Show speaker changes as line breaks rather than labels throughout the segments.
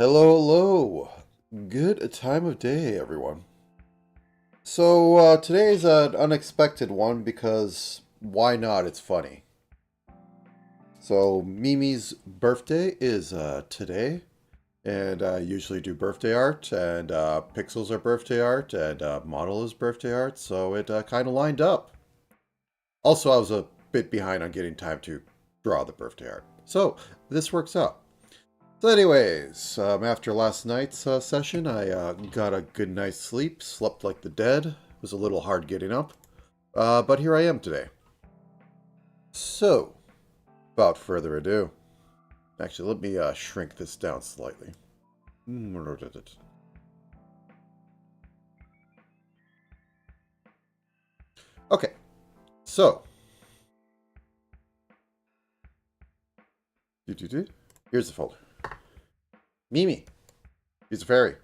Hello, hello. Good time of day, everyone. So, today's an unexpected one because why not? It's funny. So, Mimi's birthday is today, and I usually do birthday art, and Pixels are birthday art, and Model is birthday art, so it kind of lined up. Also, I was a bit behind on getting time to draw the birthday art, so this works out. So anyways, after last night's session, I got a good night's sleep, slept like the dead. It was a little hard getting up, but here I am today. So, without further ado, actually, let me shrink this down slightly. Okay, so, here's the folder. Mimi, she's a fairy.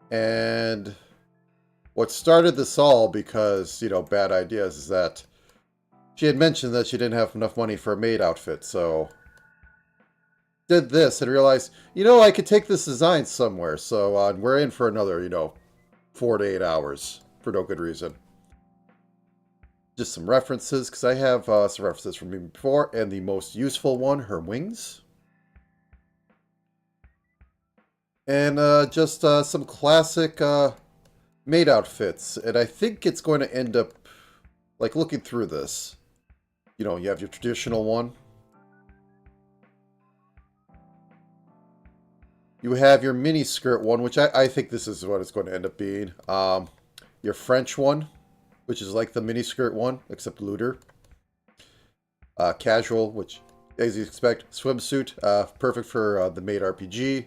And what started this all, because, bad ideas, is that she had mentioned that she didn't have enough money for a maid outfit, so did this and realized, I could take this design somewhere, so we're in for another, 4 to 8 hours for no good reason. Just some references, because I have some references from me before, and the most useful one, her wings. And just some classic maid outfits, and I think it's going to end up, like, looking through this. You have your traditional one. You have your mini skirt one, which I think this is what it's going to end up being. Your French one, which is like the mini skirt one, except looter. Casual, which, as you expect, swimsuit, perfect for the maid RPG.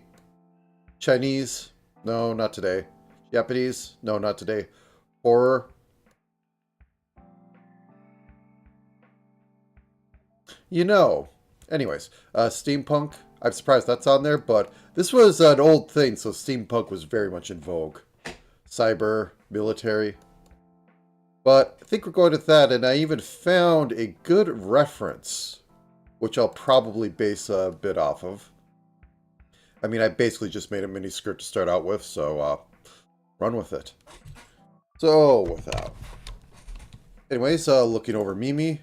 Chinese, no, not today. Japanese, no, not today. Horror. Anyways, steampunk. I'm surprised that's on there, but this was an old thing, so steampunk was very much in vogue. Cyber, military. But I think we're going with that, and I even found a good reference, which I'll probably base a bit off of. I mean, I basically just made a mini skirt to start out with, so run with it. So, without. Anyways, looking over Mimi. I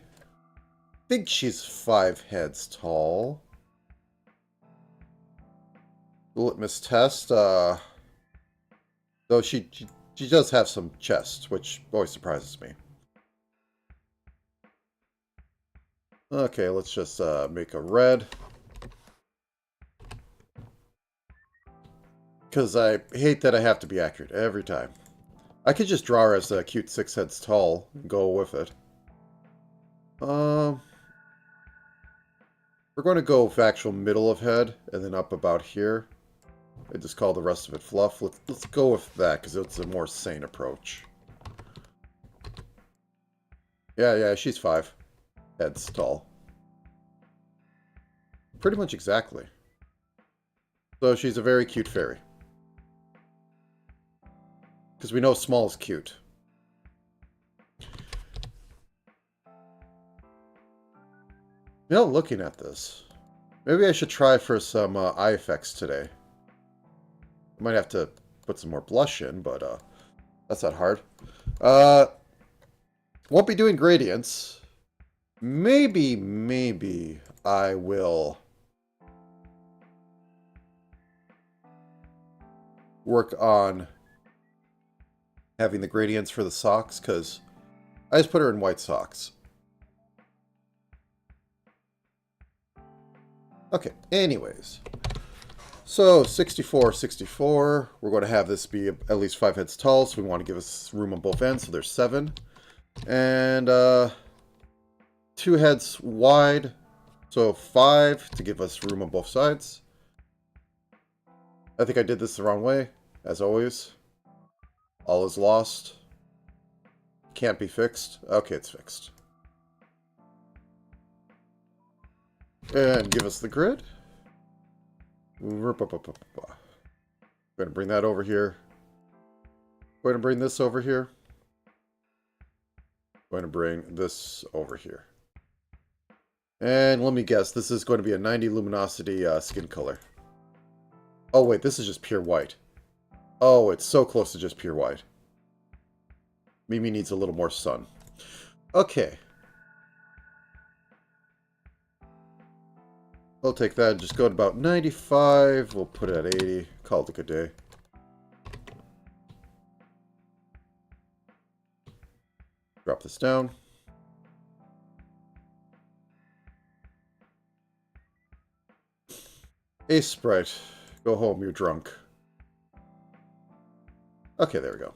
think she's 5 heads tall. The litmus test, though she does have some chest, which always surprises me. Okay, let's just make a red. Because I hate that I have to be accurate every time. I could just draw her as a cute 6 heads tall and go with it. We're going to go with actual middle of head and then up about here. I just call the rest of it fluff. Let's go with that because it's a more sane approach. Yeah, she's 5 heads tall. Pretty much exactly. So she's a very cute fairy. Because we know small is cute. Looking at this, maybe I should try for some eye effects today. I might have to put some more blush in, but that's not hard. Won't be doing gradients. Maybe I will work on having the gradients for the socks, because I just put her in white socks. Okay, anyways. So, 64. We're going to have this be at least 5 heads tall, so we want to give us room on both ends, so there's 7. And 2 heads wide, so 5 to give us room on both sides. I think I did this the wrong way, as always. All is lost. Can't be fixed. Okay, it's fixed. And give us the grid. We're going to bring that over here. Going to bring this over here. Going to bring this over here. And let me guess, this is going to be a 90 luminosity skin color. Oh wait, this is just pure white. Oh, it's so close to just pure white. Mimi needs a little more sun. Okay. I'll take that and just go to about 95. We'll put it at 80. Call it a good day. Drop this down. Ace Sprite. Go home, you're drunk. Okay, there we go.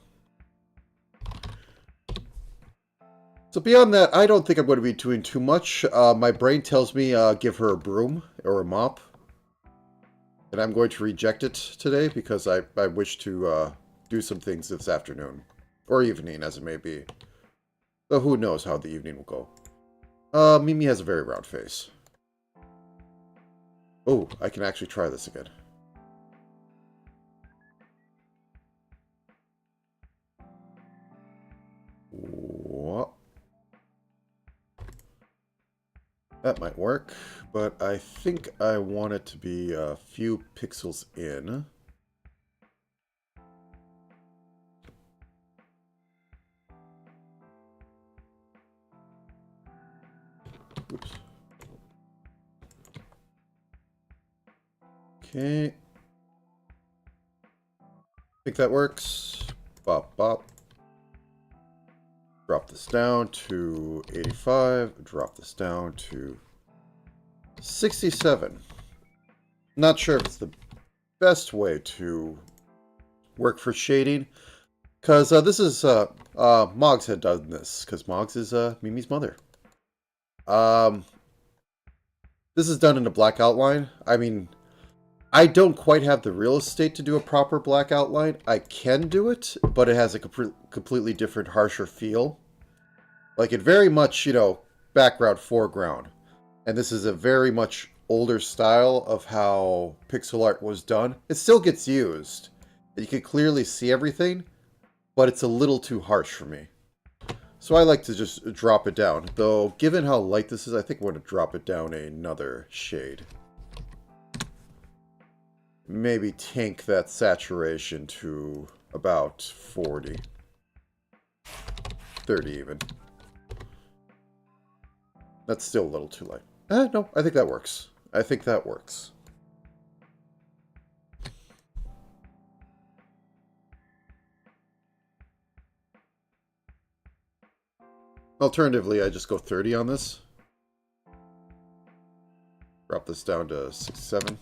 So beyond that, I don't think I'm going to be doing too much. My brain tells me give her a broom or a mop. And I'm going to reject it today because I wish to do some things this afternoon. Or evening, as it may be. So who knows how the evening will go. Mimi has a very round face. Oh, I can actually try this again. What? That might work, but I think I want it to be a few pixels in. Oops. Okay. I think that works. Bop, bop. Drop this down to 85. Drop this down to 67. Not sure if it's the best way to work for shading. Because this is... Moggs had done this. Because Moggs is Mimi's mother. This is done in a black outline. I mean... I don't quite have the real estate to do a proper black outline. I can do it, but it has a completely different, harsher feel. Like, it very much, you know, background, foreground. And this is a very much older style of how pixel art was done. It still gets used. You can clearly see everything, but it's a little too harsh for me. So I like to just drop it down. Though, given how light this is, I think I'm going to drop it down another shade. Maybe tank that saturation to about 40. 30 even. That's still a little too light. No, I think that works. I think that works. Alternatively, I just go 30 on this. Drop this down to 67.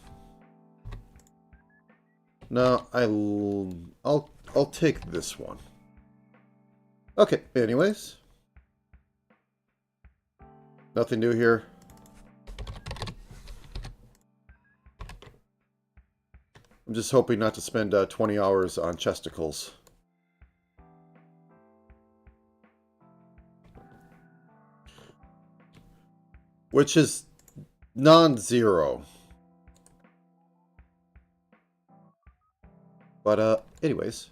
No, I'll take this one. Okay, anyways. Nothing new here. I'm just hoping not to spend 20 hours on chesticles. Which is non-zero. But, anyways.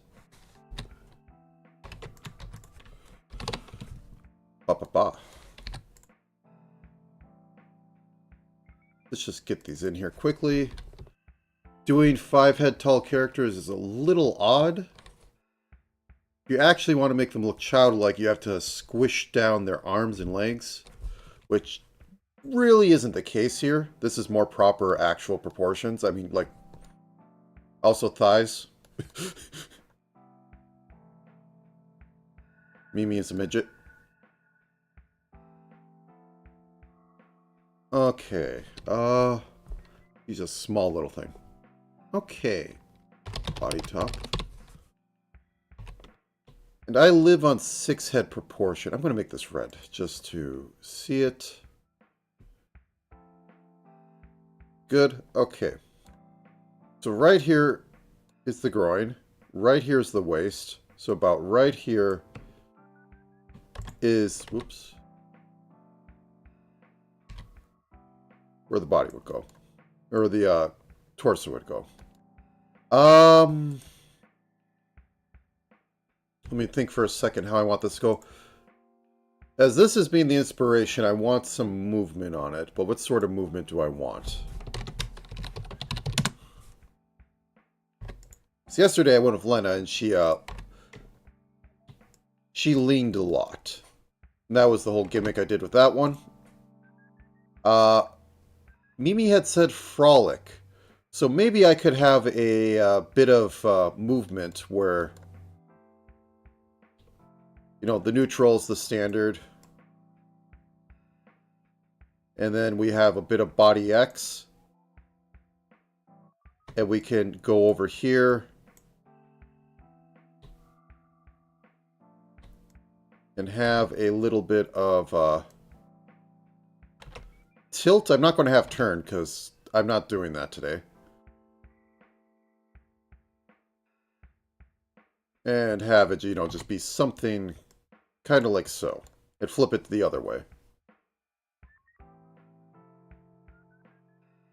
Ba-ba-ba. Let's just get these in here quickly. Doing 5 head tall characters is a little odd. If you actually want to make them look childlike, you have to squish down their arms and legs, which really isn't the case here. This is more proper actual proportions. I mean, like, also thighs. Mimi is a midget. Okay. He's a small little thing. Okay. Body top. And I live on 6-head proportion. I'm going to make this red just to see it. Good. Okay. So right here is the groin. Right here is the waist. So about right here is, whoops, where the body would go. Or the torso would go. Let me think for a second how I want this to go. As this has been the inspiration, I want some movement on it. But what sort of movement do I want? So yesterday I went with Lena, and she leaned a lot. And that was the whole gimmick I did with that one. Mimi had said frolic. So maybe I could have a bit of movement where, you know, the neutral's the standard. And then we have a bit of body X. And we can go over here. And have a little bit of tilt. I'm not going to have turn because I'm not doing that today. And have it, you know, just be something kind of like so. And flip it the other way.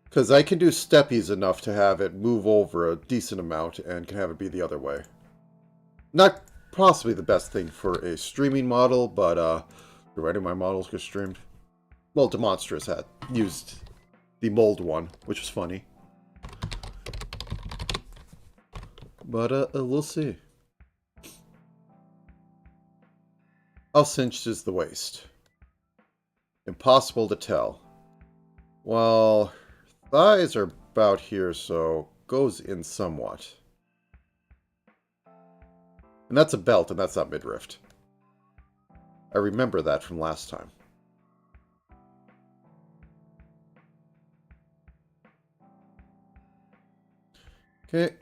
Because I can do steppies enough to have it move over a decent amount and can have it be the other way. Not possibly the best thing for a streaming model, but do any of my models get streamed? Well, Demonstrous had used the mold one, which was funny. But we'll see. How cinched is the waist? Impossible to tell. Well, thighs are about here, so goes in somewhat. And that's a belt, and that's not midriff. I remember that from last time. Okay.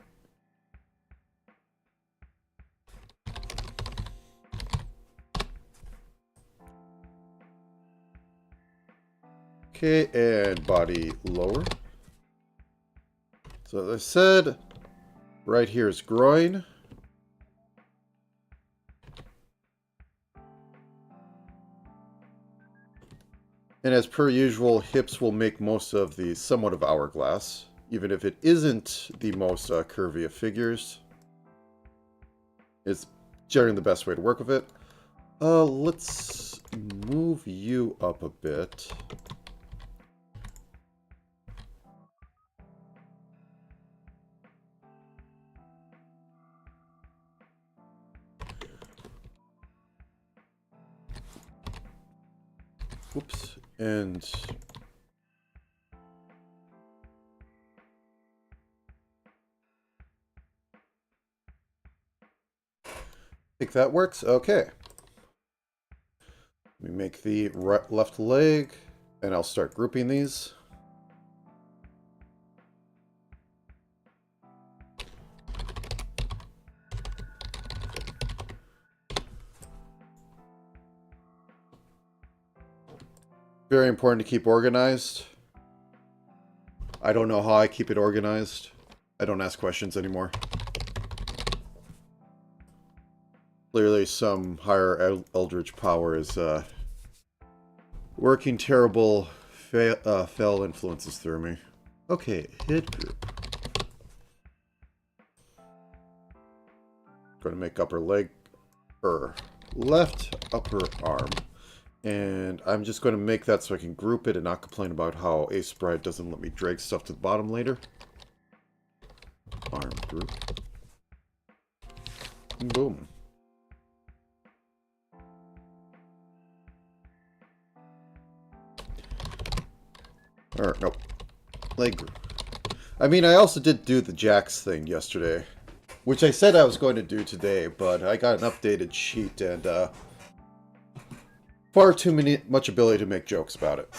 Okay, and body lower. So as I said, right here is groin. And as per usual, hips will make most of the somewhat of hourglass, even if it isn't the most curvy of figures. It's generally the best way to work with it. Let's move you up a bit. Whoops. And I think that works. Okay. Let me make the left leg, and I'll start grouping these. Very important to keep organized. I don't know how I keep it organized. I don't ask questions anymore. Clearly some higher eldritch power is working terrible fell influences through me. Okay, hit group. Going to make upper leg, left upper arm. And I'm just going to make that so I can group it and not complain about how Ace Bride doesn't let me drag stuff to the bottom later. Arm group. Boom. Or, nope. Leg group. I mean, I also did do the Jax thing yesterday, which I said I was going to do today, but I got an updated sheet and, far too much ability to make jokes about it.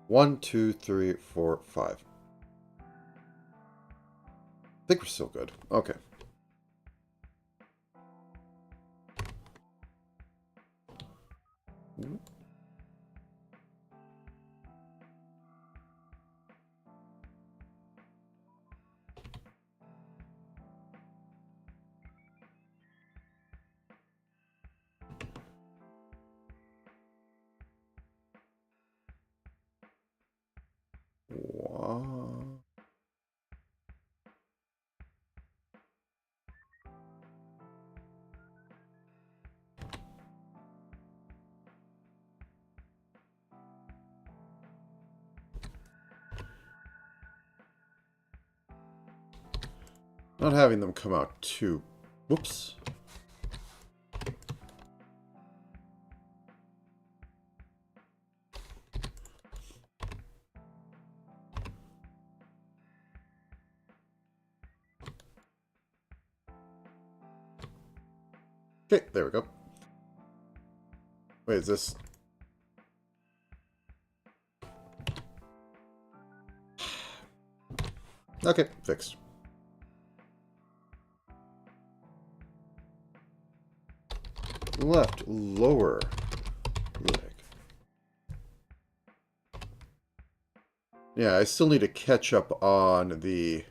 One, two, three, four, five. I think we're still good. Okay. Wow. Not having them come out too... Whoops. Okay, there we go. Wait, is this... Okay, fixed. Left lower leg. Yeah, I still need to catch up on the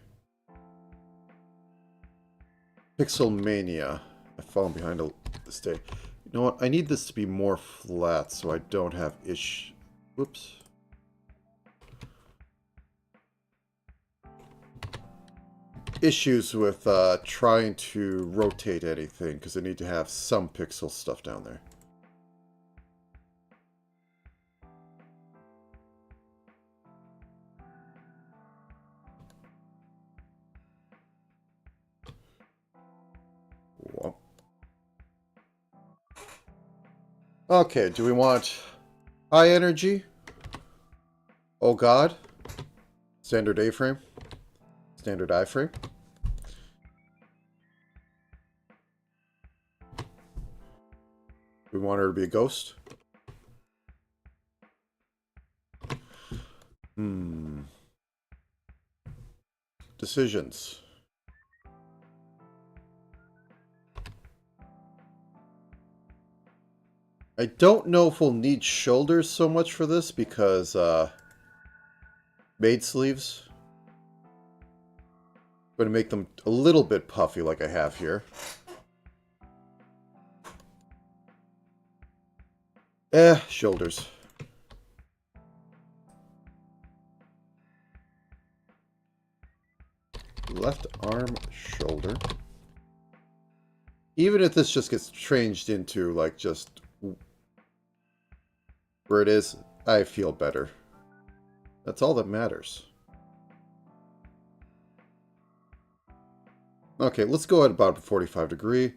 Pixel Mania. I've fallen behind this day. You know what? I need this to be more flat so I don't have Whoops. Issues with trying to rotate anything because I need to have some pixel stuff down there. Whoa. Okay, do we want high energy? Oh god. Standard A-frame. Standard iframe. We want her to be a ghost. Decisions. I don't know if we'll need shoulders so much for this because maid sleeves. I'm going to make them a little bit puffy like I have here. Shoulders. Left arm, shoulder. Even if this just gets changed into, like, just where it is, I feel better. That's all that matters. Okay, let's go at about 45 degree.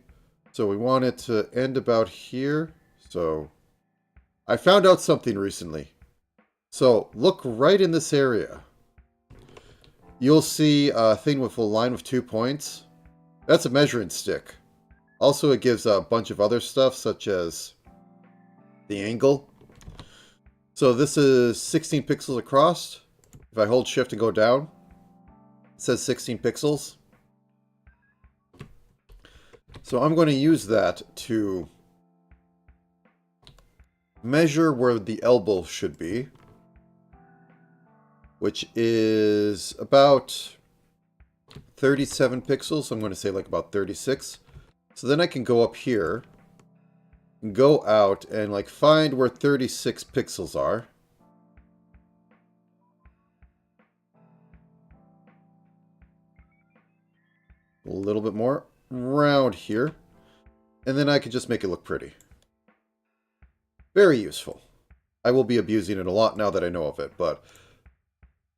So we want it to end about here. So I found out something recently. So look right in this area. You'll see a thing with a line with 2 points. That's a measuring stick. Also, it gives a bunch of other stuff, such as the angle. So this is 16 pixels across. If I hold shift and go down, it says 16 pixels. So I'm going to use that to measure where the elbow should be, which is about 37 pixels. So I'm going to say like about 36. So then I can go up here, and go out, and like find where 36 pixels are. A little bit more around here. And then I can just make it look pretty. Very useful. I will be abusing it a lot now that I know of it, but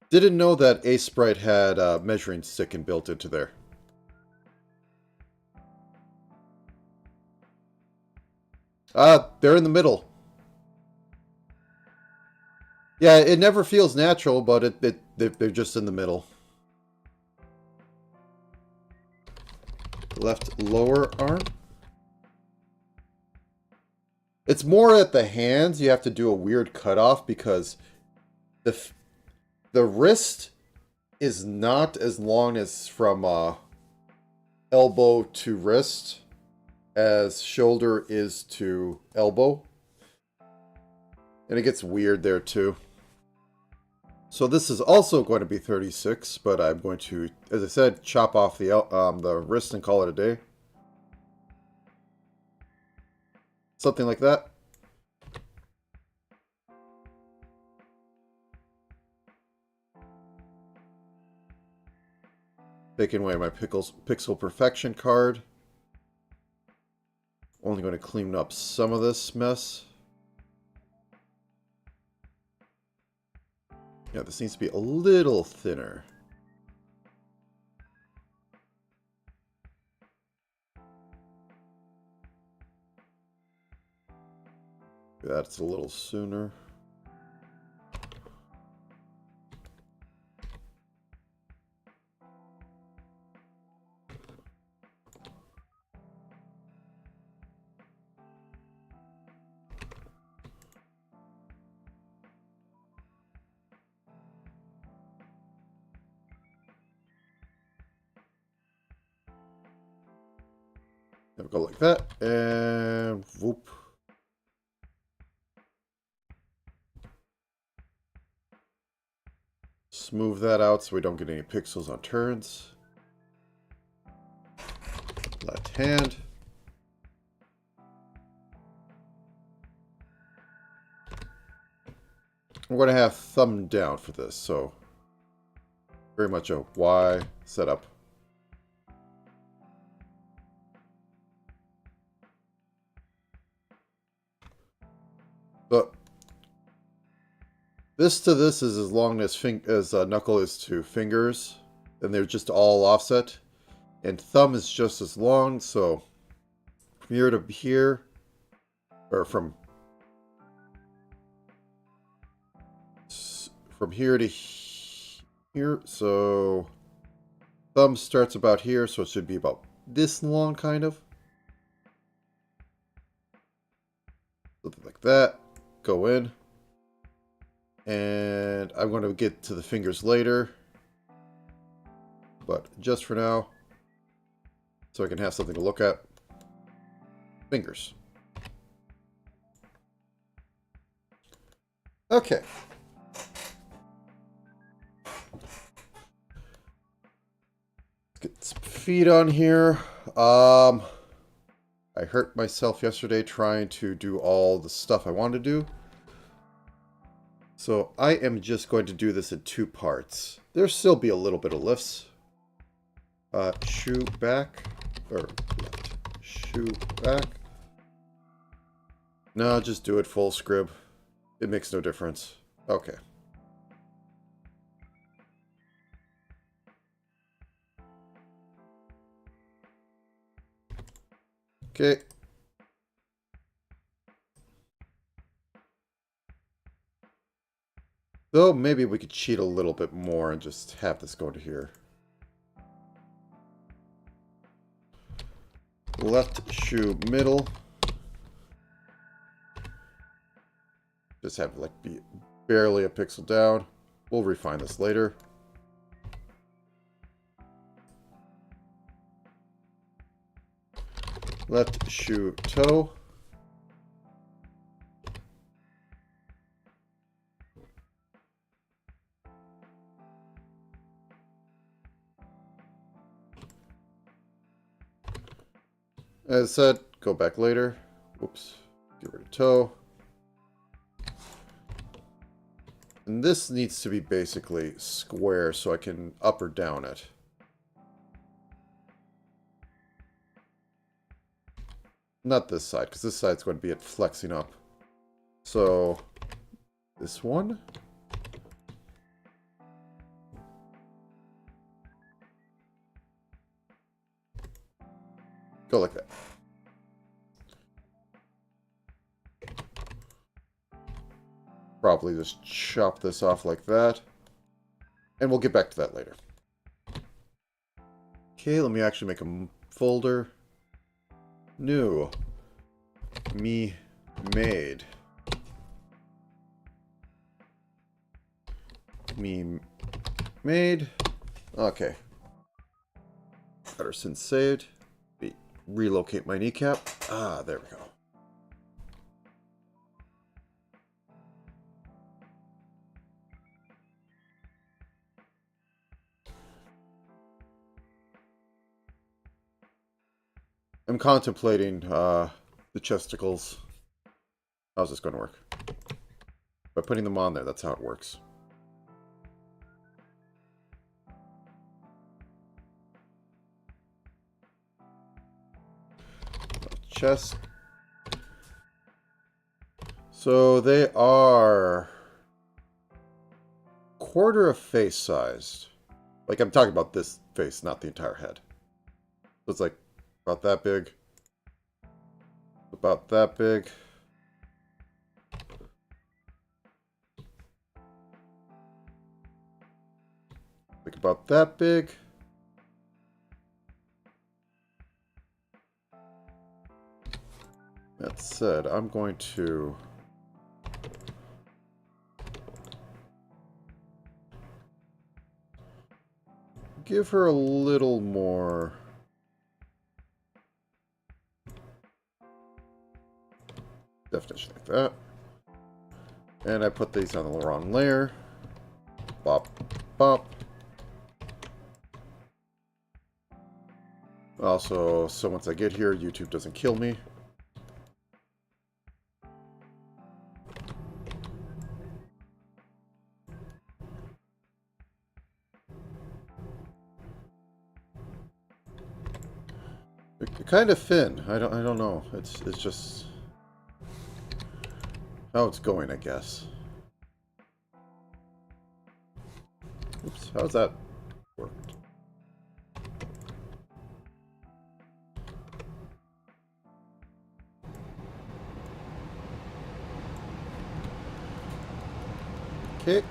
didn't know that Sprite had a measuring stick built into there. They're in the middle. Yeah, it never feels natural, but they're just in the middle. Left lower arm. It's more at the hands. You have to do a weird cutoff because the wrist is not as long as from elbow to wrist as shoulder is to elbow. And it gets weird there too. So this is also going to be 36, but I'm going to, as I said, chop off the wrist and call it a day. Something like that. Taking away my Pixel Perfection card. Only going to clean up some of this mess. Yeah, this needs to be a little thinner. That's a little sooner. Then go like that, and whoop. Smooth that out so we don't get any pixels on turns. Left hand. We're going to have thumb down for this, so very much a Y setup. But this to this is as long as knuckle is to fingers, and they're just all offset. And thumb is just as long, so from here to here, or from here to here, so thumb starts about here, so it should be about this long, kind of. Something like that. Go in. And I'm going to get to the fingers later. But just for now, so I can have something to look at. Fingers. Okay. Let's get some feet on here. I hurt myself yesterday trying to do all the stuff I wanted to do. So I am just going to do this in 2 parts. There'll still be a little bit of lifts. Shoe back, or left. Shoe back. No, just do it full scrib. It makes no difference. Okay. Okay. Though maybe we could cheat a little bit more and just have this go to here. Left shoe middle. Just have like be barely a pixel down. We'll refine this later. Left shoe toe. As said, go back later. Whoops. Get rid of toe. And this needs to be basically square so I can up or down it. Not this side, because this side's going to be it flexing up. So, this one. Go like that. Probably just chop this off like that. And we'll get back to that later. Okay, let me actually make a folder. New. Mimaid. Mimaid. Okay. Better since saved. Relocate my kneecap. Ah, there we go. I'm contemplating the chesticles. How's this going to work? By putting them on there, that's how it works. Chest. So they are quarter of face sized. Like I'm talking about this face, not the entire head. So it's like about that big. About that big. Like about that big. That said, I'm going to give her a little more definition like that. And I put these on the wrong layer. Bop, bop. Also, so once I get here, YouTube doesn't kill me. They're kind of thin. I don't know. It's just how it's going, I guess. Oops, how's that worked? Okay.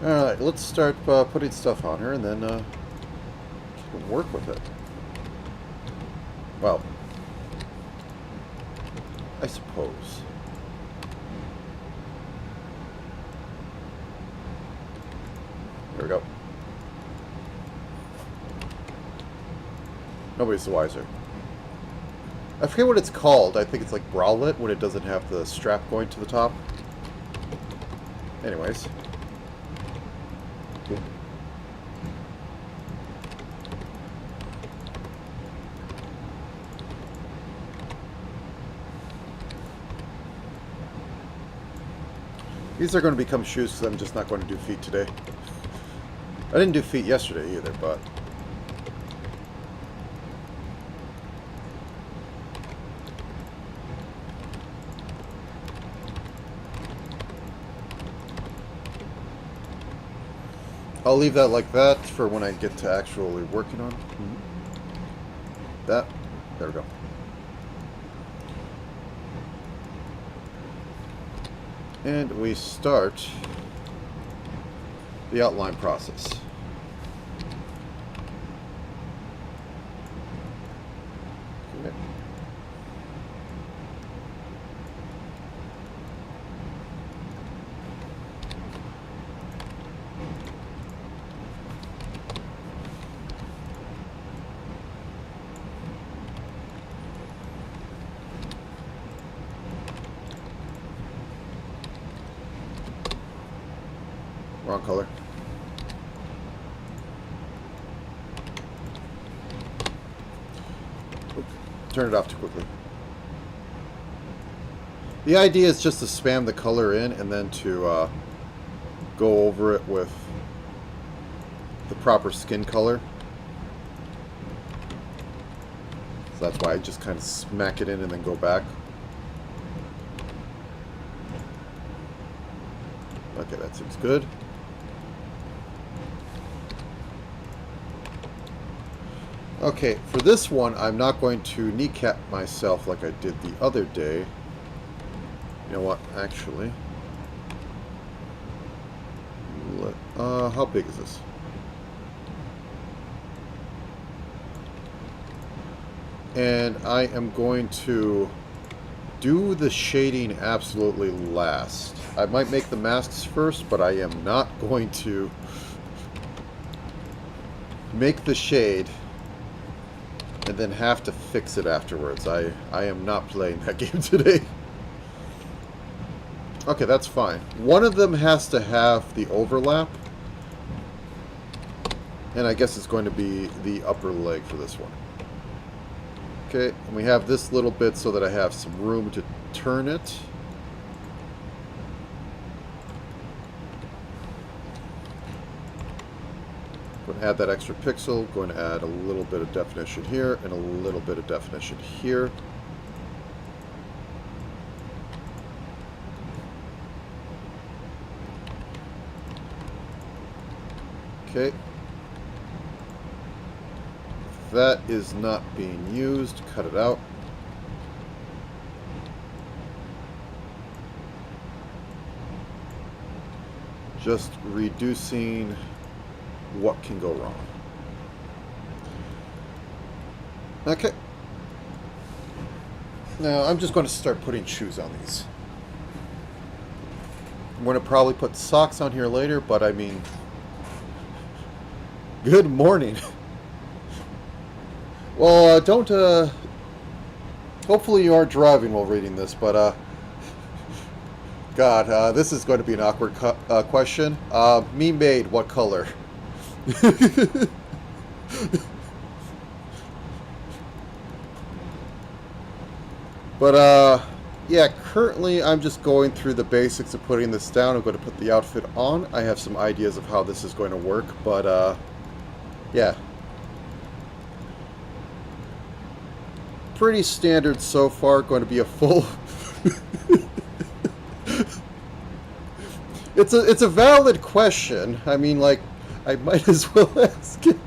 Alright, let's start putting stuff on her and then work with it. Well, I suppose. There we go. Nobody's the wiser. I forget what it's called. I think it's like browlet when it doesn't have the strap going to the top. Anyways. These are going to become shoes because I'm just not going to do feet today. I didn't do feet yesterday either, but... I'll leave that like that for when I get to actually working on that. There we go. And we start the outline process. Okay. Wrong color. Oops. Turn it off too quickly. The idea is just to spam the color in and then to go over it with the proper skin color. So that's why I just kind of smack it in and then go back. Okay, that seems good. Okay, for this one, I'm not going to kneecap myself like I did the other day. You know what, actually. How big is this? And I am going to do the shading absolutely last. I might make the masks first, but I am not going to make the shade and then have to fix it afterwards. I am not playing that game today. Okay, that's fine. One of them has to have the overlap. And I guess it's going to be the upper leg for this one. Okay, and we have this little bit so that I have some room to turn it. Going to add that extra pixel, going to add a little bit of definition here, and a little bit of definition here. Okay. That is not being used, cut it out. Just reducing what can go wrong. Okay. Now I'm just going to start putting shoes on these. I'm going to probably put socks on here later, but I mean... Good morning. Well, don't, hopefully you aren't driving while reading this, but, God, this is going to be an awkward question. Mimaid, what color? But, yeah, currently I'm just going through the basics of putting this down. I'm going to put the outfit on. I have some ideas of how this is going to work, but, yeah. Pretty standard so far. Going to be a full... It's a valid question. I mean, like, I might as well ask it.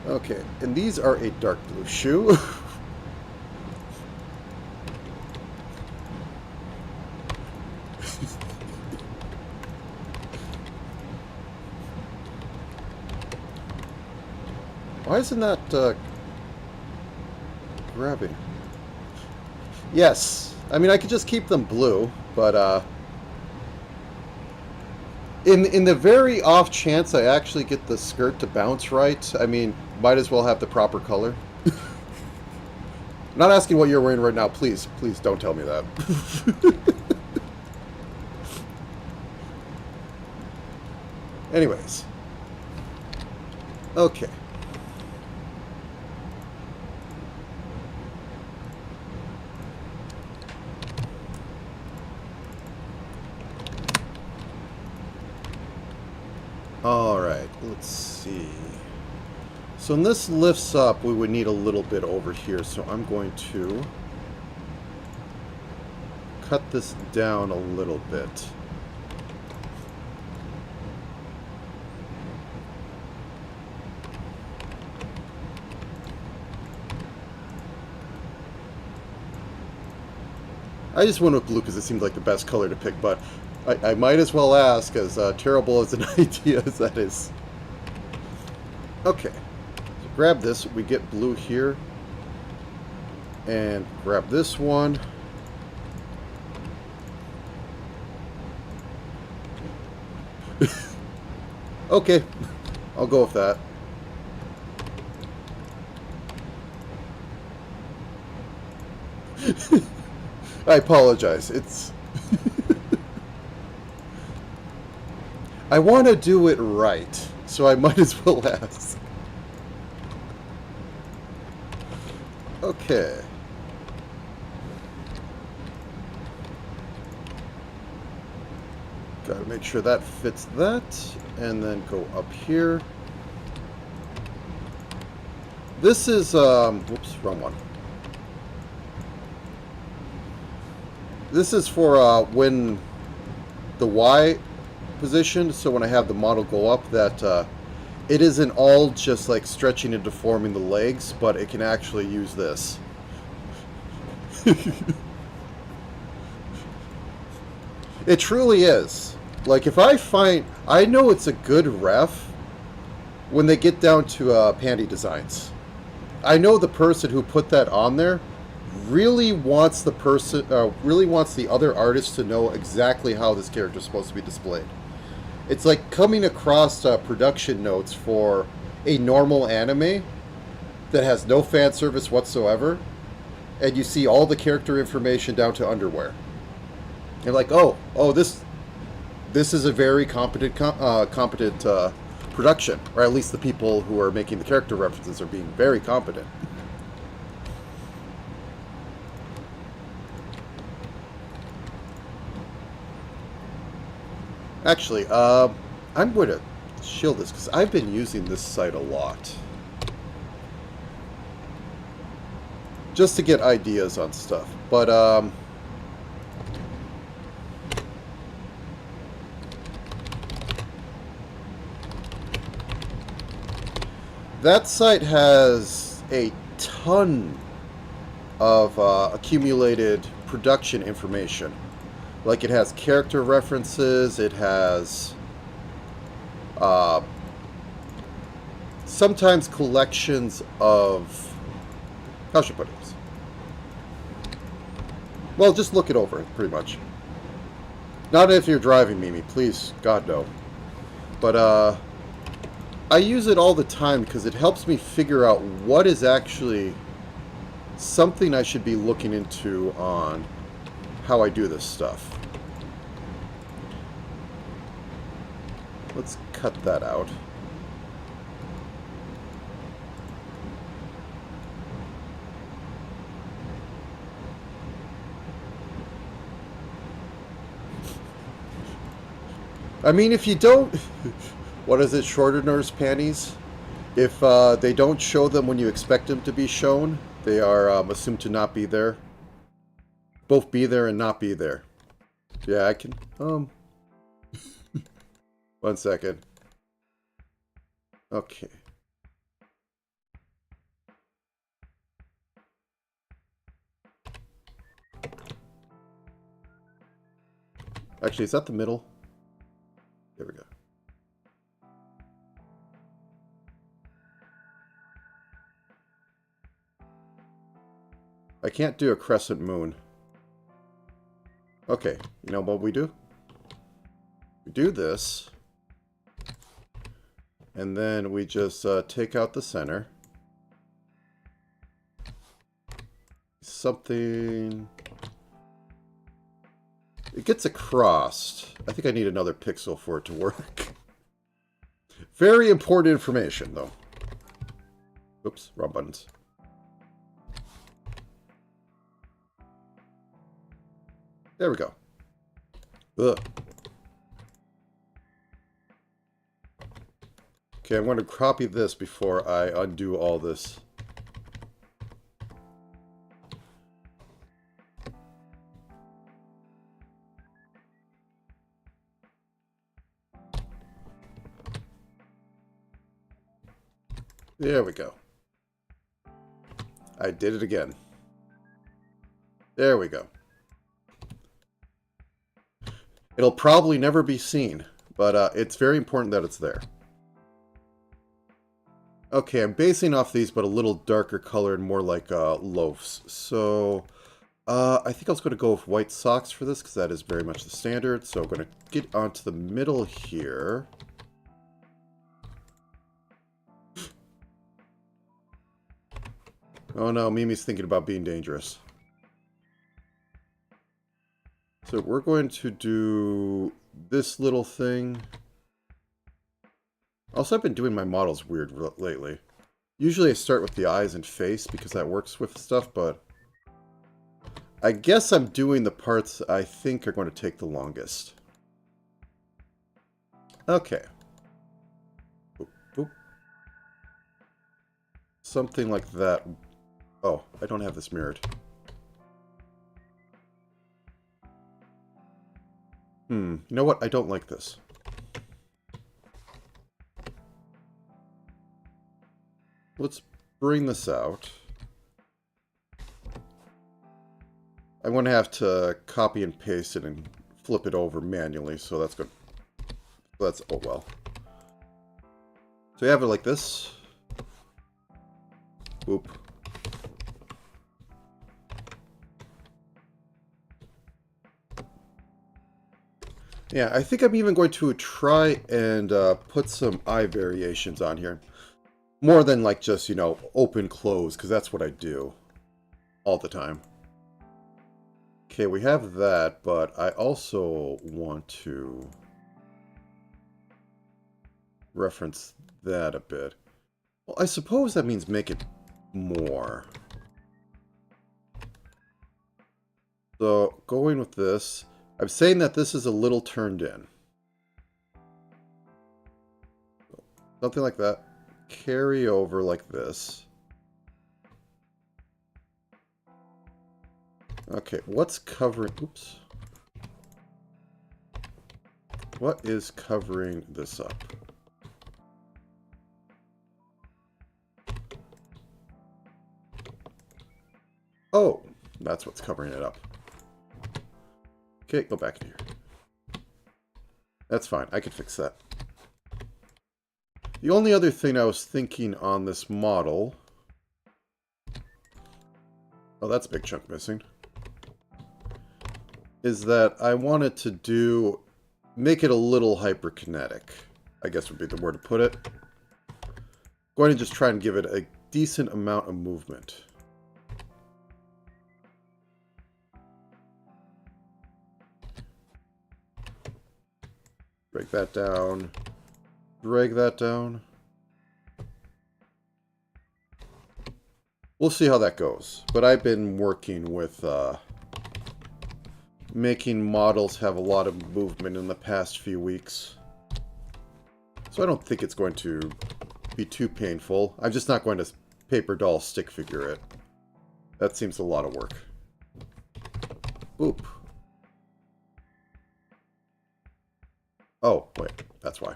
Okay, and these are a dark blue shoe. Why isn't that grabbing? Yes. I mean, I could just keep them blue, but in the very off chance I actually get the skirt to bounce right, I mean, might as well have the proper color. I'm not asking what you're wearing right now. Please, please don't tell me that. Anyways. Okay. Alright, let's see. So when this lifts up, we would need a little bit over here, so I'm going to cut this down a little bit. I just went with blue because it seemed like the best color to pick, but I might as well ask, as terrible as an idea as that is. Okay. So grab this. We get blue here. And grab this one. Okay. I'll go with that. I apologize. It's... I want to do it right, so I might as well ask. Okay. Gotta make sure that fits that, and then go up here. This is, whoops, wrong one. This is for, when the Y positioned, so when I have the model go up, that it isn't all just like stretching and deforming the legs, but it can actually use this. It truly is. Like, if I find... I know it's a good ref when they get down to panty designs. I know the person who put that on there really wants the person, really wants the other artist to know exactly how this character is supposed to be displayed. It's like coming across production notes for a normal anime that has no fan service whatsoever, and you see all the character information down to underwear. You're like, oh, this is a very competent production, or at least the people who are making the character references are being very competent. Actually, I'm going to shield this because I've been using this site a lot. Just to get ideas on stuff. But, that site has a ton of accumulated production information. Like, it has character references, it has uh, sometimes collections of... How should I put this? Well, just look it over, pretty much. Not if you're driving, Mimi. Please, God, no. But, I use it all the time because it helps me figure out what is actually something I should be looking into on how I do this stuff. Let's cut that out. I mean, if you don't... What is it? Shorter nurse panties? If they don't show them when you expect them to be shown, they are assumed to not be there. Both be there and not be there. Yeah, I can... 1 second. Okay. Actually, is that the middle? There we go. I can't do a crescent moon. Okay, you know what we do? We do this. And then we just take out the center. Something... It gets across. I think I need another pixel for it to work. Very important information, though. Oops, wrong buttons. There we go. Ugh. Okay, I'm going to copy this before I undo all this. There we go. I did it again. There we go. It'll probably never be seen, but it's very important that it's there. Okay, I'm basing off these, but a little darker color and more like loaves. So, I think I was going to go with white socks for this, because that is very much the standard. So I'm going to get onto the middle here. Oh no, Mimi's thinking about being dangerous. So we're going to do this little thing. Also, I've been doing my models weird lately. Usually I start with the eyes and face because that works with stuff, but I guess I'm doing the parts I think are going to take the longest. Okay. Boop, boop. Something like that. Oh, I don't have this mirrored. You know what? I don't like this. Let's bring this out. I'm going to have to copy and paste it and flip it over manually, so that's good. That's, oh well. So you have it like this. Boop. Yeah, I think I'm even going to try and put some eye variations on here. More than like just, you know, open, close, because that's what I do all the time. Okay, we have that, but I also want to reference that a bit. Well, I suppose that means make it more. So, going with this, I'm saying that this is a little turned in. Something like that. Carry over like this. Okay, what's covering... Oops. What is covering this up? Oh, that's what's covering it up. Okay, go back in here. That's fine. I can fix that. The only other thing I was thinking on this model... Oh, that's a big chunk missing. Is that I wanted to do... Make it a little hyperkinetic, I guess would be the word to put it. Going to just try and give it a decent amount of movement. Break that down. Drag that down. We'll see how that goes. But I've been working with making models have a lot of movement in the past few weeks. So I don't think it's going to be too painful. I'm just not going to paper doll stick figure it. That seems a lot of work. Boop. Oh, wait. That's why.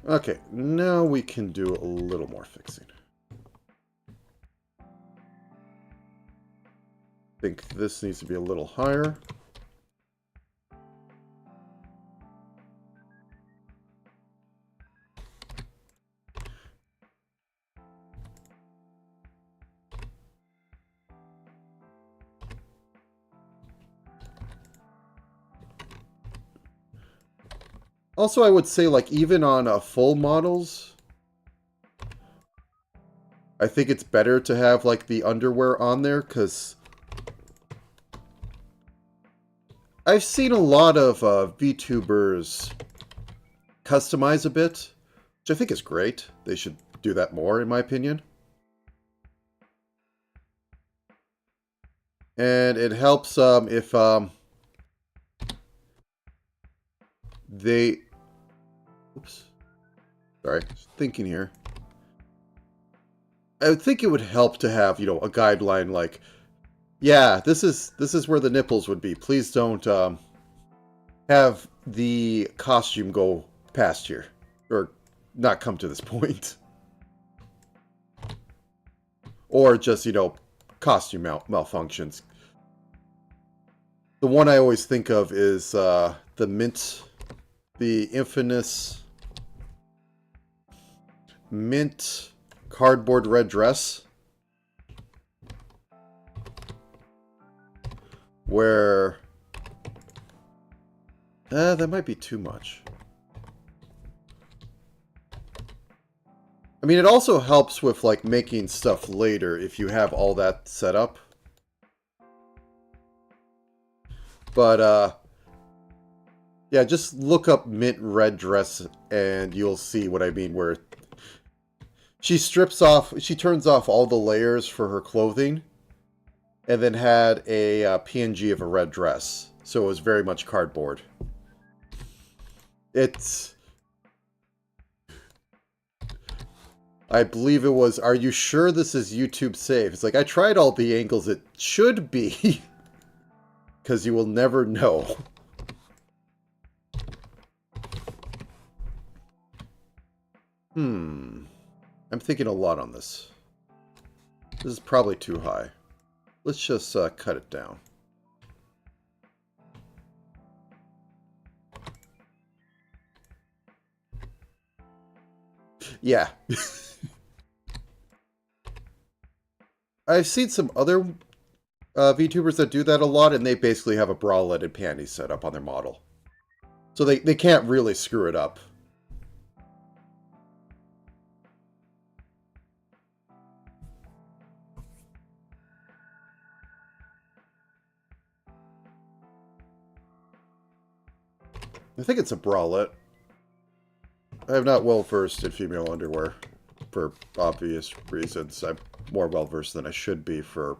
Okay, now we can do a little more fixing. I think this needs to be a little higher. Also, I would say, like, even on full models, I think it's better to have, like, the underwear on there, because I've seen a lot of VTubers customize a bit, which I think is great. They should do that more, in my opinion. And it helps if they... Oops. Sorry, thinking here. I would think it would help to have, you know, a guideline like, yeah, this is where the nipples would be. Please don't have the costume go past here, or not come to this point, or just, you know, costume malfunctions. The one I always think of is the infamous mint cardboard red dress, where that might be too much. I mean, it also helps with, like, making stuff later if you have all that set up. But yeah, just look up mint red dress and you'll see what I mean, where she turns off all the layers for her clothing, and then had a PNG of a red dress. So it was very much cardboard. I believe it was, are you sure this is YouTube safe? It's like, I tried all the angles it should be. Because you will never know. I'm thinking a lot on this. This is probably too high. Let's just cut it down. Yeah. I've seen some other VTubers that do that a lot, and they basically have a bralette and panties set up on their model. So they can't really screw it up. I think it's a bralette. I am not well versed in female underwear for obvious reasons. I'm more well versed than I should be for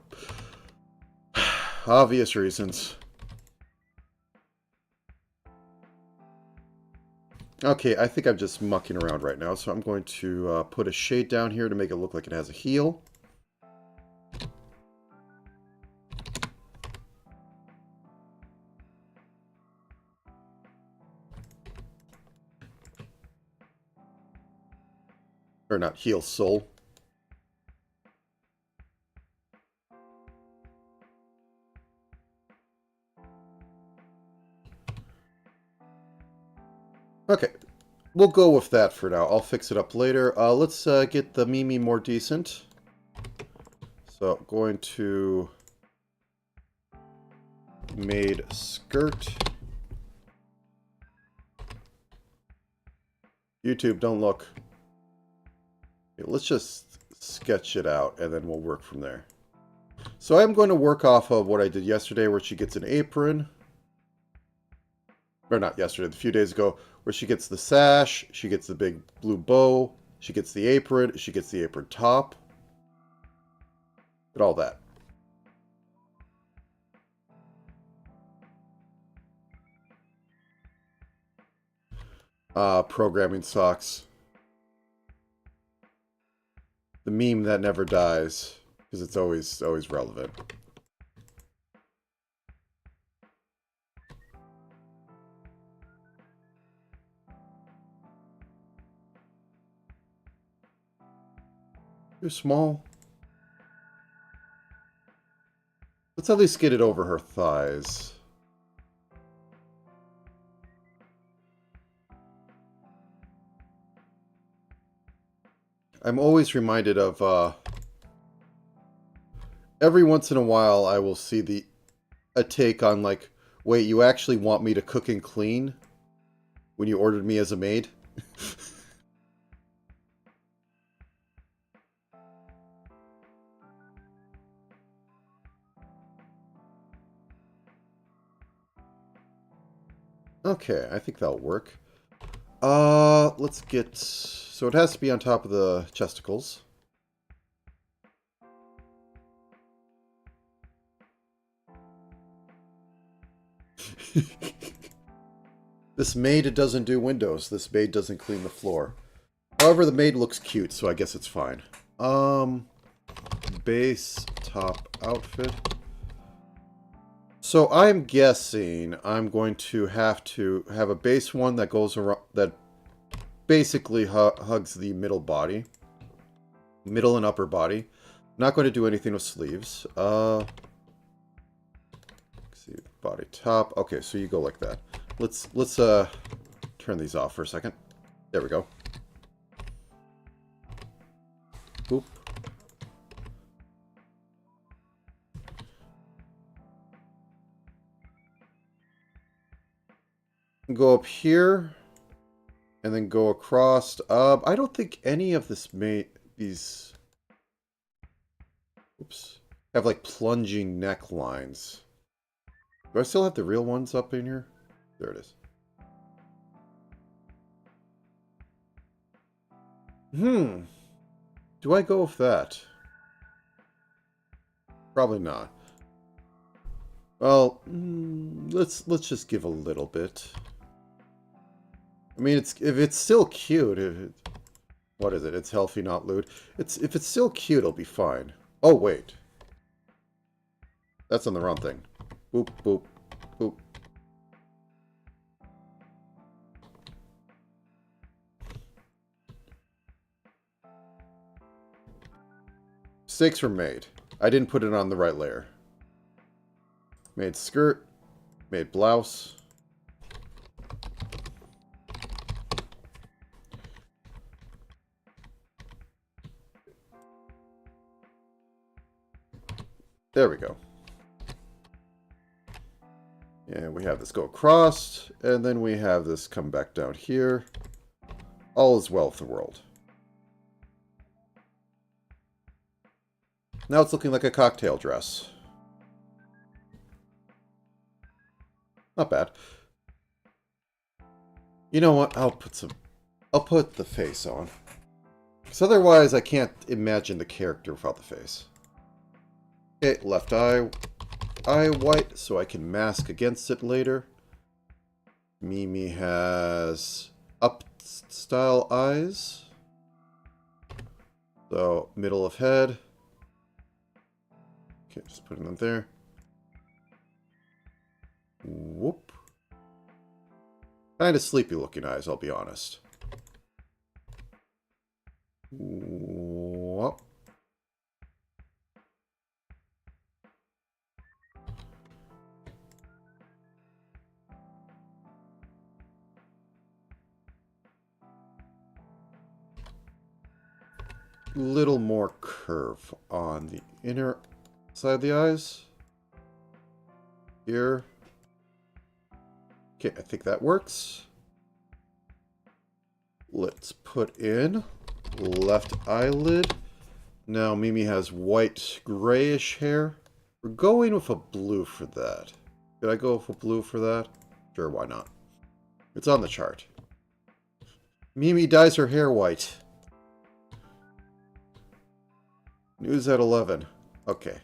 obvious reasons. Okay, I think I'm just mucking around right now, so I'm going to put a shade down here to make it look like it has a heel. Or not heel, sole. We'll go with that for now. I'll fix it up later. Let's get the Mimi more decent. So, going to made skirt. YouTube, don't look. Okay, let's just sketch it out, and then we'll work from there. So I'm going to work off of what I did yesterday, where she gets an apron. Or not yesterday, a few days ago, where she gets the sash, she gets the big blue bow, she gets the apron, she gets the apron top. And all that. Programming socks. The meme that never dies, because it's always relevant. Too small. Let's at least get it over her thighs. I'm always reminded of, every once in a while I will see a take on, like, wait, you actually want me to cook and clean when you ordered me as a maid? Okay, I think that'll work. Let's get... So it has to be on top of the chesticles. This maid doesn't do windows. This maid doesn't clean the floor. However, the maid looks cute, so I guess it's fine. Base top outfit. So I'm guessing I'm going to have a base one that goes around, that basically hugs the middle body. Middle and upper body. Not going to do anything with sleeves. Let's see, body top. Okay, so you go like that. Let's turn these off for a second. There we go. Boop. Go up here, and then go across. I don't think any of these oops, have like plunging necklines. Do I still have the real ones up in here? There it is. Do I go with that? Probably not. Well, let's just give a little bit. I mean, if it's still cute, what is it? It's healthy, not lewd. If it's still cute, it'll be fine. Oh wait, that's on the wrong thing. Boop boop boop. Mistakes were made. I didn't put it on the right layer. Made skirt. Made blouse. There we go. And we have this go across, and then we have this come back down here. All is well with the world. Now it's looking like a cocktail dress. Not bad. You know what? I'll put the face on. Because otherwise I can't imagine the character without the face. Okay, left eye white, so I can mask against it later. Mimi has up style eyes. So, middle of head. Okay, just putting them there. Whoop. Kind of sleepy looking eyes, I'll be honest. Whoop. little more curve on the inner side of the eyes. Here. Okay, I think that works. Let's put in left eyelid. Now Mimi has white grayish hair. We're going with a blue for that. Did I go with a blue for that? Sure, why not? It's on the chart. Mimi dyes her hair white. News at 11. Okay.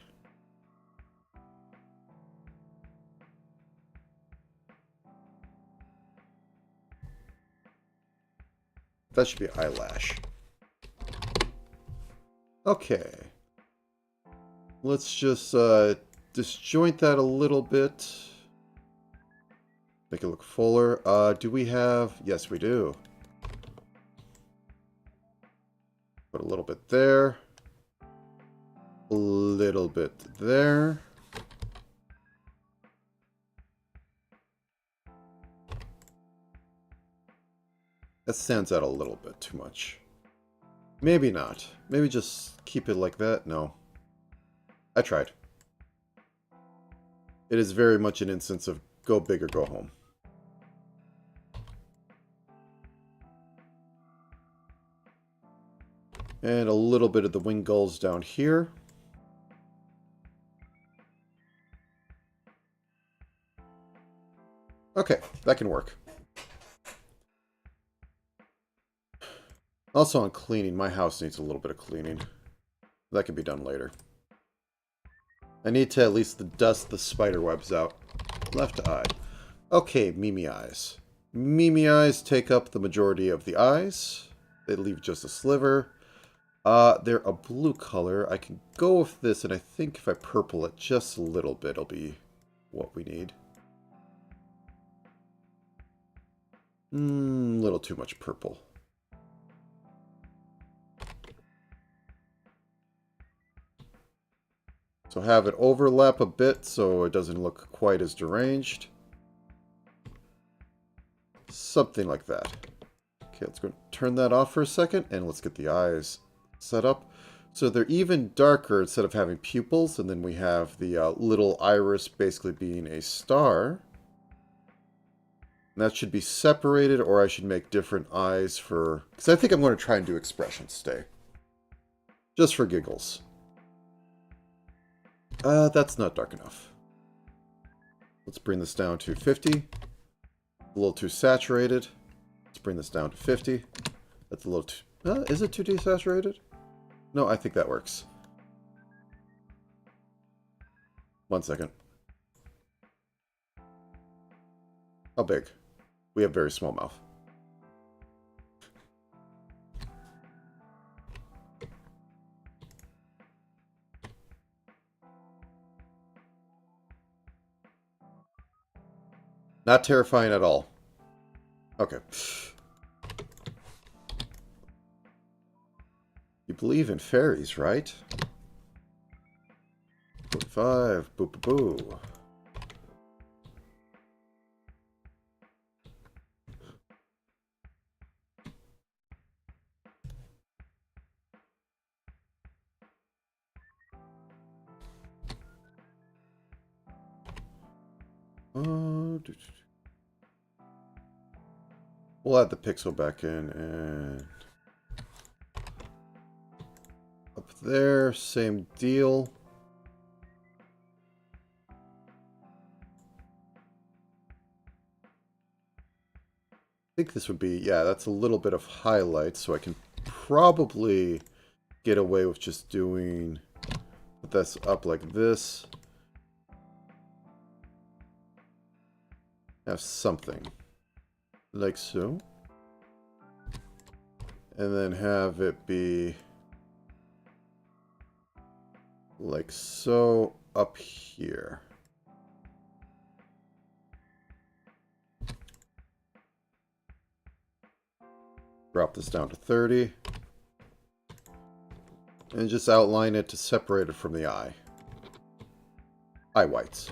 That should be eyelash. Okay. Let's just disjoint that a little bit. Make it look fuller. Do we have... Yes, we do. Put a little bit there. A little bit there. That stands out a little bit too much. Maybe not. Maybe just keep it like that. No. I tried. It is very much an instance of go big or go home. And a little bit of the wing gulls down here. Okay, that can work. Also on cleaning, my house needs a little bit of cleaning. That can be done later. I need to at least dust the spider webs out. Left eye. Okay, Mimi eyes. Mimi eyes take up the majority of the eyes. They leave just a sliver. They're a blue color. I can go with this, and I think if I purple it just a little bit, it'll be what we need. A little too much purple. So have it overlap a bit so it doesn't look quite as deranged. Something like that. Okay, let's go turn that off for a second and let's get the eyes set up. So they're even darker instead of having pupils, and then we have the little iris basically being a star. And that should be separated, or I should make different eyes for... Because I think I'm going to try and do expressions today. Just for giggles. That's not dark enough. Let's bring this down to 50. A little too saturated. Let's bring this down to 50. That's a little too... is it too desaturated? No, I think that works. 1 second. How big? We have very small mouth. Not terrifying at all. Okay. You believe in fairies, right? 45. Boo boo boo. We'll add the pixel back in and up there, same deal. I think this would be, yeah, that's a little bit of highlight, so I can probably get away with just doing this up like this. Have something like so, and then have it be like so up here. Drop this down to 30 and just outline it to separate it from the eye. Eye whites.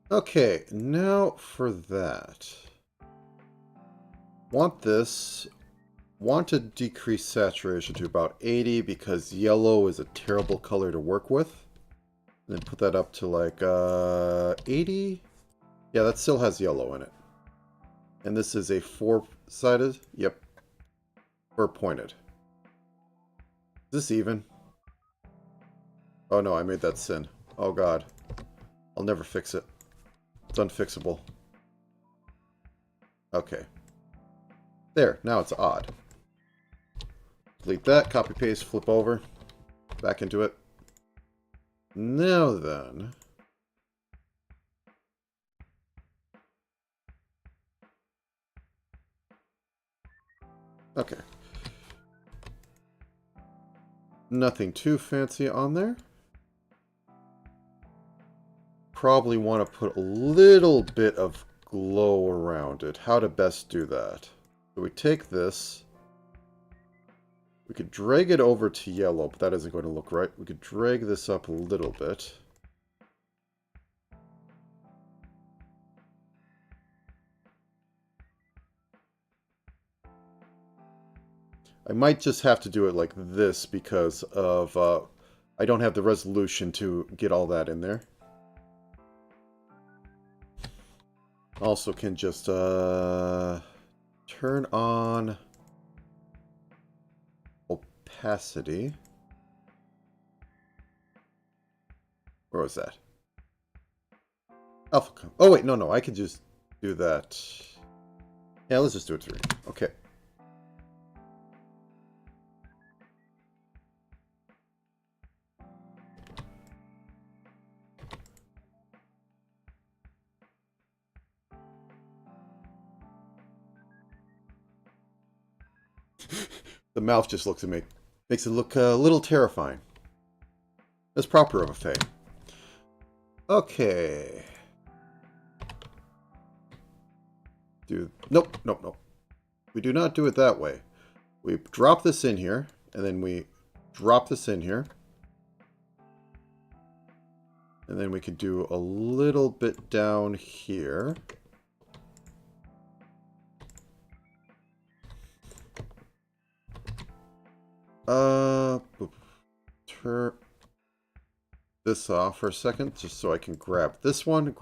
Okay, now for that. Want this. Want to decrease saturation to about 80 because yellow is a terrible color to work with. And then put that up to like 80. Yeah, that still has yellow in it. And this is a four-sided. Yep. Four-pointed. Is this even? Oh no, I made that sin. Oh god. I'll never fix it. It's unfixable. Okay. There, now it's odd. Delete that, copy paste, flip over. Back into it. Now then. Okay. Nothing too fancy on there. Probably want to put a little bit of glow around it. How to best do that? So we take this. We could drag it over to yellow, but that isn't going to look right. We could drag this up a little bit. I might just have to do it like this because of I don't have the resolution to get all that in there. Also can just turn on opacity. Where was that? Alpha. Oh wait, no, I can just do that. Yeah, let's just do it 3. Okay. The mouth just looks at me. Makes it look a little terrifying. As proper of a Fae. Okay. Nope. We do not do it that way. We drop this in here, and then we drop this in here. And then we could do a little bit down here. Turn this off for a second, just so I can grab this one,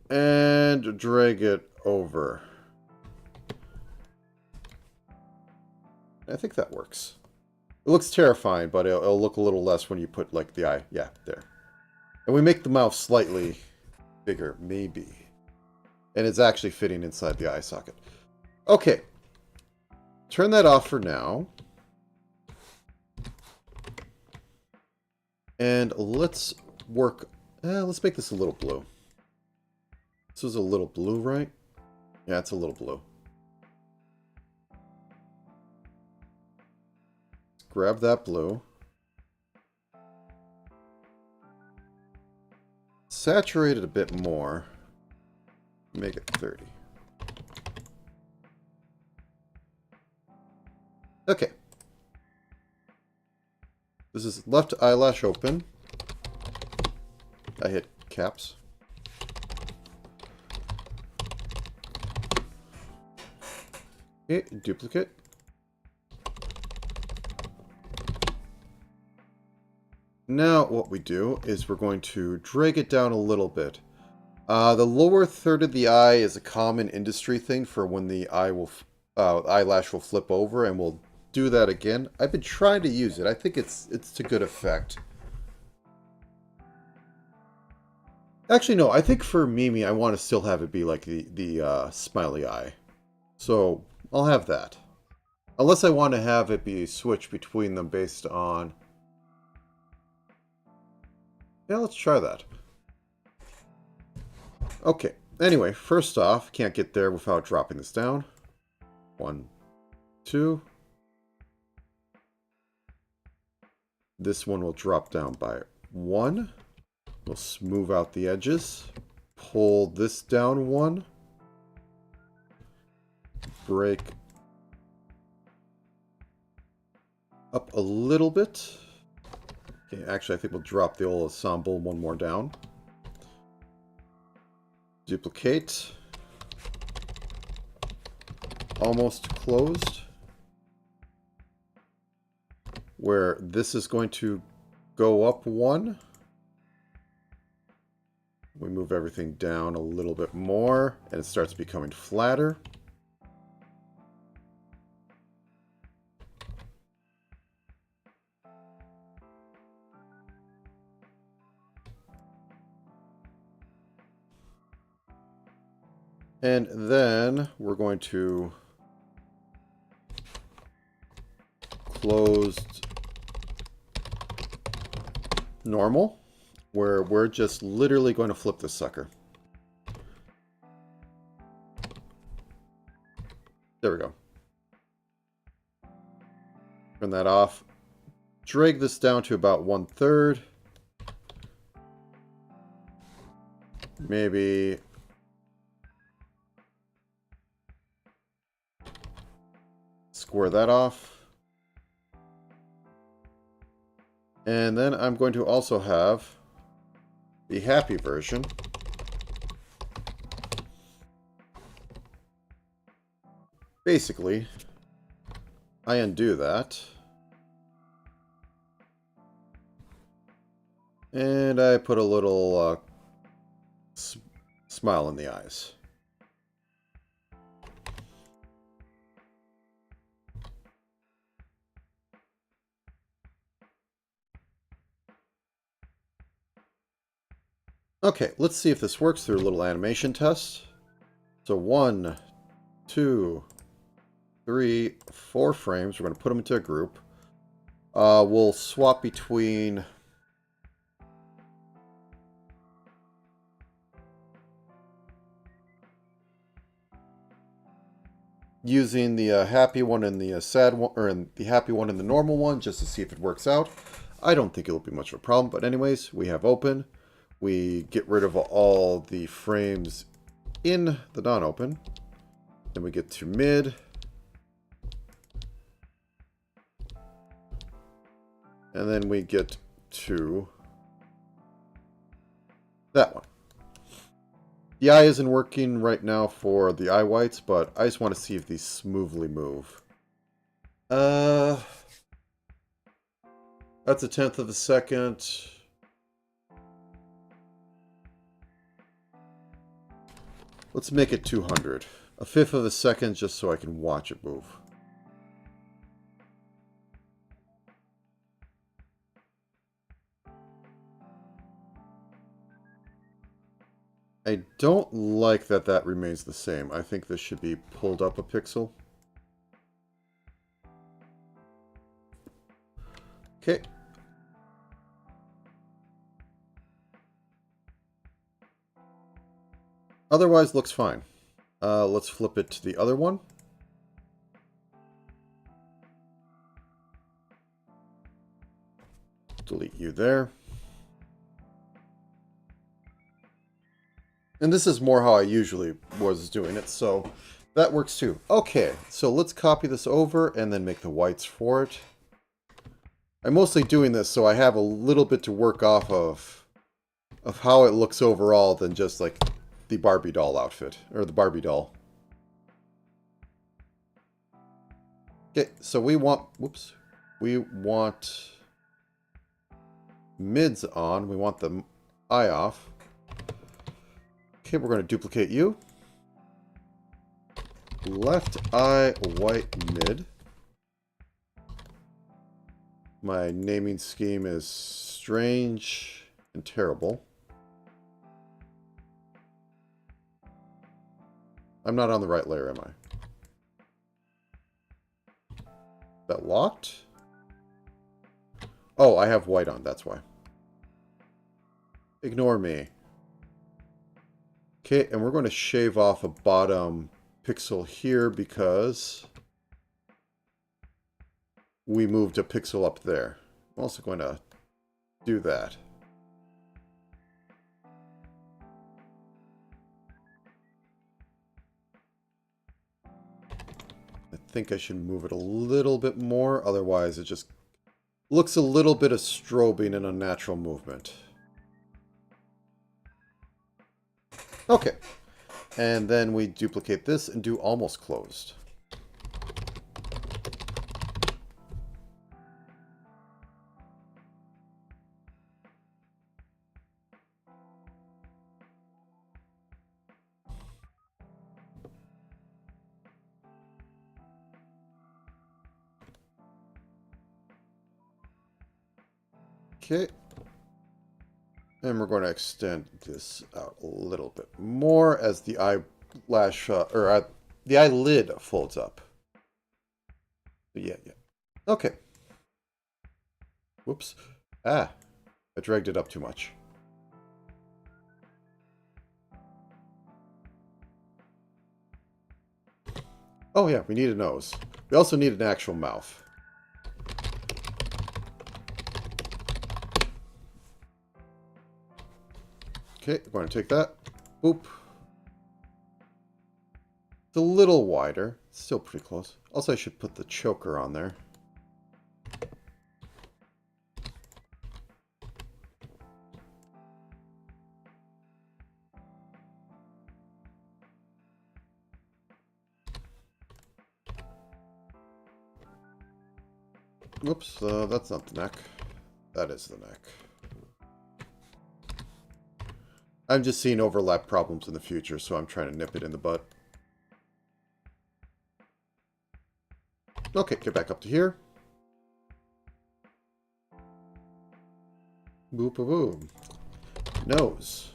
and drag it over. I think that works. It looks terrifying, but it'll look a little less when you put, like, the eye. Yeah, there. And we make the mouth slightly bigger, maybe. And it's actually fitting inside the eye socket. Okay. Turn that off for now. And let's work... let's make this a little blue. This is a little blue, right? Yeah, it's a little blue. Let's grab that blue. Saturate it a bit more. Make it 30. Okay. This is left eyelash open. I hit caps. Okay, duplicate. Now what we do is we're going to drag it down a little bit. The lower third of the eye is a common industry thing for when the eyelash will flip over, and we'll do that again. I've been trying to use it. I think it's to good effect. Actually, no. I think for Mimi, I want to still have it be like the smiley eye. So I'll have that. Unless I want to have it be a switch between them based on... Yeah, let's try that. Okay. Anyway, first off, can't get there without dropping this down. 1, 2. This one will drop down by 1. We'll smooth out the edges. Pull this down 1. Break up a little bit. Okay, actually, I think we'll drop the old ensemble 1 more down. Duplicate. almost closed, where this is going to go up one. We move everything down a little bit more, and it starts becoming flatter. And then we're going to close normal, where we're just literally going to flip this sucker. There we go. Turn that off. Drag this down to about 1/3. Maybe square that off. And then I'm going to also have the happy version. Basically, I undo that. And I put a little smile in the eyes. Okay, let's see if this works through a little animation test. So 1, 2, 3, 4 frames. We're going to put them into a group. We'll swap between using the happy one and the sad one, or the happy one and the normal one, just to see if it works out. I don't think it'll be much of a problem, but anyways, we have open. We get rid of all the frames in the non-open. Then we get to mid. And then we get to that one. The eye isn't working right now for the eye whites, but I just want to see if these smoothly move. That's 1/10 of a second. Let's make it 200. 1/5 of a second just so I can watch it move. I don't like that that remains the same. I think this should be pulled up a pixel. Okay. Otherwise, looks fine. Let's flip it to the other one. Delete you there. And this is more how I usually was doing it, so that works too. Okay, so let's copy this over and then make the whites for it. I'm mostly doing this so I have a little bit to work off of how it looks overall than just like the Barbie doll outfit, or the Barbie doll. Okay, so we want, whoops, we want mids on, we want the eye off. Okay, we're going to duplicate you. Left eye white mid. My naming scheme is strange and terrible. I'm not on the right layer, am I? Is that locked? Oh, I have white on, that's why. Ignore me. Okay, and we're going to shave off a bottom pixel here because we moved a pixel up there. I'm also going to do that. I think I should move it a little bit more, otherwise it just looks a little bit of strobing and unnatural movement. Okay, and then we duplicate this and do almost closed. Okay. And we're going to extend this out a little bit more as the eyelash, the eyelid folds up. Yeah. Okay. Whoops. I dragged it up too much. Oh yeah, we need a nose. We also need an actual mouth. Okay, we're going to take that. Boop. It's a little wider. It's still pretty close. Also, I should put the choker on there. Whoops, that's not the neck. That is the neck. I'm just seeing overlap problems in the future, so I'm trying to nip it in the butt. Okay, get back up to here. Boop a boom. Nose.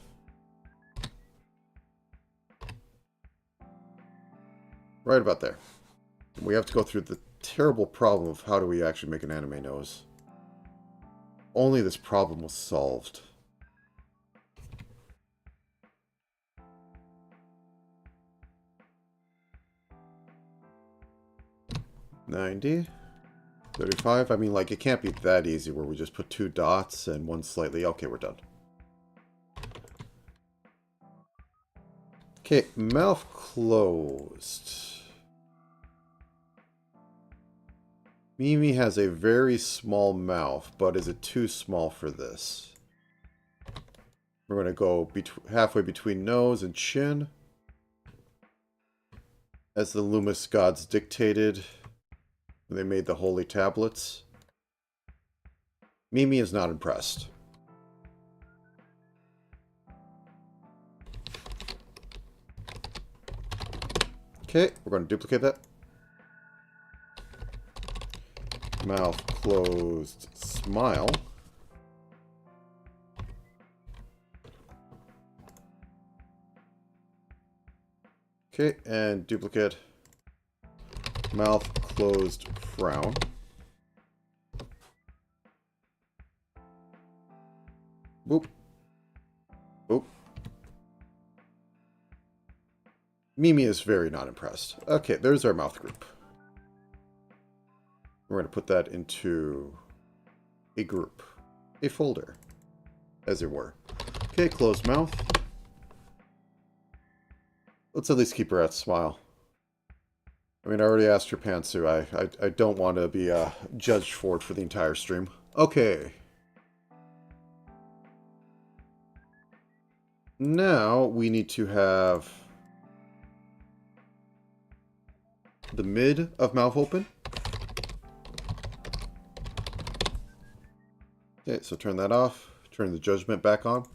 Right about there. We have to go through the terrible problem of how do we actually make an anime nose. Only this problem was solved. $90. $35. I mean, like, it can't be that easy where we just put 2 dots and one slightly. Okay, we're done. Okay, mouth closed. Mimi has a very small mouth, but is it too small for this? We're going to go halfway between nose and chin. As the Loomis gods dictated when they made the holy tablets. Mimi is not impressed. Okay, we're going to duplicate that. Mouth closed, smile. Okay, and duplicate. Mouth closed, frown. Boop. Boop. Mimi is very not impressed. Okay, there's our mouth group. We're going to put that into a group. A folder, as it were. Okay, closed mouth. Let's at least keep her at smile. I mean, I already asked her pantsu. I don't want to be judged for it for the entire stream. Okay. Now we need to have the mid of mouth open. Okay, so turn that off. Turn the judgment back on.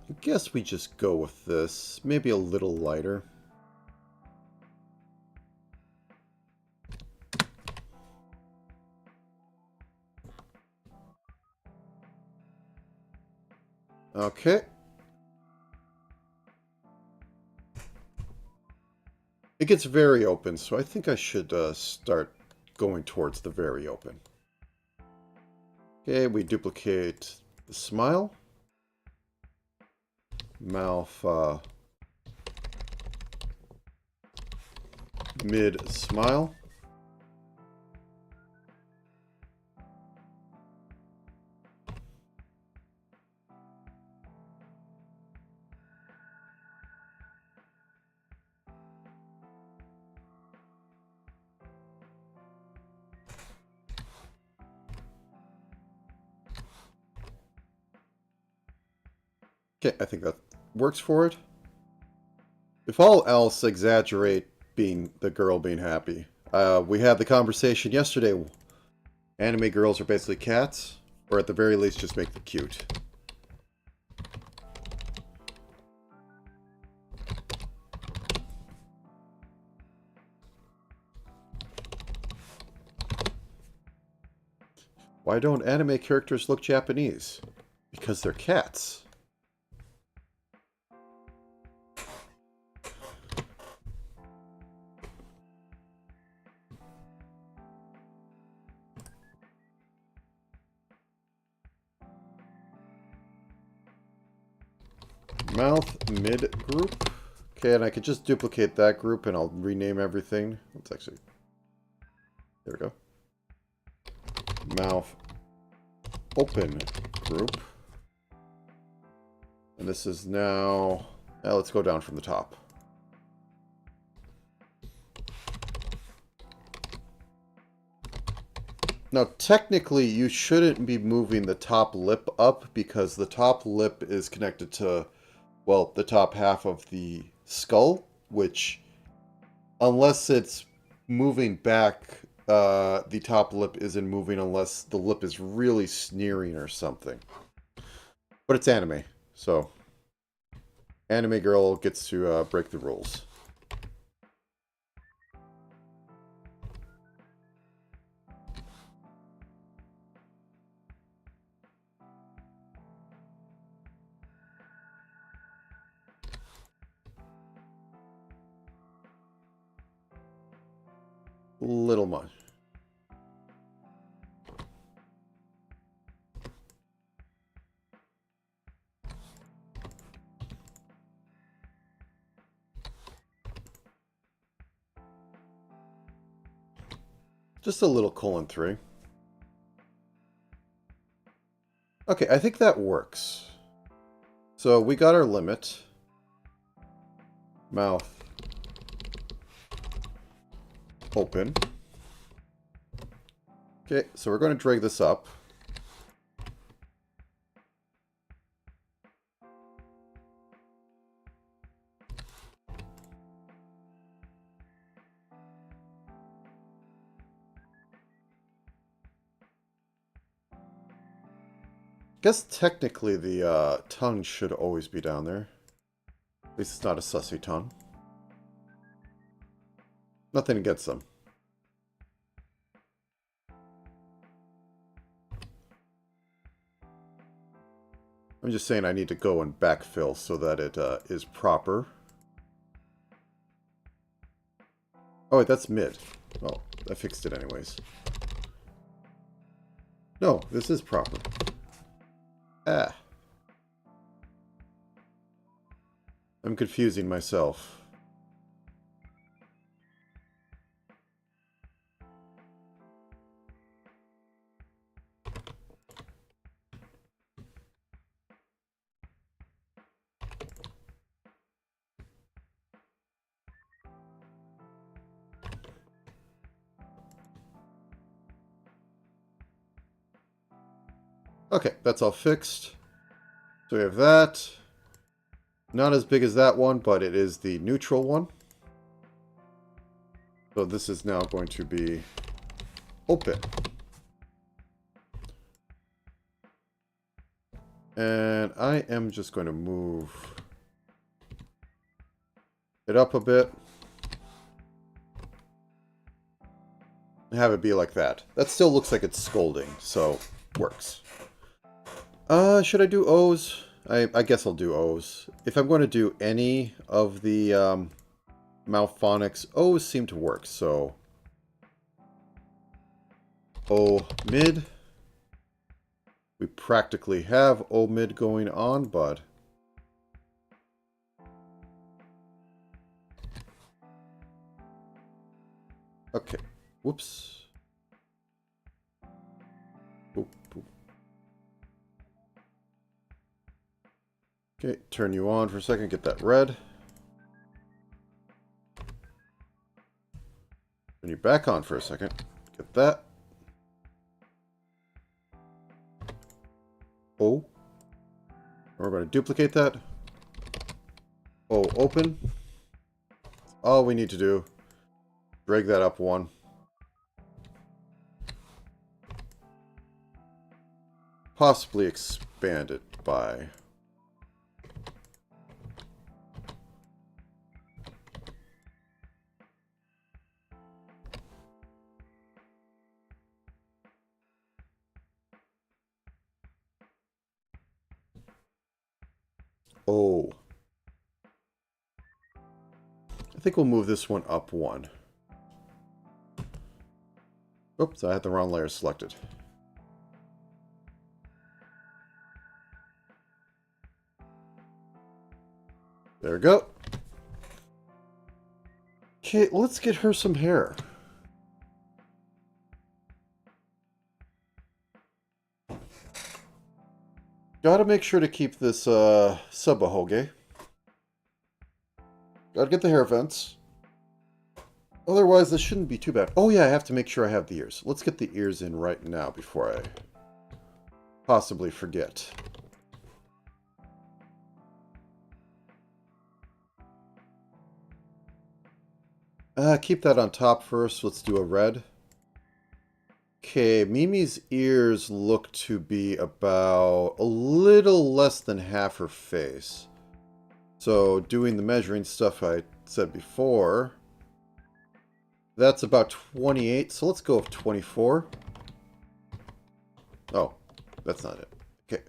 I guess we just go with this. Maybe a little lighter. Okay. It gets very open, so I think I should start going towards the very open. Okay, we duplicate the smile. Mouth, mid smile. Okay, I think that works for it. If all else, exaggerate being the girl being happy. We had the conversation yesterday. Anime girls are basically cats, or at the very least just make them cute. Why don't anime characters look Japanese? Because they're cats. Mouth mid group. Okay, and I could just duplicate that group and I'll rename everything. Let's actually... There we go. Mouth open group. And this is now... let's go down from the top. Now, technically, you shouldn't be moving the top lip up because the top lip is connected to, well, the top half of the skull, which, unless it's moving back, the top lip isn't moving unless the lip is really sneering or something. But it's anime, so anime girl gets to break the rules. Little much. Just a little :3. Okay, I think that works. So we got our limit. Mouth open. Okay, so we're going to drag this up. I guess technically the tongue should always be down there. At least it's not a sussy tongue. Nothing against them. I'm just saying I need to go and backfill so that it is proper. Oh, wait, that's mid. Oh, I fixed it anyways. No, this is proper. Ah. I'm confusing myself. Okay, that's all fixed. So we have that. Not as big as that one, but it is the neutral one. So this is now going to be open. And I am just going to move it up a bit. And have it be like that. That still looks like it's scolding, so works. Should I do O's? I guess I'll do O's. If I'm going to do any of the mouth phonics, O's seem to work, so O mid. We practically have O mid going on, but okay. Whoops. Boop, boop. Okay, turn you on for a second, get that red. Turn you back on for a second, get that. O. We're going to duplicate that. O open. All we need to do, drag that up one. Possibly expand it by... Oh. I think we'll move this one up one. Oops, I had the wrong layer selected. There we go. Okay, let's get her some hair. Gotta make sure to keep this sub-ahoge. Gotta get the hair vents. Otherwise, this shouldn't be too bad. Oh yeah, I have to make sure I have the ears. Let's get the ears in right now before I possibly forget. Keep that on top first. Let's do a red. Okay, Mimi's ears look to be about a little less than half her face. So, doing the measuring stuff I said before, that's about 28, so let's go with 24. Oh, that's not it. Okay.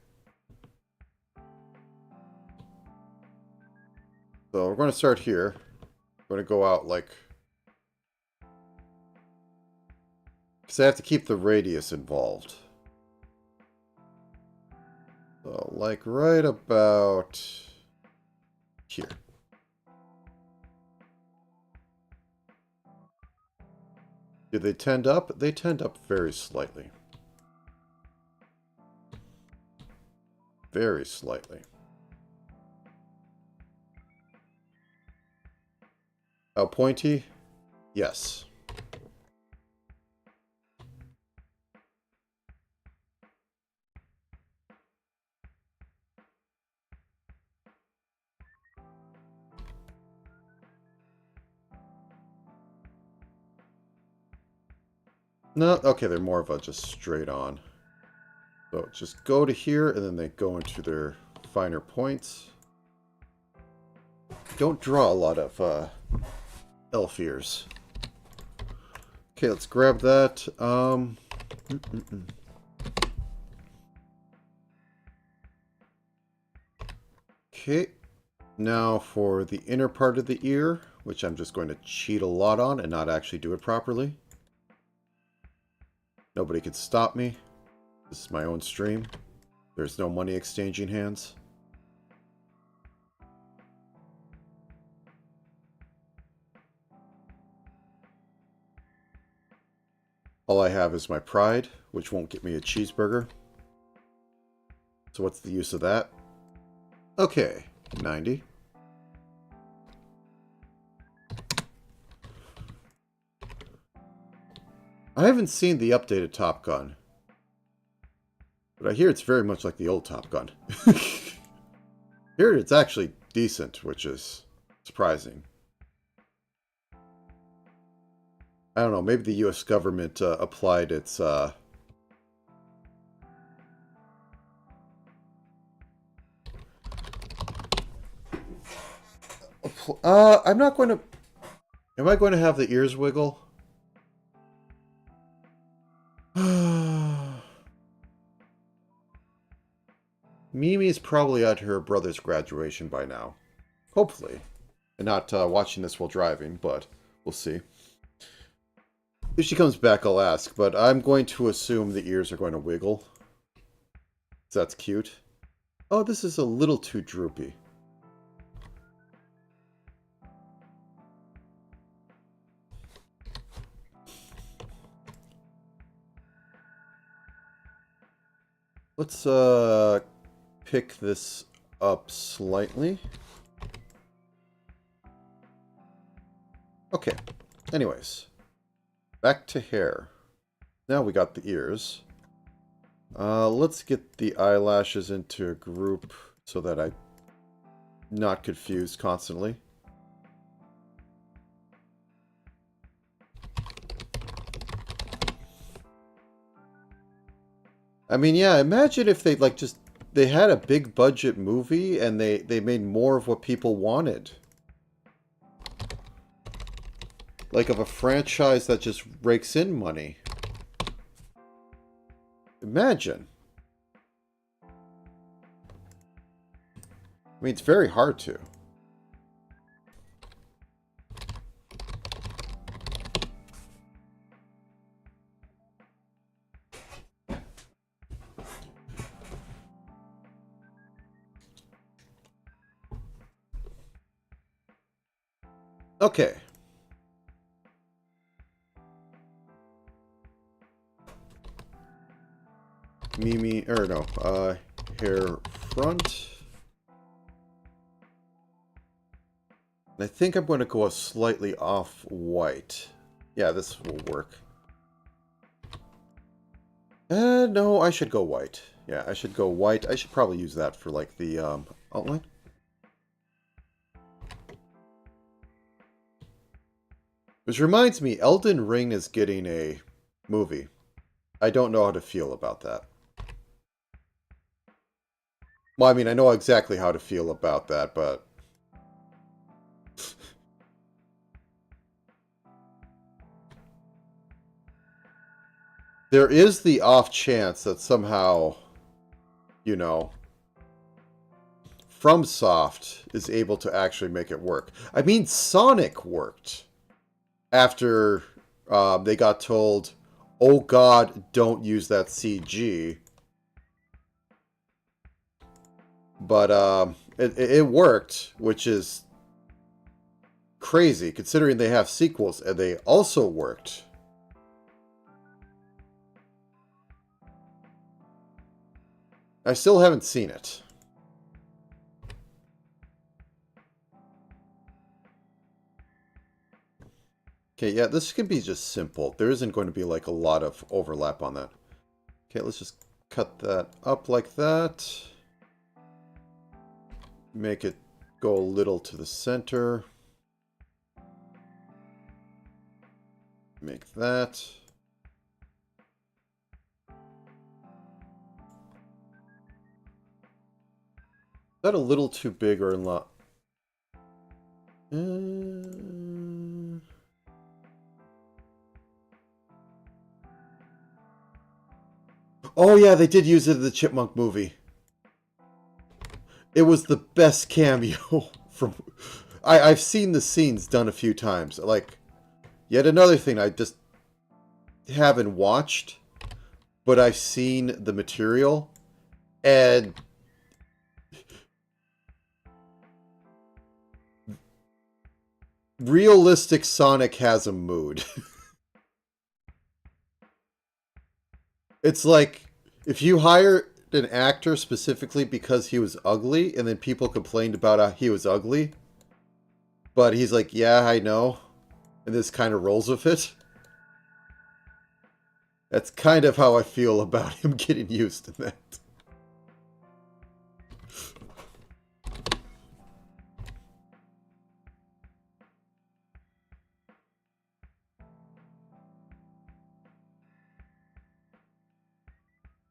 So, we're going to start here. We're going to go out like... because I have to keep the radius involved. So, like right about here. Do they tend up? They tend up very slightly. Very slightly. How pointy? Yes. No, okay, they're more of a just straight on. So just go to here, and then they go into their finer points. Don't draw a lot of elf ears. Okay, let's grab that. Okay, now for the inner part of the ear, which I'm just going to cheat a lot on and not actually do it properly. Nobody can stop me. This is my own stream. There's no money exchanging hands. All I have is my pride, which won't get me a cheeseburger. So what's the use of that? Okay, 90. I haven't seen the updated Top Gun, but I hear it's very much like the old Top Gun. Here it's actually decent, which is surprising. I don't know, maybe the US government applied its... I'm not going to... Am I going to have the ears wiggle? Mimi's probably at her brother's graduation by now. Hopefully. And not watching this while driving, but we'll see. If she comes back, I'll ask, but I'm going to assume the ears are going to wiggle. That's cute. Oh, this is a little too droopy. Let's pick this up slightly. Okay, anyways. Back to hair. Now we got the ears. Let's get the eyelashes into a group so that I'm not confused constantly. I mean, yeah, imagine if they like just they had a big budget movie and they made more of what people wanted. Like of a franchise that just rakes in money. Imagine. I mean, it's very hard to. Okay. Mimi, or no, hair front. And I think I'm going to go a slightly off-white. Yeah, this will work. No, I should go white. Yeah, I should go white. I should probably use that for, like, the, outline. Which reminds me, Elden Ring is getting a movie. I don't know how to feel about that. Well, I mean, I know exactly how to feel about that, but... there is the off chance that somehow, you know, FromSoft is able to actually make it work. I mean, Sonic worked after they got told, oh god, don't use that CG. But it worked, which is crazy, considering they have sequels, and they also worked. I still haven't seen it. Okay, yeah, this can be just simple. There isn't going to be like a lot of overlap on that. Okay, let's just cut that up like that. Make it go a little to the center. Make that. Is that a little too big or a lot? Oh yeah, they did use it in the Chipmunk movie. It was the best cameo from... I've seen the scenes done a few times. Like, yet another thing I just haven't watched, but I've seen the material, and... realistic Sonic has a mood. It's like, if you hire an actor specifically because he was ugly, and then people complained about how he was ugly, but he's like, yeah, I know, and this kind of rolls with it. That's kind of how I feel about him getting used in that.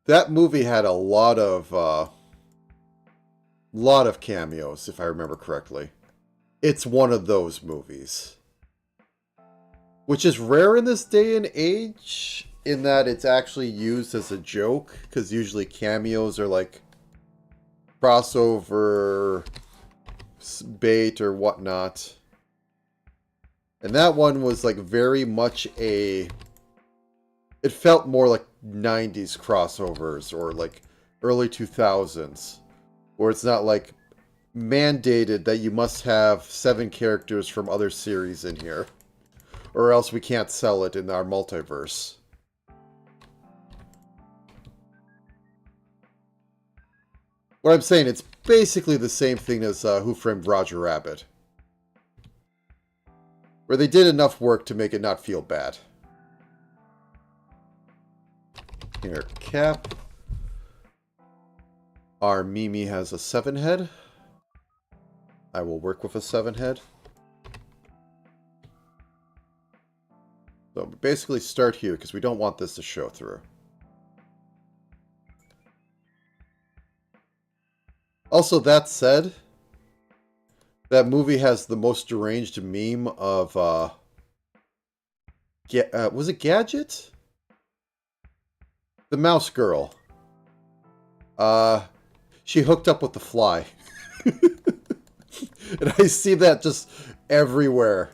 That movie had a lot of cameos, if I remember correctly. It's one of those movies. Which is rare in this day and age, in that it's actually used as a joke, because usually cameos are like crossover bait or whatnot. And that one was like very much a... it felt more like 90s crossovers or like early 2000s, where it's not like mandated that you must have 7 characters from other series in here, or else we can't sell it in our multiverse. What I'm saying, it's basically the same thing as Who Framed Roger Rabbit, where they did enough work to make it not feel bad. Here, cap. Our Mimi has a 7 head. I will work with a 7 head. So basically start here, because we don't want this to show through. Also, that said, that movie has the most deranged meme of, was it Gadget? The mouse girl. She hooked up with the fly. And I see that just everywhere.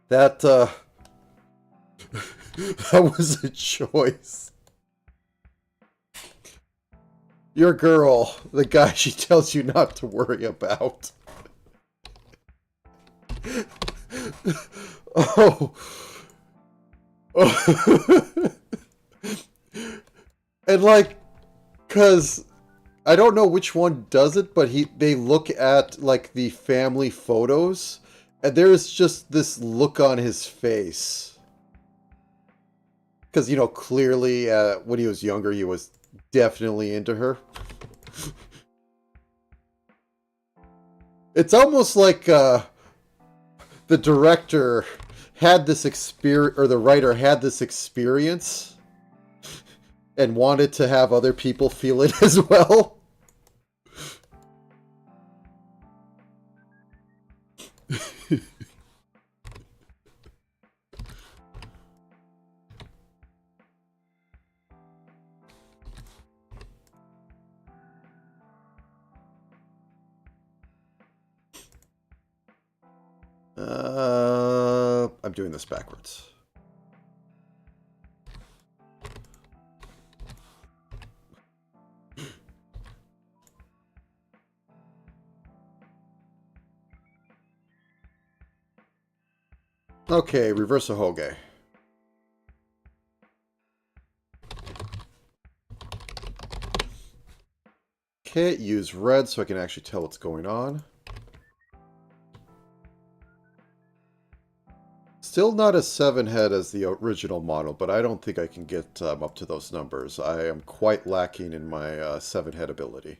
That, that was a choice. Your girl, the guy she tells you not to worry about. Oh. Oh. And like, cause I don't know which one does it, but they look at like the family photos, and there's just this look on his face. Because, you know, clearly when he was younger, he was definitely into her. It's almost like the director had this experience, or the writer had this experience, and wanted to have other people feel it as well. I'm doing this backwards. Okay, reverse a Hoge. Okay, use red so I can actually tell what's going on. Still not a 7-head as the original model, but I don't think I can get up to those numbers. I am quite lacking in my 7-head ability.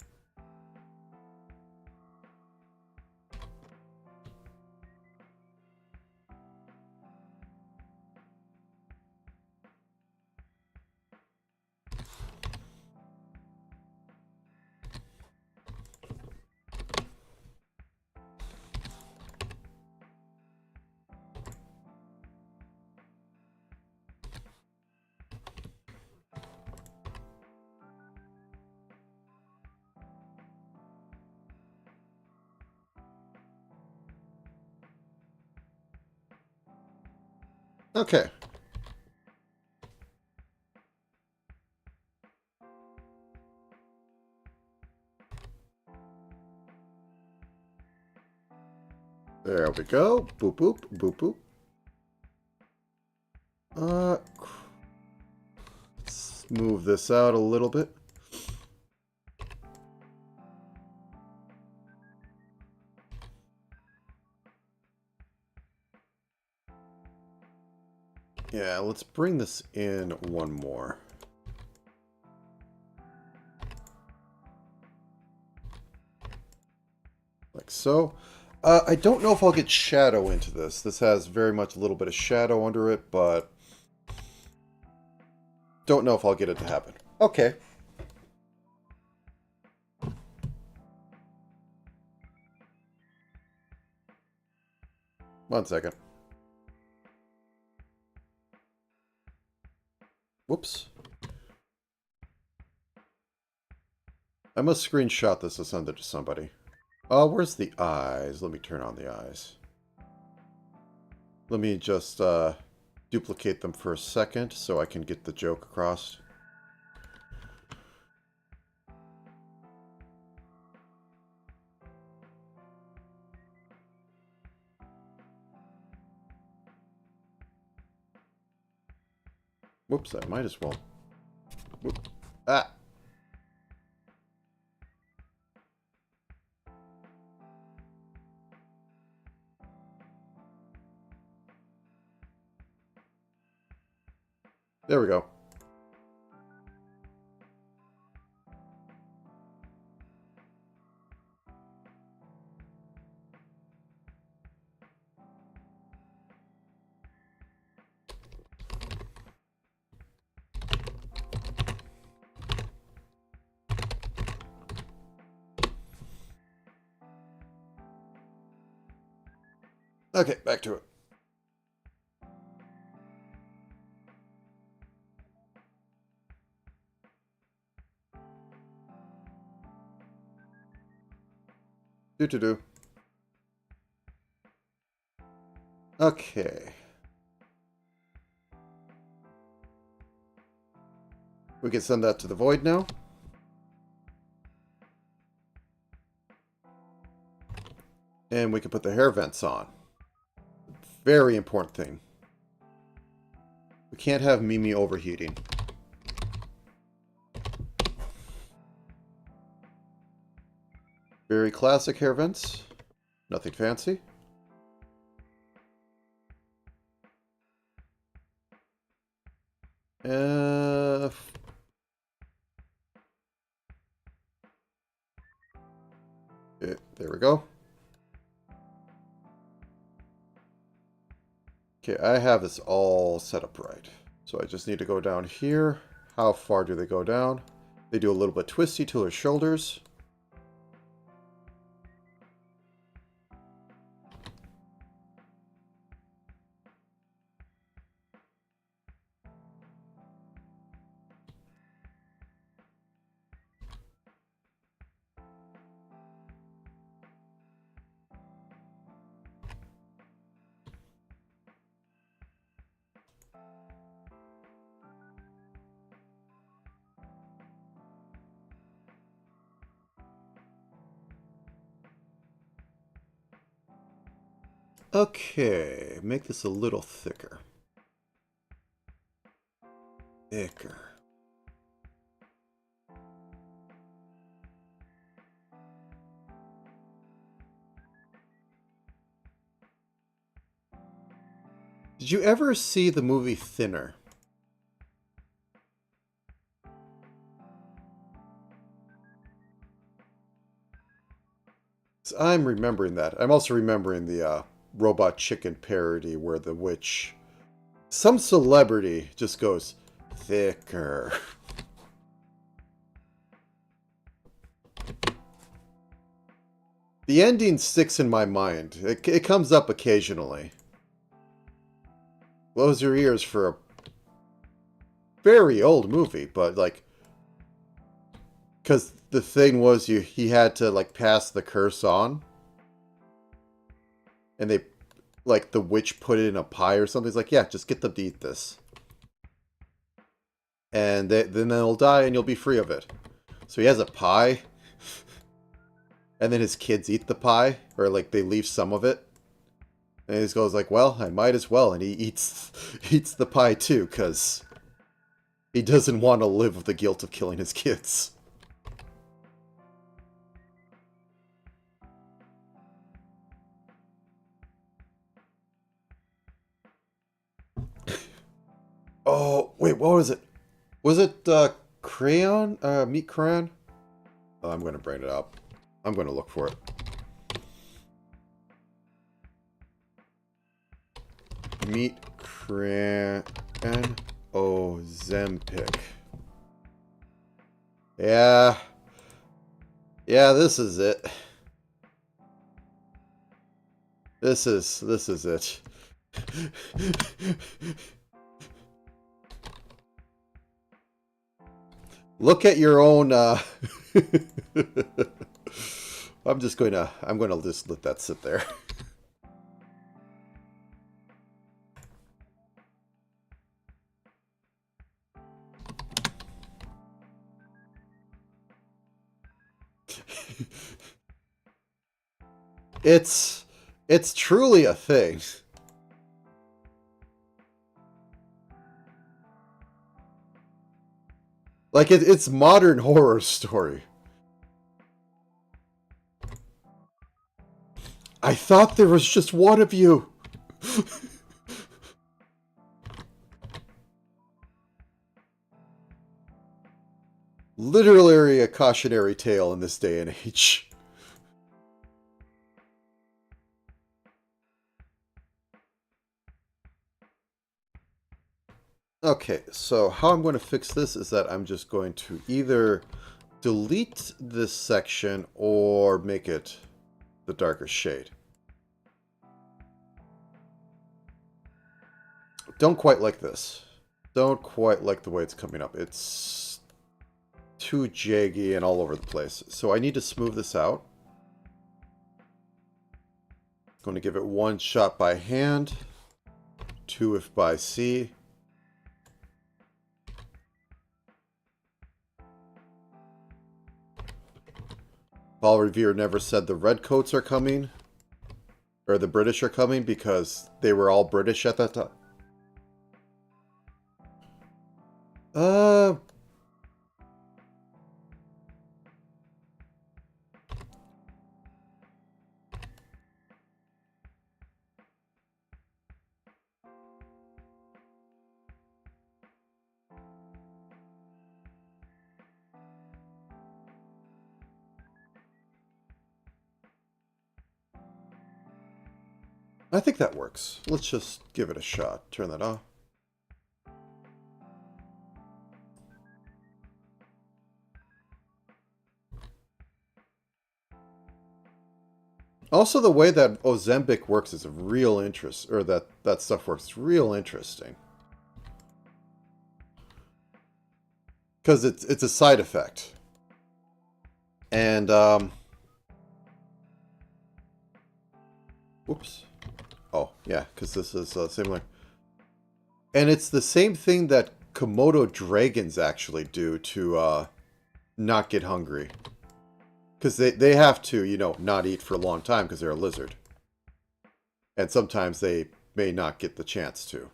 Okay. There we go. Boop, boop, boop, boop. Let's move this out a little bit. Yeah, let's bring this in one more. Like so. I don't know if I'll get shadow into this. This has very much a little bit of shadow under it, but don't know if I'll get it to happen. Okay. One second. Whoops. I must screenshot this to send it to somebody. Oh, where's the eyes? Let me turn on the eyes. Let me just duplicate them for a second so I can get the joke across. Whoops, I might as well. Whoop. Ah! There we go. Okay, back to it. Do. Okay. We can send that to the void now. And we can put the hair vents on. Very important thing. We can't have Mimi overheating. Very classic hair vents. Nothing fancy. There we go. Okay, I have this all set up right. So I just need to go down here. How far do they go down? They do a little bit twisty to their shoulders. Okay, make this a little thicker. Thicker. Did you ever see the movie Thinner? So I'm remembering that. I'm also remembering the Robot Chicken parody where the witch, some celebrity just goes, thicker. The ending sticks in my mind. It comes up occasionally. Close your ears for a very old movie, but like, because the thing was he had to like pass the curse on. And they, like, the witch put it in a pie or something. It's like, yeah, just get them to eat this. And then they'll die and you'll be free of it. So he has a pie. And then his kids eat the pie. Or, like, they leave some of it. And he just goes like, well, I might as well. And he eats the pie too, because he doesn't want to live with the guilt of killing his kids. Oh, wait, what was it? Was it crayon? Meat crayon? Oh, I'm going to bring it up. I'm going to look for it. Meat crayon Ozempic. Yeah. Yeah, this is it. This is it. Look at your own I'm going to just let that sit there. It's truly a thing. Like, it's modern horror story. I thought there was just one of you. Literally a cautionary tale in this day and age. Okay, so how I'm going to fix this is that I'm just going to either delete this section or make it the darker shade. Don't quite like this. Don't quite like the way it's coming up. It's too jaggy and all over the place. So I need to smooth this out. Going to give it 1 shot by hand, 2 if by sea. Paul Revere never said the Redcoats are coming, or the British are coming, because they were all British at that time. I think that works. Let's just give it a shot. Turn that off. Also, the way that Ozempic works is a real interest, or that stuff works real interesting. Because it's a side effect. And, whoops. Oh, yeah, because this is similar. And it's the same thing that Komodo dragons actually do to not get hungry. Because they have to, you know, not eat for a long time because they're a lizard. And sometimes they may not get the chance to.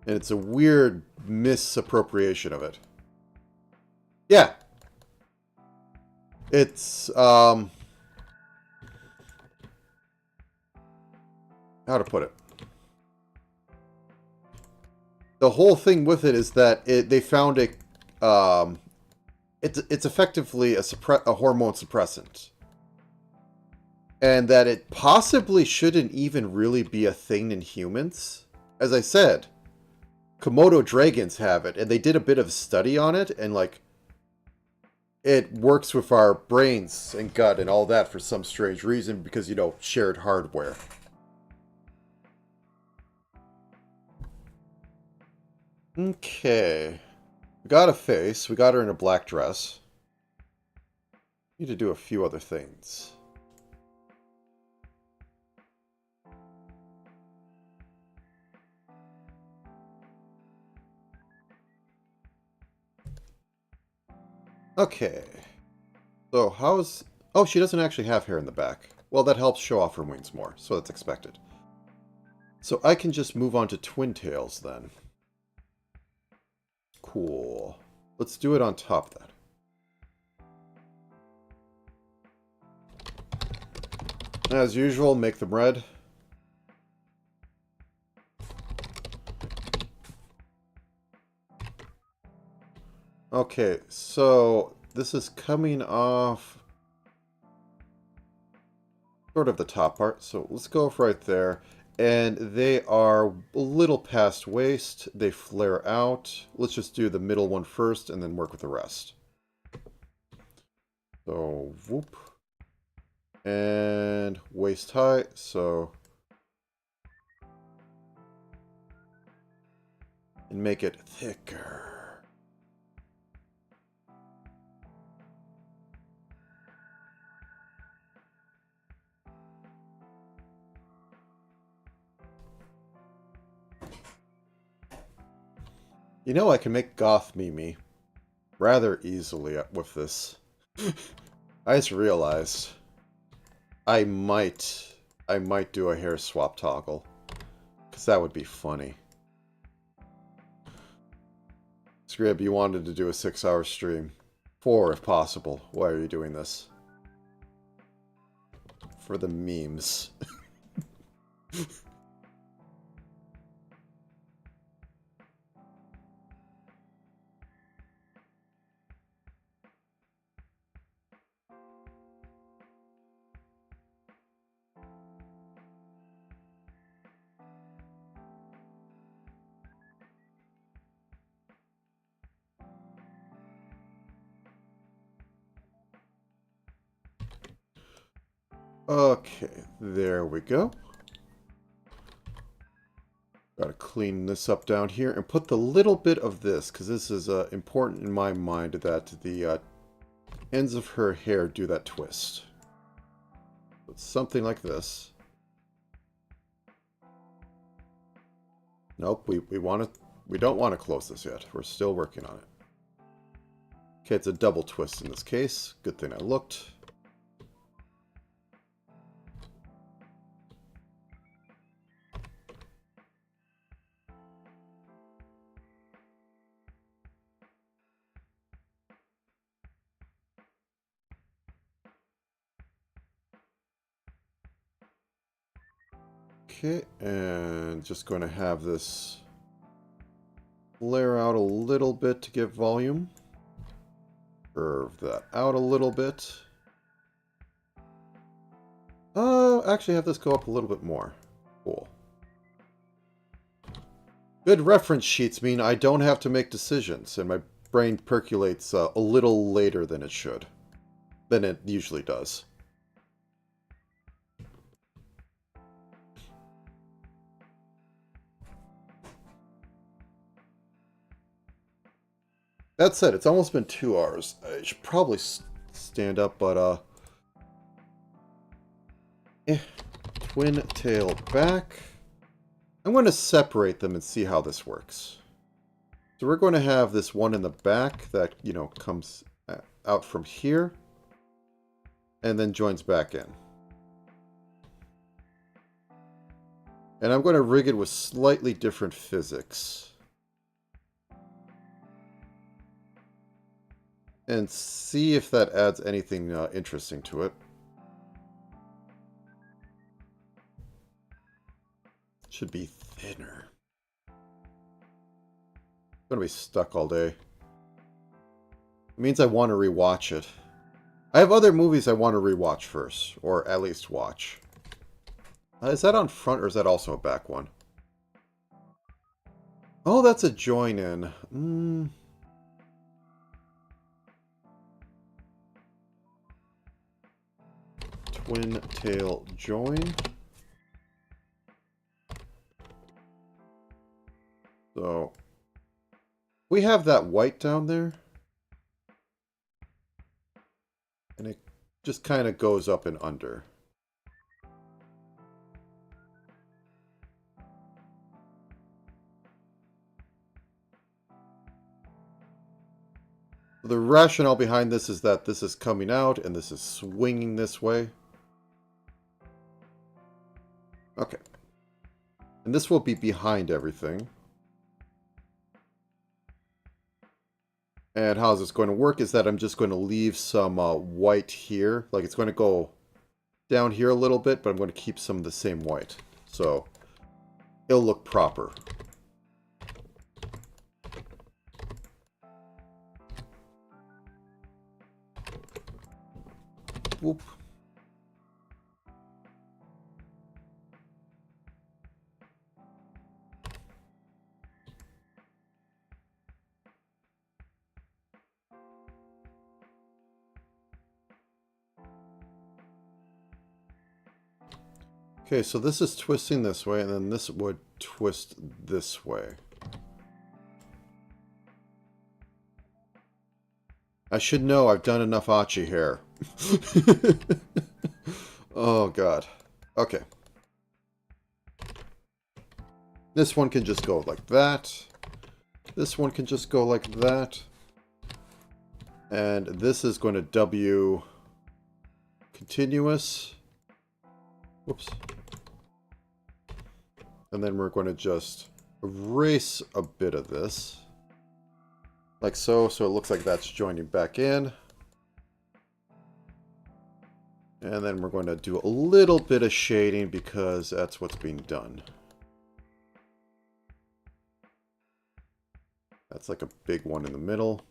And it's a weird misappropriation of it. Yeah. It's, how to put it? The whole thing with it is that they found it, it's effectively a hormone suppressant. And that it possibly shouldn't even really be a thing in humans. As I said, Komodo dragons have it, and they did a bit of study on it, and like, it works with our brains and gut and all that for some strange reason, because, you know, shared hardware. Okay. We got a face. We got her in a black dress. Need to do a few other things. Okay. So how's... Oh, she doesn't actually have hair in the back. Well, that helps show off her wings more, so that's expected. So I can just move on to twin tails then. Cool. Let's do it on top then. As usual, make them red. Okay, so this is coming off sort of the top part, so let's go right there. And they are a little past waist. They flare out. Let's just do the middle one first and then work with the rest. So, whoop. And waist high, so... And make it thicker. You know, I can make goth Mimi rather easily with this. I just realized I might do a hair swap toggle, because that would be funny. Scrib, you wanted to do a 6-hour stream. 4 if possible. Why are you doing this? For the memes. Okay, there we go. Gotta clean this up down here and put the little bit of this, because this is important in my mind, that the ends of her hair do that twist. It's something like this. Nope, we don't want to close this yet. We're still working on it. Okay, it's a double twist in this case. Good thing I looked. Okay, and just going to have this flare out a little bit to give volume. Curve that out a little bit. Actually have this go up a little bit more. Cool. Good reference sheets mean I don't have to make decisions, and my brain percolates a little later than it should. Than it usually does. That said, it's almost been 2 hours. I should probably stand up, but, twin tail back. I'm going to separate them and see how this works. So we're going to have this one in the back that, you know, comes out from here. And then joins back in. And I'm going to rig it with slightly different physics. And see if that adds anything interesting to it. Should be thinner. I'm going to be stuck all day. It means I want to rewatch it. I have other movies I want to rewatch first. Or at least watch. Is that on front or is that also a back one? Oh, that's a join in. Twin tail join. So we have that white down there. And it just kind of goes up and under. The rationale behind this is that this is coming out and this is swinging this way. Okay. And this will be behind everything. And how is this going to work is that I'm just going to leave some white here. Like it's going to go down here a little bit, but I'm going to keep some of the same white. So it'll look proper. Whoop. Okay, so this is twisting this way, and then this would twist this way. I should know I've done enough Achi hair. Oh, God. Okay. This one can just go like that. This one can just go like that. And this is going to W continuous. Whoops. And then we're going to just erase a bit of this. Like so. So it looks like that's joining back in. And then we're going to do a little bit of shading because that's what's being done. That's like a big one in the middle.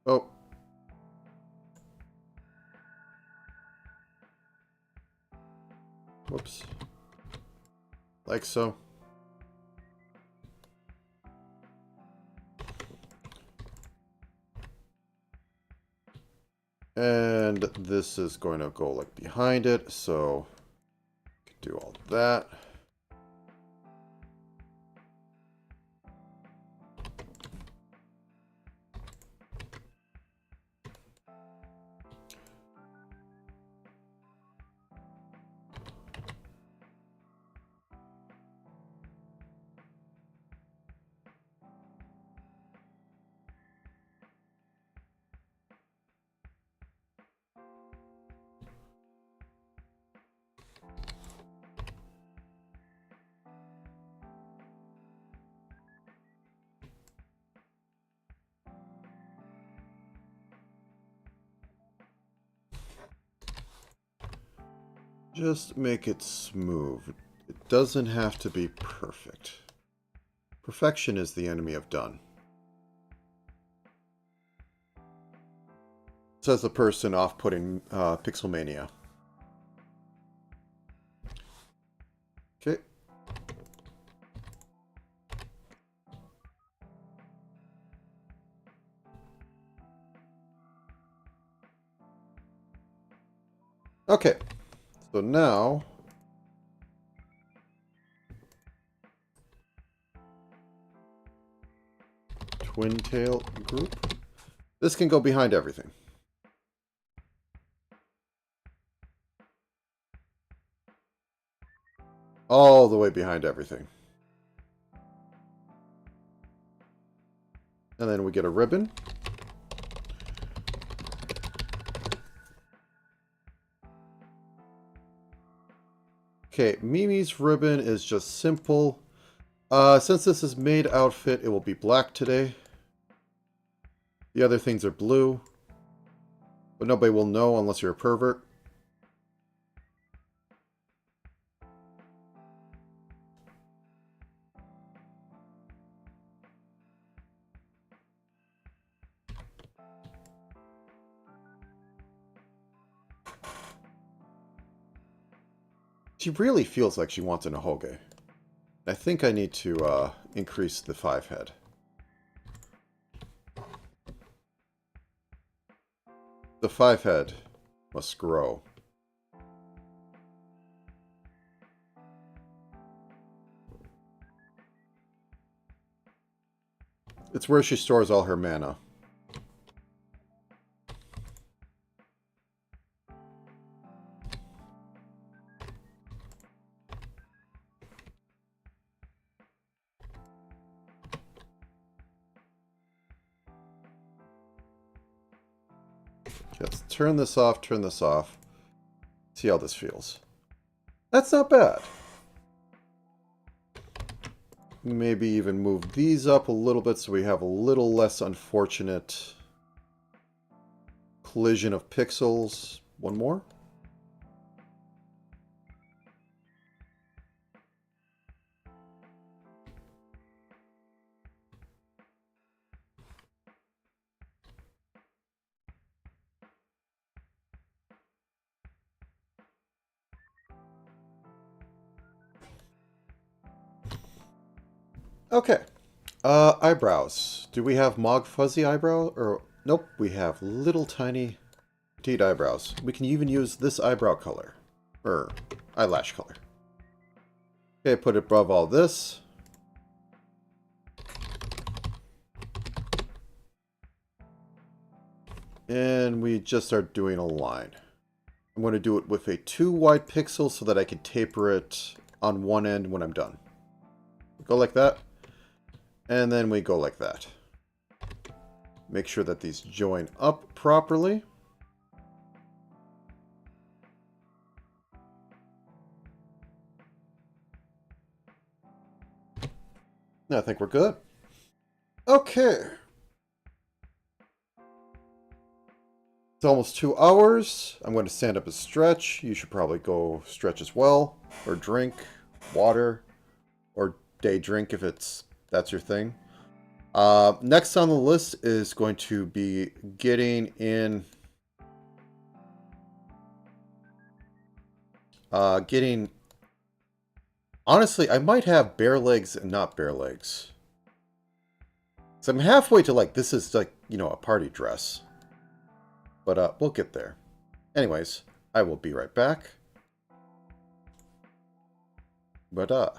Oh. Whoops. Like so. And this is going to go like behind it, so that. Just make it smooth. It doesn't have to be perfect. Perfection is the enemy of done. Says the person off-putting Pixelmania. Okay. Okay. So now, twin tail group. This can go behind everything. All the way behind everything. And then we get a ribbon. Okay, Mimi's ribbon is just simple. Since this is made outfit, it will be black today. The other things are blue. But nobody will know unless you're a pervert. She really feels like she wants an ahoge. I think I need to increase the 5 head. The 5 head must grow. It's where she stores all her mana. Let's turn this off, turn this off. See how this feels. That's not bad. Maybe even move these up a little bit so we have a little less unfortunate collision of pixels. One more. Okay. Eyebrows. Do we have Mog Fuzzy eyebrow? Or nope, we have little tiny petite eyebrows. We can even use this eyebrow color. Or eyelash color. Okay, put it above all this. And we just start doing a line. I'm going to do it with a 2 wide pixel so that I can taper it on one end when I'm done. Go like that. And then we go like that. Make sure that these join up properly. I think we're good. Okay. It's almost 2 hours. I'm going to stand up and stretch. You should probably go stretch as well. Or drink water. Or day drink if that's your thing. Next on the list is going to be getting in... Honestly, I might have bare legs and not bare legs. So I'm halfway to like, this is like, you know, a party dress. But we'll get there. Anyways, I will be right back. But, duh.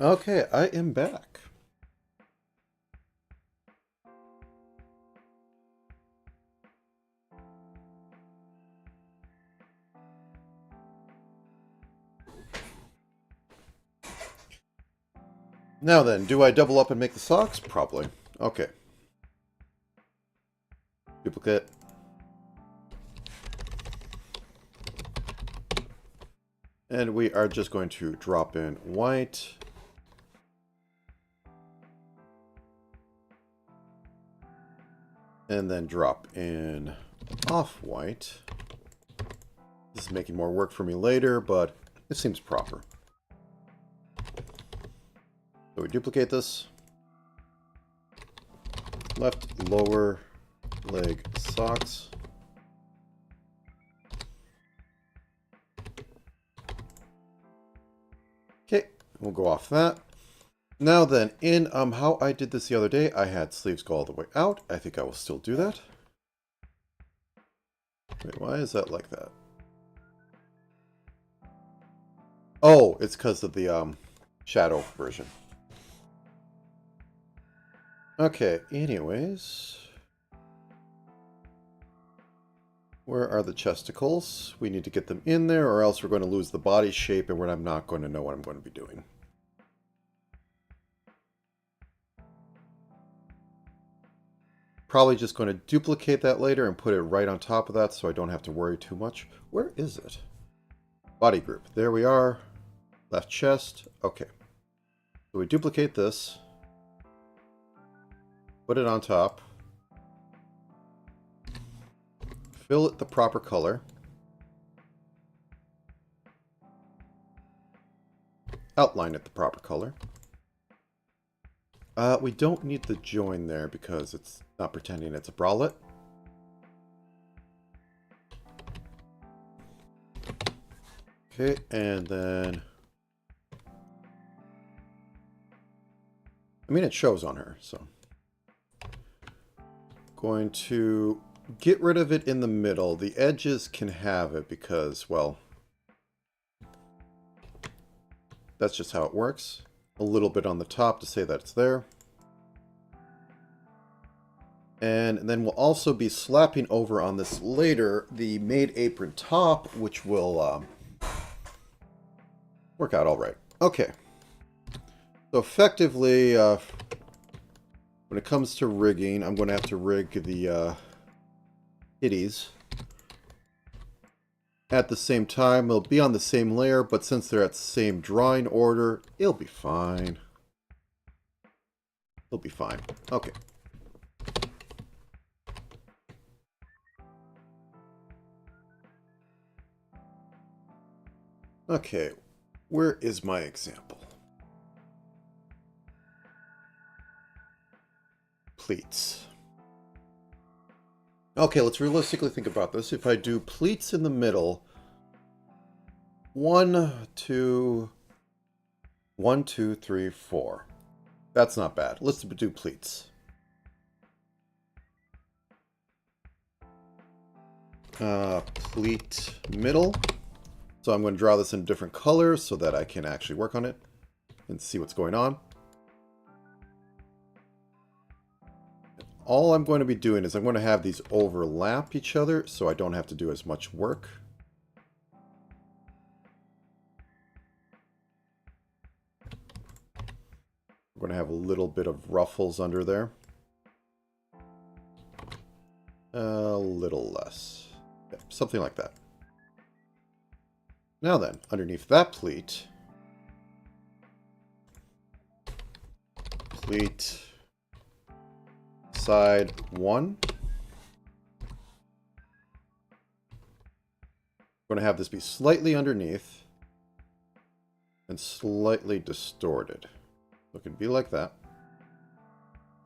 Okay, I am back. Now then, do I double up and make the socks? Probably. Okay. Duplicate. And we are just going to drop in white. And then drop in off-white. This is making more work for me later, but it seems proper. So we duplicate this. Left lower leg socks. Okay, we'll go off that. Now then, in how I did this the other day, I had sleeves go all the way out. I think I will still do that. Wait, why is that like that? Oh, it's because of the shadow version. Okay, anyways. Where are the chesticles? We need to get them in there, or else we're going to lose the body shape and I'm not going to know what I'm going to be doing. Probably just going to duplicate that later and put it right on top of that so I don't have to worry too much. Where is it? Body group. There we are. Left chest. Okay. So we duplicate this, put it on top, fill it the proper color, outline it the proper color. We don't need the join there because it's not pretending it's a bralette. Okay, and then... I mean, it shows on her, so... Going to get rid of it in the middle. The edges can have it because, well... That's just how it works. A little bit on the top to say that it's there. And then we'll also be slapping over on this later the made apron top, which will work out all right. Okay. So effectively, when it comes to rigging, I'm going to have to rig the kitties. At the same time, they'll be on the same layer, but since they're at the same drawing order, it'll be fine. It'll be fine. Okay. Okay, where is my example? Pleats. Okay, let's realistically think about this. If I do pleats in the middle, 1, 2, 3, 4. That's not bad. Let's do pleats. Pleat middle. So I'm going to draw this in different colors so that I can actually work on it and see what's going on. All I'm going to be doing is I'm going to have these overlap each other so I don't have to do as much work. I'm going to have a little bit of ruffles under there. A little less. Yeah, something like that. Now then, underneath that pleat, side 1. I'm going to have this be slightly underneath and slightly distorted. So it can be like that.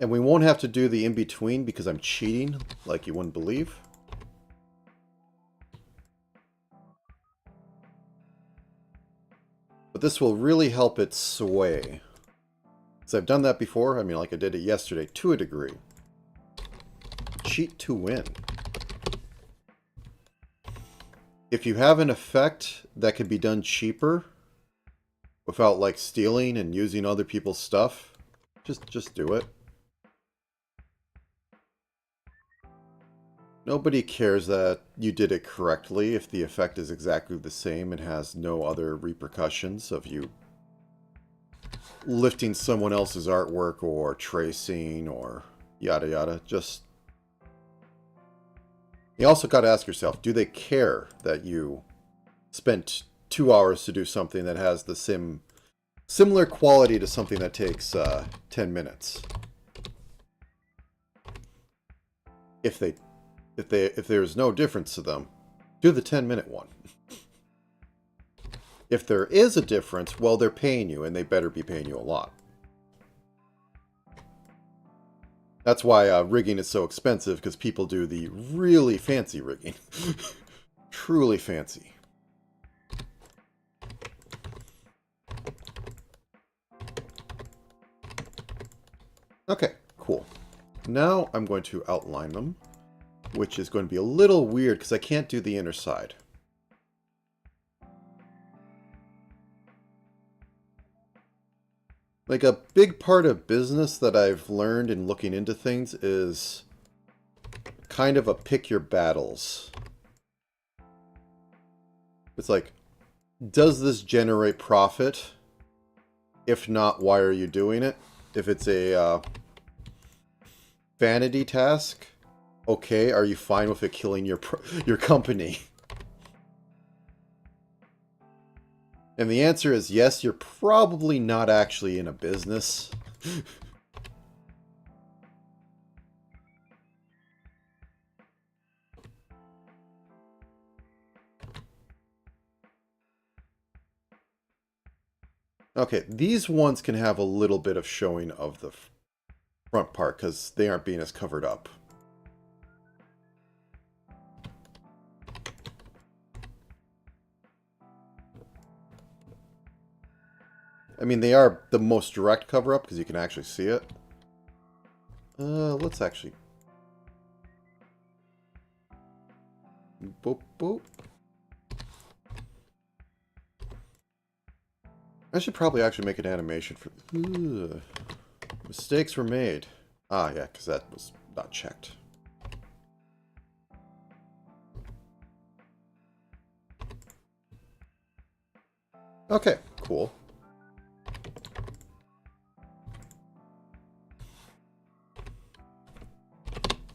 And we won't have to do the in-between because I'm cheating like you wouldn't believe. But this will really help it sway. So I've done that before. I mean, like I did it yesterday to a degree. Cheat to win. If you have an effect that can be done cheaper without like stealing and using other people's stuff, just do it. Nobody cares that you did it correctly if the effect is exactly the same and has no other repercussions of you lifting someone else's artwork or tracing or yada yada. Just... You also got to ask yourself, do they care that you spent 2 hours to do something that has the similar quality to something that takes 10 minutes? If there's no difference to them, do the 10-minute one. If there is a difference, well, they're paying you, and they better be paying you a lot. That's why rigging is so expensive, because people do the really fancy rigging. Truly fancy. Okay, cool. Now I'm going to outline them, which is going to be a little weird because I can't do the inner side. Like a big part of business that I've learned in looking into things is kind of a pick your battles. It's like, does this generate profit? If not, why are you doing it? If it's a vanity task, okay, are you fine with it killing your company? And the answer is yes, you're probably not actually in a business. Okay, these ones can have a little bit of showing of the front part because they aren't being as covered up. I mean, they are the most direct cover-up because you can actually see it. Let's actually... Boop, boop. I should probably actually make an animation for... Ugh. Mistakes were made. Ah, yeah, because that was not checked. Okay, cool.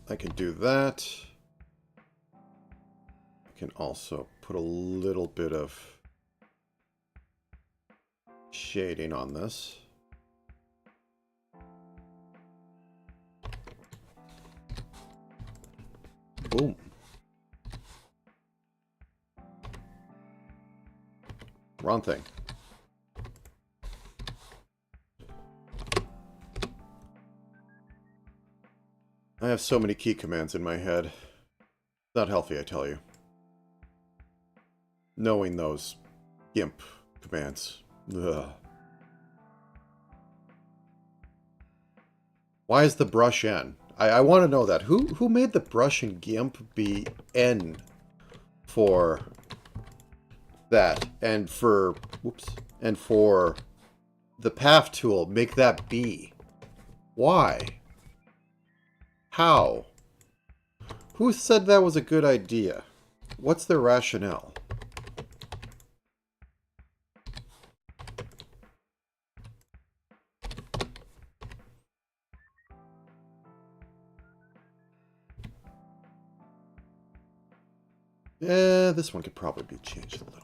I can do that. I can also put a little bit of shading on this. Boom. Wrong thing. I have so many key commands in my head. Not healthy, I tell you. Knowing those GIMP commands. Ugh. Why is the brush N? I want to know that. Who made the brush in GIMP be N for that? And for... Whoops. And for the path tool, make that B. Why? How? Who said that was a good idea? What's their rationale? Yeah, this one could probably be changed a little bit.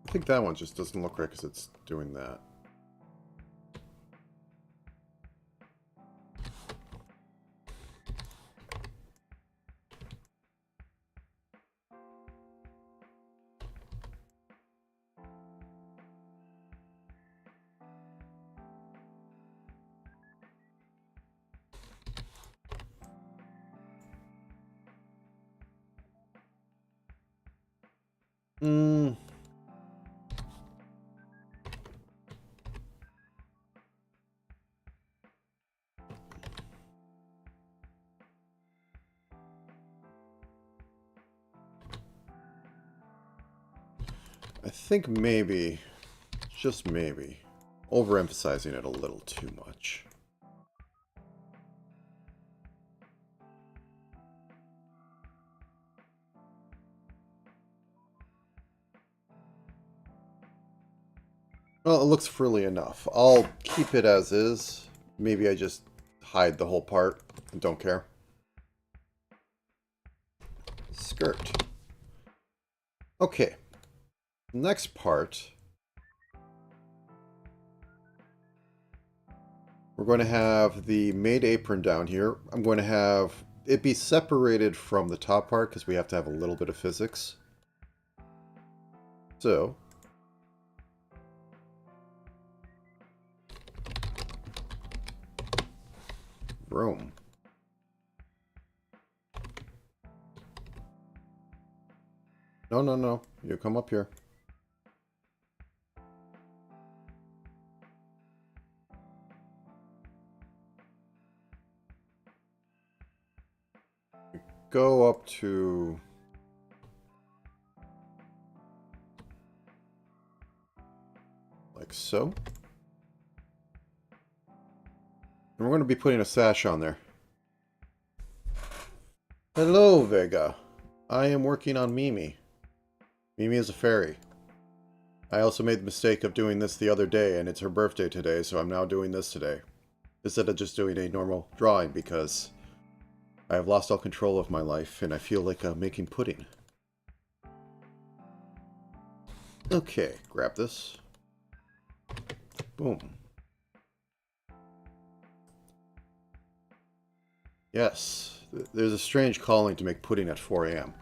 I think that one just doesn't look right because it's doing that. I think maybe, just maybe, overemphasizing it a little too much. Well, it looks frilly enough. I'll keep it as is. Maybe I just hide the whole part and don't care. Skirt. Okay. Next part. We're going to have the maid apron down here. I'm going to have it be separated from the top part because we have to have a little bit of physics. So... Room. No, no, no. You come up here. Go up to so. And we're going to be putting a sash on there. Hello, Vega. I am working on Mimi. Mimi is a fairy. I also made the mistake of doing this the other day, and it's her birthday today, so I'm now doing this today. Instead of just doing a normal drawing, because I have lost all control of my life, and I feel like making pudding. Okay, grab this. Boom. Yes, there's a strange calling to make pudding at 4 a.m.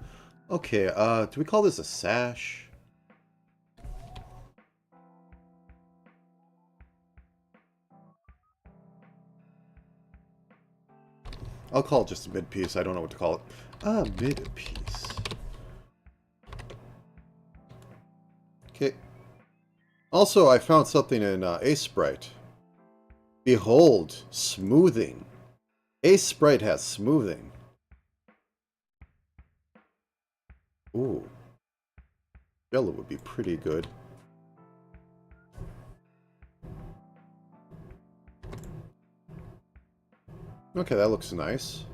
Okay, do we call this a sash? I'll call it just a mid-piece. I don't know what to call it. Ah, mid-piece. Okay. Also, I found something in Ace Sprite. Behold, smoothing. Ace Sprite has smoothing. Ooh. Yellow would be pretty good. Okay, that looks nice.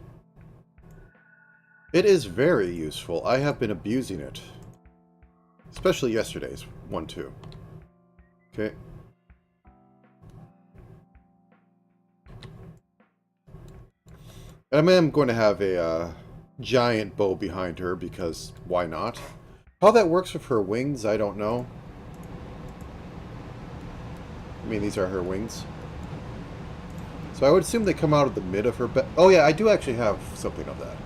It is very useful. I have been abusing it. Especially yesterday's one, too. Okay. And I am going to have a giant bow behind her, because why not? How that works with her wings, I don't know. I mean, these are her wings. So I would assume they come out of the mid of her back. Oh yeah, I do actually have something of that.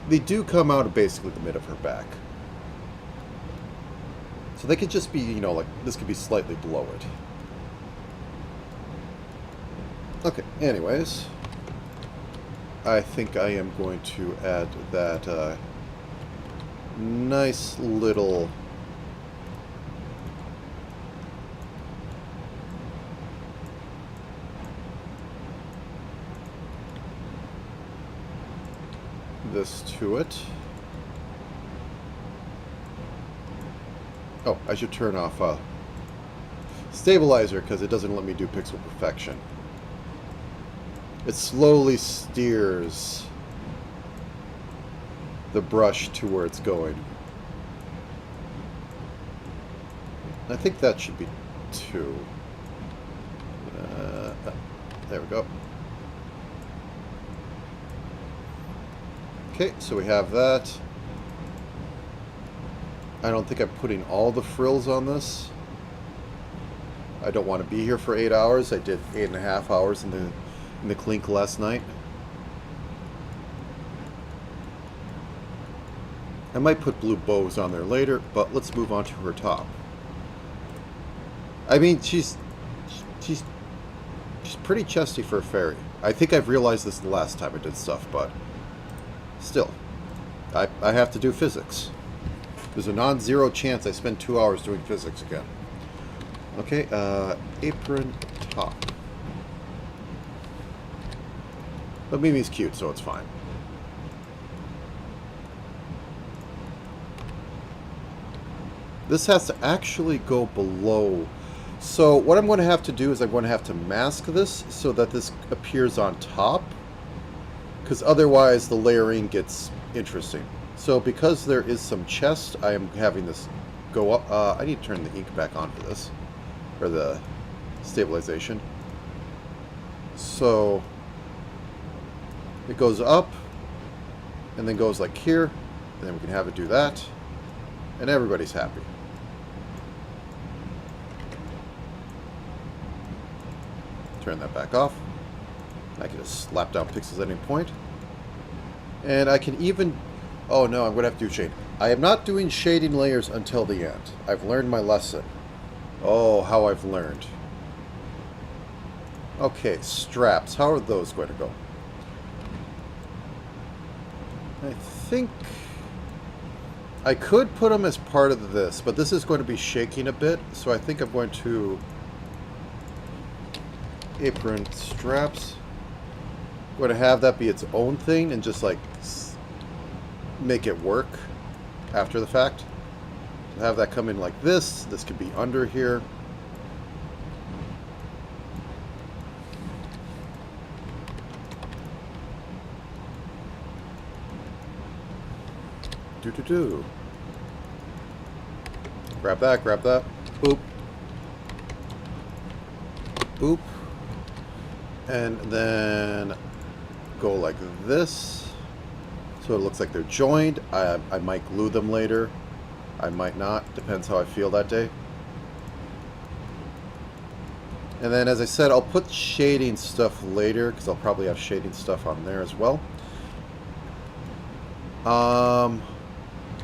They do come out of basically the mid of her back. So they could just be, you know, like, this could be slightly below it. Okay, anyways. I think I am going to add that nice little... this to it. Oh, I should turn off stabilizer because it doesn't let me do pixel perfection. It slowly steers the brush to where it's going. I think that should be 2. There we go. Okay, so we have that. I don't think I'm putting all the frills on this. I don't want to be here for 8 hours. I did 8.5 hours in the clink last night. I might put blue bows on there later, but let's move on to her top. I mean, she's pretty chesty for a fairy. I think I've realized this the last time I did stuff, but still, I have to do physics. There's a non-zero chance I spend 2 hours doing physics again. Okay, apron top. But Mimi's cute, so it's fine. This has to actually go below. So what I'm going to have to do is I'm going to have to mask this so that this appears on top. Because otherwise the layering gets interesting. So because there is some chest, I am having this go up. I need to turn the ink back on for this. Or the stabilization. So it goes up. And then goes like here. And then we can have it do that. And everybody's happy. Turn that back off. I can just slap down pixels at any point. And I can even... Oh no, I'm going to have to do shade. I am not doing shading layers until the end. I've learned my lesson. Oh, how I've learned. Okay, straps. How are those going to go? I think... I could put them as part of this, but this is going to be shaking a bit, so I think I'm going to... Apron straps. I'm going to have that be its own thing and just like make it work after the fact. So have that come in like this. This could be under here. Do. Grab that, grab that. Boop. Boop. And then go like this. So it looks like they're joined. I might glue them later. I might not. Depends how I feel that day. And then, as I said, I'll put shading stuff later, because I'll probably have shading stuff on there as well.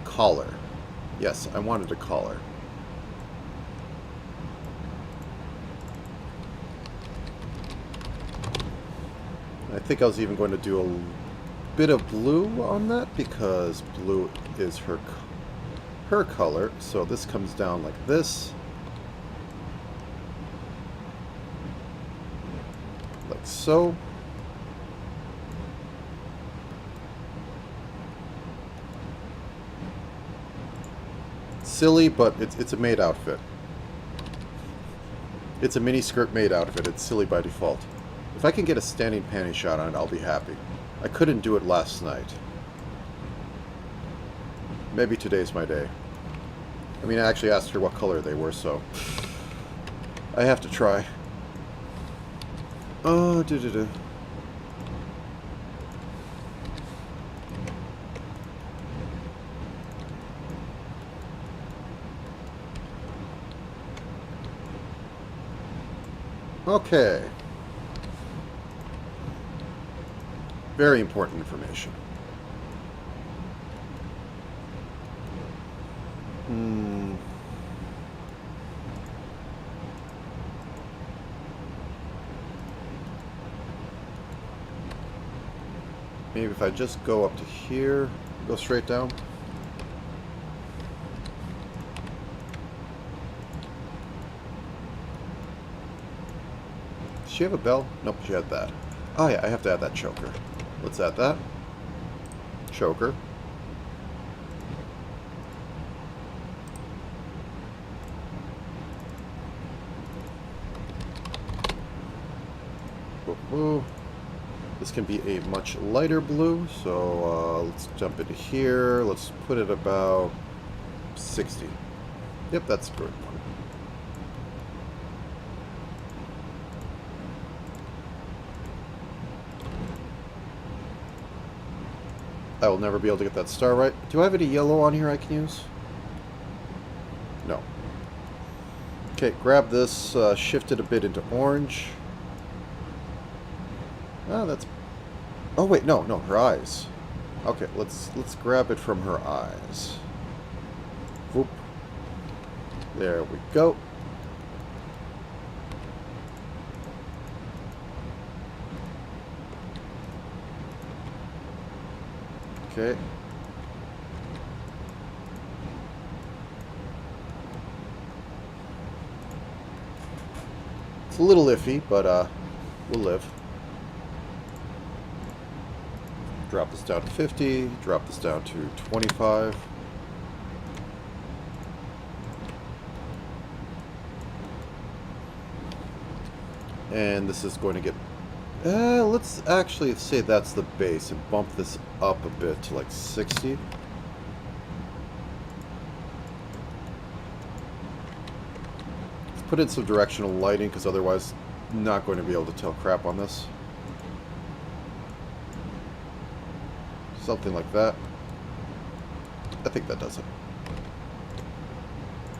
Collar. Yes, I wanted a collar. I think I was even going to do a bit of blue on that, because blue is her color. So this comes down like this. Like so. Silly, but it's a maid outfit. It's a mini skirt maid outfit. It's silly by default. If I can get a standing panty shot on it, I'll be happy. I couldn't do it last night. Maybe today's my day. I mean, I actually asked her what color they were, so I have to try. Oh, do. Okay. Very important information. Maybe if I just go up to here, go straight down. Does she have a bell? Nope, she had that. Oh yeah, I have to add that choker. Let's add that. Choker. Ooh. This can be a much lighter blue, so let's jump into here. Let's put it about 60. Yep, that's a good one. I will never be able to get that star right. Do I have any yellow on here I can use? No. Okay, grab this, shift it a bit into orange. Oh, that's... Oh, wait, no, her eyes. Okay, let's grab it from her eyes. Whoop. There we go. Okay. It's a little iffy, but we'll live. Drop this down to 50, drop this down to 25. And this is going to get... let's actually say that's the base and bump this up a bit to like 60. Let's put in some directional lighting, because otherwise I'm not going to be able to tell crap on this. Something like that. I think that does it.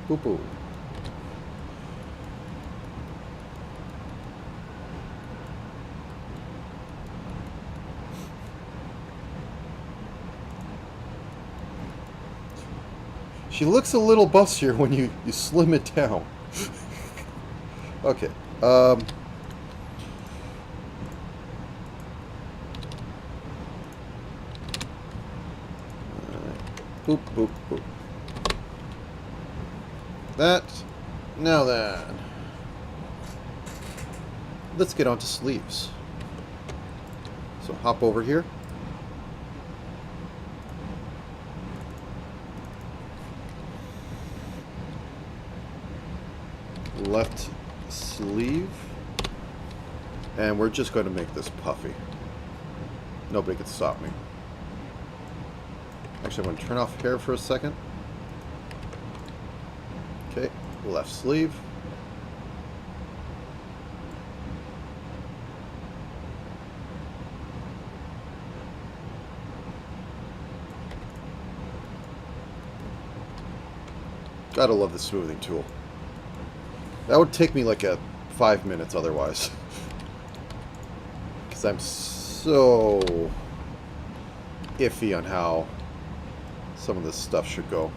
Boop boop. She looks a little bustier when you slim it down. Okay. Boop, boop, boop. That. Now then. Let's get on to sleeves. So hop over here. Left sleeve. And we're just going to make this puffy. Nobody can stop me. Actually, I'm going to turn off hair for a second. Okay, left sleeve. Gotta love the smoothing tool. That would take me like 5 minutes otherwise. Because I'm so iffy on how some of this stuff should go.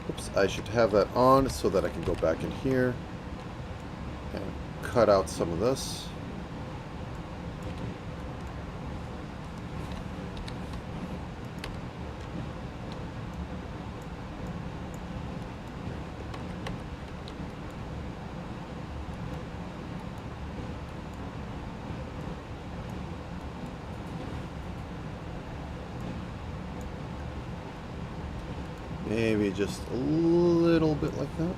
Oops, I should have that on so that I can go back in here and cut out some of this. Maybe just a little bit like that.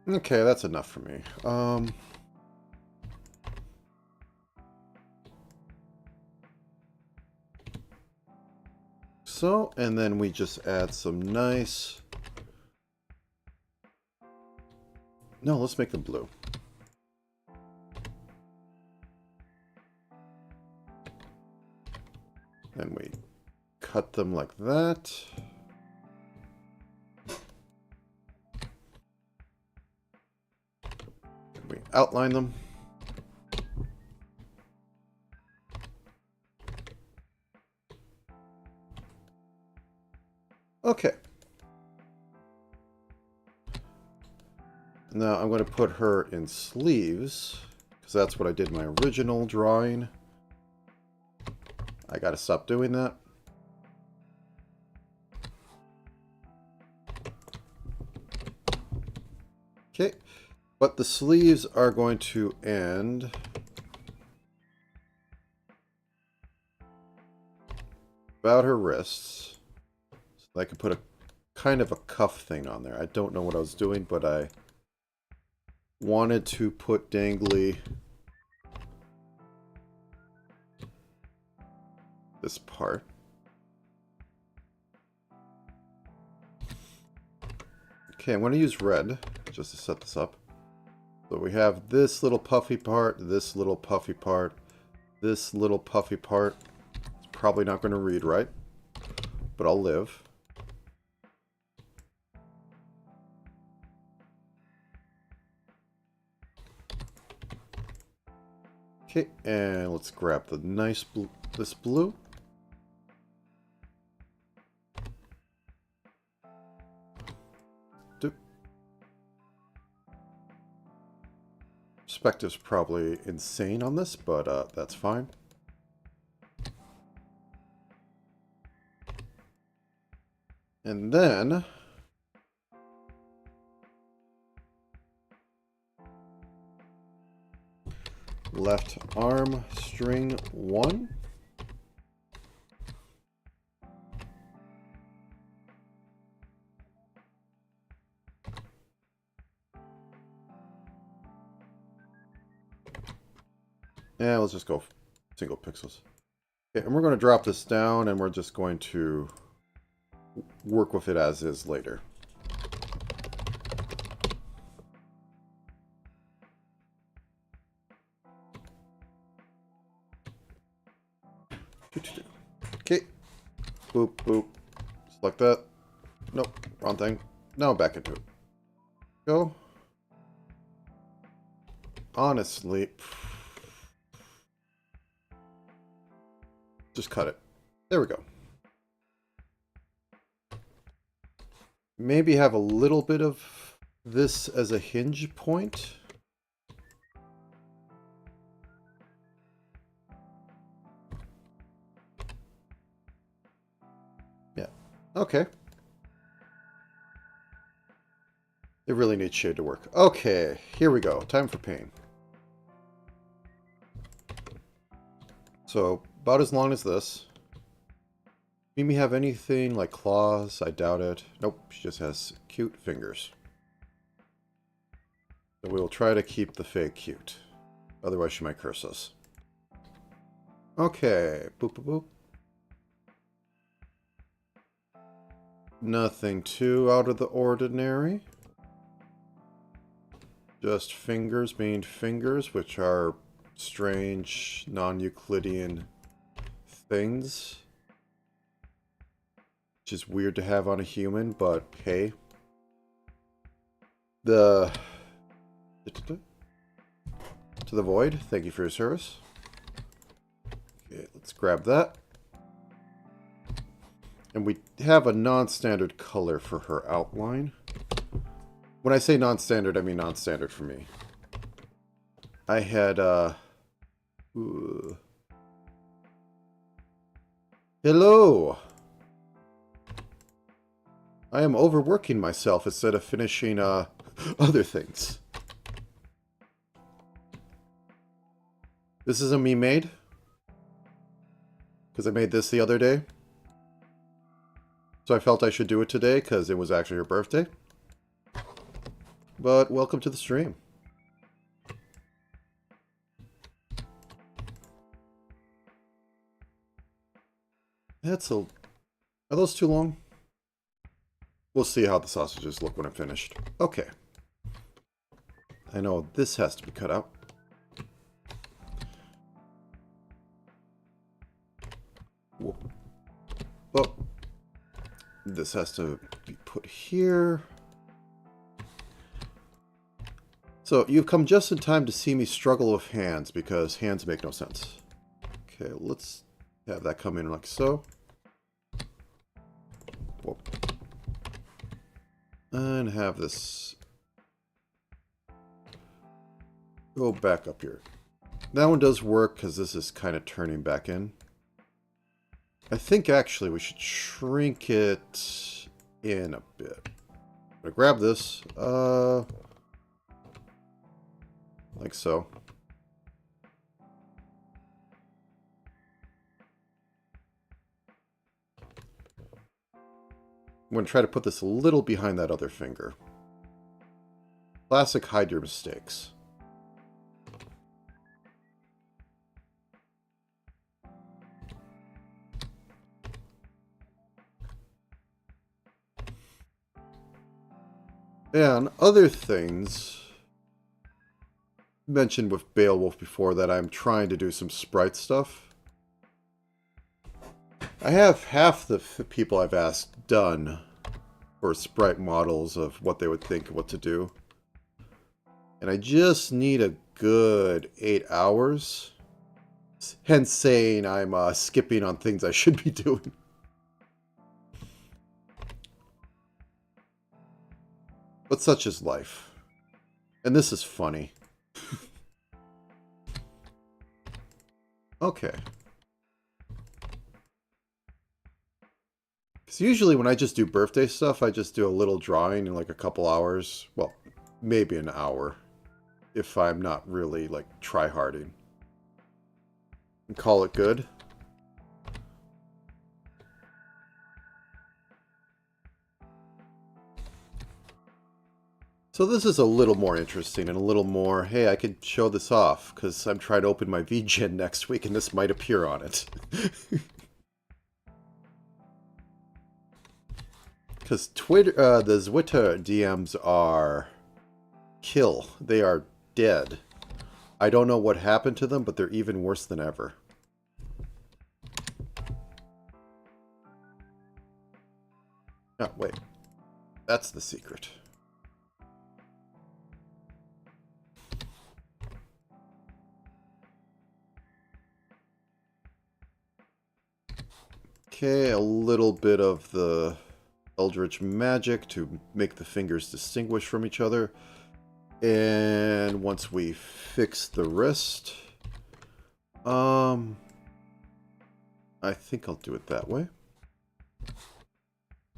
Okay, that's enough for me. So, and then we just add some nice... No, let's make them blue. And we cut them like that. We outline them. Okay. Now I'm going to put her in sleeves, because that's what I did in my original drawing. I got to stop doing that. Okay. But the sleeves are going to end about her wrists. So I can put a kind of a cuff thing on there. I don't know what I was doing, but I wanted to put dangly this part. Okay, I'm going to use red just to set this up. So we have this little puffy part, this little puffy part, this little puffy part. It's probably not going to read right, but I'll live. Okay, and let's grab the nice blue, this blue. Perspective's probably insane on this, but that's fine. And then left arm string 1. Yeah, let's just go single pixels. Okay, and we're going to drop this down, and we're just going to work with it as is later. Okay. Boop, boop. Just like that. Nope, wrong thing. Now back into it. Go. Honestly, just cut it. There we go. Maybe have a little bit of this as a hinge point. Okay. It really needs shade to work. Okay, here we go. Time for pain. So, about as long as this. Mimi have anything like claws? I doubt it. Nope, she just has cute fingers. So we'll try to keep the fake cute. Otherwise she might curse us. Okay, boop boop boop. Nothing too out of the ordinary. Just fingers being fingers, which are strange, non-Euclidean things. Which is weird to have on a human, but hey. To the void, thank you for your service. Okay, let's grab that. And we have a non-standard color for her outline. When I say non-standard, I mean non-standard for me. I had, Hello! I am overworking myself instead of finishing, other things. This is a Mimaid. Because I made this the other day. So I felt I should do it today because it was actually her birthday. But welcome to the stream. Are those too long? We'll see how the sausages look when I'm finished. Okay. I know this has to be cut out. Whoa. Oh. This has to be put here. So, you've come just in time to see me struggle with hands, because hands make no sense. Okay, let's have that come in like so. Whoa. And have this go back up here. That one does work, because this is kind of turning back in. I think actually we should shrink it in a bit. I'm gonna grab this, like so. I'm gonna try to put this a little behind that other finger. Classic hide your mistakes. And other things mentioned with Beowulf before that I'm trying to do some sprite stuff. I have half the people I've asked done for sprite models of what they would think of what to do. And I just need a good 8 hours. Hence saying I'm skipping on things I should be doing. But such is life. And this is funny. Okay. Because usually when I just do birthday stuff, I just do a little drawing in like a couple hours. Well, maybe an hour. If I'm not really like try-harding. And call it good. So this is a little more interesting and a little more, hey, I could show this off because I'm trying to open my VGen next week and this might appear on it. Because Twitter, the Twitter DMs are kill. They are dead. I don't know what happened to them, but they're even worse than ever. Oh, wait. That's the secret. Okay, a little bit of the Eldritch magic to make the fingers distinguish from each other. And once we fix the wrist, I think I'll do it that way.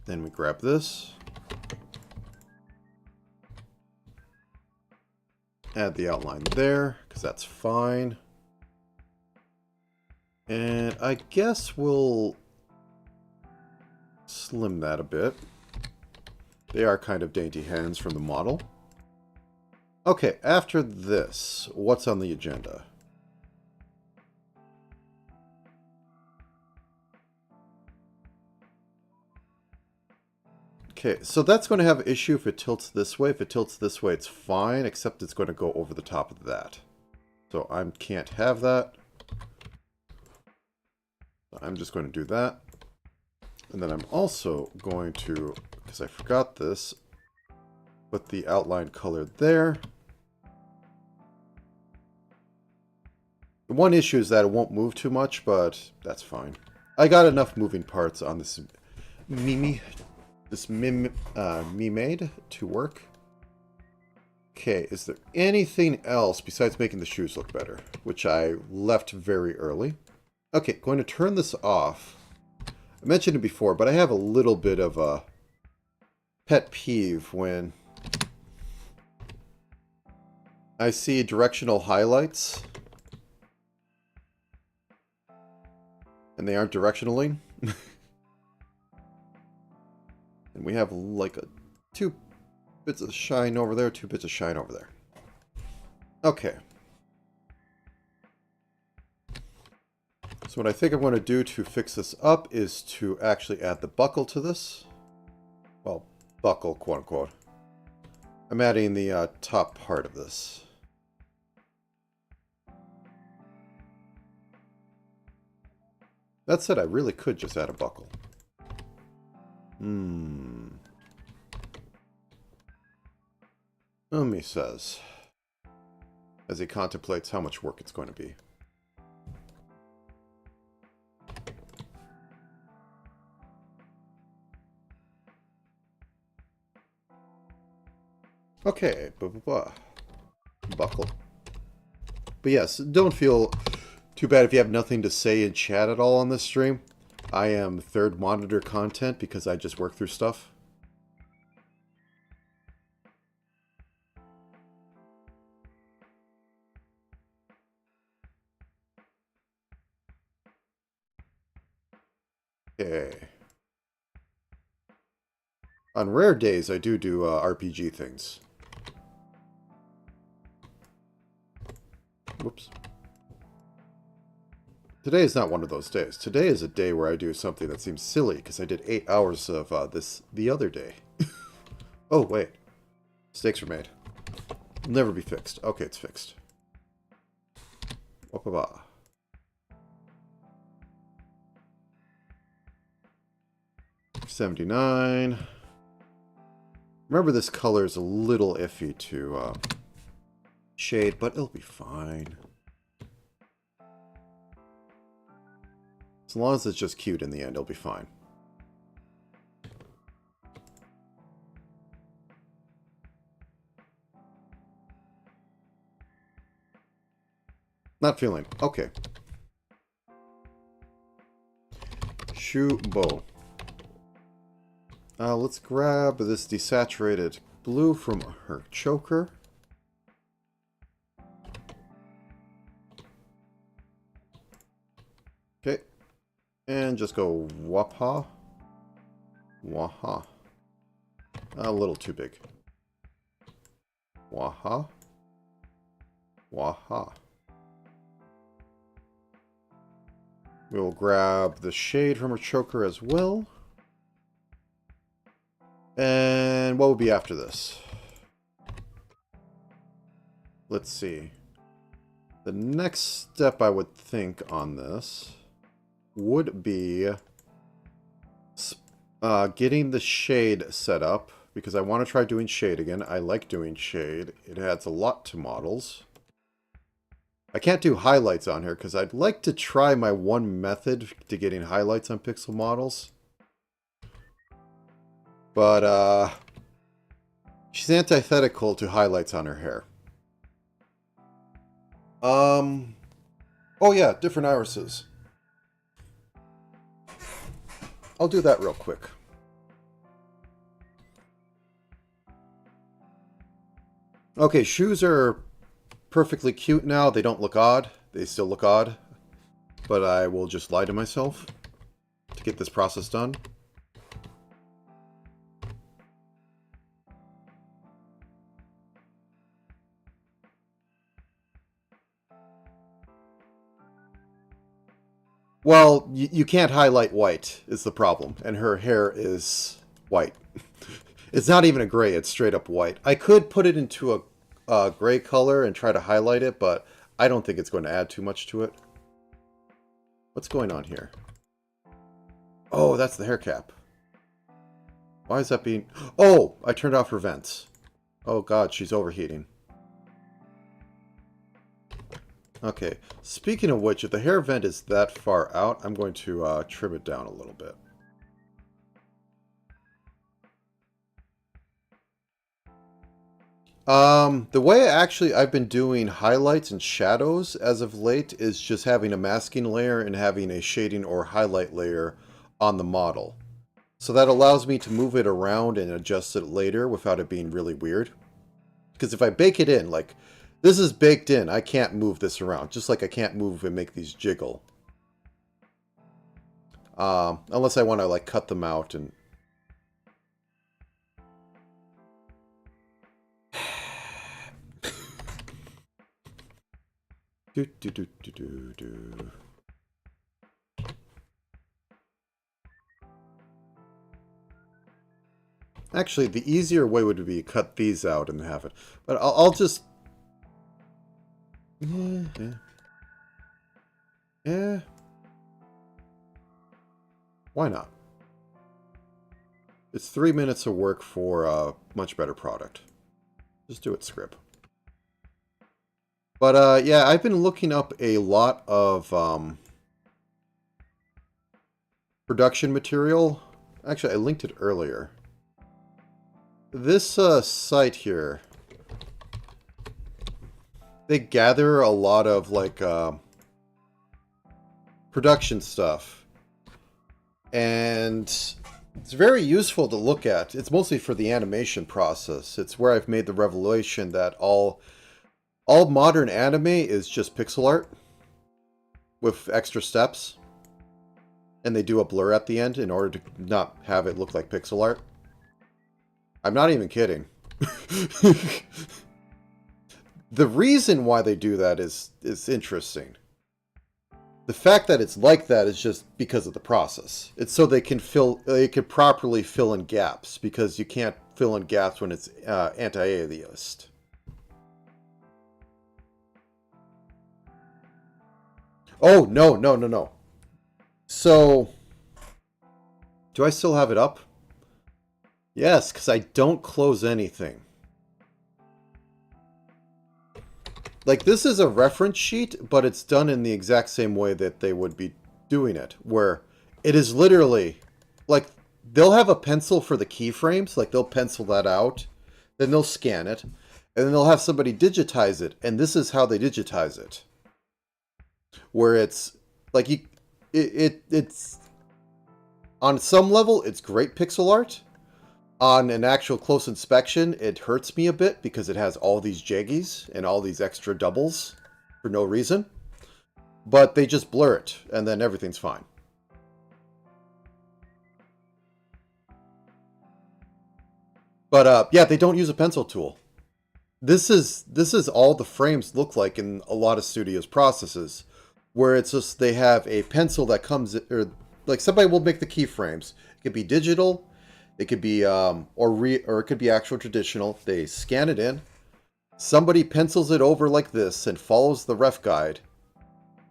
Then we grab this. Add the outline there, because that's fine. And I guess we'll slim that a bit. They are kind of dainty hands from the model. Okay, after this, what's on the agenda? Okay, so that's going to have an issue if it tilts this way. If it tilts this way, it's fine, except it's going to go over the top of that. So I can't have that. I'm just going to do that. And then I'm also going to, because I forgot this, put the outline color there. The one issue is that it won't move too much, but that's fine. I got enough moving parts on this Mimaid to work. Okay, is there anything else besides making the shoes look better, which I left very early? Okay, going to turn this off. I mentioned it before, but I have a little bit of a pet peeve when I see directional highlights and they aren't directionally. And we have like two bits of shine over there, 2 bits of shine over there. Okay. So what I think I'm going to do to fix this up is to actually add the buckle to this. Well, buckle, quote unquote. I'm adding the top part of this. That said, I really could just add a buckle. Mimi says, as he contemplates how much work it's going to be. Okay, buckle. But yes, don't feel too bad if you have nothing to say in chat at all on this stream. I am third monitor content because I just work through stuff. Okay. On rare days, I do RPG things. Whoops. Today is not one of those days. Today is a day where I do something that seems silly because I did 8 hours of this the other day. Oh, wait. Mistakes were made. Will never be fixed. Okay, it's fixed. Whoop-a-ba. $79. Remember, this color is a little iffy to shade, but it'll be fine. As long as it's just cute in the end, it'll be fine. Not feeling. Okay. Shoe bow. Let's grab this desaturated blue from her choker. Okay. And just go wapa. Waha. A little too big. Waha. Waha. We'll grab the shade from her choker as well. And what would be after this? Let's see. The next step I would think on this would be getting the shade set up, because I want to try doing shade again. I like doing shade. It adds a lot to models. I can't do highlights on here because I'd like to try my one method to getting highlights on pixel models. But she's antithetical to highlights on her hair. Oh yeah, different irises. I'll do that real quick. Okay, shoes are perfectly cute now. They don't look odd. They still look odd. But I will just lie to myself to get this process done. Well, you can't highlight white is the problem. And her hair is white. It's not even a gray. It's straight up white. I could put it into a gray color and try to highlight it, but I don't think it's going to add too much to it. What's going on here? Oh, that's the hair cap. Why is that being... Oh, I turned off her vents. Oh god, she's overheating. Okay, speaking of which, if the hair vent is that far out, I'm going to trim it down a little bit. The way I've been doing highlights and shadows as of late is just having a masking layer and having a shading or highlight layer on the model. So that allows me to move it around and adjust it later without it being really weird. Because if I bake it in, like, this is baked in, I can't move this around. Just like I can't move and make these jiggle. Unless I want to, like, cut them out and... do, do, do, do, do, do. Actually, the easier way would be to cut these out and have it. But I'll just... Yeah. Why not? It's 3 minutes of work for a much better product. Just do it, script. But yeah, I've been looking up a lot of production material. Actually, I linked it earlier. This site here, they gather a lot of like production stuff, and it's very useful to look at. It's mostly for the animation process. It's where I've made the revelation that all modern anime is just pixel art with extra steps, and they do a blur at the end in order to not have it look like pixel art. I'm not even kidding. The reason why they do that is interesting. The fact that it's like that is just because of the process. It's so they can properly fill in gaps, because you can't fill in gaps when it's anti-aliased. Oh, no. So, do I still have it up? Yes, because I don't close anything. Like, this is a reference sheet, but it's done in the exact same way that they would be doing it, where it is literally, like, they'll have a pencil for the keyframes, like, they'll pencil that out, then they'll scan it, and then they'll have somebody digitize it, and this is how they digitize it. Where it's, like, it's, on some level, it's great pixel art. On an actual close inspection, it hurts me a bit because it has all these jaggies and all these extra doubles for no reason. But they just blur it, and then everything's fine. But yeah, they don't use a pencil tool. This is all the frames look like in a lot of studios' processes, where it's just they have a pencil that comes, or like somebody will make the keyframes. It could be digital. It could be, or it could be actual traditional. They scan it in. Somebody pencils it over like this and follows the ref guide.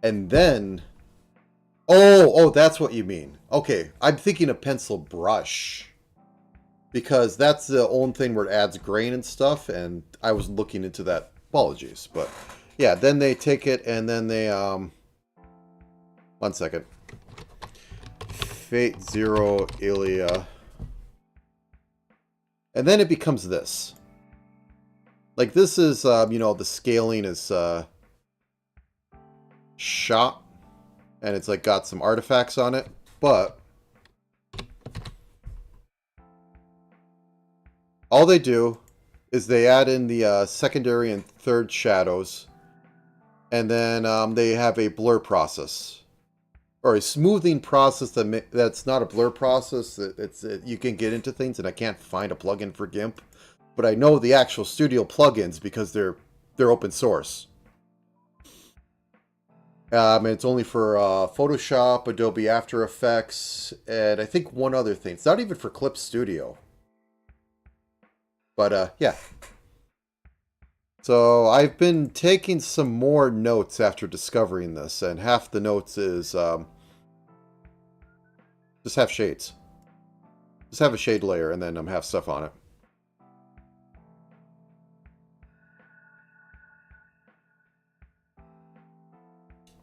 And then... Oh, that's what you mean. Okay, I'm thinking of pencil brush. Because that's the only thing where it adds grain and stuff, and I was looking into that. Apologies, but... Yeah, then they take it and then they, 1 second. Fate Zero Ilia... And then it becomes this. Like, this is, you know, the scaling is shot. And it's, like, got some artifacts on it. But all they do is they add in the secondary and third shadows, and then they have a blur process. Or a smoothing process that's not a blur process. You can get into things, and I can't find a plugin for GIMP, but I know the actual studio plugins because they're open source. It's only for Photoshop, Adobe After Effects, and I think one other thing. It's not even for Clip Studio. But yeah. So I've been taking some more notes after discovering this, and half the notes is just have shades. Just have a shade layer, and then have stuff on it.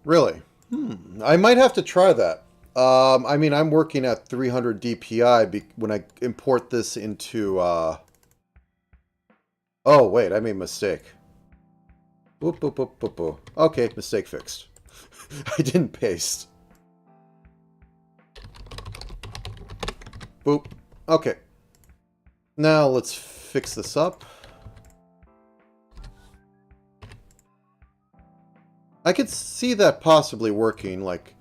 Really? I might have to try that. I mean, I'm working at 300 DPI when I import this into... Oh, wait, I made a mistake. Boop, boop, boop, boop, boop. Okay, mistake fixed. I didn't paste. Boop. Okay. Now let's fix this up. I could see that possibly working. Like,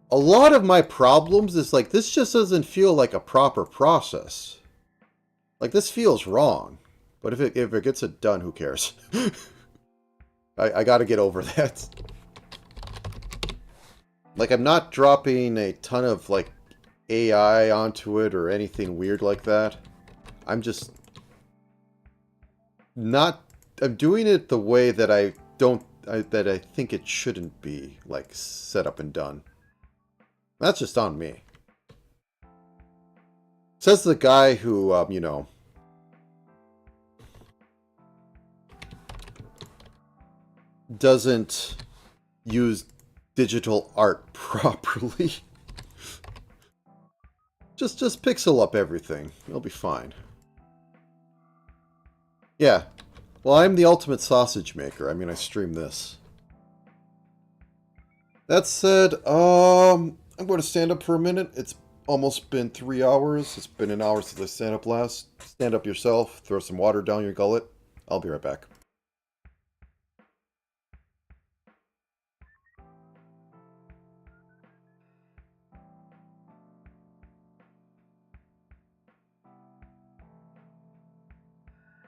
a lot of my problems is like, this just doesn't feel like a proper process. Like, this feels wrong. But if it gets it done, who cares? I gotta get over that. Like, I'm not dropping a ton of, like, AI onto it or anything weird like that. I'm just not... I'm doing it the way that I think it shouldn't be, like, set up and done. That's just on me. Says the guy who, you know... doesn't use digital art properly. Just pixel up everything. It'll be fine. Yeah. Well, I'm the ultimate sausage maker. I mean, I stream this. That said, I'm going to stand up for a minute. It's almost been 3 hours. It's been an hour since I stand up last. Stand up yourself. Throw some water down your gullet. I'll be right back.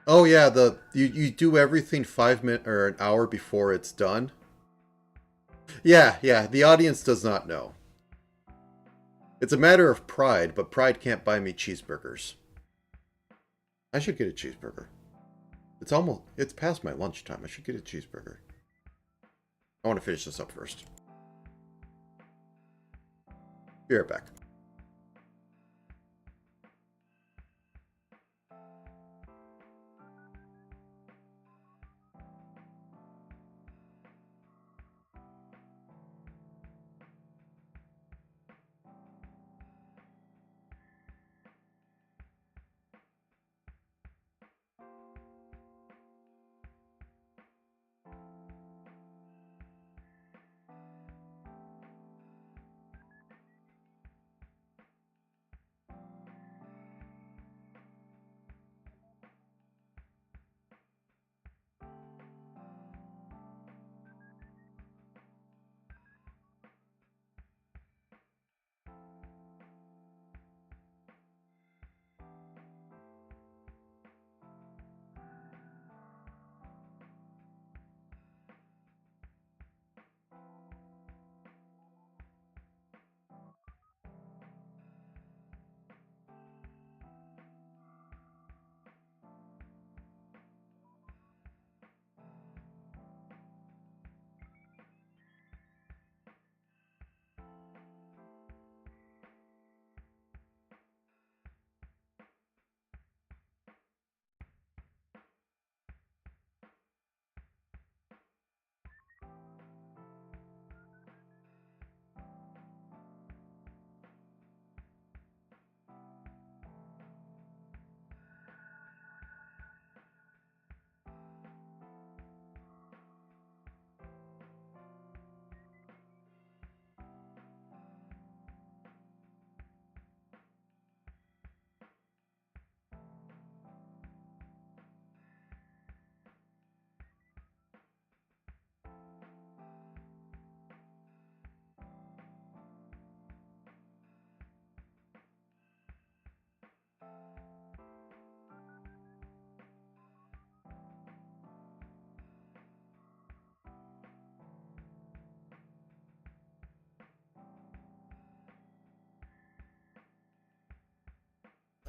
Oh yeah, you do everything 5 minutes or an hour before it's done. Yeah, the audience does not know. It's a matter of pride, but pride can't buy me cheeseburgers. I should get a cheeseburger. It's past my lunchtime. I should get a cheeseburger. I want to finish this up first. Be right back.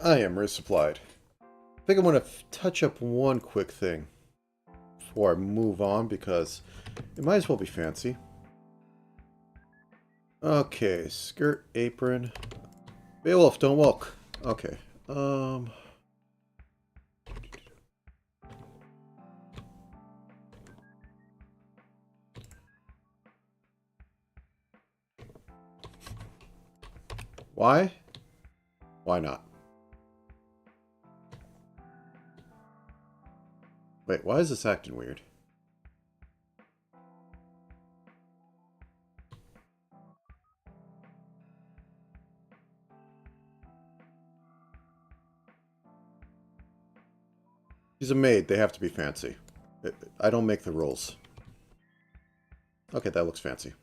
I am resupplied. I think I'm going to touch up one quick thing before I move on, because it might as well be fancy. Okay, skirt, apron. Beowulf, don't walk. Okay. Why? Why not? Wait, why is this acting weird? She's a maid. They have to be fancy. I don't make the rules. Okay, that looks fancy.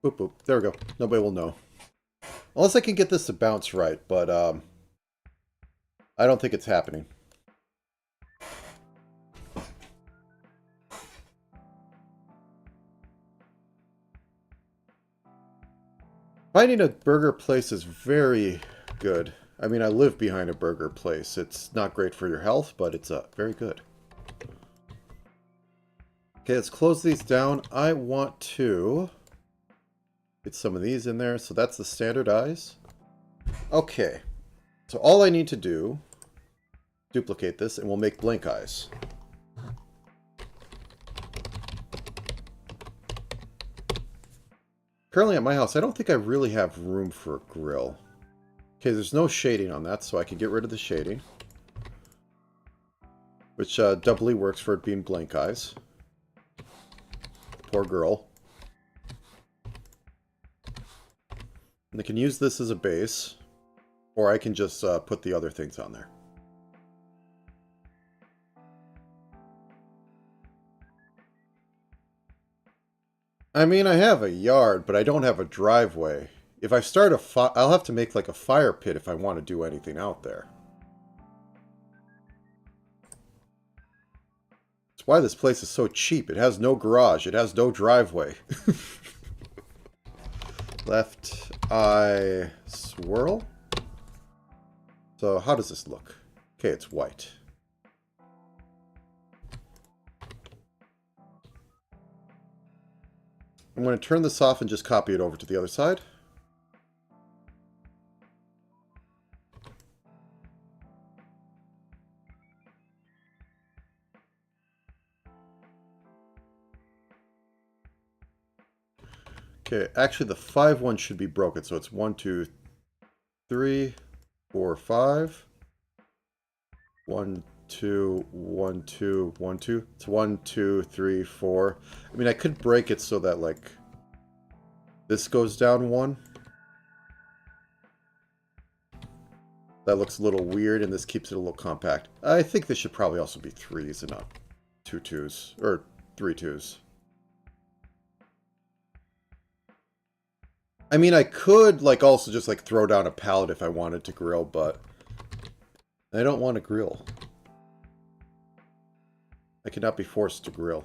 Boop, boop. There we go. Nobody will know. Unless I can get this to bounce right, but I don't think it's happening. Finding a burger place is very good. I mean, I live behind a burger place. It's not great for your health, but it's very good. Okay, let's close these down. I want to get some of these in there. So that's the standard eyes. Okay. So all I need to do, duplicate this, and we'll make blank eyes. Currently at my house, I don't think I really have room for a grill. Okay, there's no shading on that, so I can get rid of the shading. Which doubly works for it being blank eyes. Poor girl. And I can use this as a base, or I can just put the other things on there. I mean, I have a yard, but I don't have a driveway. If I start a fire, I'll have to make like a fire pit if I want to do anything out there. That's why this place is so cheap. It has no garage. It has no driveway. Left eye swirl. So how does this look? Okay, it's white. I'm going to turn this off and just copy it over to the other side. Okay, actually the 5 one should be broken, so it's 1, 2, 3, 4, 5. 1, 2, 1, 2, 1, 2. It's 1, 2, 3, 4. I mean, I could break it so that, like, this goes down 1. That looks a little weird, and this keeps it a little compact. I think this should probably also be 3s and not 2 2s, or 3 2s. I mean, I could, like, also just, like, throw down a pallet if I wanted to grill, but I don't want to grill. I cannot be forced to grill.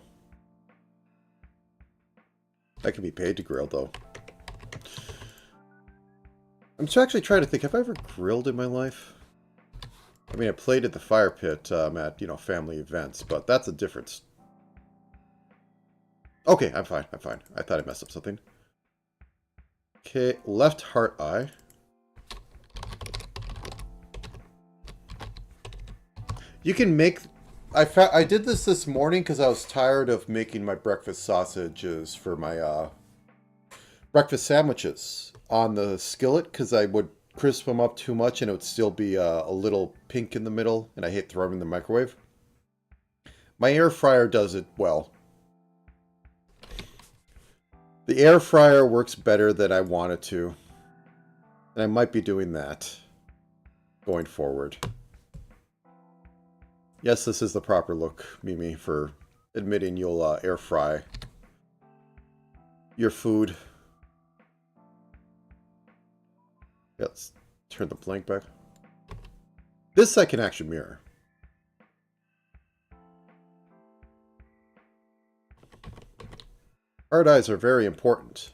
I can be paid to grill, though. I'm actually trying to think, have I ever grilled in my life? I mean, I played at the fire pit at, you know, family events, but that's a difference. Okay, I'm fine, I'm fine. I thought I messed up something. Okay, left heart eye. You can make... I did this morning because I was tired of making my breakfast sausages for my breakfast sandwiches on the skillet, because I would crisp them up too much and it would still be a little pink in the middle, and I hate throwing them in the microwave. My air fryer does it well. The air fryer works better than I want it to. And I might be doing that going forward. Yes, this is the proper look, Mimi, for admitting you'll air fry your food. Yeah, let's turn the blank back. This I can actually mirror. Hard eyes are very important.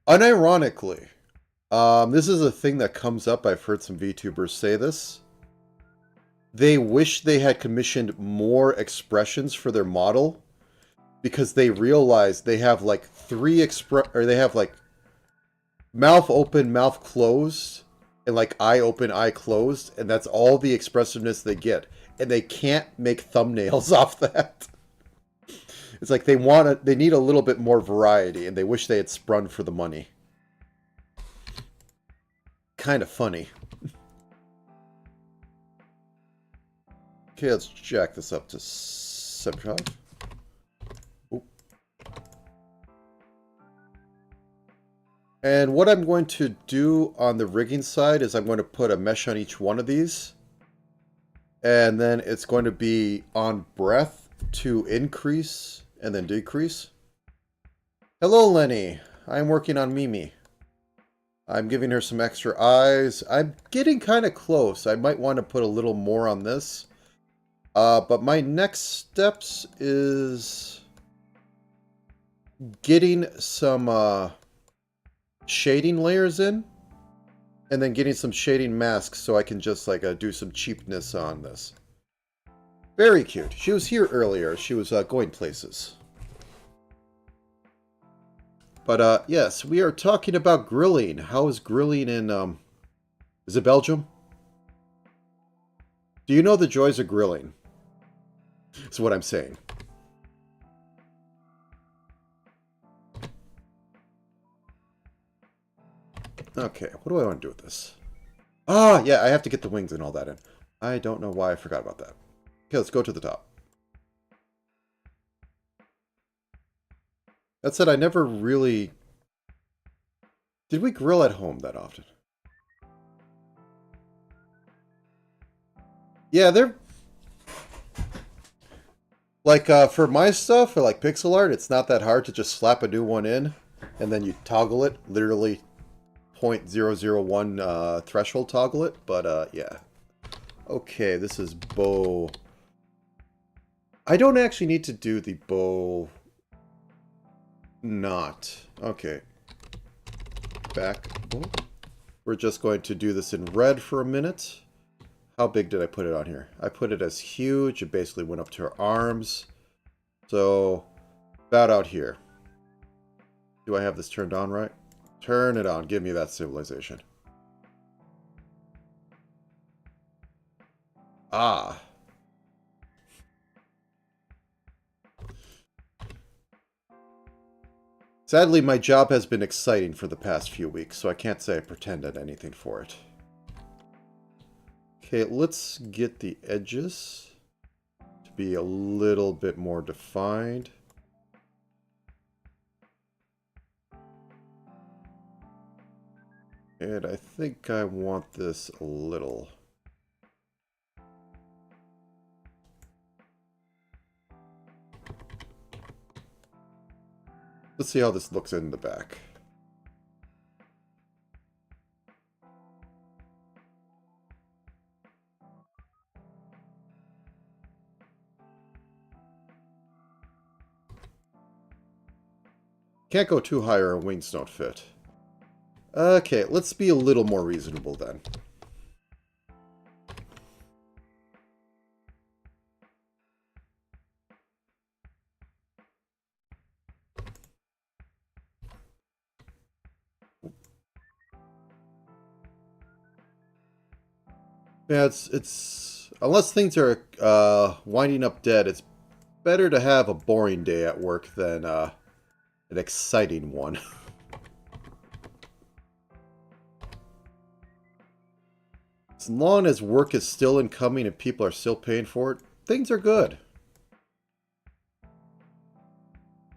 Unironically, This is a thing that comes up. I've heard some VTubers say this. They wish they had commissioned more expressions for their model because they realize they have like they have like mouth open, mouth closed, and like eye open, eye closed, and that's all the expressiveness they get. And they can't make thumbnails off that. It's like they need a little bit more variety, and they wish they had sprung for the money. Kind of funny. Okay, let's jack this up to 75. Oop. And what I'm going to do on the rigging side is I'm going to put a mesh on each one of these. And then it's going to be on breath to increase and then decrease. Hello, Lenny. I'm working on Mimi. I'm giving her some extra eyes. I'm getting kind of close. I might want to put a little more on this. But my next steps is getting some shading layers in. And then getting some shading masks so I can just like do some cheapness on this. Very cute. She was here earlier. She was going places. But yes, we are talking about grilling. How is grilling in, is it Belgium? Do you know the joys of grilling? That's what I'm saying. Okay, what do I want to do with this? Ah, yeah, I have to get the wings and all that in. I don't know why I forgot about that. Okay, let's go to the top. That said, I never really... Did we grill at home that often? Yeah, they're... Like, for my stuff, for like pixel art, it's not that hard to just slap a new one in, and then you toggle it, literally 0.001 threshold toggle it, but yeah. Okay, this is bow. I don't actually need to do the bow knot. Okay. Back. We're just going to do this in red for a minute. How big did I put it on here? I put it as huge. It basically went up to her arms. So, about out here. Do I have this turned on right? Turn it on. Give me that civilization. Ah. Sadly, my job has been exciting for the past few weeks, so I can't say I pretended anything for it. Okay, let's get the edges to be a little bit more defined. And I think I want this a little... Let's see how this looks in the back. Can't go too high or our wings don't fit. Okay, let's be a little more reasonable then. Yeah, it's unless things are winding up dead, it's better to have a boring day at work than an exciting one. As long as work is still incoming and people are still paying for it, things are good.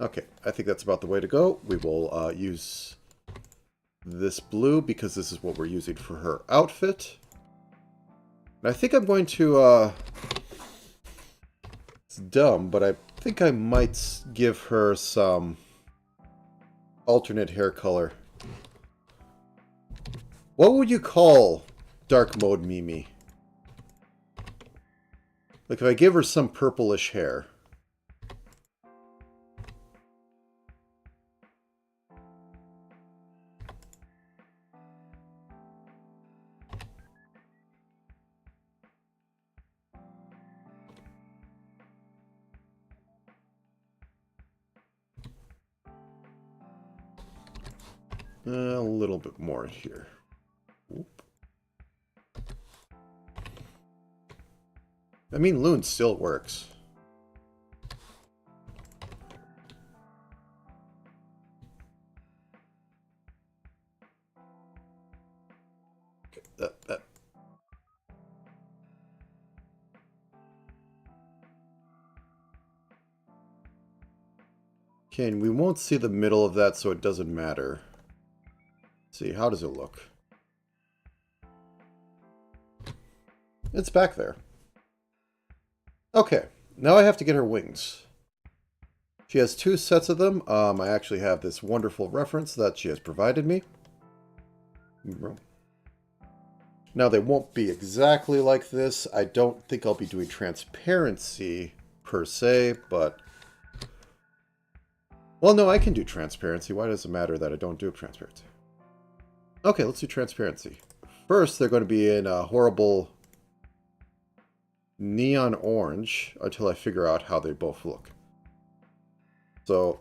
Okay, I think that's about the way to go. We will use this blue because this is what we're using for her outfit. And I think I'm going to, it's dumb, but I think I might give her some alternate hair color. What would you call dark mode Mimi? Like if I give her some purplish hair. A little bit more here. Oop. I mean, Lune still works. Okay, that. Okay, and we won't see the middle of that, so it doesn't matter. Let's see, how does it look? It's back there. Okay, now I have to get her wings. She has 2 sets of them. I actually have this wonderful reference that she has provided me. Now, they won't be exactly like this. I don't think I'll be doing transparency per se, but... Well, no, I can do transparency. Why does it matter that I don't do transparency? Okay, let's do transparency. First, they're going to be in a horrible neon orange until I figure out how they both look. So,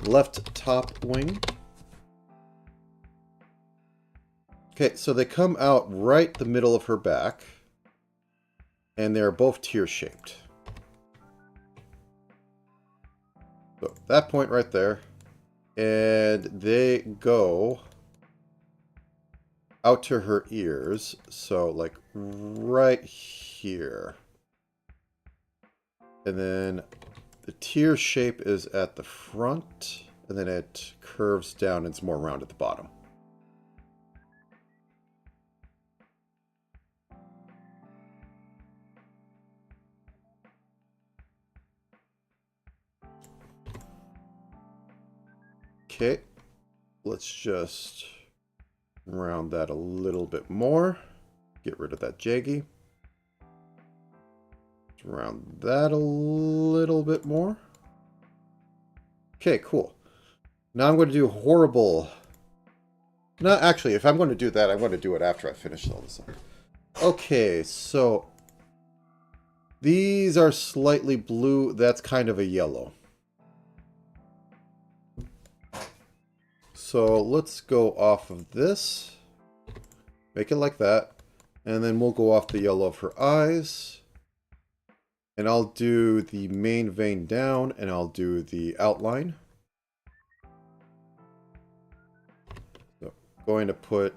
left top wing. Okay, so they come out right the middle of her back, and they're both tear-shaped. So, that point right there, and they go out to her ears, so like right here. And then the tear shape is at the front, and then it curves down and it's more round at the bottom. Okay, let's just round that a little bit more. Get rid of that jaggy. Round that a little bit more. Okay, cool. Now I'm going to do horrible. No, actually, if I'm going to do that, I'm going to do it after I finish all this up. Okay, so these are slightly blue. That's kind of a yellow. So let's go off of this. Make it like that. And then we'll go off the yellow of her eyes. And I'll do the main vein down, and I'll do the outline. So, going to put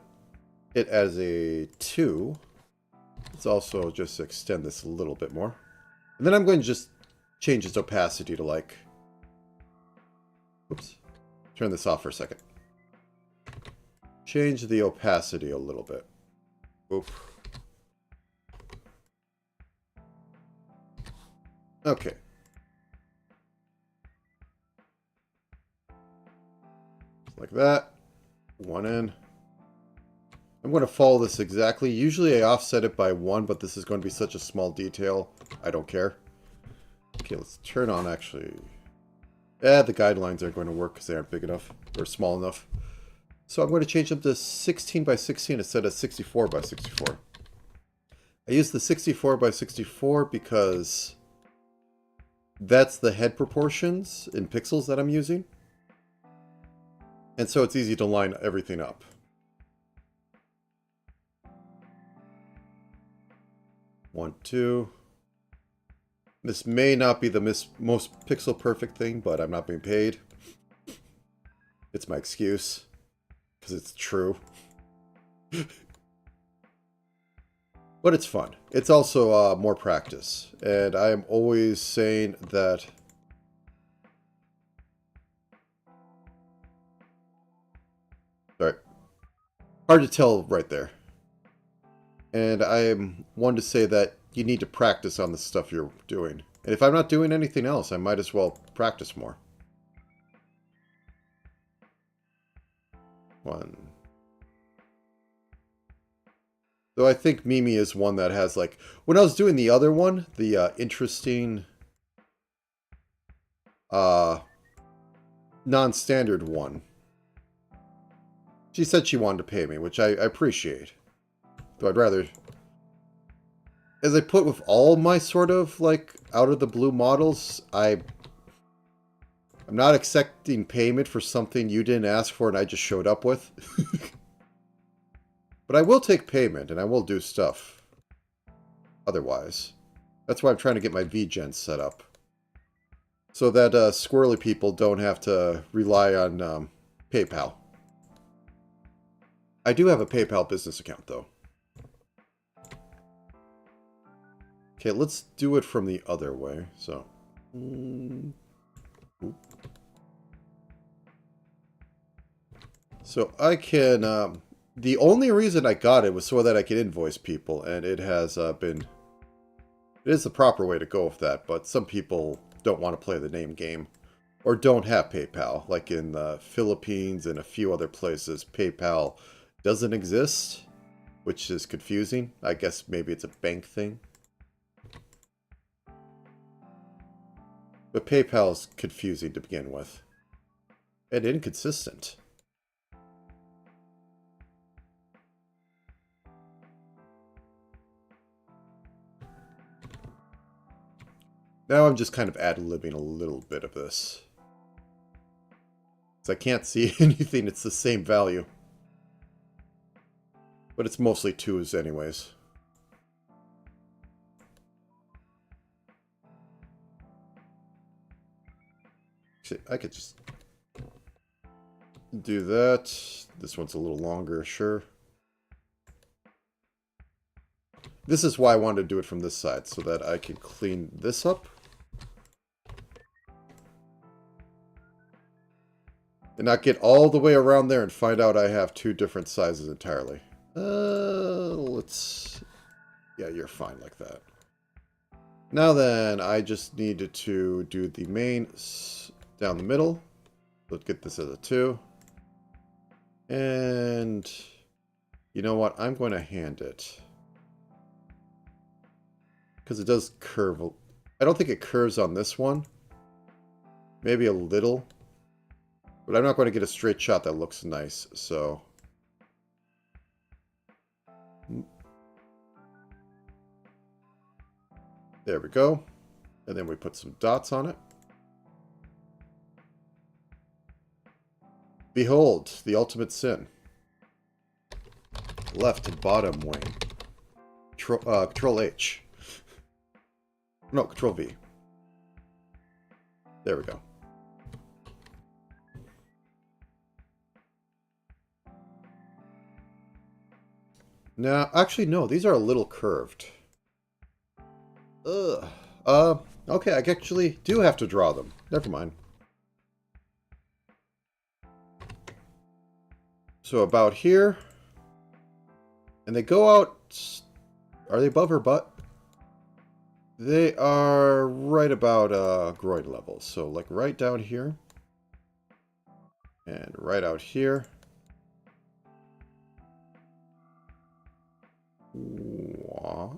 it as a 2. Let's also just extend this a little bit more. And then I'm going to just change its opacity to like... Oops. Turn this off for a second. Change the opacity a little bit. Oop. Okay. Like that. One in. I'm going to follow this exactly. Usually I offset it by 1, but this is going to be such a small detail. I don't care. Okay, let's turn on actually. The guidelines aren't going to work because they aren't big enough or small enough. So I'm going to change them to 16 by 16 instead of 64 by 64. I use the 64 by 64 because that's the head proportions in pixels that I'm using. And so it's easy to line everything up. One, two. This may not be the most pixel perfect thing, but I'm not being paid. It's my excuse. Because it's true. But it's fun. It's also more practice. And I am always saying that... Sorry. Hard to tell right there. And I am one to say that you need to practice on the stuff you're doing. And if I'm not doing anything else, I might as well practice more. One. Though I think Mimi is one that has like... When I was doing the other one, the interesting... non-standard one. She said she wanted to pay me, which I appreciate. Though I'd rather... As I put with all my sort of, like, out-of-the-blue models, I I'm not accepting payment for something you didn't ask for and I just showed up with. But I will take payment and I will do stuff. Otherwise. That's why I'm trying to get my VGen set up. So that squirrely people don't have to rely on PayPal. I do have a PayPal business account though. Okay, let's do it from the other way. So. So I can, the only reason I got it was so that I could invoice people, and it has been, it is the proper way to go with that, but some people don't want to play the name game, or don't have PayPal, like in the Philippines and a few other places, PayPal doesn't exist, which is confusing. I guess maybe it's a bank thing. But PayPal is confusing to begin with, and inconsistent. Now I'm just kind of ad-libbing a little bit of this. Because I can't see anything, it's the same value. But it's mostly 2s anyways. Actually, I could just do that. This one's a little longer, sure. This is why I wanted to do it from this side, so that I can clean this up. And not get all the way around there and find out I have 2 different sizes entirely. Let's... Yeah, you're fine like that. Now then, I just needed to do the main down the middle. Let's get this as a 2. And... You know what? I'm going to hand it. Because it does curve. I don't think it curves on this one. Maybe a little. But I'm not going to get a straight shot that looks nice, so... There we go. And then we put some dots on it. Behold, the ultimate sin. Left and bottom wing. Control H. No, Control V. There we go. Now, actually, no. These are a little curved. Ugh. Okay, I actually do have to draw them. Never mind. So about here. And they go out... Are they above her butt? They are right about groin level. So, like, right down here. And right out here. Wah.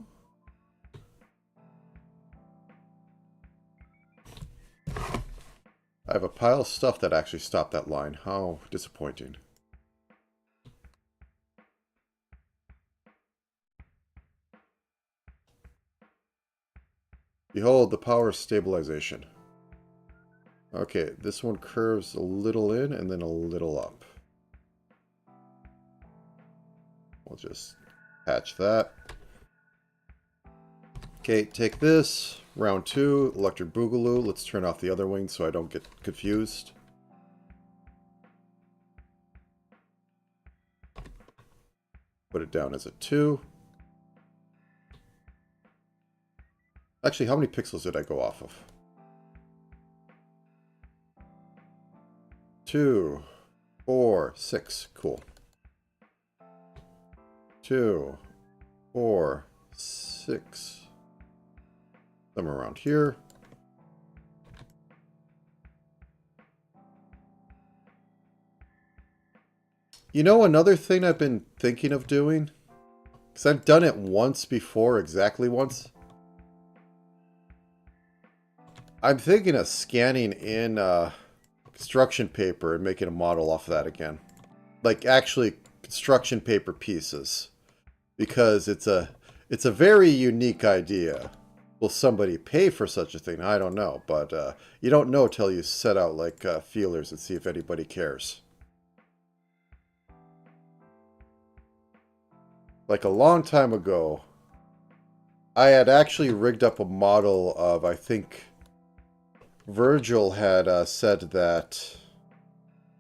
I have a pile of stuff that actually stopped that line. How disappointing. Behold the power of stabilization. Okay, this one curves a little in and then a little up. We'll just patch that. Okay, take this. Round 2, Electric Boogaloo. Let's turn off the other wing so I don't get confused. Put it down as a 2. Actually, how many pixels did I go off of? 2, 4, 6. Cool. 2, 4, 6. Somewhere around here. You know, another thing I've been thinking of doing? Because I've done it once before, exactly once. I'm thinking of scanning in construction paper and making a model off of that again. Like, actually, construction paper pieces. Because it's a very unique idea. Will somebody pay for such a thing? I don't know, but you don't know till you set out like feelers and see if anybody cares. Like a long time ago, I had actually rigged up a model of, I think, Virgil had said that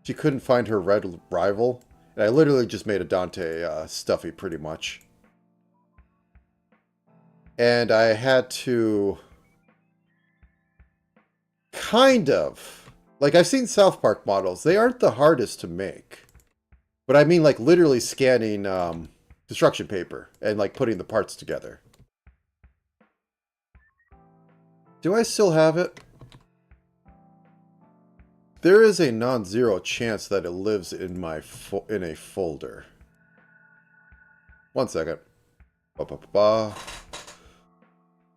she couldn't find her red rival. And I literally just made a Dante stuffy, pretty much. And I had to... kind of... Like, I've seen South Park models. They aren't the hardest to make. But I mean, like, literally scanning construction paper and, like, putting the parts together. Do I still have it? There is a non-zero chance that it lives in my in a folder. 1 second. Ba -ba -ba -ba.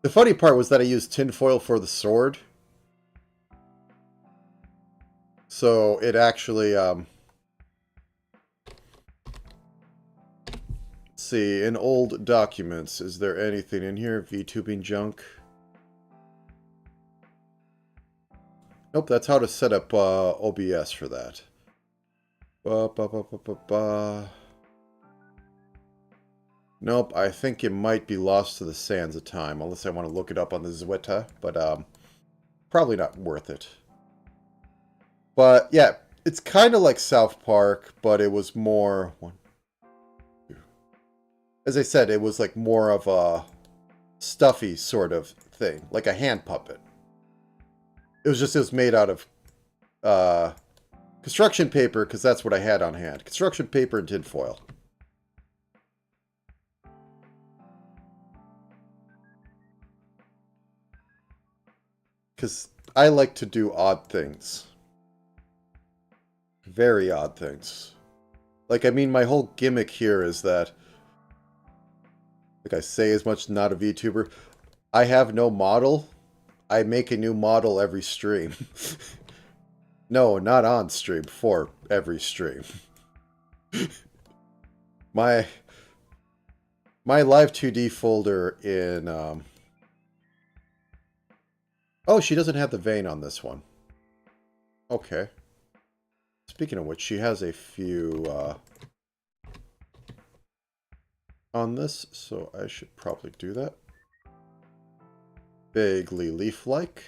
The funny part was that I used tinfoil for the sword. So it actually, let's see, in old documents, is there anything in here? VTubing junk? Nope, that's how to set up OBS for that. Ba -ba -ba -ba -ba -ba. Nope, I think it might be lost to the sands of time, unless I want to look it up on the witter, but probably not worth it. But yeah, it's kind of like South Park, but it was more... As I said, it was like more of a stuffy sort of thing, like a hand puppet. It was made out of construction paper, because that's what I had on hand. Construction paper and tinfoil. Because I like to do odd things. Very odd things. Like, I mean, my whole gimmick here is that, like I say as much not a VTuber, I have no model. I make a new model every stream. No, not on stream, for every stream. My Live 2D folder in... Oh, she doesn't have the vein on this one. Okay. Speaking of which, she has a few on this, so I should probably do that. Vaguely leaf-like.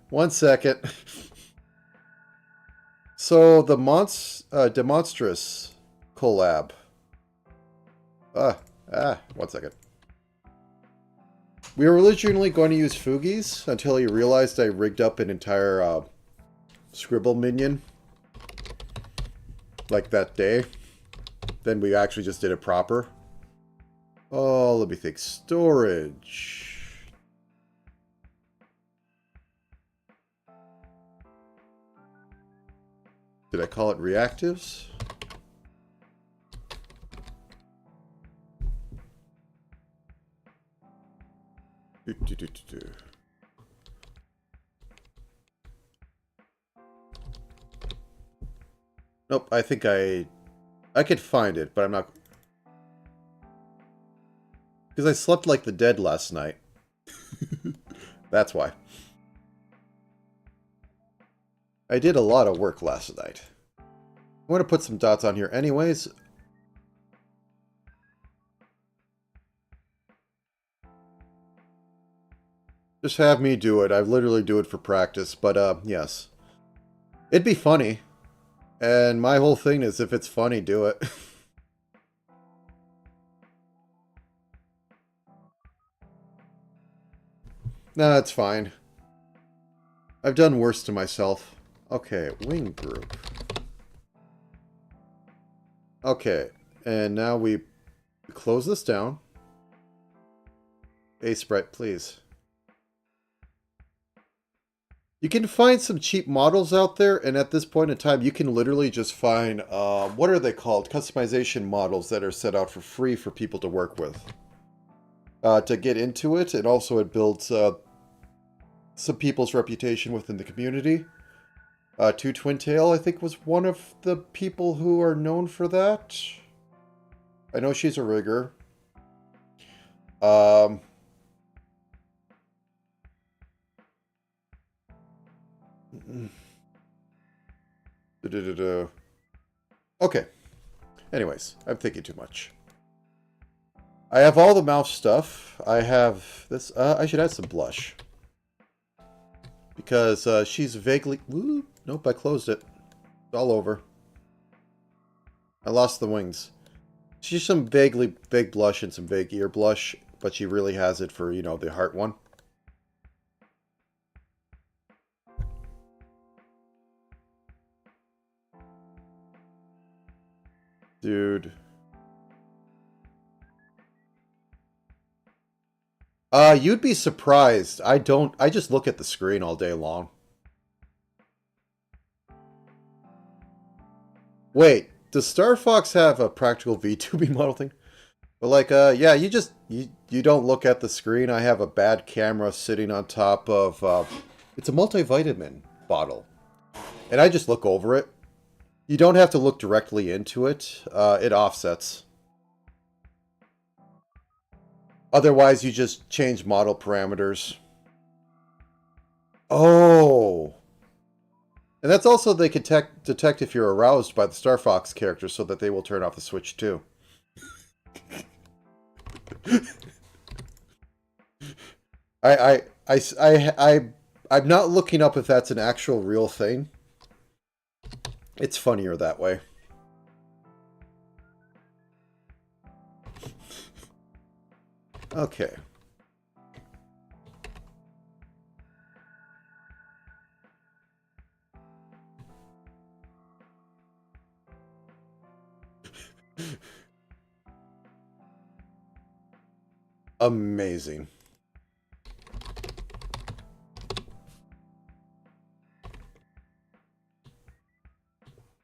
1 second. So the Demonstrous collab. 1 second. We were originally going to use Fugies until he realized I rigged up an entire scribble minion. Like that day. Then we actually just did it proper. Oh, let me think. Storage. Did I call it reactives? Nope, I think I could find it, but I'm not... Because I slept like the dead last night. That's why. I did a lot of work last night. I'm going to put some dots on here anyways. Just have me do it. I literally do it for practice, but yes. It'd be funny. And my whole thing is, if it's funny, do it. Nah, it's fine. I've done worse to myself. Okay, wing group. Okay, and now we close this down. A sprite, please. You can find some cheap models out there, and at this point in time, you can literally just find, what are they called? Customization models that are set out for free for people to work with. To get into it, and also it builds some people's reputation within the community. Two Twin Tail, I think, was one of the people who are known for that. I know she's a rigger. Um... Okay. Anyways, I'm thinking too much. I have all the mouth stuff. I have this. I should add some blush. Because she's vaguely... Ooh, nope, I closed it. It's all over. I lost the wings. She's some vaguely big blush and some vague ear blush, but she really has it for, you know, the heart one. Dude. You'd be surprised. I just look at the screen all day long. Wait, does Star Fox have a practical VTubing model thing? But like, yeah, you don't look at the screen. I have a bad camera sitting on top of, it's a multivitamin bottle. And I just look over it. You don't have to look directly into it. It offsets. Otherwise, you just change model parameters. Oh. And that's also they can detect if you're aroused by the Star Fox character so that they will turn off the switch too. I'm not looking up if that's an actual real thing. It's funnier that way. Okay. Amazing.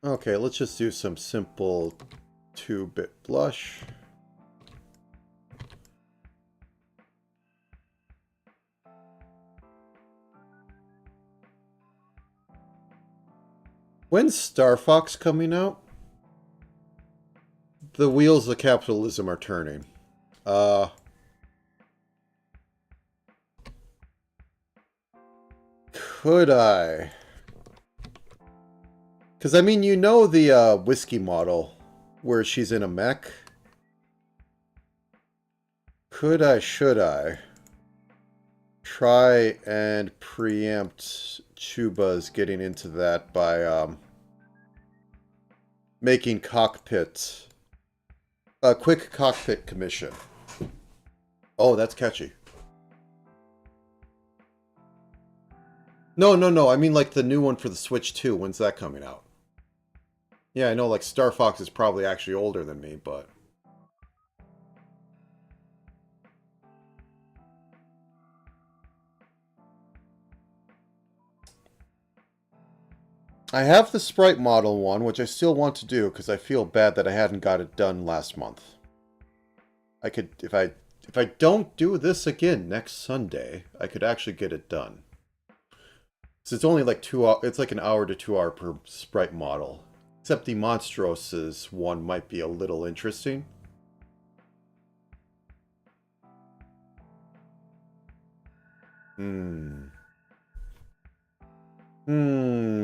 Okay, let's just do some simple 2-bit blush. When's Star Fox coming out? The wheels of capitalism are turning. Could I? Because, I mean, you know the whiskey model where she's in a mech? Could I, should I try and preempt Chuba's getting into that by making cockpit... a quick cockpit commission. Oh, that's catchy. No. I mean, like, the new one for the Switch 2. When's that coming out? Yeah, I know, like, Star Fox is probably actually older than me, but... I have the Sprite model one, which I still want to do, because I feel bad that I hadn't got it done last month. I could, if I don't do this again next Sunday, I could actually get it done. So it's only like 2 hours, it's like an hour to 2 hour per Sprite model. Except the Monstroses one might be a little interesting.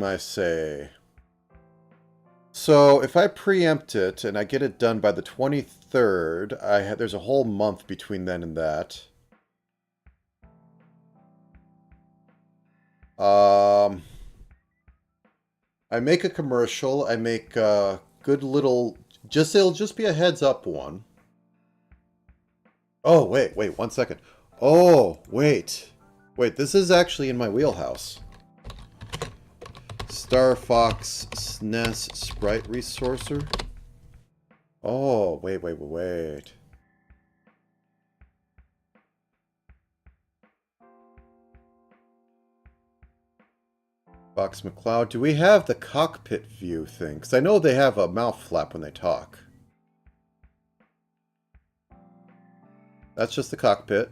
I say. So if I preempt it and I get it done by the 23rd, there's a whole month between then and that. I make a commercial. I make a good little... it'll just be a heads up one. Oh, wait, 1 second. Oh, wait. Wait, this is actually in my wheelhouse. Star Fox SNES Sprite Resourcer. Oh, wait. Fox McCloud. Do we have the cockpit view thing? Because I know they have a mouth flap when they talk. That's just the cockpit.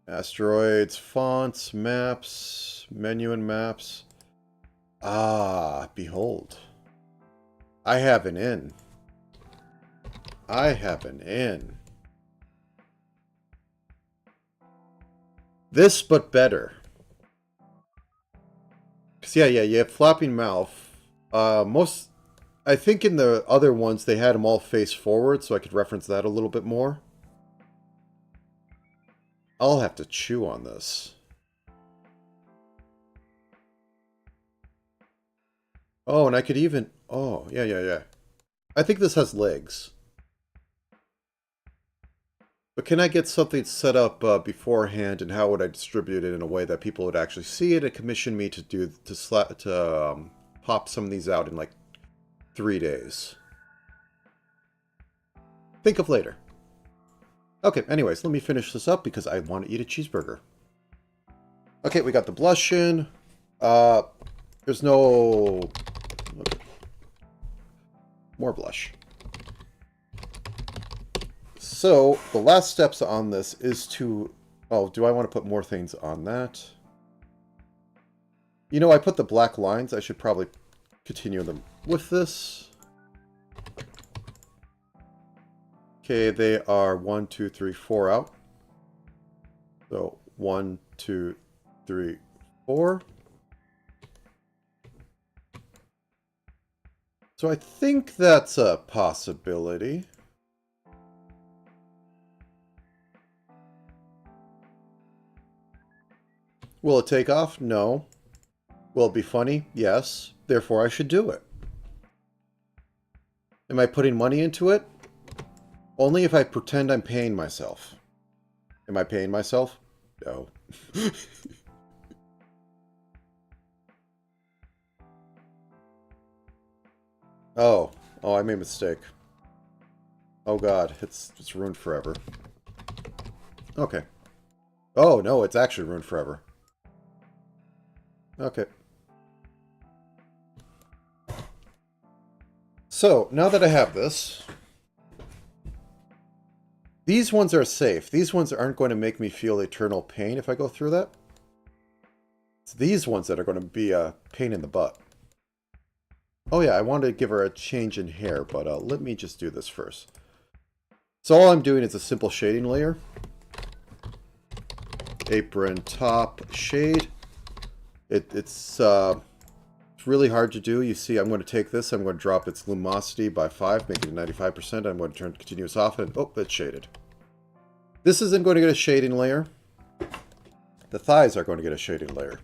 Asteroids, fonts, maps, menu and maps. Ah, behold. I have an in. I have an in. This, but better. Because, yeah, you have flopping mouth. I think in the other ones, they had them all face forward, so I could reference that a little bit more. I'll have to chew on this. Oh, and I could even... Oh, yeah. I think this has legs. But can I get something set up beforehand, and how would I distribute it in a way that people would actually see it and commission me to pop some of these out in like 3 days? Think of later. Okay, anyways, let me finish this up because I want to eat a cheeseburger. Okay, we got the blush in. There's no... Okay. More blush. So, the last steps on this is to... Oh, do I want to put more things on that? You know, I put the black lines. I should probably continue them with this. Okay, they are 1, 2, 3, 4 out. So, 1, 2, 3, 4. So I think that's a possibility. Will it take off? No. Will it be funny? Yes. Therefore, I should do it. Am I putting money into it? Only if I pretend I'm paying myself. Am I paying myself? No. Oh, I made a mistake. Oh god, it's ruined forever. Okay. Oh no, it's actually ruined forever. Okay. So, now that I have this, these ones are safe. These ones aren't going to make me feel eternal pain if I go through that. It's these ones that are going to be a pain in the butt. Oh yeah, I wanted to give her a change in hair, but let me just do this first. So all I'm doing is a simple shading layer. Apron top shade. It's really hard to do. You see, I'm going to take this, I'm going to drop its luminosity by 5, make it 95%. I'm going to turn continuous off, and oh, it's shaded. This isn't going to get a shading layer. The thighs are going to get a shading layer.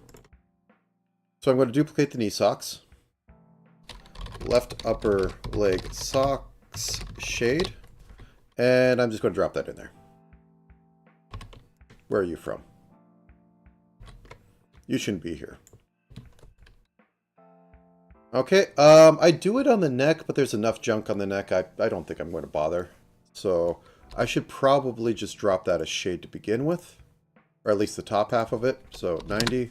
So I'm going to duplicate the knee socks. Left upper leg socks shade. And I'm just going to drop that in there. Where are you from? You shouldn't be here. Okay, I do it on the neck, but there's enough junk on the neck. I don't think I'm going to bother. So I should probably just drop that a shade to begin with. Or at least the top half of it. So 90.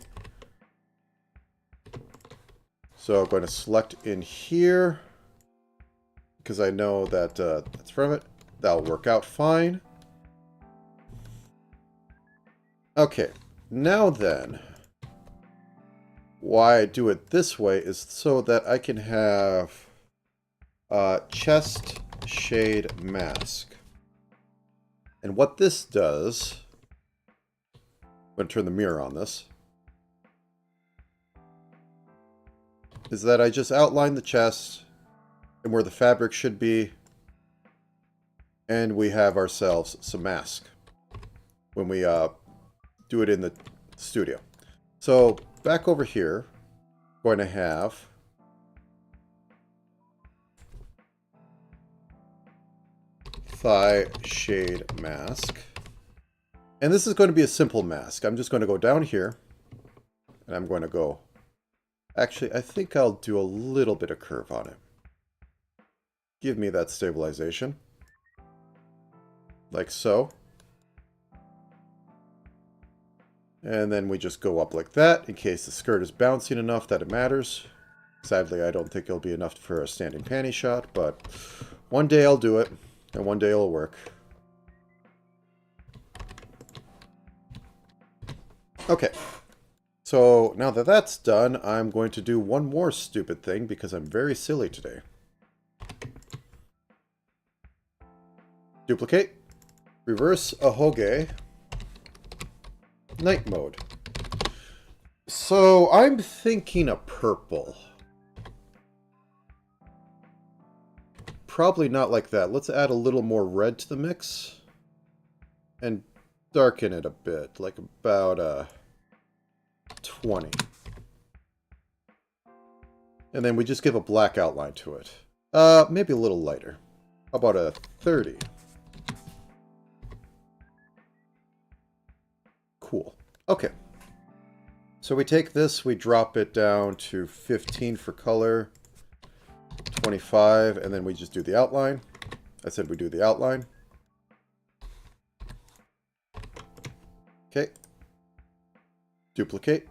So I'm going to select in here. Because I know that that's from it. That'll work out fine. Okay, now then. Why I do it this way is so that I can have chest shade mask. And what this does, I'm going to turn the mirror on this, is that I just outline the chest and where the fabric should be, and we have ourselves some mask when we do it in the studio. So back over here, going to have thigh shade mask. And this is going to be a simple mask. I'm just going to go down here, and I'm going to go... Actually, I think I'll do a little bit of curve on it. Give me that stabilization. Like so. And then we just go up like that, in case the skirt is bouncing enough that it matters. Sadly, I don't think it'll be enough for a standing panty shot, but one day I'll do it, and one day it'll work. Okay, so now that that's done, I'm going to do one more stupid thing, because I'm very silly today. Duplicate. Reverse ahoge. Night mode. So I'm thinking a purple. Probably not like that. Let's add a little more red to the mix. And darken it a bit. Like about 20. And then we just give a black outline to it. Maybe a little lighter. How about a 30? Cool. Okay. So we take this, we drop it down to 15 for color, 25, and then we just do the outline. I said we do the outline. Okay. Duplicate.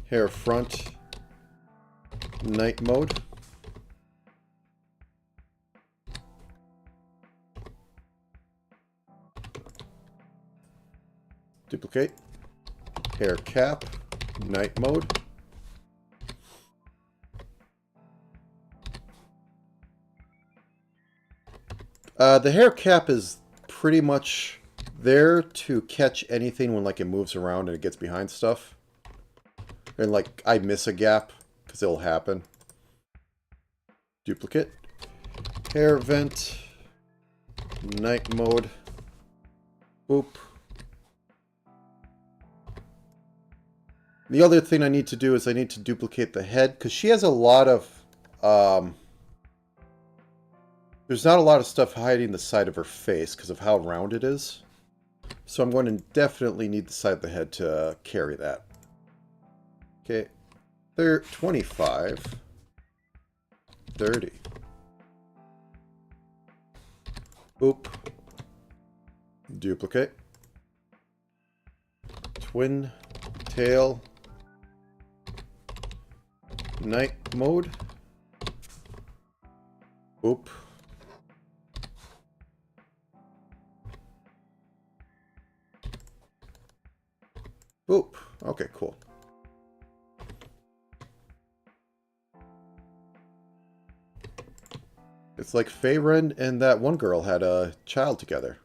Hair front. Night mode. Duplicate. Hair cap. Night mode. The hair cap is pretty much there to catch anything when like it moves around and it gets behind stuff. And like I miss a gap, because it'll happen. Duplicate. Hair vent. Night mode. Boop. The other thing I need to do is I need to duplicate the head, because she has a lot of... there's not a lot of stuff hiding the side of her face because of how round it is. So I'm going to definitely need the side of the head to carry that. Okay. 25. 30. Boop. Duplicate. Twin tail. Night mode. Boop. Boop. Okay, cool. It's like Feyren and that one girl had a child together.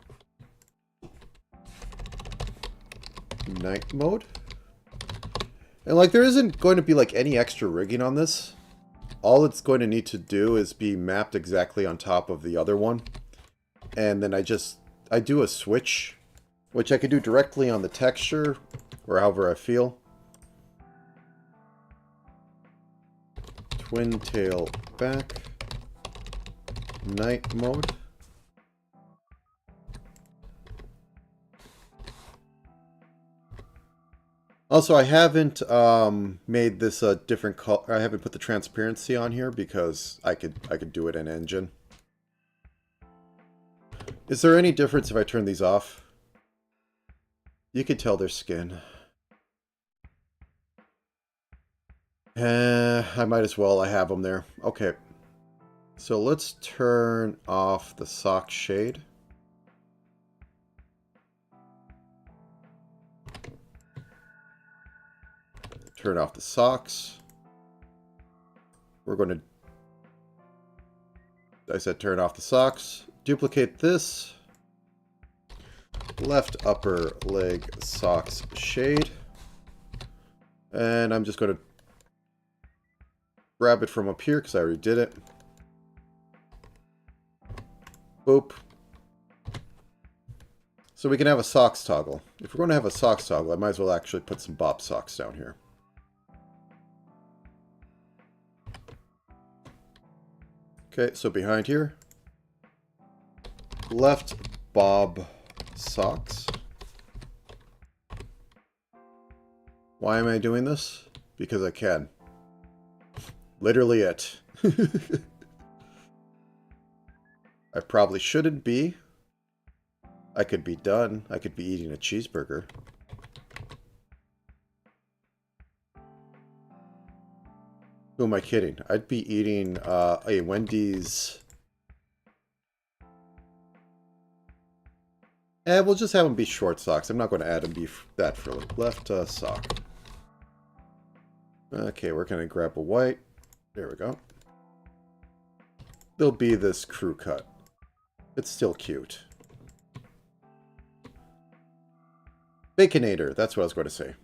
Night mode. And like there isn't going to be like any extra rigging on this. All it's going to need to do is be mapped exactly on top of the other one. And then I do a switch, which I could do directly on the texture or however I feel. Twin tail back. Night mode. Also, I haven't made this a different color. I haven't put the transparency on here because I could do it in Engine. Is there any difference if I turn these off? You can tell their skin. I might as well. I have them there. Okay. So let's turn off the sock shade. Turn off the socks. We're going to... I said turn off the socks. Duplicate this. Left upper leg socks shade. And I'm just going to grab it from up here because I already did it. Boop. So we can have a socks toggle. If we're going to have a socks toggle, I might as well actually put some Bob socks down here. Okay, so behind here, left Bob socks. Why am I doing this? Because I can. Literally it. I probably shouldn't be. I could be done. I could be eating a cheeseburger. Who am I kidding? I'd be eating a Wendy's. We'll just have them be short socks. I'm not going to add them be that frilly. Left sock. Okay, we're going to grab a white. There we go. There'll be this crew cut. It's still cute. Baconator, that's what I was going to say.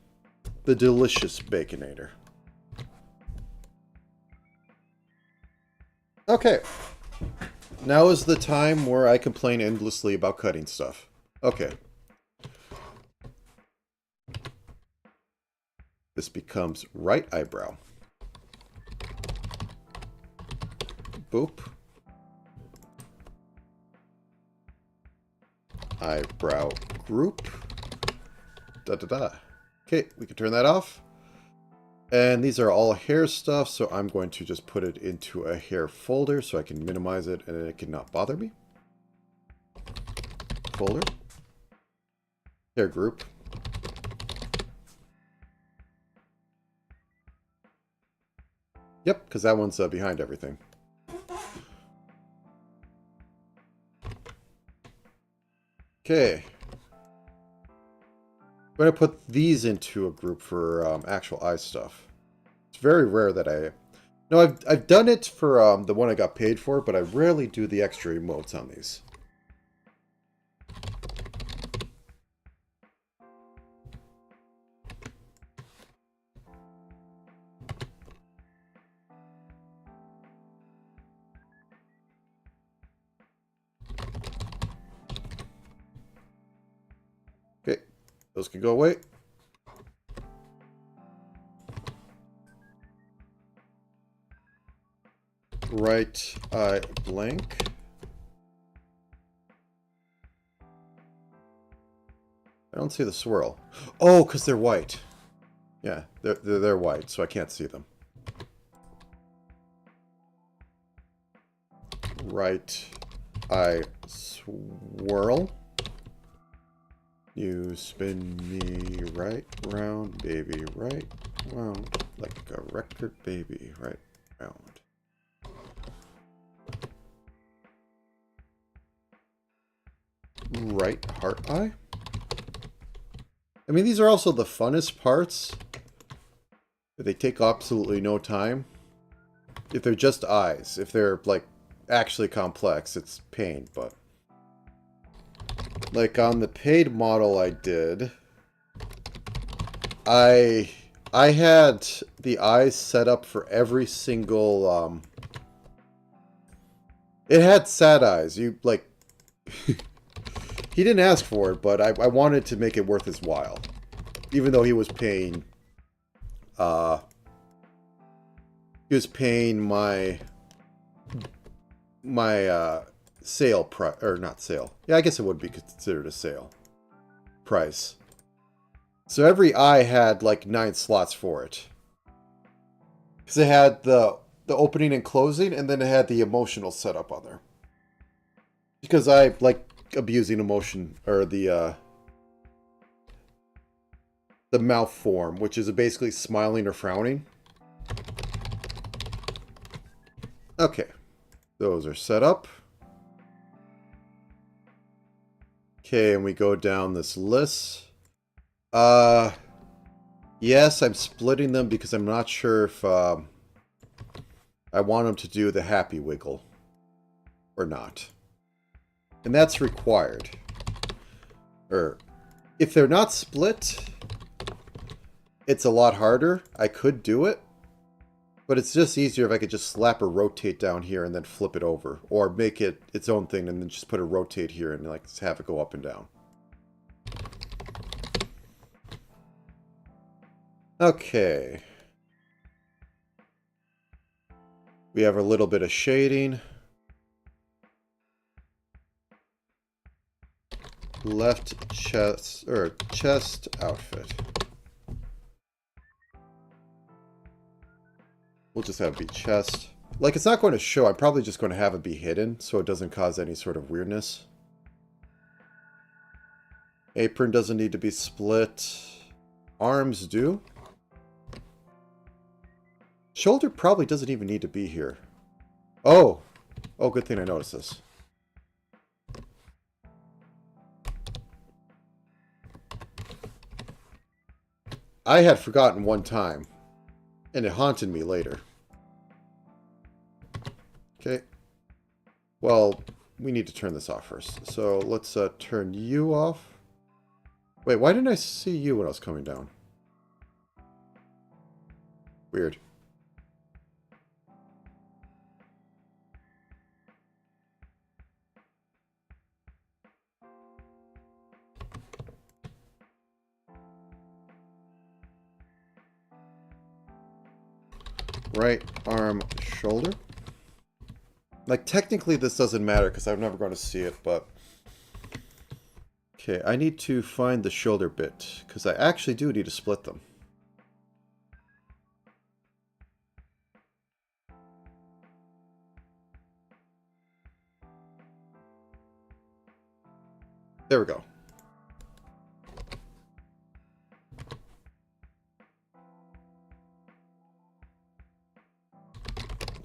The delicious Baconator. Okay. Now is the time where I complain endlessly about cutting stuff. Okay. This becomes right eyebrow. Boop. Eyebrow group. Da-da-da. Okay, we can turn that off. And these are all hair stuff, so I'm going to just put it into a hair folder so I can minimize it and it cannot bother me. Folder. Hair group. Yep, because that one's behind everything. Okay. I'm going to put these into a group for actual eye stuff. It's very rare that I... No, I've done it for the one I got paid for, but I rarely do the extra emotes on these. Okay, those can go away. Right eye blank. I don't see the swirl. Oh, because they're white. Yeah, they're white, so I can't see them. Right eye swirl. You spin me right round, baby, right round, like a record, baby, right round. Right heart eye. I mean, these are also the funnest parts. They take absolutely no time. If they're just eyes, if they're like actually complex, it's pain, but like on the paid model I did, I had the eyes set up for every single it had sad eyes. You like he didn't ask for it, but I wanted to make it worth his while. Even though he was paying my sale price, or not sale. Yeah, I guess it would be considered a sale price. So every eye had like 9 slots for it. Because it had the opening and closing, and then it had the emotional setup on there. Because I like abusing emotion, or the mouth form, which is basically smiling or frowning. Okay, those are set up. Okay, and we go down this list. Yes, I'm splitting them because I'm not sure if I want them to do the happy wiggle or not. And that's required. Or if they're not split, it's a lot harder. I could do it, but it's just easier if I could just slap a rotate down here and then flip it over, or make it its own thing and then just put a rotate here and like have it go up and down. Okay. We have a little bit of shading. Left chest, or chest outfit. We'll just have it be chest. Like, it's not going to show. I'm probably just going to have it be hidden so it doesn't cause any sort of weirdness. Apron doesn't need to be split. Arms do. Shoulder probably doesn't even need to be here. Oh! Oh, good thing I noticed this. I had forgotten one time, and it haunted me later. Okay. Well, we need to turn this off first. So let's turn you off. Wait, why didn't I see you when I was coming down? Weird. Right arm, shoulder. Like, technically this doesn't matter because I'm never going to see it, but... Okay, I need to find the shoulder bit, because I actually do need to split them. There we go.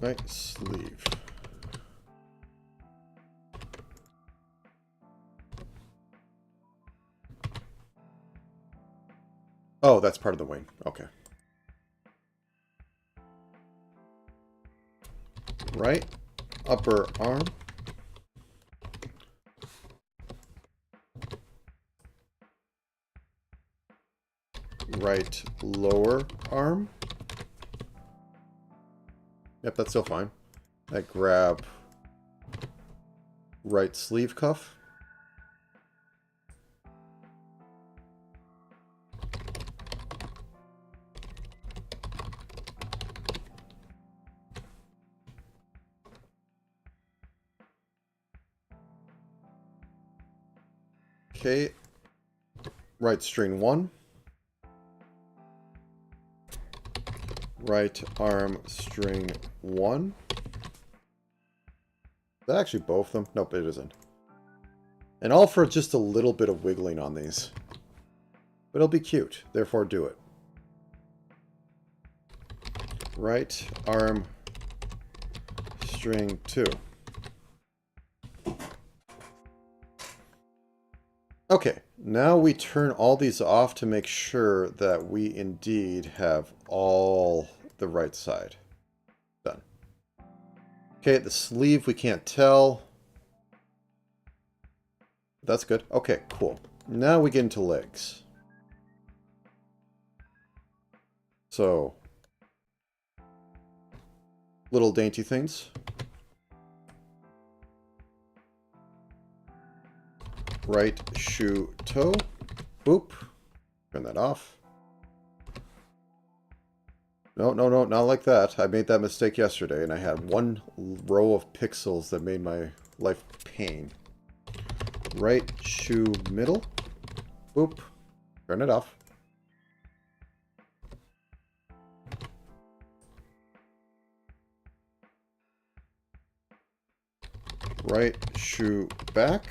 Right sleeve. Oh, that's part of the wing. Okay. Right upper arm. Right lower arm. Yep, that's still fine. I grab right sleeve cuff. Okay. Right string 1. Right arm string 1. Is that actually both of them? Nope, it isn't. And all for just a little bit of wiggling on these. But it'll be cute, therefore do it. Right arm string 2. Okay, now we turn all these off to make sure that we indeed have all the right side done. Okay, the sleeve we can't tell. That's good. Okay, cool. Now we get into legs. So, little dainty things. Right shoe toe. Boop. Turn that off. No, no, no, not like that. I made that mistake yesterday, and I had one row of pixels that made my life pain. Right shoe middle. Boop. Turn it off. Right shoe back.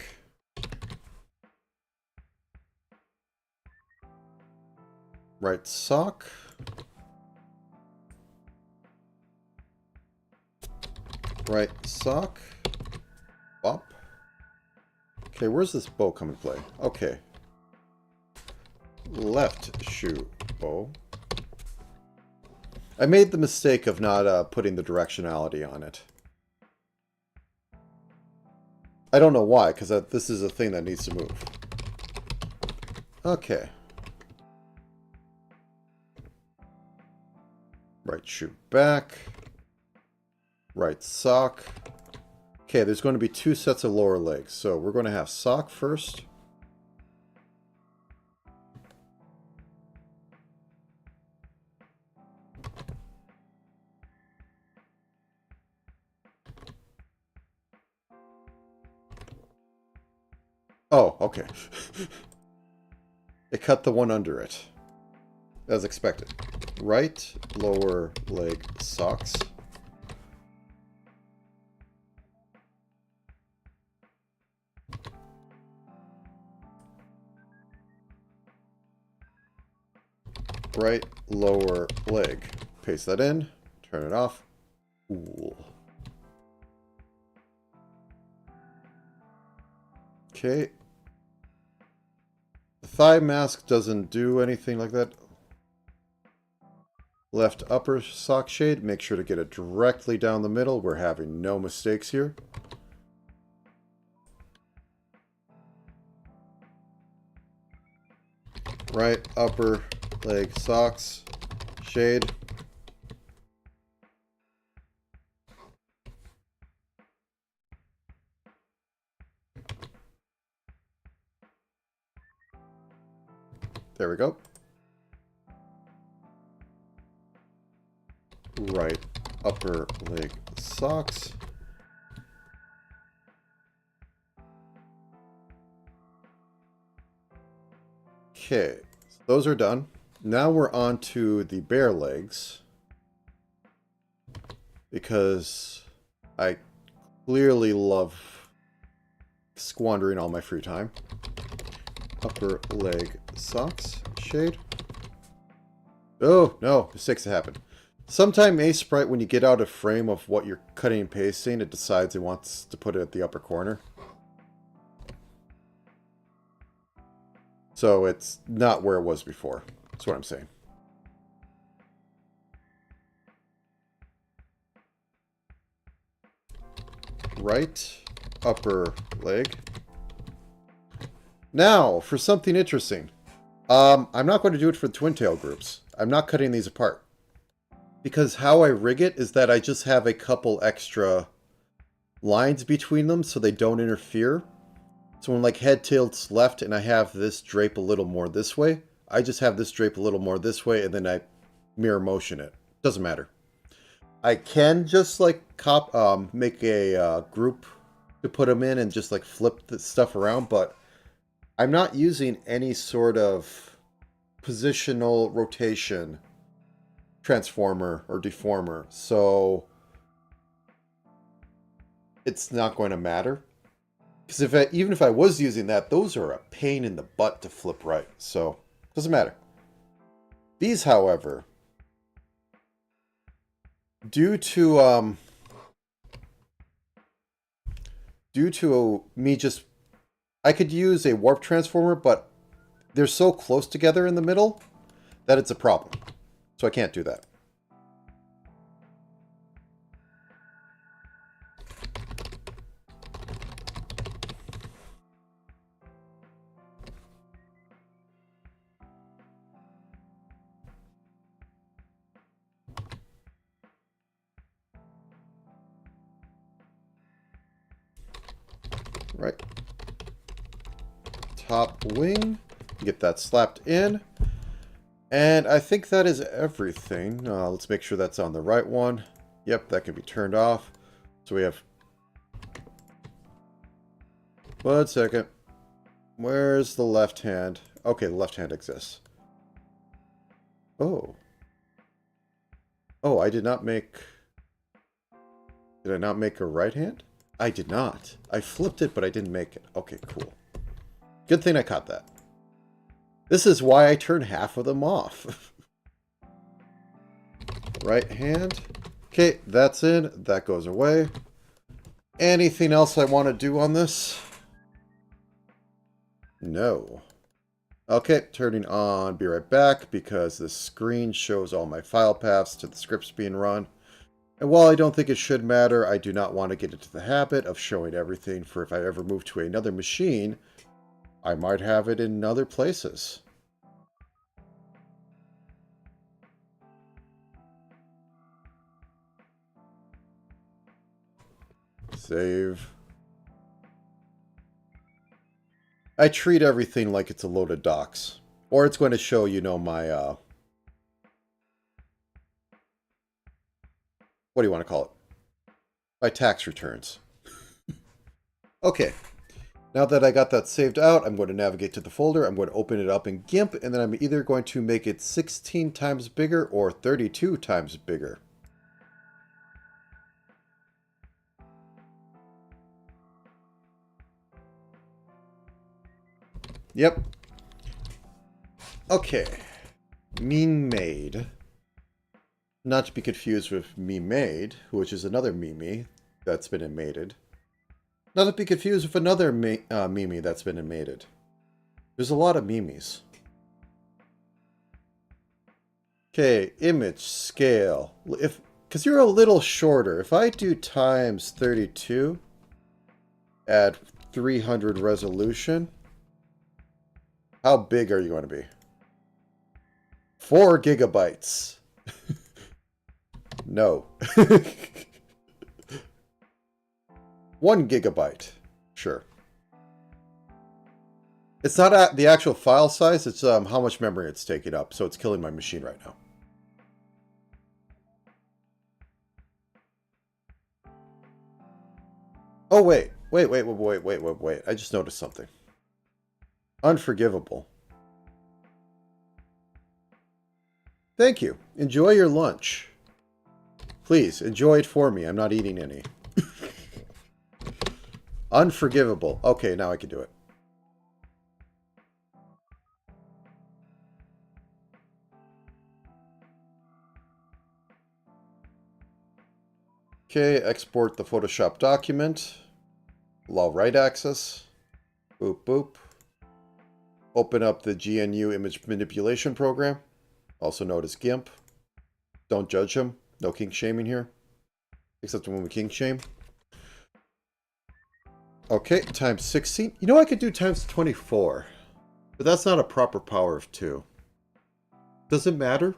Right sock. Right sock. Bop. Okay, where's this bow come into play? Okay. Left shoe bow. I made the mistake of not putting the directionality on it. I don't know why, because this is a thing that needs to move. Okay. Right shoe back. Right sock. Okay, there's going to be 2 sets of lower legs. So we're going to have sock first. Oh, okay. It cut the one under it. As expected. Right lower leg socks. Right lower leg. Paste that in. Turn it off. Ooh. Okay. The thigh mask doesn't do anything like that. Left upper sock shade. Make sure to get it directly down the middle. We're having no mistakes here. right upper leg socks, shade. There we go. Right upper leg socks. Okay, so those are done. Now we're on to the bare legs, because I clearly love squandering all my free time. Upper leg socks, shade. Oh, no, mistakes have happened. Sometime a sprite, when you get out of frame of what you're cutting and pasting, it decides it wants to put it at the upper corner. So it's not where it was before. That's what I'm saying. Right upper leg. Now, for something interesting. I'm not going to do it for the twin tail groups. I'm not cutting these apart. Because how I rig it is that I just have a couple extra lines between them so they don't interfere. So when like head tilts left and I have this drape a little more this way, I just have this drape a little more this way and then I mirror motion it. Doesn't matter. I can just like make a group to put them in and just like flip the stuff around, but I'm not using any sort of positional rotation transformer or deformer, so it's not going to matter. Because even if I was using that, those are a pain in the butt to flip right, so it doesn't matter. These, however, due to me just, I could use a warp transformer, but they're so close together in the middle that it's a problem. So I can't do that. Right. Top wing. Get that slapped in. And I think that is everything. Let's make sure that's on the right one. Yep, that can be turned off. So we have... 1 second. Where's the left hand? Okay, the left hand exists. Oh. Oh, I did not make... Did I not make a right hand? I did not. I flipped it, but I didn't make it. Okay, cool. Good thing I caught that. This is why I turn half of them off. Right hand. Okay, that's in. That goes away. Anything else I want to do on this? No. Okay, turning on, be right back, because this screen shows all my file paths to the scripts being run. And while I don't think it should matter, I do not want to get into the habit of showing everything, for if I ever move to another machine, I might have it in other places. Save. I treat everything like it's a load of docs. Or it's going to show, you know, my, what do you want to call it? My tax returns. Okay. Now that I got that saved out, I'm going to navigate to the folder. I'm going to open it up in GIMP, and then I'm either going to make it 16 times bigger or 32 times bigger. Yep. Okay. Mimaid. Not to be confused with Mimaid, which is another Mimi that's been animated. Not to be confused with another Mimi that's been animated. There's a lot of Mimis. Okay, image scale. Because you're a little shorter. If I do times 32 at 300 resolution, how big are you going to be? 4 gigabytes. No. 1 gigabyte. Sure. It's not the actual file size, it's how much memory it's taking up, so it's killing my machine right now. Oh, wait. Wait. I just noticed something. Unforgivable. Thank you. Enjoy your lunch. Please, enjoy it for me. I'm not eating any. Unforgivable. Okay, now I can do it. Okay, export the Photoshop document. Allow write access. Boop, boop. Open up the GNU image manipulation program, also known as GIMP. Don't judge him. No kink shaming here. Except when we kink shame. Okay, times 16. You know, I could do times 24. But that's not a proper power of 2. Does it matter?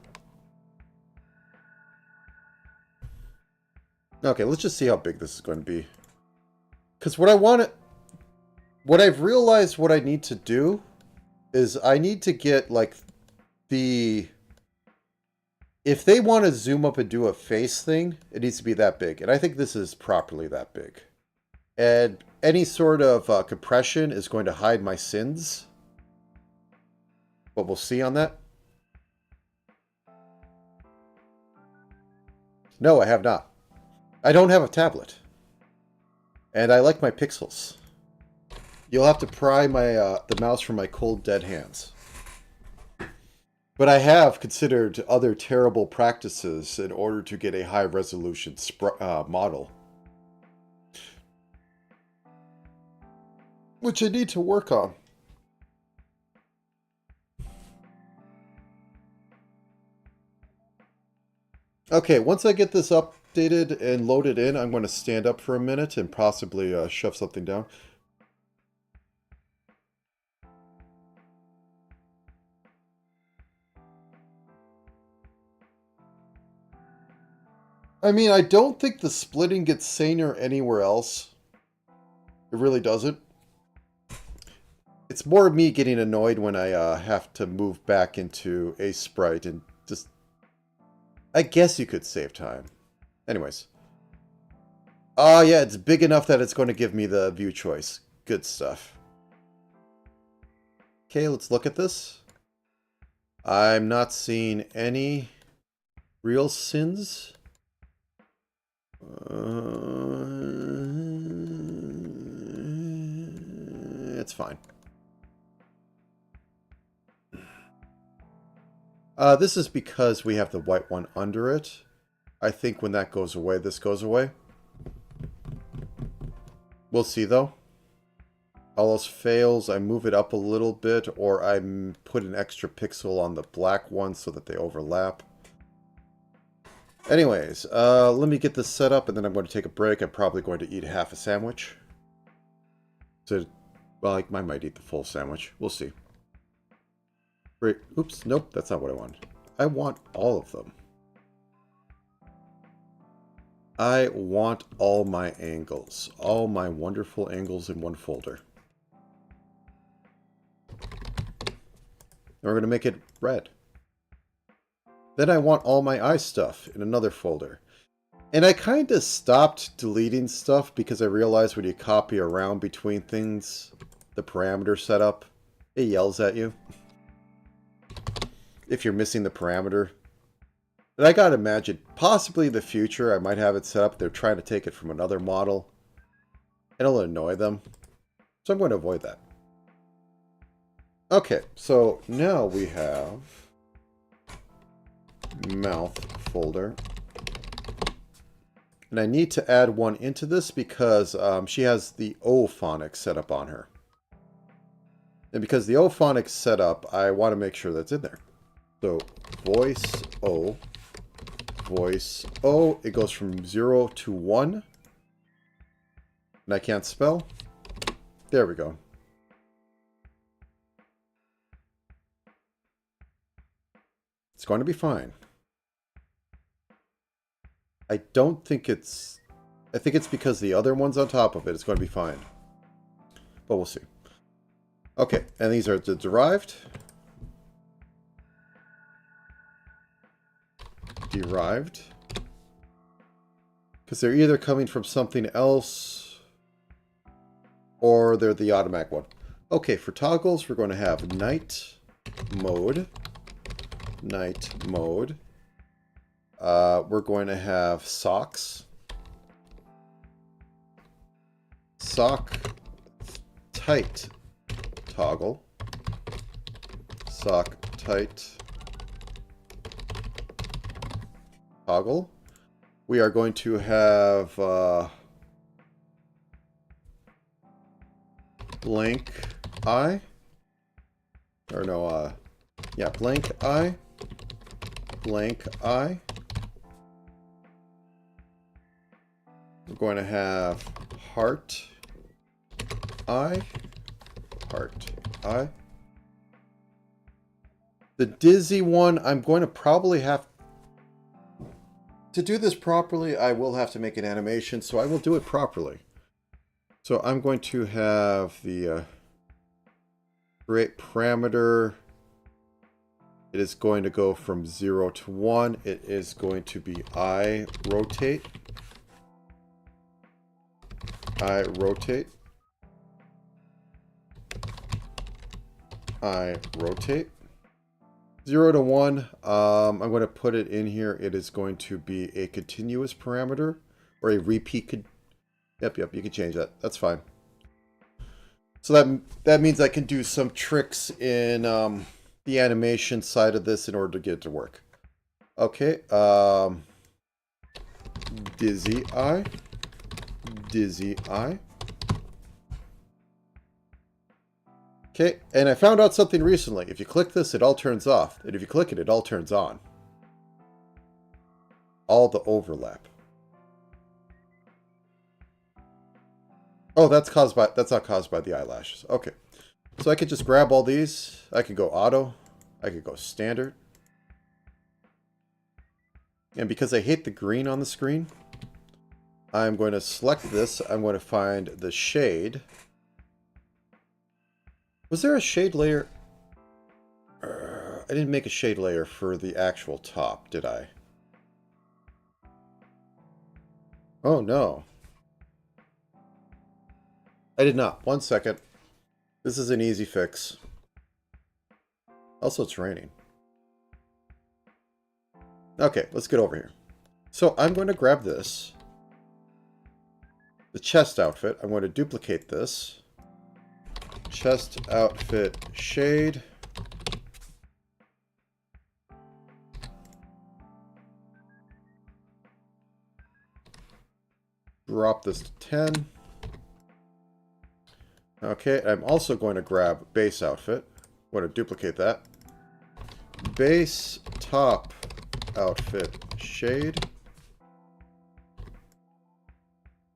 Okay, let's just see how big this is going to be. Because what I've realized what I need to do is I need to get, like, if they want to zoom up and do a face thing, it needs to be that big. And I think this is properly that big. And any sort of compression is going to hide my sins. But we'll see on that. No, I have not. I don't have a tablet. And I like my pixels. You'll have to pry my the mouse from my cold, dead hands. But I have considered other terrible practices in order to get a high-resolution model. Which I need to work on. Okay, once I get this updated and loaded in, I'm going to stand up for a minute and possibly shove something down. I mean, I don't think the splitting gets saner anywhere else. It really doesn't. It's more me getting annoyed when I have to move back into a sprite and just... I guess you could save time. Anyways. Oh, yeah, it's big enough that it's going to give me the view choice. Good stuff. Okay, let's look at this. I'm not seeing any real sins. It's fine. This is because we have the white one under it. I think when that goes away, this goes away. We'll see, though. All else fails, I move it up a little bit, or I put an extra pixel on the black one so that they overlap. Anyways, let me get this set up, and then I'm going to take a break. I'm probably going to eat half a sandwich. So, well, I might eat the full sandwich. We'll see. Great. Oops, nope, that's not what I want. I want all of them. I want all my angles. All my wonderful angles in one folder. And we're going to make it red. Then I want all my eye stuff in another folder. And I kind of stopped deleting stuff because I realized when you copy around between things, the parameter setup, it yells at you. If you're missing the parameter. And I gotta imagine, possibly in the future, I might have it set up. They're trying to take it from another model. It'll annoy them. So I'm going to avoid that. Okay, so now we have mouth folder. And I need to add one into this because she has the O phonics set up on her. And because the O phonics set up, I want to make sure that's in there. So voice O, it goes from 0 to 1. And I can't spell. There we go. It's going to be fine. I don't think it's... I think it's because the other one's on top of it. It's going to be fine. But we'll see. Okay, and these are the derived. Derived. Because they're either coming from something else or they're the automatic one. Okay, for toggles, we're going to have night mode. Night mode. We're going to have socks. Sock tight toggle. Sock tight toggle. We are going to have blank eye. Or no, yeah, blank eye. Blank eye. We're going to have heart eye. Heart eye. The dizzy one, I'm going to probably have... To do this properly, I will have to make an animation, so I will do it properly. So I'm going to have the create parameter. It is going to go from 0 to 1. It is going to be eye rotate. Eye rotate. Eye rotate. 0 to 1, I'm going to put it in here. It is going to be a continuous parameter or a repeat. Yep, you can change that. That's fine. So that means I can do some tricks in the animation side of this in order to get it to work. Okay, dizzy eye. Dizzy eye. Okay, and I found out something recently. If you click this, it all turns off. And if you click it, it all turns on. All the overlap. Oh, that's not caused by the eyelashes. Okay. So I could just grab all these. I could go auto. I could go standard. And because I hate the green on the screen, I'm going to select this. I'm going to find the shade. Was there a shade layer? I didn't make a shade layer for the actual top, did I? Oh, no. I did not. 1 second. This is an easy fix. Also, it's raining. Okay, let's get over here. So I'm going to grab this. The chest outfit. I'm going to duplicate this. Chest outfit shade. Drop this to 10. Okay, I'm also going to grab base outfit. I'm going to duplicate that. Base top outfit shade.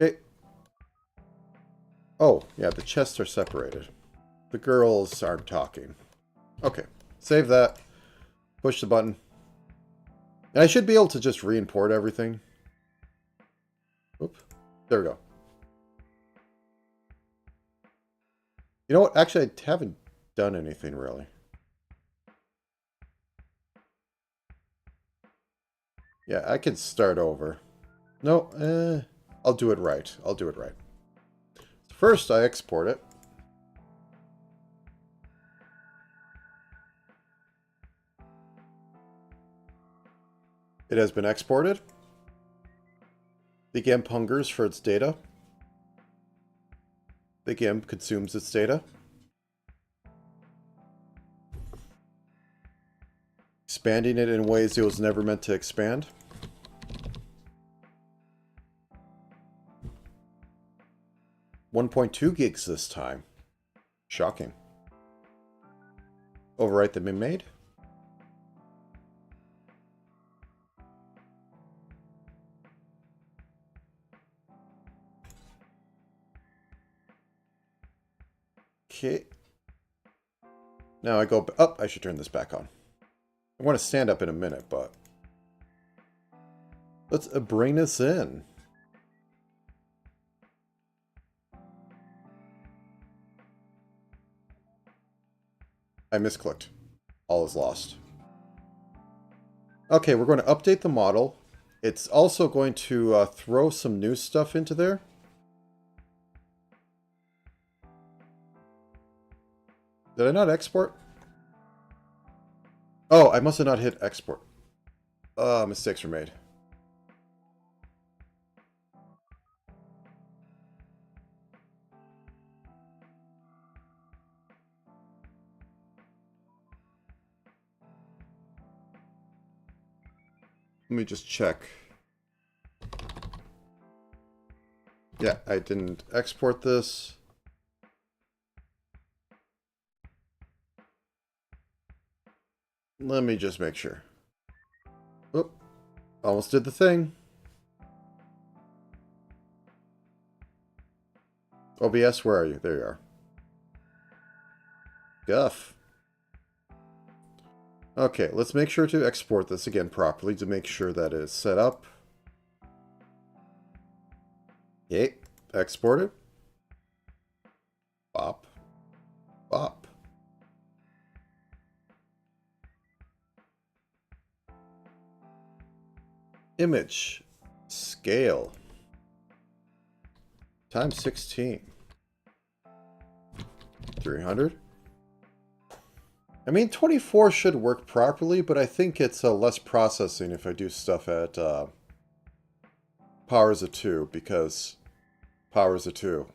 Okay. Oh, yeah, the chests are separated. The girls aren't talking. Okay, save that. Push the button. And I should be able to just re-import everything. Oop. There we go. You know what? Actually, I haven't done anything really. Yeah, I can start over. No, I'll do it right. I'll do it right. First, I export it. It has been exported. The GIMP hungers for its data. The GIMP consumes its data. Expanding it in ways it was never meant to expand. .2 gigs this time. Shocking. Overwrite the Mimaid. Okay. Now I go up. I should turn this back on. I want to stand up in a minute, but let's bring this in. I misclicked. All is lost. Okay, we're going to update the model. It's also going to throw some new stuff into there. Did I not export? Oh, I must have not hit export. Mistakes were made. Let me just check. Yeah, I didn't export this. Let me just make sure. Oop, almost did the thing. OBS, where are you? There you are. Guff. Okay, let's make sure to export this again properly to make sure that it is set up. Okay, export it. Bop. Bop. Image. Scale. Times 16. 300. I mean, 24 should work properly, but I think it's less processing if I do stuff at powers of 2, because powers of 2.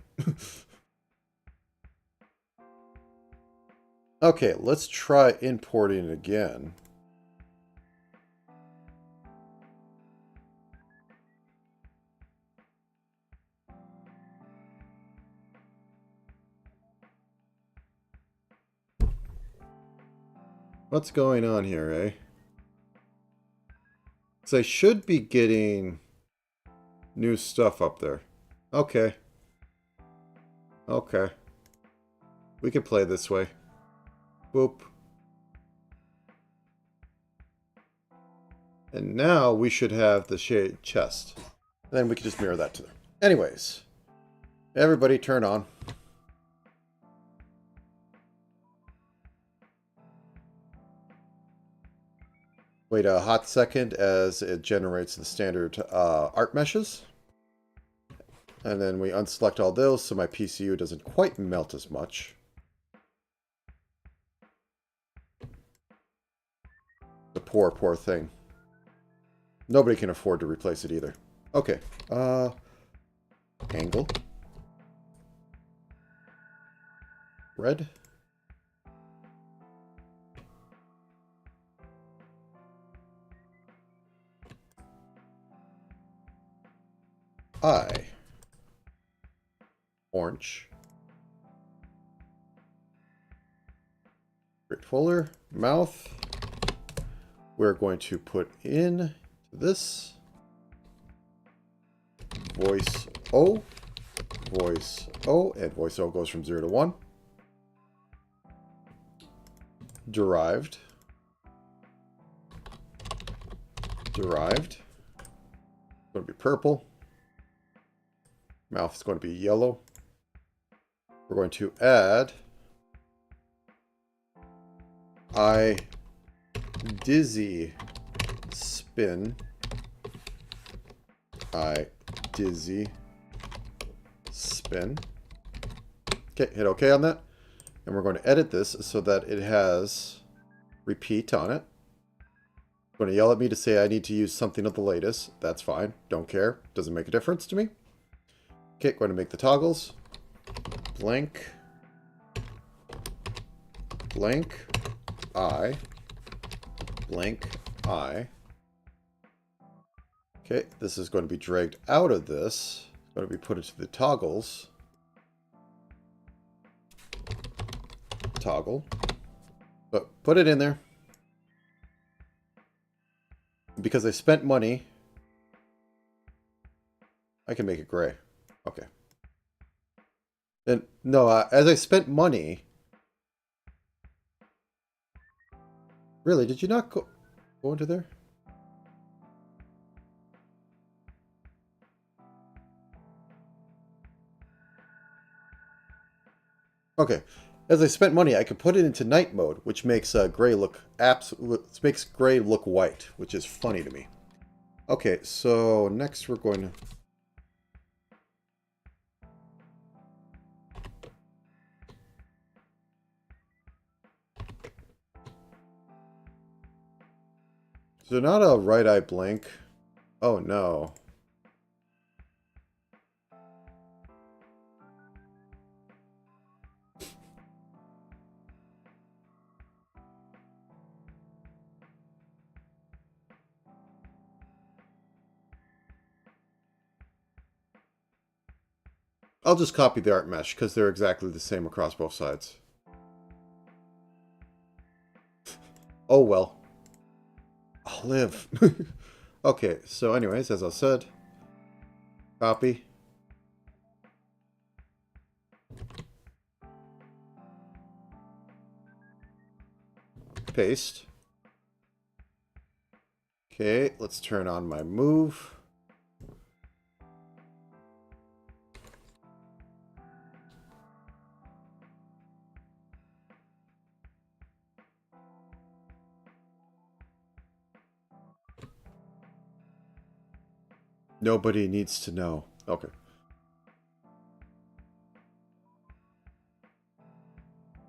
Okay, let's try importing it again. What's going on here, eh? So I should be getting new stuff up there. Okay. Okay. We can play this way. Boop. And now we should have the shade chest. Then we can just mirror that to them. Anyways. Everybody turn on. Wait a hot second as it generates the standard art meshes. And then we unselect all those so my PCU doesn't quite melt as much. The poor, poor thing. Nobody can afford to replace it either. Okay. Angle. Red. Eye. Orange. Great fuller. Mouth. We're going to put in this. Voice O. Voice O. And voice O goes from 0 to 1. Derived. Derived. It's going to be purple. Mouth is going to be yellow. We're going to add eye dizzy spin. Eye dizzy spin. Okay, hit OK on that. And we're going to edit this so that it has repeat on it. It's going to yell at me to say I need to use something of the latest. That's fine. Don't care. Doesn't make a difference to me. Okay, going to make the toggles. Blank. Blank. Eye. Blank. Eye. Okay, this is going to be dragged out of this. It's going to be put into the toggles. Toggle. But put it in there. Because I spent money, I can make it gray. Okay. And no, as I spent money. Really, did you not go? Go into there. Okay. As I spent money, I could put it into night mode, which makes gray look makes gray look white, which is funny to me. Okay, so next we're going to... So not a right eye blink. Oh no. I'll just copy the art mesh because they're exactly the same across both sides. Oh well. I'll live. Okay, so anyways, as I said, copy. Paste. Okay, let's turn on my move. Nobody needs to know. Okay.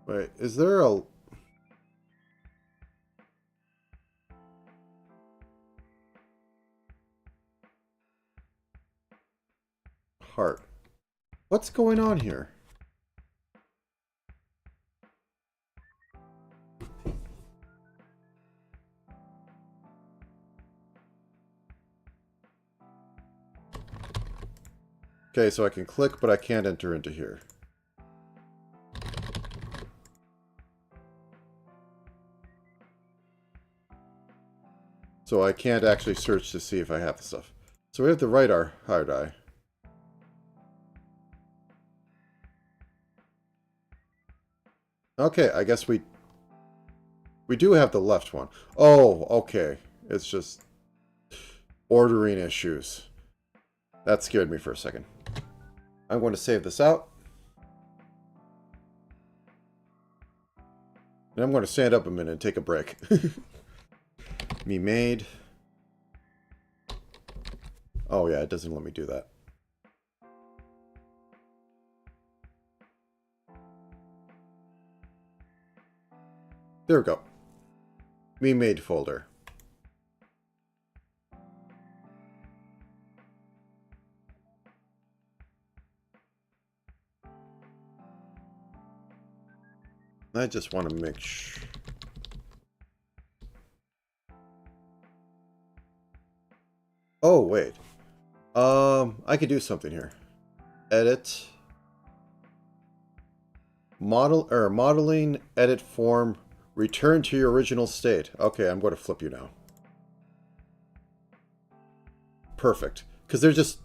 Wait, is there a... heart? What's going on here? Okay, so I can click, but I can't enter into here. So I can't actually search to see if I have the stuff. So we have the right hard eye. Okay, I guess we do have the left one. Oh, okay. It's just ordering issues. That scared me for a second. I'm going to save this out. And I'm going to stand up a minute and take a break. Mimaid. Oh yeah, it doesn't let me do that. There we go. Mimaid folder. I just want to make sure. Oh, wait. I could do something here. Edit. Modeling, edit form, return to your original state. Okay, I'm going to flip you now. Perfect. Because they're just,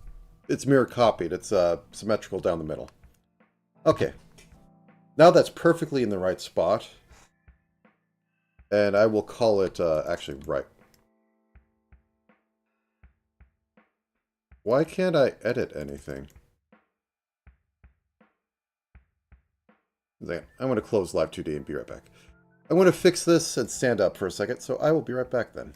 it's mirror copied. It's symmetrical down the middle. Okay. Now that's perfectly in the right spot. And I will call it, actually, right. Why can't I edit anything? I'm going to close Live 2D and be right back. I'm going to fix this and stand up for a second, so I will be right back then.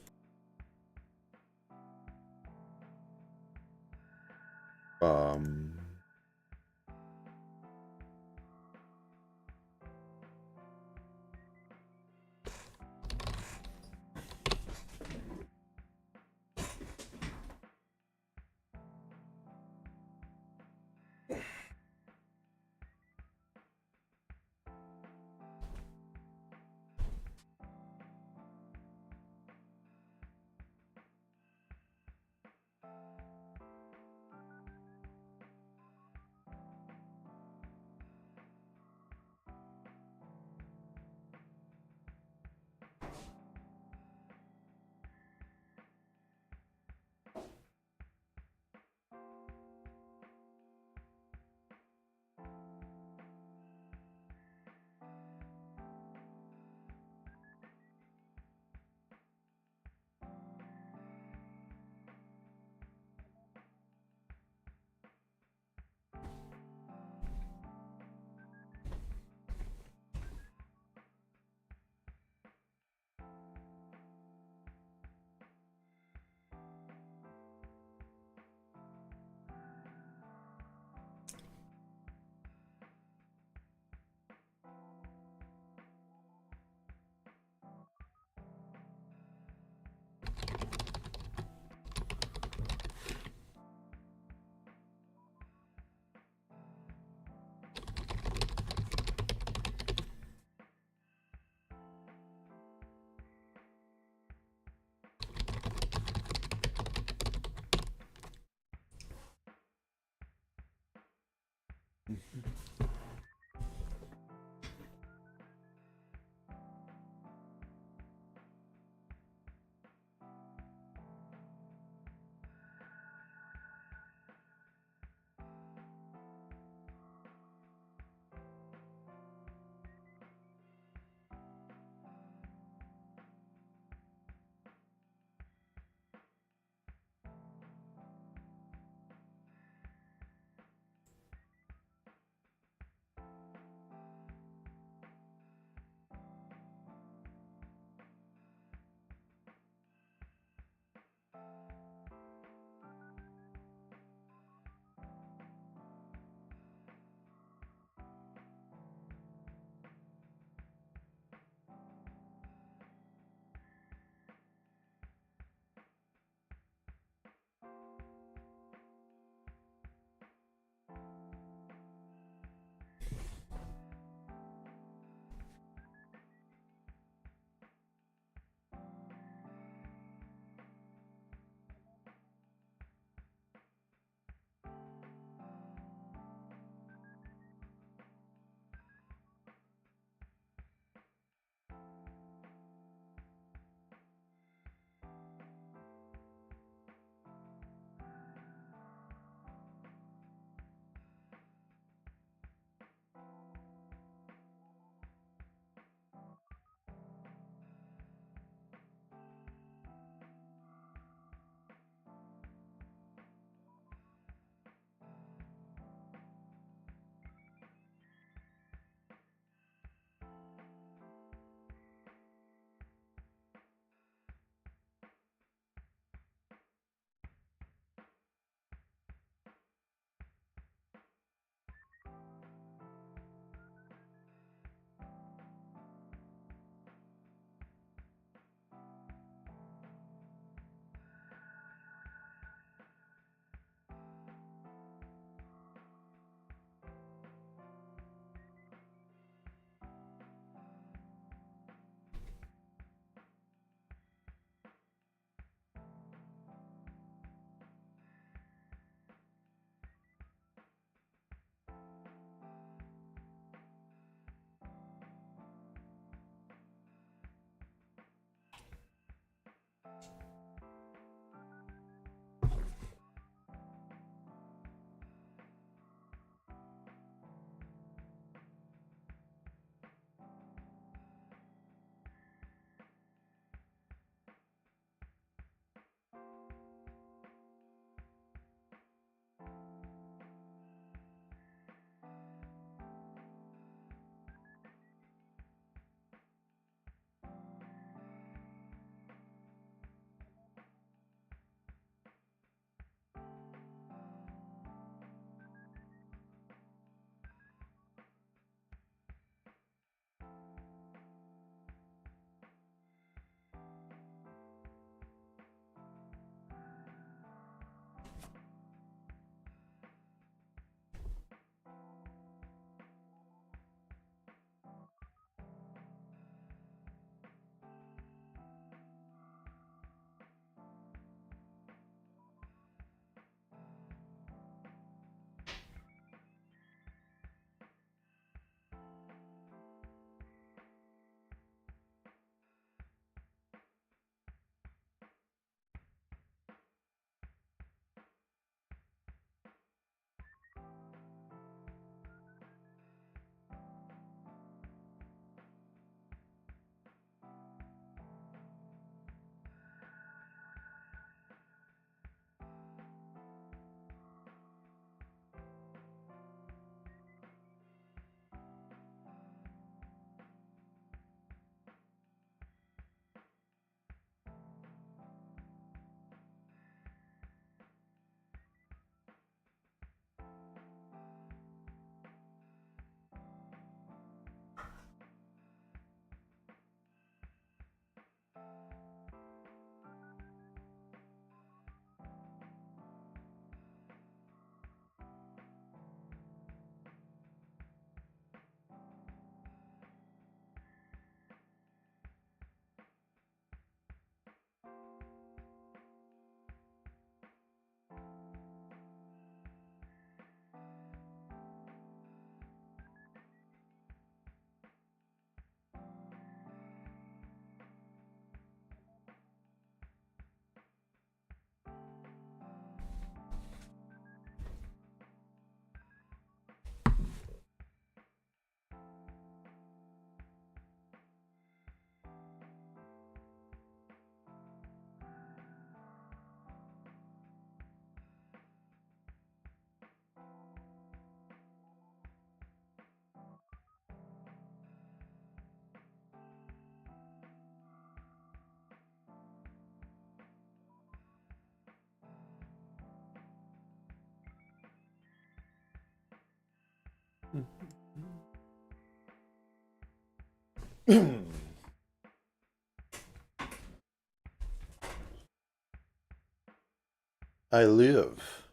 I live.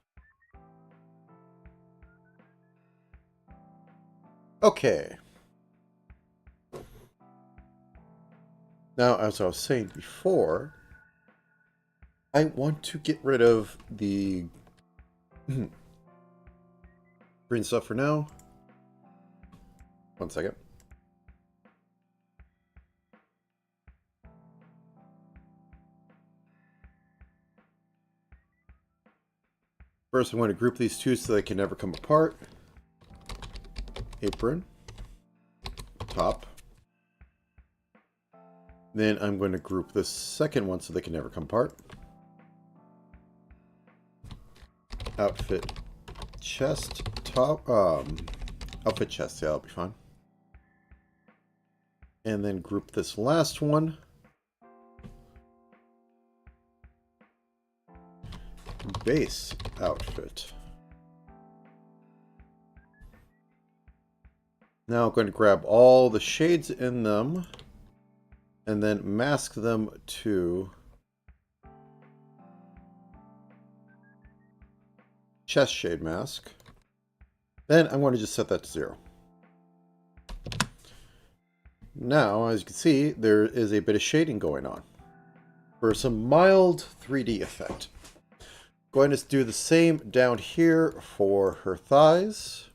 Okay. Now, as I was saying before, I want to get rid of the green stuff for now. 1 second. First, I'm going to group these two so they can never come apart. Apron. Top. Then I'm going to group the second one so they can never come apart. Outfit. Chest. Top. Outfit chest. Yeah, that'll be fine. And then group this last one. Base outfit. Now I'm going to grab all the shades in them and then mask them to chest shade mask. Then I'm going to just set that to 0. Now, as you can see, there is a bit of shading going on for some mild 3D effect. Going to do the same down here for her thighs.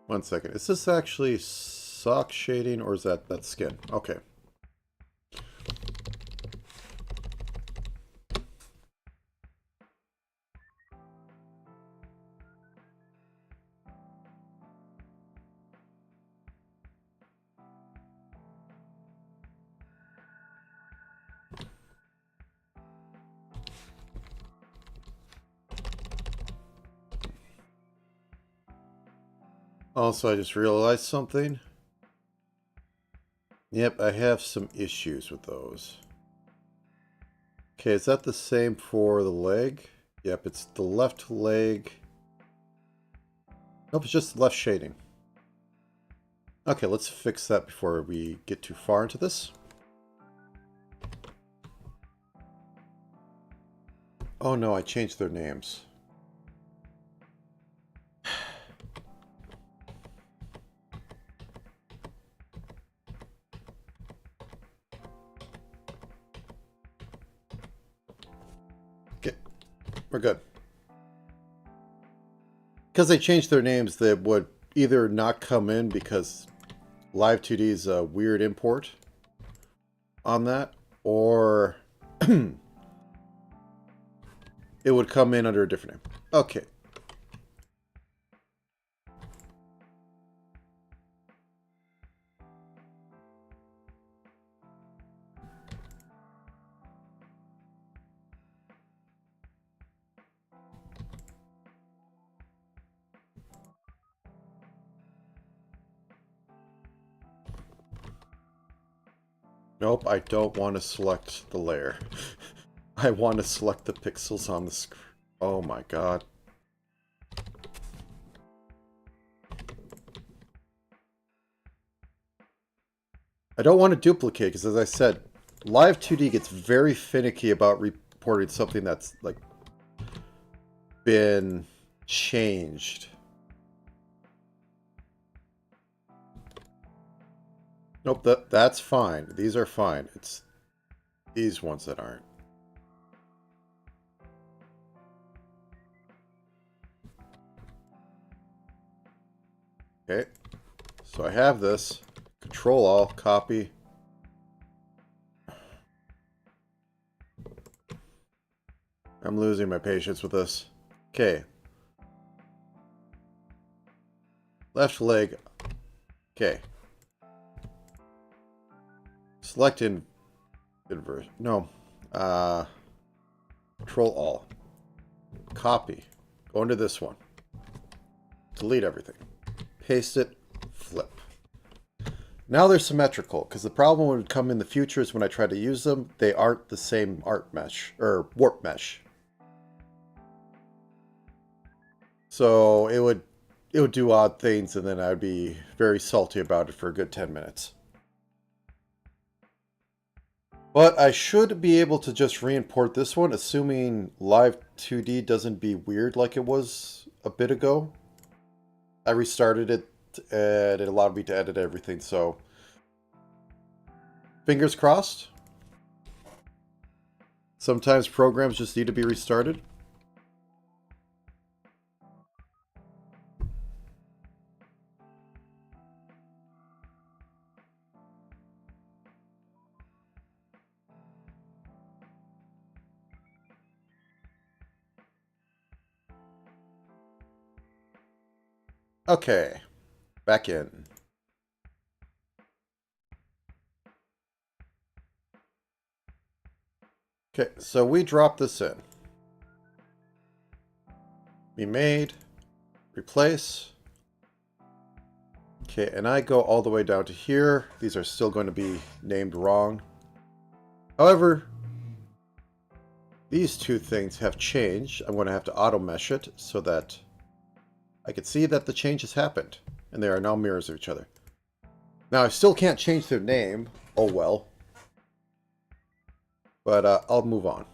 One second. Is this actually sock shading or is that skin? Okay. Also, I just realized something. Yep, I have some issues with those. Okay, is that the same for the leg? Yep, it's the left leg. Nope, it's just left shading. Okay, let's fix that before we get too far into this. Oh no, I changed their names. We're good. Because they changed their names, they would either not come in because Live 2D's a weird import on that, or it would come in under a different name. Okay. Nope, I don't want to select the layer. I want to select the pixels on the screen. Oh my god. I don't want to duplicate because, as I said, Live 2D gets very finicky about reporting something that's like been changed. Nope, that's fine. These are fine. It's these ones that aren't. Okay, so I have this. Control-All, copy. I'm losing my patience with this. Okay. Left leg. Okay. Select invert. No. Control-All. Copy. Go into this one. Delete everything. Paste it. flip. Now they're symmetrical, because the problem would come in the future is when I try to use them, they aren't the same art mesh, or warp mesh. So it would do odd things, and then I'd be very salty about it for a good 10 minutes. But I should be able to just re-import this one, assuming Live 2D doesn't be weird like it was a bit ago. I restarted it, and it allowed me to edit everything, so fingers crossed. Sometimes programs just need to be restarted. Okay, back in. Okay, so we drop this in. Mimaid, replace. Okay, and I go all the way down to here. These are still going to be named wrong. However, these two things have changed. I'm going to have to auto mesh it so that I can see that the change has happened. And they are now mirrors of each other. Now, I still can't change their name. Oh well. But I'll move on.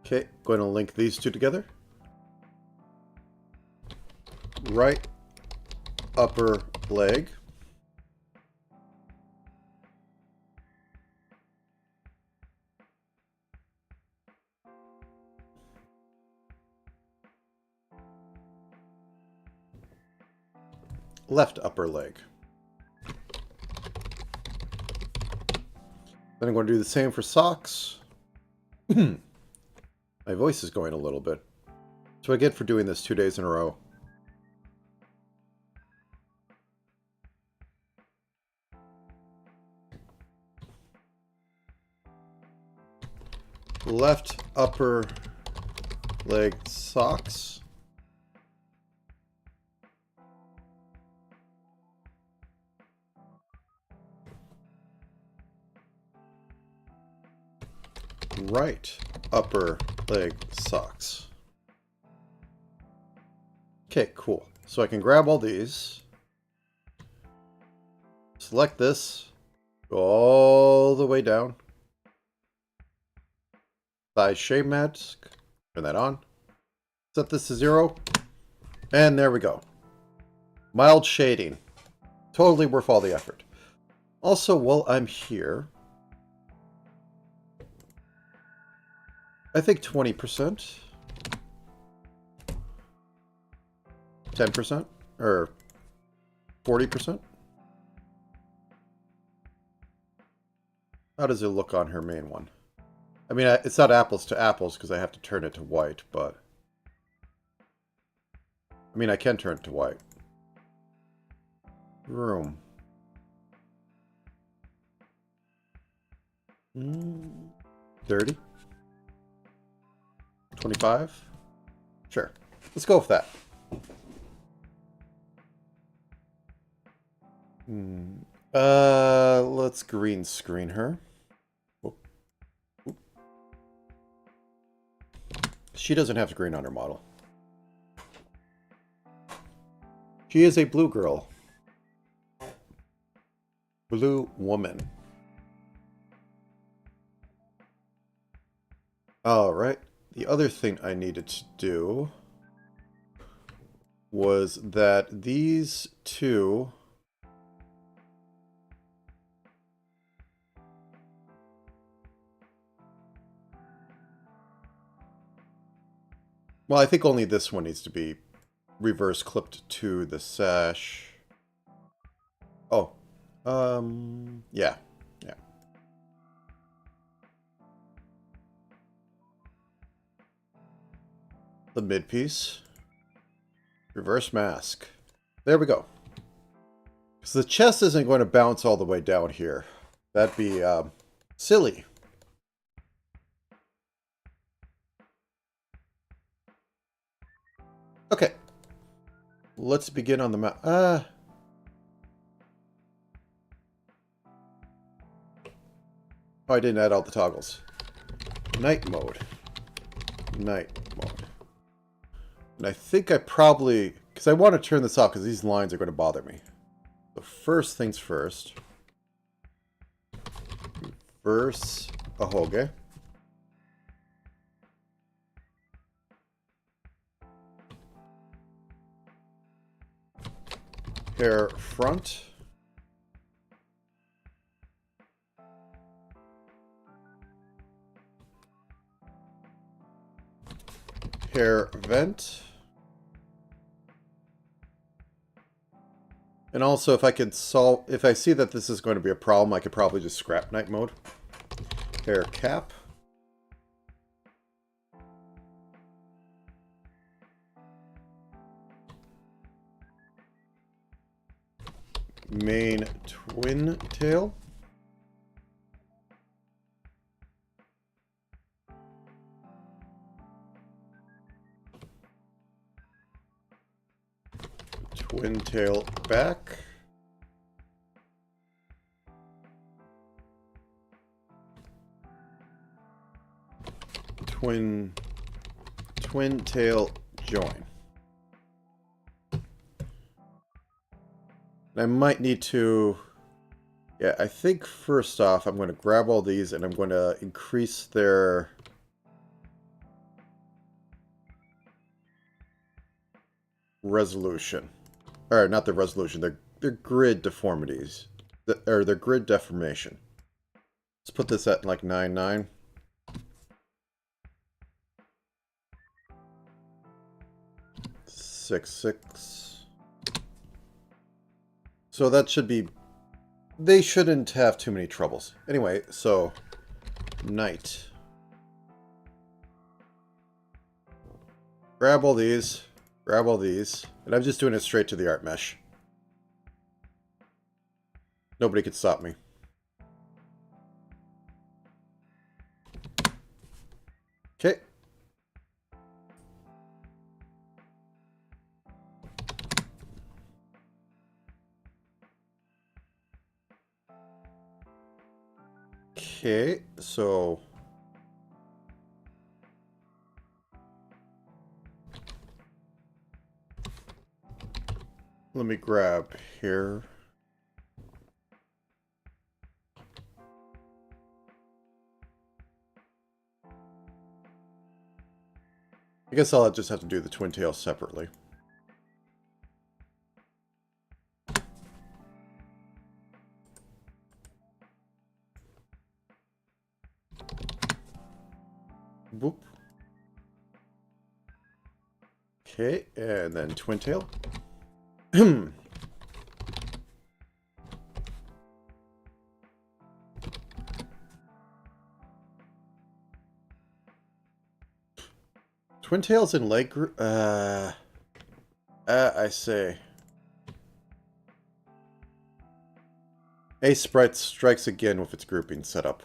Okay, going to link these two together. Right upper leg. Left upper leg. Then I'm going to do the same for socks. My voice is going a little bit. That's what I get for doing this 2 days in a row. Left upper leg socks. Right upper leg socks. Okay, cool. So I can grab all these, select this, go all the way down, size shade mask, turn that on, set this to 0, and there we go. Mild shading. Totally worth all the effort. Also, while I'm here, I think 20%, 10%, or 40%. How does it look on her main one? I mean, it's not apples to apples because I have to turn it to white, but I mean, I can turn it to white. Room. 30? 25? Sure. Let's go with that. Let's green screen her. Whoop. Whoop. She doesn't have to green on her model. She is a blue girl. Blue woman. Alright. The other thing I needed to do was that these two well, I think only this one needs to be reverse clipped to the sash. Oh. Yeah. Yeah. The mid piece. Reverse mask. There we go. Because the chest isn't going to bounce all the way down here. That'd be silly. Okay. Let's begin on the map. Oh, I didn't add all the toggles. Night mode. Night mode. And I think I probably... Because I want to turn this off because these lines are going to bother me. So first things first. Reverse ahoge. Hair front. Hair vent. And also, if I could solve, if I see that this is going to be a problem, I could probably just scrap night mode. Hair cap. Main twin tail. Twin tail back. Twin tail join. I might need to... Yeah, I think first off, I'm going to grab all these and I'm going to increase their... resolution. Or not the resolution, their grid deformities. Or their grid deformation. Let's put this at like 9.9. Six. So that should be... They shouldn't have too many troubles. Anyway, so... Night. Grab all these. Grab all these. And I'm just doing it straight to the art mesh. Nobody could stop me. Okay. Okay, so... Let me grab here. I guess I'll just have to do the twin tails separately. Boop. Okay, and then twin tail. Twin tails and leg group. I say. A sprite strikes again with its grouping setup.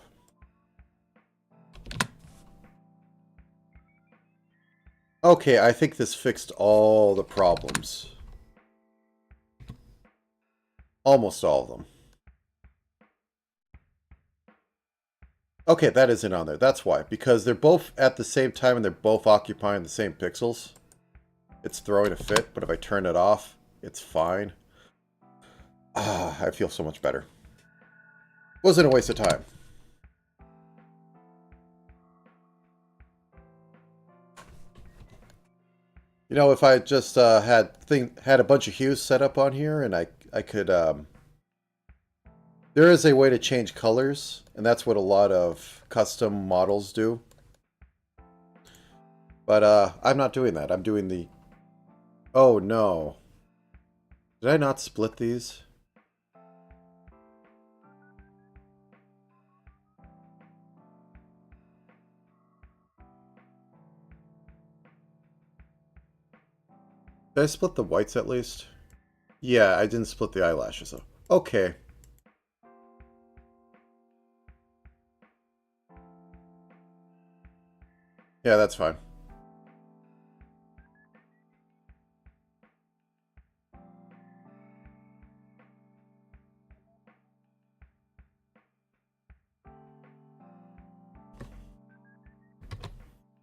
Okay, I think this fixed all the problems. Almost all of them. Okay, that isn't on there. That's why. Because they're both at the same time and they're both occupying the same pixels. It's throwing a fit, but if I turn it off, it's fine. I feel so much better. Wasn't a waste of time. You know, if I just had a bunch of hues set up on here and I could... There is a way to change colors, and that's what a lot of custom models do. But I'm not doing that. I'm doing the... Oh, no. Did I not split these? Did I split the whites at least? Yeah, I didn't split the eyelashes though. Okay. Yeah, that's fine.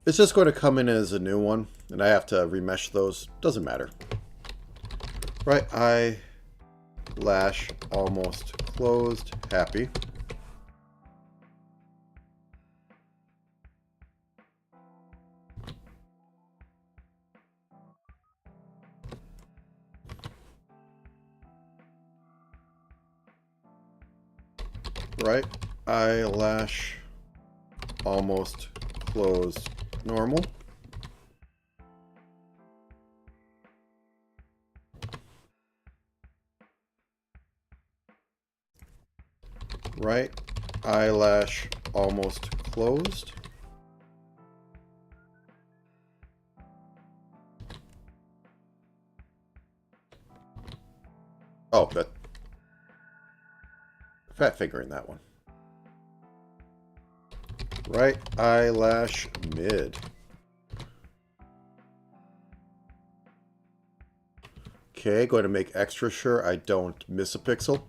It's just going to come in as a new one, and I have to remesh those. Doesn't matter. Right eye, lash, almost closed, happy. Right eyelash, almost closed, normal. Right eyelash, almost closed. Oh, that fat finger in that one. Right eyelash, mid. Okay, going to make extra sure I don't miss a pixel.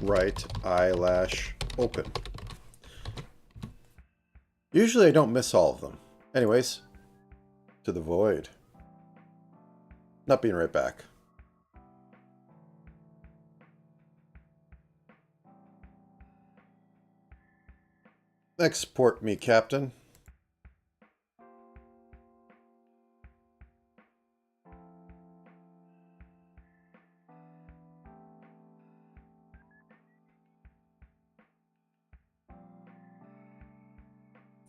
Right eyelash, open. Usually I don't miss all of them. Anyways, to the void. Not being right back. Export me, Captain.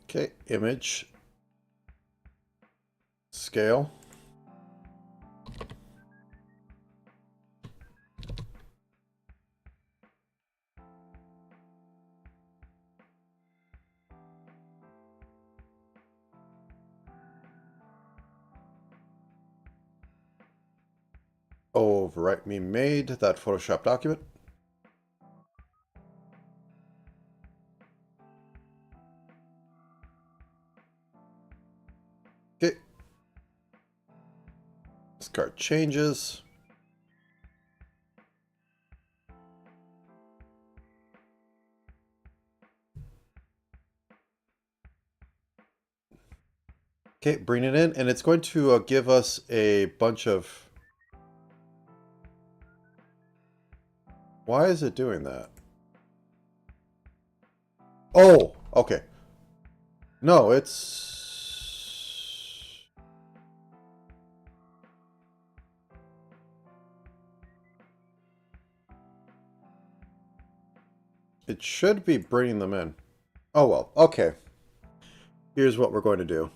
Okay, image. Scale. Overwrite Mimaid, that Photoshop document. Okay. Discard changes. Okay, bring it in, and it's going to give us a bunch of... Why is it doing that? Oh, okay. No, it's... It should be bringing them in. Oh well, okay. Here's what we're going to do.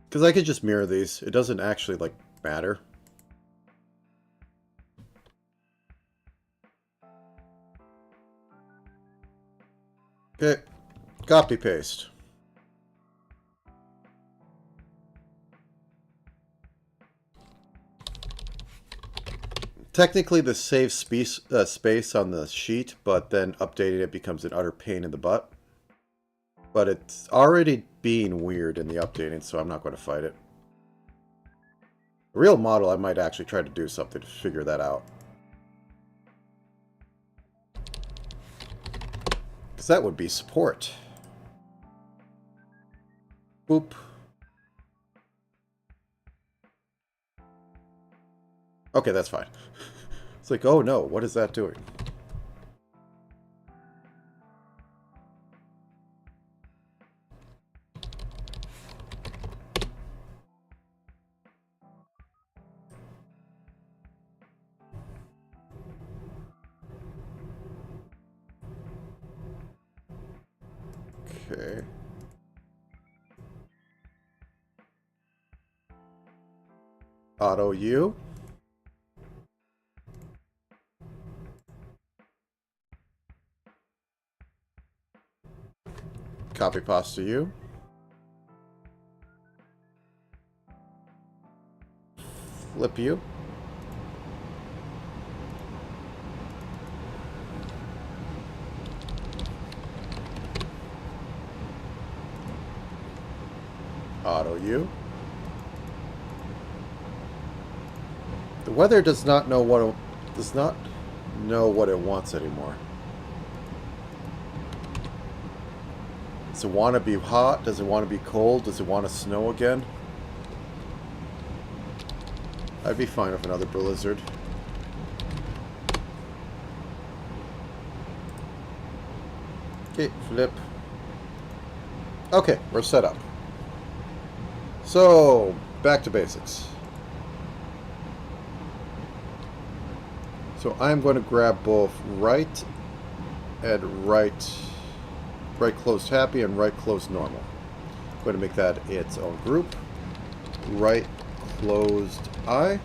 Because I could just mirror these. It doesn't actually, like, matter. Okay. Copy paste. Technically, this saves space on the sheet, but then updating it becomes an utter pain in the butt. But it's already being weird in the updating, so I'm not going to fight it. A real model, I might actually try to do something to figure that out. Because that would be support. Boop. Okay, that's fine. It's like, oh no, what is that doing? Okay. Auto U. Copy pasta U. Flip U. Auto U. The weather does not know what it wants anymore. Does it want to be hot? Does it want to be cold? Does it want to snow again? I'd be fine with another blizzard. Okay, flip. Okay, we're set up. So, back to basics. So I'm going to grab both right and right closed happy and right closed normal. I'm going to make that its own group. Right closed I.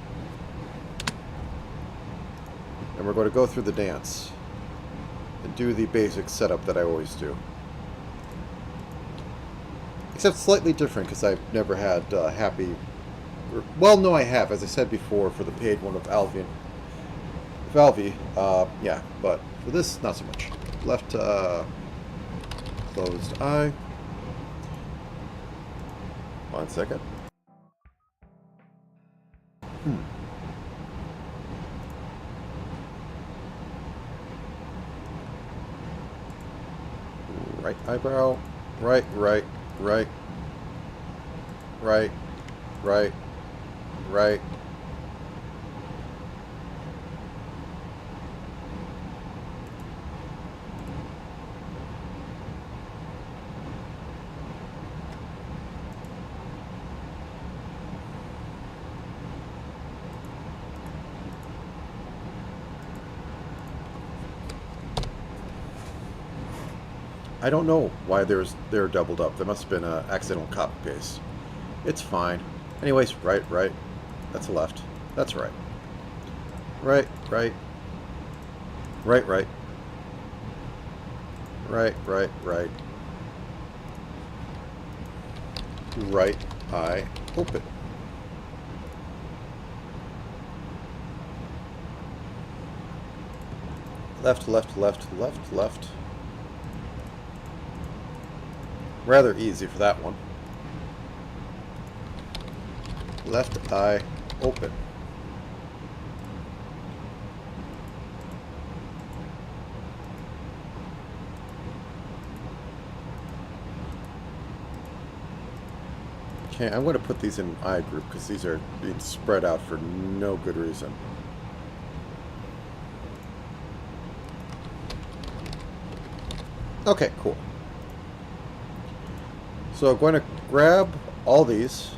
And we're going to go through the dance and do the basic setup that I always do. Except slightly different because I've never had happy... Well, no, I have, as I said before, for the paid one of Valvi, yeah, but for this, not so much. Left closed eye. 1 second. Right eyebrow. Right, right, right. Right, right, right. I don't know why they're doubled up. There must have been an accidental copy paste. It's fine. Anyways, right, right. That's a left. That's right. Right, right. Right, right. Right, right, right. Right eye open. Left, left, left, left, left. Rather easy for that one. Left eye open. Okay, I'm going to put these in eye group because these are being spread out for no good reason. Okay, cool. So I'm going to grab all these,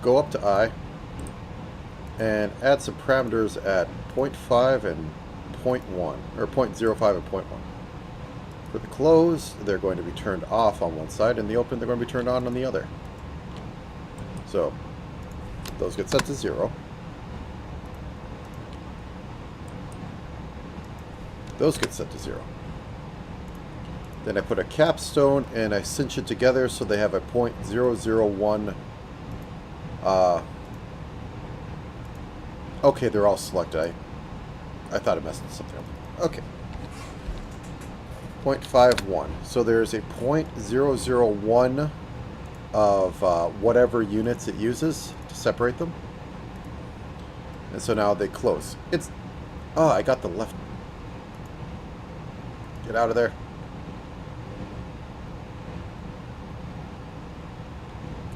go up to I, and add some parameters at 0.5 and 0.1, or 0.05 and 0.1. For the close, they're going to be turned off on one side, and the open, they're going to be turned on the other. So, those get set to 0. Those get set to 0. Then I put a capstone and I cinch it together so they have a 0.001. Okay, they're all selected. I thought it messed something up. Okay. 0.51. So there's a 0.001 of whatever units it uses to separate them. And so now they close. It's... Oh, I got the left... Get out of there.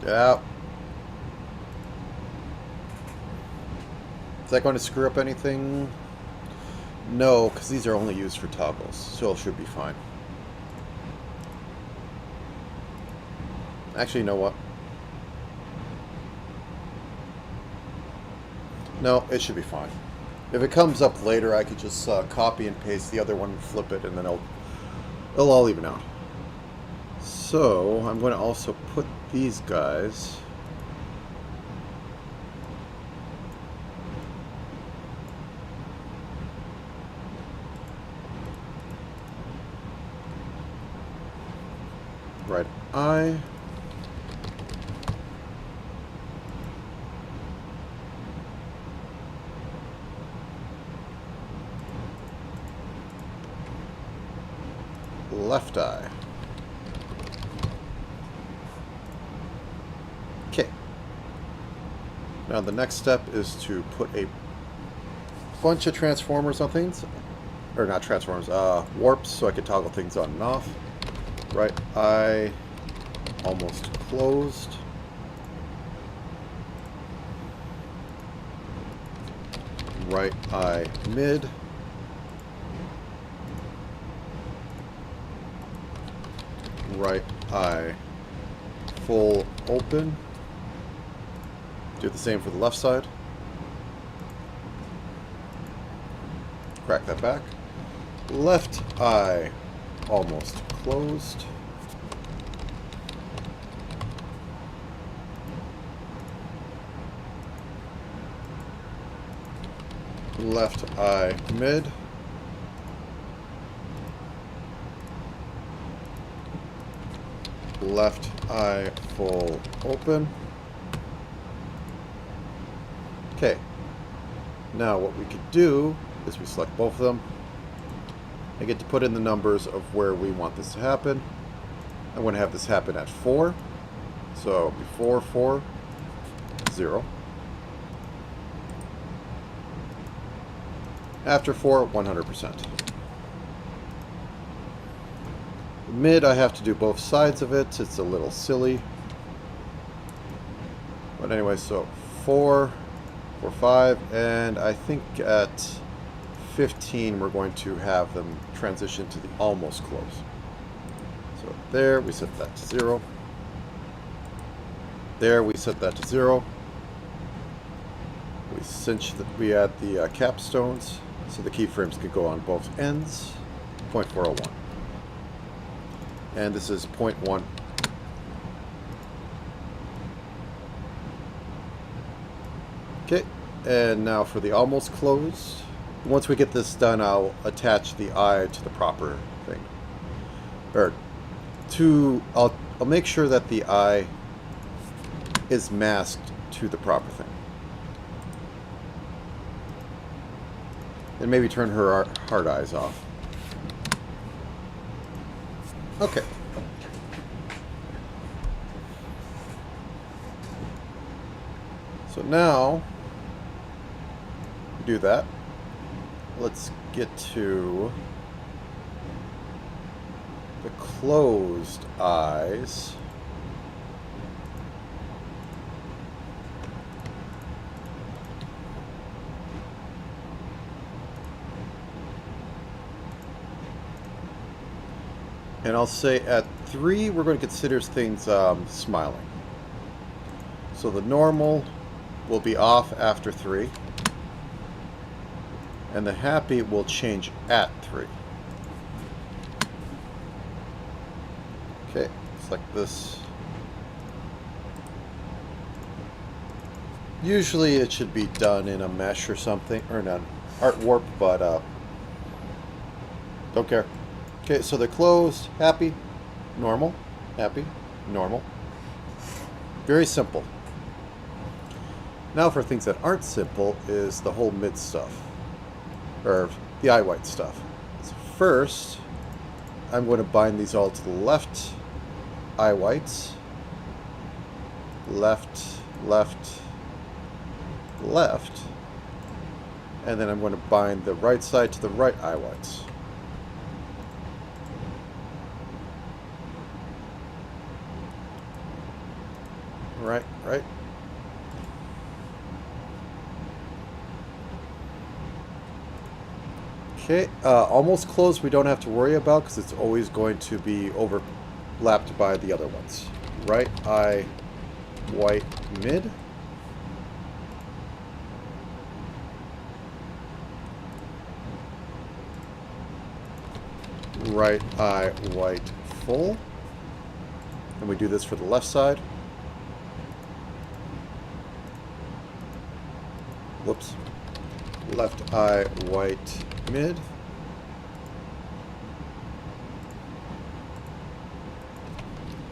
Get out. Is that going to screw up anything? No, because these are only used for toggles, so it should be fine. Actually, you know what? No, it should be fine. If it comes up later, I could just copy and paste the other one and flip it, and then it'll all even out. So, I'm going to also put these guys... right eye. Left eye. Okay. Now the next step is to put a bunch of transformers on things. Or not transformers, warps, so I can toggle things on and off. Right eye almost closed. Right eye mid. Right eye full open. Do the same for the left side. Crack that back. Left eye almost closed. Left eye mid. Left eye full open. Okay. Now what we could do is we select both of them. I get to put in the numbers of where we want this to happen. I want to have this happen at 4. So before 4, 0. After 4, 100%. Mid, I have to do both sides of it. It's a little silly. But anyway, so 4, 4, 5, and I think at 15 we're going to have them transition to the almost close. So there, we set that to 0. There, we set that to 0. We cinch that we add the capstones so the keyframes could go on both ends. 0.401. And this is 0.1. Okay, and now for the almost closed. Once we get this done, I'll attach the eye to the proper thing. Or I'll make sure that the eye is masked to the proper thing. And maybe turn her hard eyes off. Okay. So now, do that. Let's get to the closed eyes. And I'll say at 3, we're going to consider things smiling. So the normal will be off after 3. And the happy will change at 3. Okay, select this. Usually it should be done in a mesh or something, or an art warp, but don't care. Okay, so they're closed, happy, normal, happy, normal. Very simple. Now for things that aren't simple is the whole mid stuff. Or the eye white stuff. So first, I'm going to bind these all to the left eye whites. Left, left, left. And then I'm going to bind the right side to the right eye whites. Right, right. Okay, almost closed we don't have to worry about because it's always going to be overlapped by the other ones. Right eye white mid. Right eye white full. And we do this for the left side. Whoops. Left eye white mid.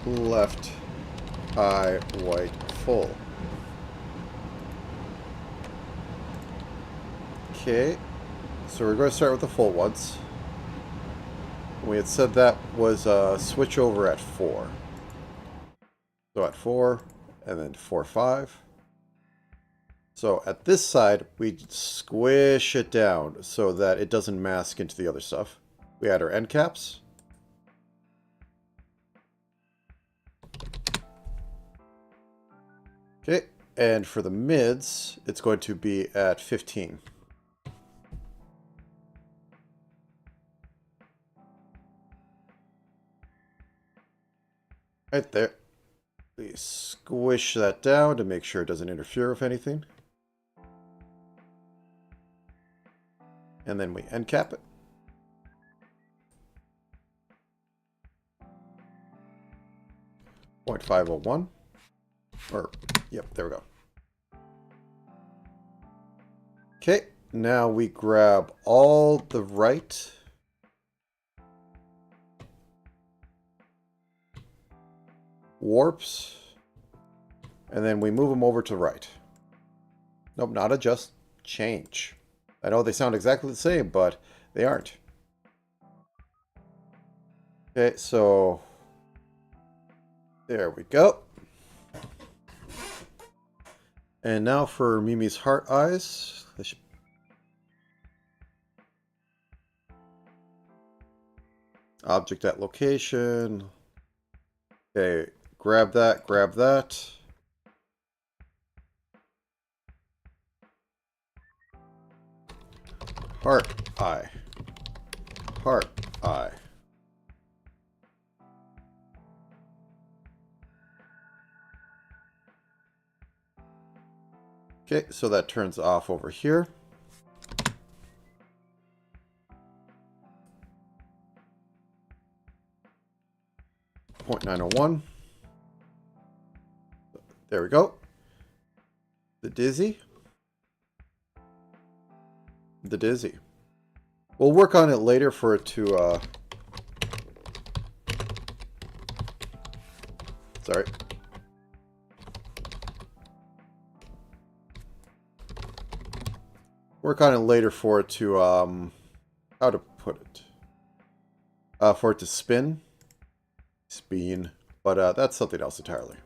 Left eye white full. Okay, so we're going to start with the full ones. We had said that was a switch over at 4. So at 4, and then 4, 5. So at this side, we squish it down so that it doesn't mask into the other stuff. We add our end caps. Okay, and for the mids, it's going to be at 15. Right there. We squish that down to make sure it doesn't interfere with anything. And then we end cap it. .501. Or, yep, there we go. Okay, now we grab all the right warps, and then we move them over to right. Nope, not adjust, change. I know they sound exactly the same, but they aren't. Okay, so there we go. And now for Mimi's heart eyes. Object at location. Okay, grab that, grab that. Heart eye. Heart eye. Okay, so that turns off over here. .901. There we go. The dizzy. The dizzy. We'll work on it later for it to sorry. Work on it later for it to how to put it. For it to spin. Spin. But that's something else entirely.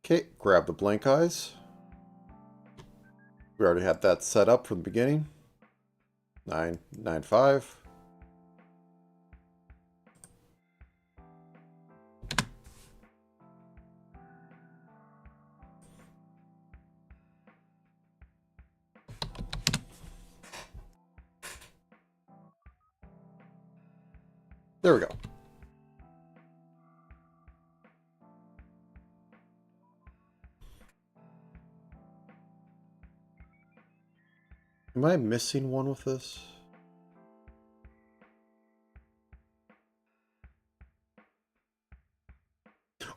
Okay, grab the blank eyes. We already had that set up from the beginning. 995. There we go. Am I missing one with this?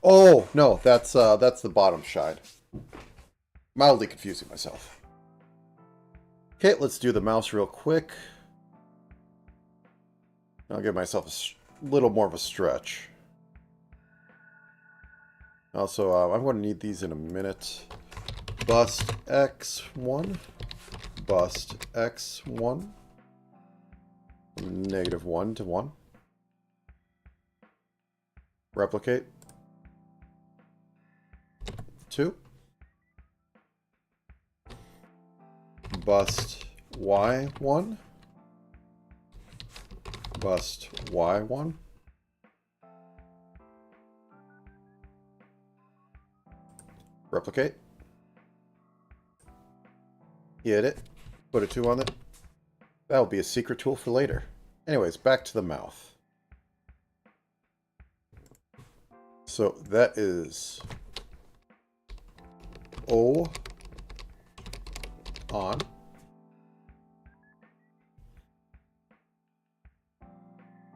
Oh, no, that's the bottom side. Mildly confusing myself. Okay, let's do the mouse real quick. I'll give myself a little more of a stretch. Also, I'm going to need these in a minute. Bust X1. Bust X1. -1 to 1. Replicate. 2. Bust Y1. Bust Y1. Replicate. Hit it. Put a 2 on it. That'll be a secret tool for later. Anyways, back to the mouth. So that is O on.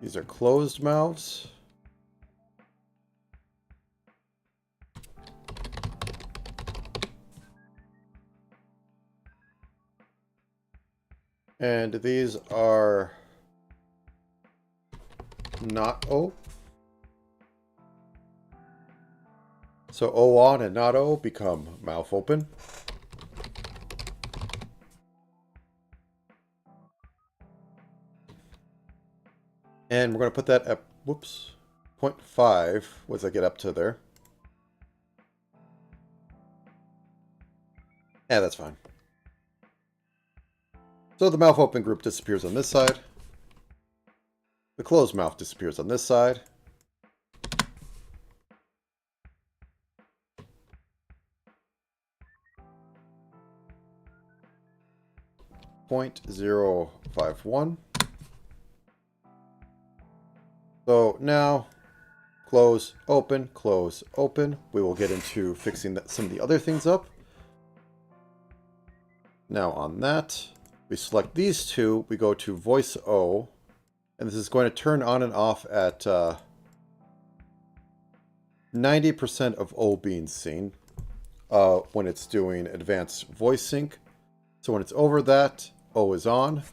These are closed mouths. And these are not O. So O on and not O become mouth open. And we're going to put that at, whoops, 0.5 once I get up to there. Yeah, that's fine. So the mouth open group disappears on this side. The closed mouth disappears on this side. .051. So now, close, open, close, open. We will get into fixing some of the other things up. Now on that, we select these two. We go to voice O. And this is going to turn on and off at 90% of O being seen when it's doing advanced voice sync. So when it's over that, O is on.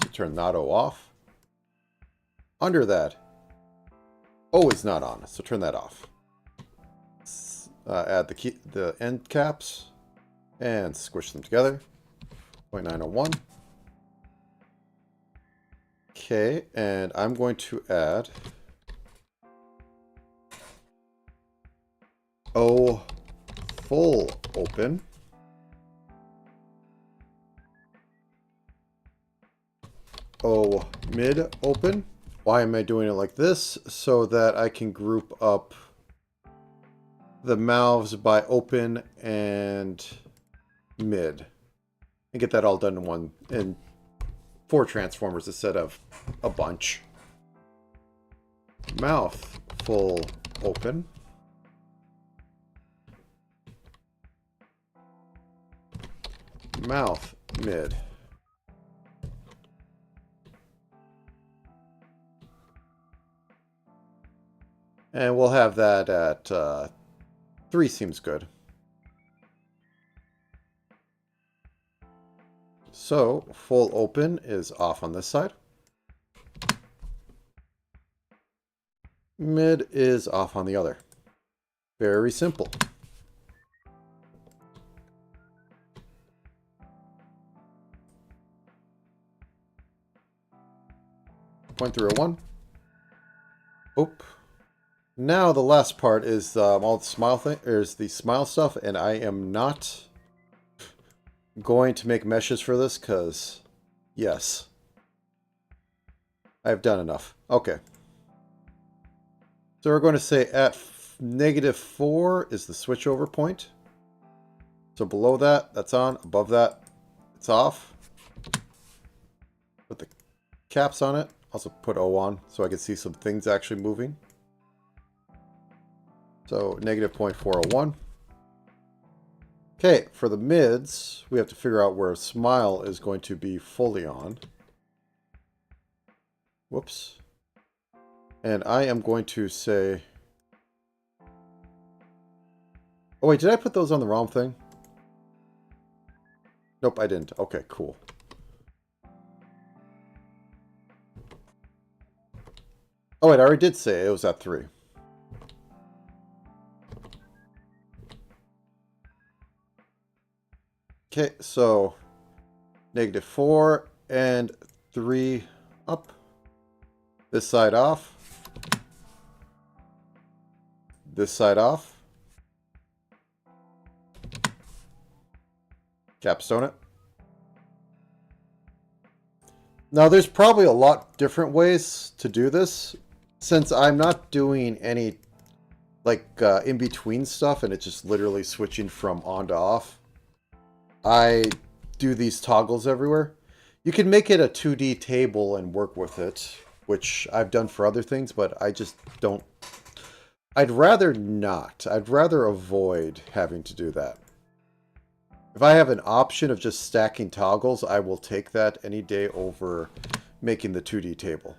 So turn not O off. Under that, O is not on. So turn that off. Add the end caps and squish them together. 0.901. Okay, and I'm going to add O full open. O mid open. Why am I doing it like this? So that I can group up the mouths by open and mid. And get that all done in 4 transformers instead of a bunch. Mouth full open. Mouth mid. And we'll have that at 3 seems good. So, full open is off on this side. Mid is off on the other. Very simple. .301. Oop. Now the last part is all the smile thing. There's the smile stuff, and I am not going to make meshes for this because, yes, I've done enough. Okay. So we're going to say at -4 is the switchover point. So below that, that's on. Above that, it's off. Put the caps on it. Also put O on so I can see some things actually moving. So -0.401. Okay, for the mids, we have to figure out where smile is going to be fully on. Whoops. And I am going to say... Oh wait, did I put those on the wrong thing? Nope, I didn't. Okay, cool. Oh wait, I already did say it was at 3. Okay, so -4 and 3 up. This side off. This side off. Capstone it. Now there's probably a lot different ways to do this. Since I'm not doing any like in-between stuff and it's just literally switching from on to off. I do these toggles everywhere. You can make it a 2D table and work with it, which I've done for other things, but I just don't. I'd rather not. I'd rather avoid having to do that. If I have an option of just stacking toggles, I will take that any day over making the 2D table.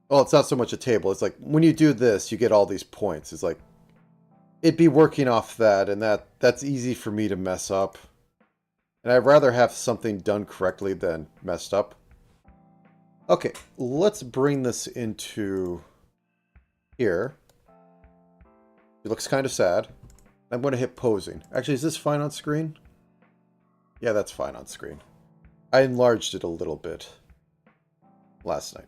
Well, it's not so much a table. It's like when you do this, you get all these points. It's like it'd be working off that, and that's easy for me to mess up. And I'd rather have something done correctly than messed up. Okay, let's bring this into here. It looks kind of sad. I'm going to hit posing. Actually, is this fine on screen? Yeah, that's fine on screen. I enlarged it a little bit last night.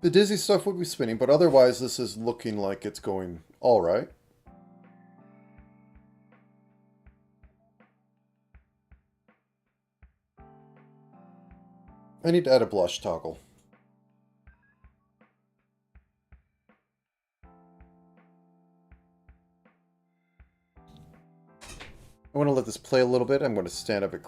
The dizzy stuff would be spinning, but otherwise this is looking like it's going all right. I need to add a blush toggle. I want to let this play a little bit. I'm going to stand up at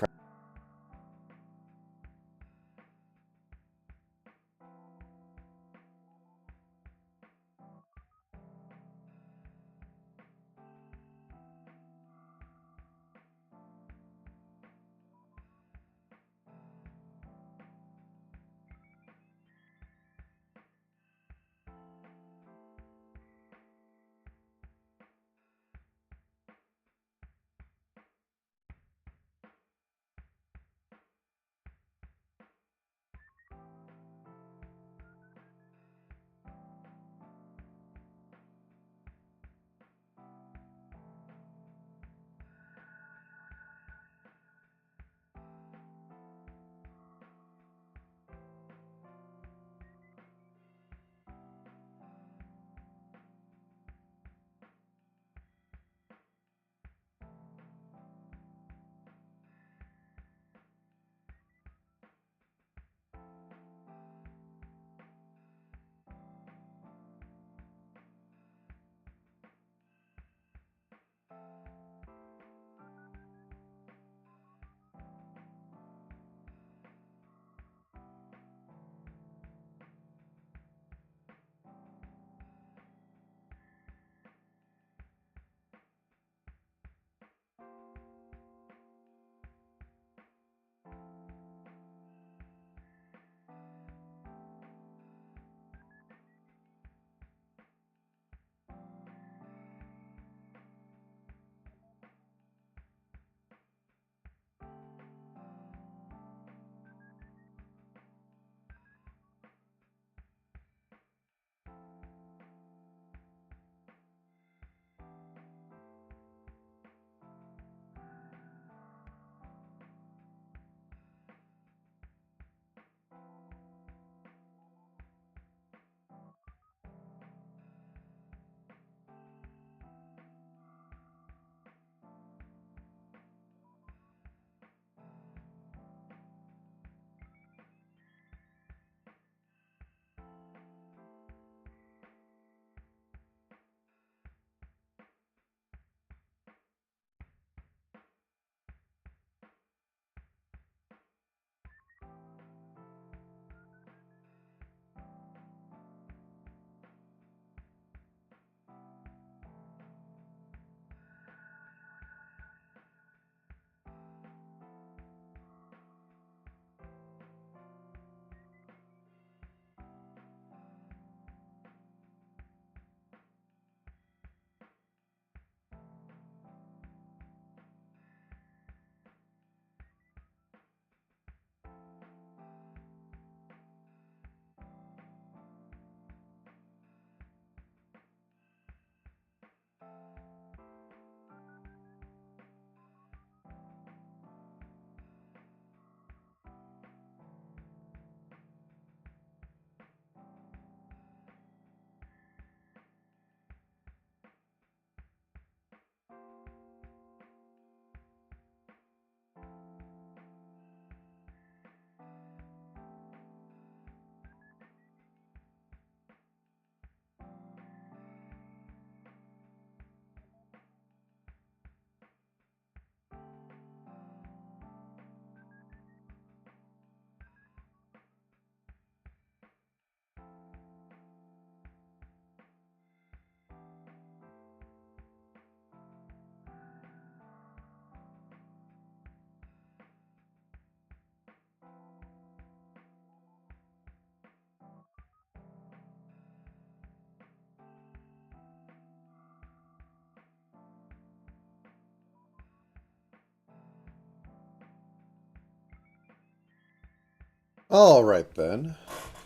Alright then.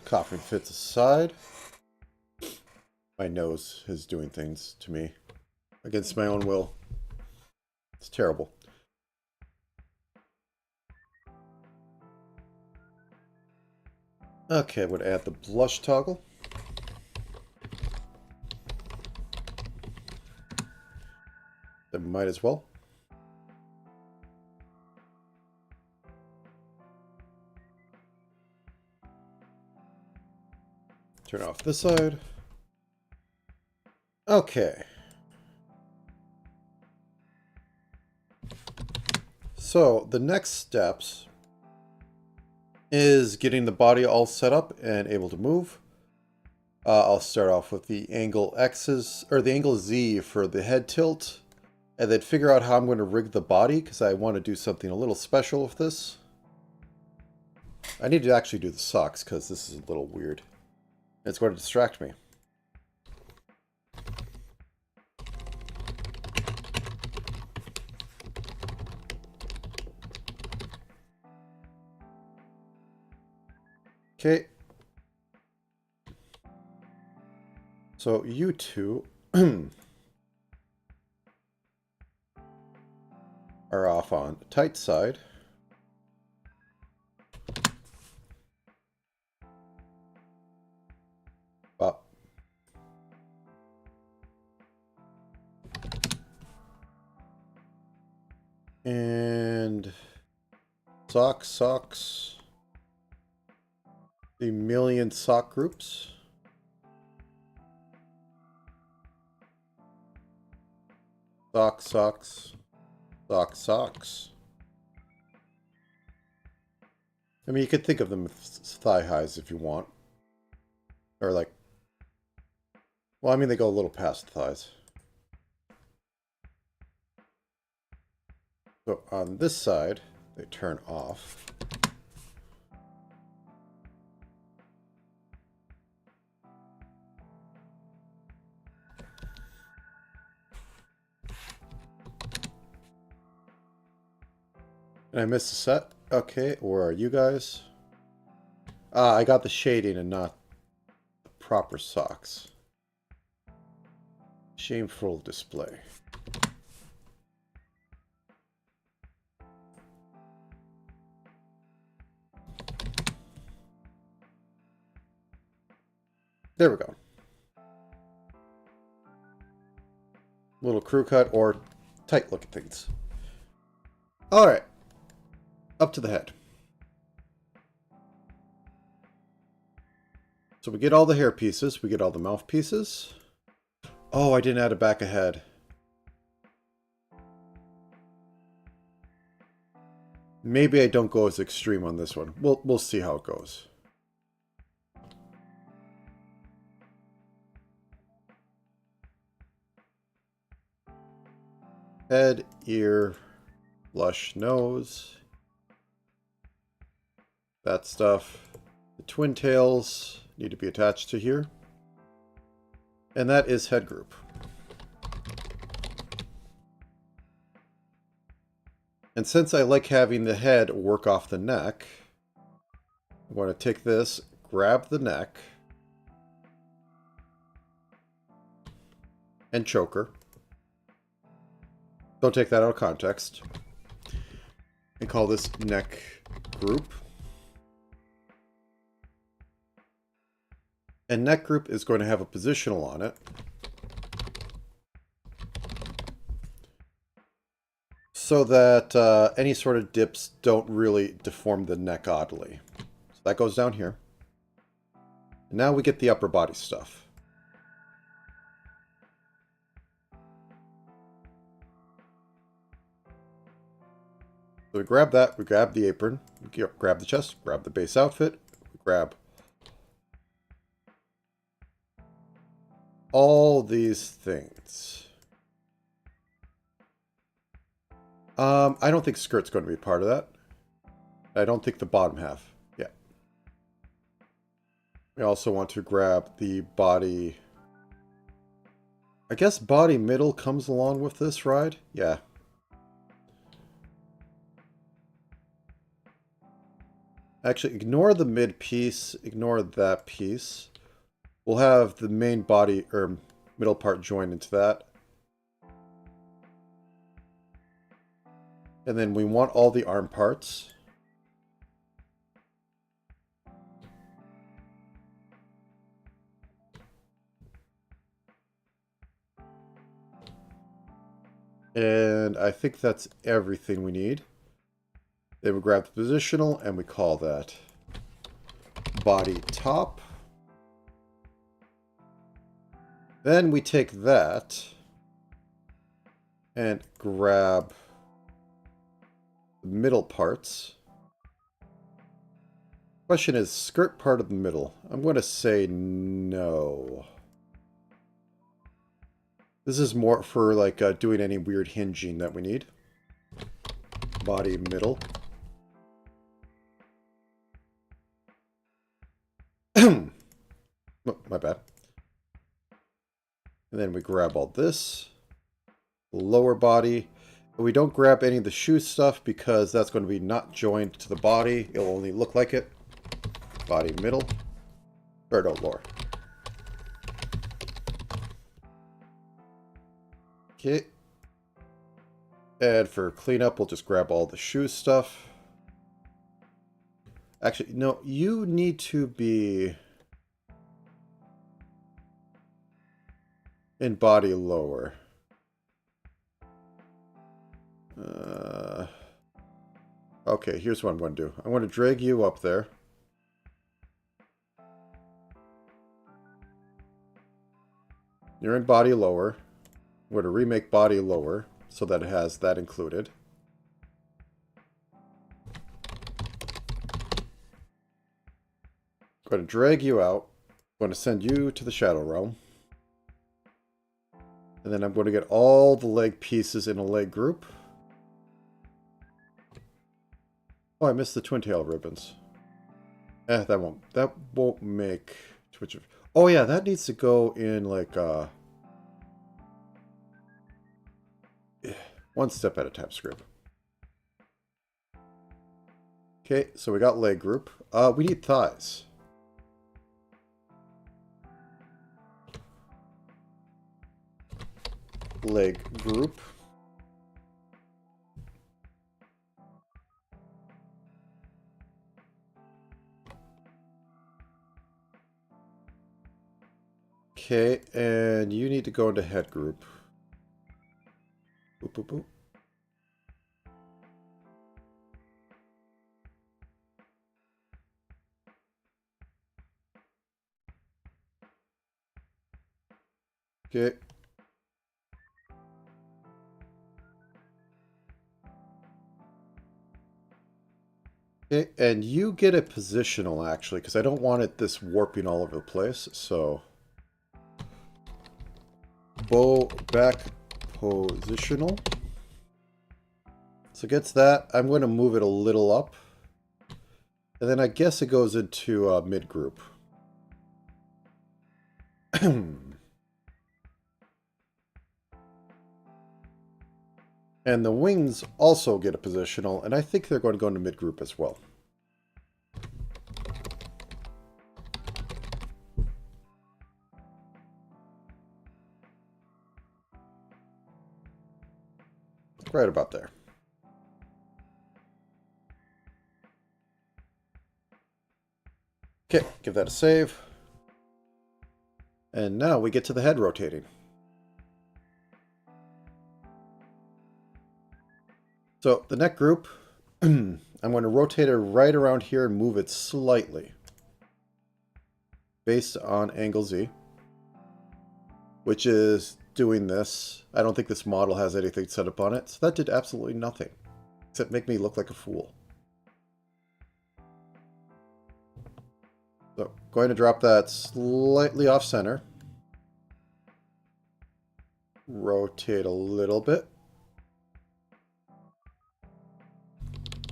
Coughing fits aside. My nose is doing things to me against my own will. It's terrible. Okay, I'm going to add the blush toggle. That might as well. Turn off this side. Okay. So the next steps is getting the body all set up and able to move. I'll start off with the angle X's, or the angle Z for the head tilt, and then figure out how I'm going to rig the body, because I want to do something a little special with this. I need to actually do the socks, because this is a little weird. It's going to distract me. Okay. So you two are off on the tight side. Up. And socks. The million sock groups. Socks. I mean, you could think of them as thigh highs if you want. Or like, well, I mean, they go a little past the thighs. So on this side, they turn off. And I missed a set. Okay, where are you guys? I got the shading and not the proper socks. Shameful display. There we go. Little crew cut or tight looking things. Alright. Up to the head. So we get all the hair pieces, we get all the mouth pieces. Oh, I didn't add a back of head. Maybe I don't go as extreme on this one. We'll see how it goes. Head, ear, blush, nose. That stuff. The twin tails need to be attached to here. And that is head group. And since I like having the head work off the neck, I'm going to take this, grab the neck, and choker. Don't take that out of context. And call this neck group. And neck group is going to have a positional on it. So that any sort of dips don't really deform the neck oddly. So that goes down here. And now we get the upper body stuff. So we grab that, we grab the apron, we grab the chest, grab the base outfit, we grab all these things. I don't think skirt's going to be part of that. I don't think the bottom half. Yeah. We also want to grab the body. I guess body middle comes along with this ride. Yeah. Actually, ignore the mid piece. Ignore that piece. We'll have the main body or middle part joined into that. And then we want all the arm parts. And I think that's everything we need. Then we grab the positional and we call that body top. Then we take that and grab the middle parts. Question is, skirt part of the middle? I'm going to say no. This is more for like doing any weird hinging that we need. Body middle. Oh, my bad. And then we grab all this. Lower body. But we don't grab any of the shoe stuff because that's going to be not joined to the body. It'll only look like it. Body middle. Or no, lower. Okay. And for cleanup, we'll just grab all the shoe stuff. Actually, no, you need to be in body lower. Okay, here's what I'm going to do. I'm going to drag you up there. You're in body lower. I'm going to remake body lower so that it has that included. I'm going to drag you out. I'm going to send you to the Shadow Realm. And then I'm going to get all the leg pieces in a leg group. Oh, I missed the twin tail ribbons. That won't make Twitch. Oh yeah, that needs to go in like one step at a time script. Okay, so we got leg group. We need thighs. Leg group. Okay, and you need to go into head group. Boop, boop, boop. Okay. Okay, and you get a positional actually, because I don't want it this warping all over the place, so bow back positional. So it gets that. I'm going to move it a little up. And then I guess it goes into mid group. And the wings also get a positional, and I think they're going to go into mid group as well. Right about there. Okay, give that a save. And now we get to the head rotating. So the neck group, I'm going to rotate it right around here and move it slightly based on angle Z, which is doing this. I don't think this model has anything set up on it, so that did absolutely nothing except make me look like a fool. So going to drop that slightly off center, rotate a little bit.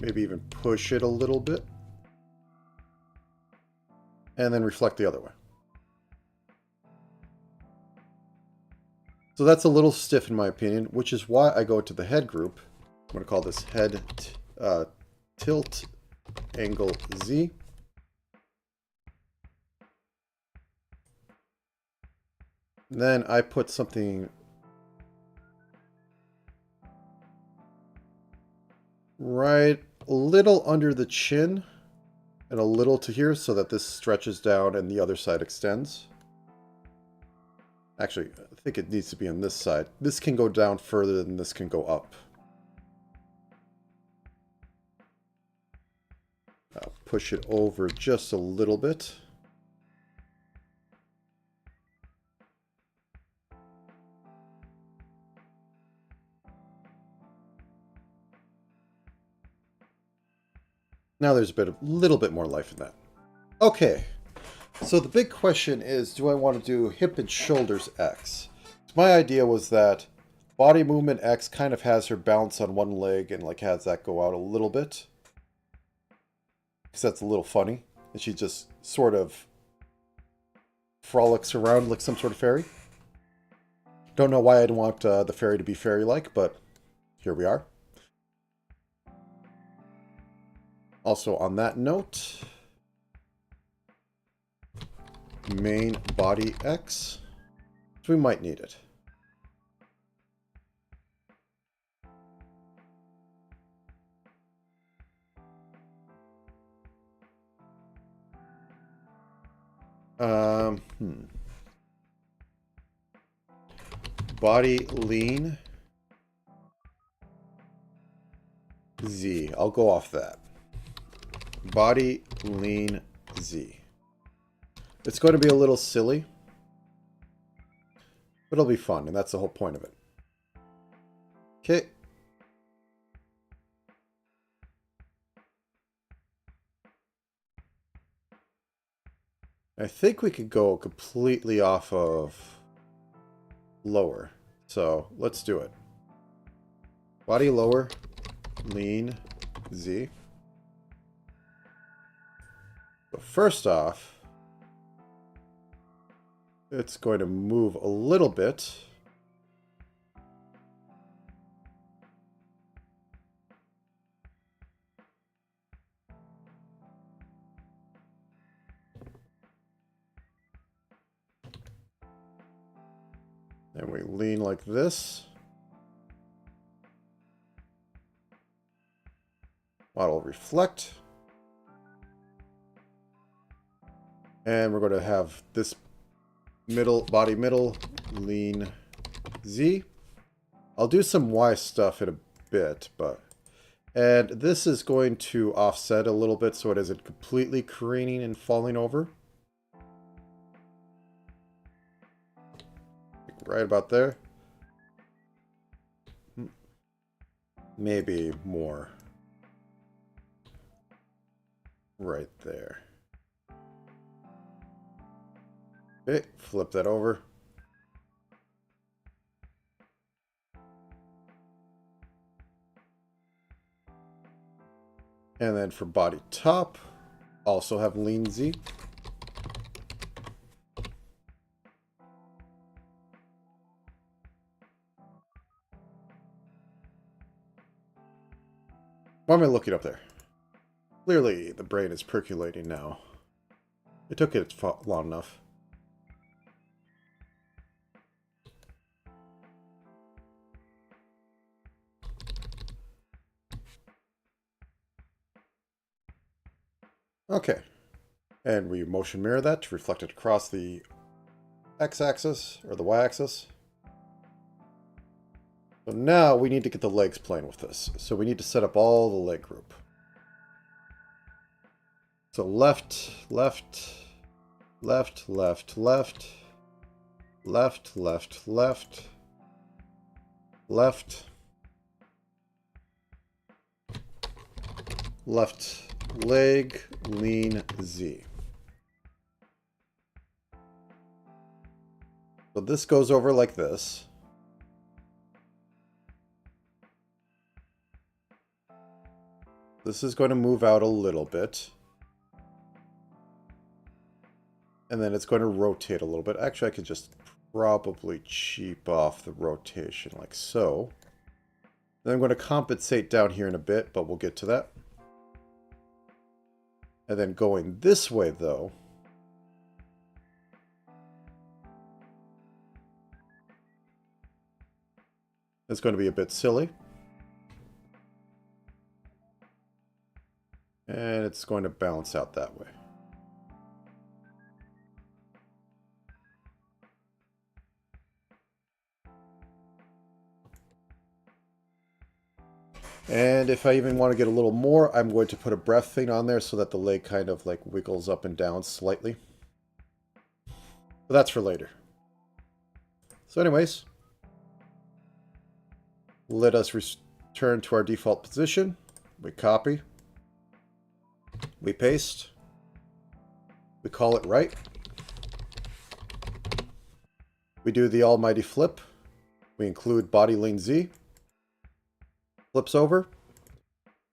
Maybe even push it a little bit. And then reflect the other way. So that's a little stiff in my opinion, which is why I go to the head group. I'm going to call this head tilt angle Z. And then I put something right a little under the chin and a little to here so that this stretches down and the other side extends. Actually, I think it needs to be on this side. This can go down further than this can go up. I'll push it over just a little bit. Now there's a little bit more life in that. Okay, so the big question is, do I want to do hip and shoulders X? So my idea was that body movement X kind of has her bounce on one leg and like has that go out a little bit. Because that's a little funny. And she just sort of frolics around like some sort of fairy. Don't know why I'd want the fairy to be fairy-like, but here we are. Also on that note, main body X, so we might need it. Body lean Z. I'll go off that. Body lean Z. It's going to be a little silly, but it'll be fun, and that's the whole point of it. Okay. I think we could go completely off of lower. So let's do it. Body lower, lean Z. So first off, it's going to move a little bit. And we lean like this. Model reflect. And we're going to have this body middle, lean Z. I'll do some Y stuff in a bit, but... And this is going to offset a little bit so it isn't completely careening and falling over. Right about there. Maybe more. Right there. Okay, flip that over. And then for body top, also have lean Z. Why am I looking up there? Clearly, the brain is percolating now. It took it long enough. Okay. And we motion mirror that to reflect it across the x-axis, or the y-axis. So now we need to get the legs playing with this. So we need to set up all the leg group. So left, left, left, left, left, left, left, left, left, left leg, lean Z. So this goes over like this. This is going to move out a little bit. And then it's going to rotate a little bit. Actually, I could just probably cheap off the rotation like so. Then I'm going to compensate down here in a bit, but we'll get to that. And then going this way, though, it's going to be a bit silly. And it's going to balance out that way. And if I even want to get a little more, I'm going to put a breath thing on there so that the leg kind of like wiggles up and down slightly. But that's for later. So anyways, let us return to our default position. We copy. We paste. We call it right. We do the almighty flip. We include body lane Z. Flips over.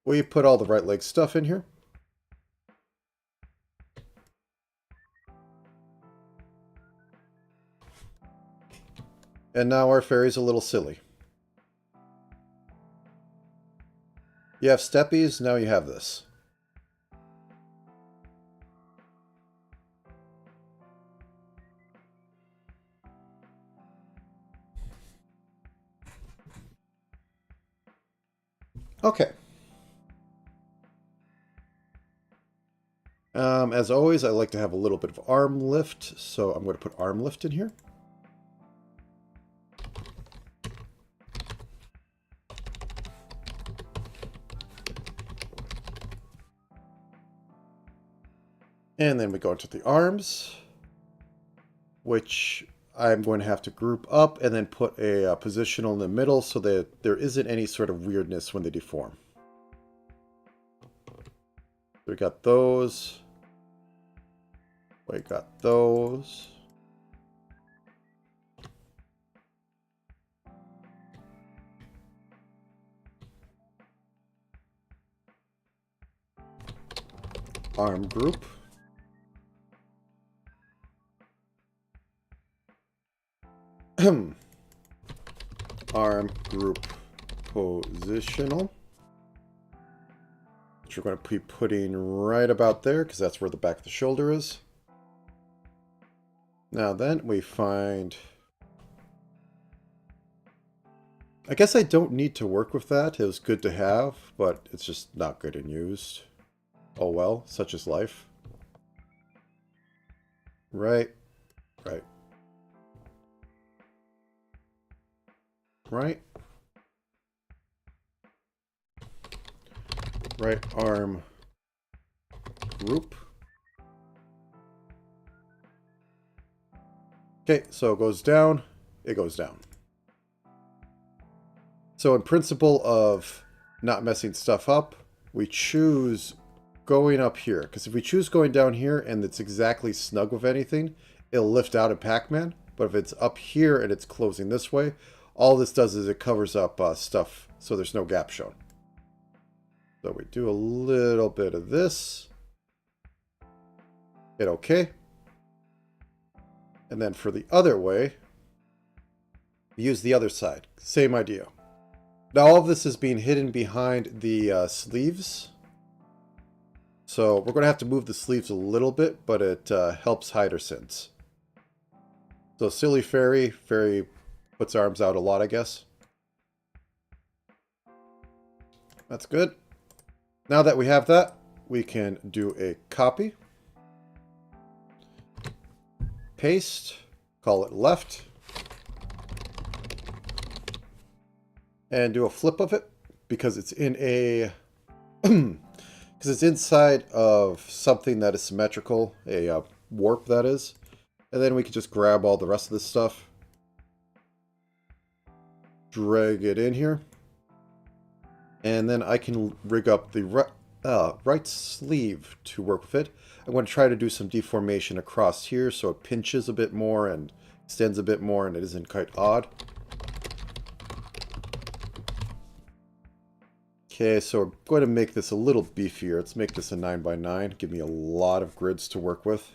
We put all the right leg stuff in here. And now our fairy's a little silly. You have steppies, now you have this. Okay. As always, I like to have a little bit of arm lift, so I'm going to put arm lift in here. And then we go into the arms, which I'm going to have to group up and then put a positional in the middle so that there isn't any sort of weirdness when they deform. We got those. We got those. Arm group. Arm group positional. Which we're going to be putting right about there because that's where the back of the shoulder is. Now then, we find... I guess I don't need to work with that. It was good to have, but it's just not good and used. Oh well, such is life. Right. Right. Right. Right arm group. Okay, so it goes down, it goes down. So in principle of not messing stuff up, we choose going up here. Because if we choose going down here and it's exactly snug with anything, it'll lift out in Pac-Man. But if it's up here and it's closing this way, all this does is it covers up stuff so there's no gap shown. So we do a little bit of this. Hit OK. And then for the other way, use the other side. Same idea. Now all of this is being hidden behind the sleeves. So we're going to have to move the sleeves a little bit, but it helps hide our sins. So silly fairy. Fairy puts arms out a lot, I guess. That's good. Now that we have that, we can do a copy. Paste. Call it left. And do a flip of it because it's in a... because it's inside of something that is symmetrical, a warp that is. And then we can just grab all the rest of this stuff. Drag it in here. And then I can rig up the right sleeve to work with it. I'm going to try to do some deformation across here so it pinches a bit more and extends a bit more and it isn't quite odd. Okay, so we're going to make this a little beefier. Let's make this a 9x9. Give me a lot of grids to work with.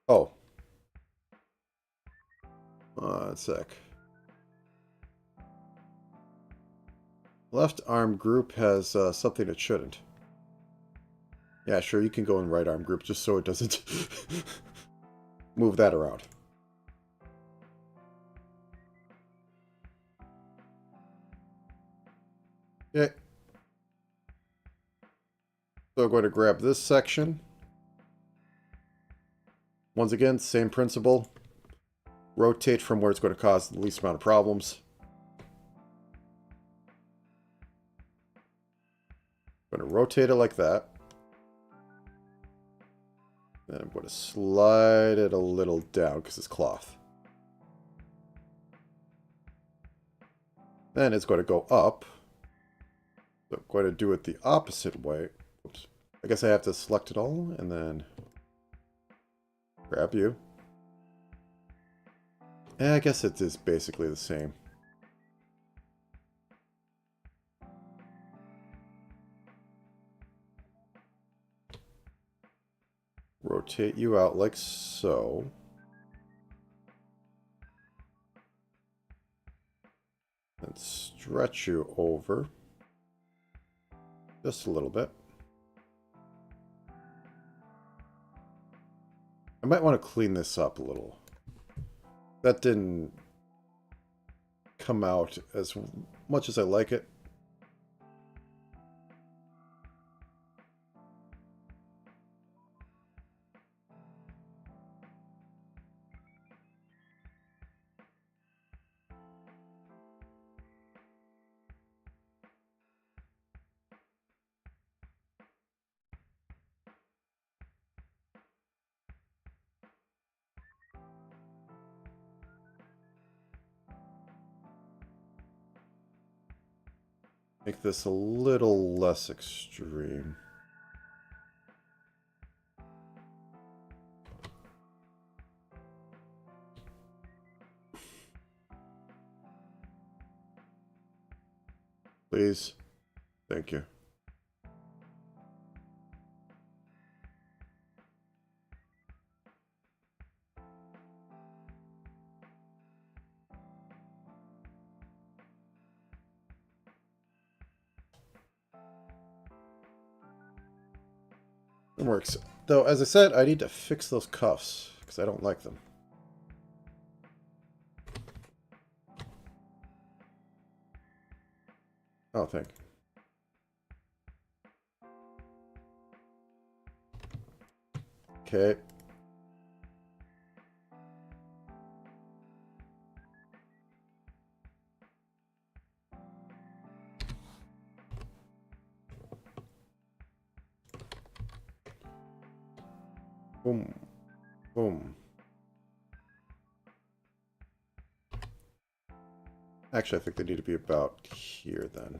Oh. sec. Left arm group has something it shouldn't. Yeah, sure, you can go in right arm group just so it doesn't move that around. Okay. So I'm going to grab this section. Once again, same principle. Rotate from where it's going to cause the least amount of problems. I'm going to rotate it like that. Then I'm going to slide it a little down because it's cloth. Then it's going to go up. So I'm going to do it the opposite way. Oops. I guess I have to select it all and then grab you. And I guess it is basically the same. Rotate you out like so. And stretch you over. Just a little bit. I might want to clean this up a little. That didn't come out as much as I like it. Make this a little less extreme. Please. Thank you. It works. Though, as I said, I need to fix those cuffs because I don't like them. Oh, thank you. Okay. Boom. Boom. Actually, I think they need to be about here then.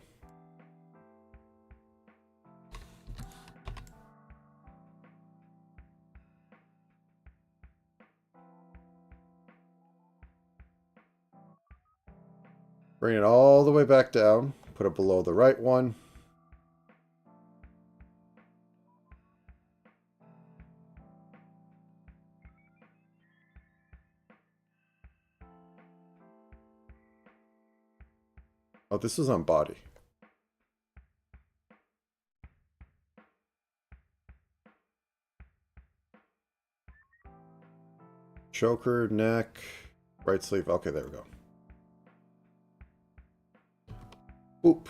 Bring it all the way back down. Put it below the right one. Oh, this is on body. Choker, neck, right sleeve. Okay, there we go. Oop.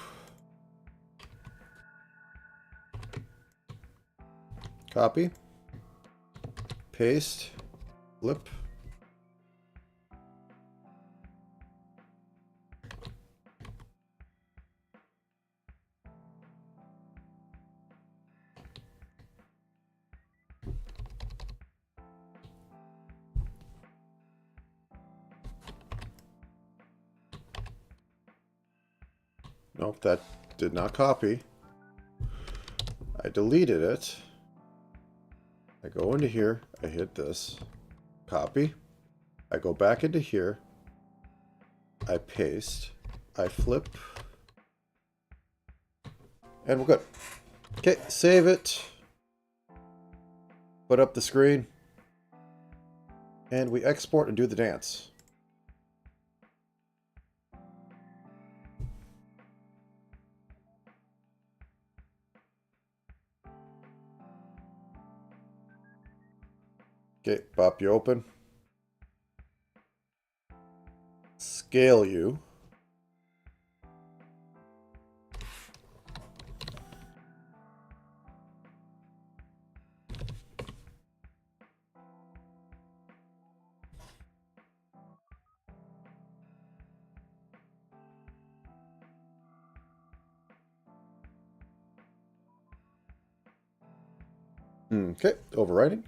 Copy. Paste. Flip. Nope, that did not copy. I deleted it. I go into here. I hit this. Copy. I go back into here. I paste. I flip. And we're good. Okay, save it. Put up the screen. And we export and do the dance. Okay, pop you open. Scale you. Okay, overwriting.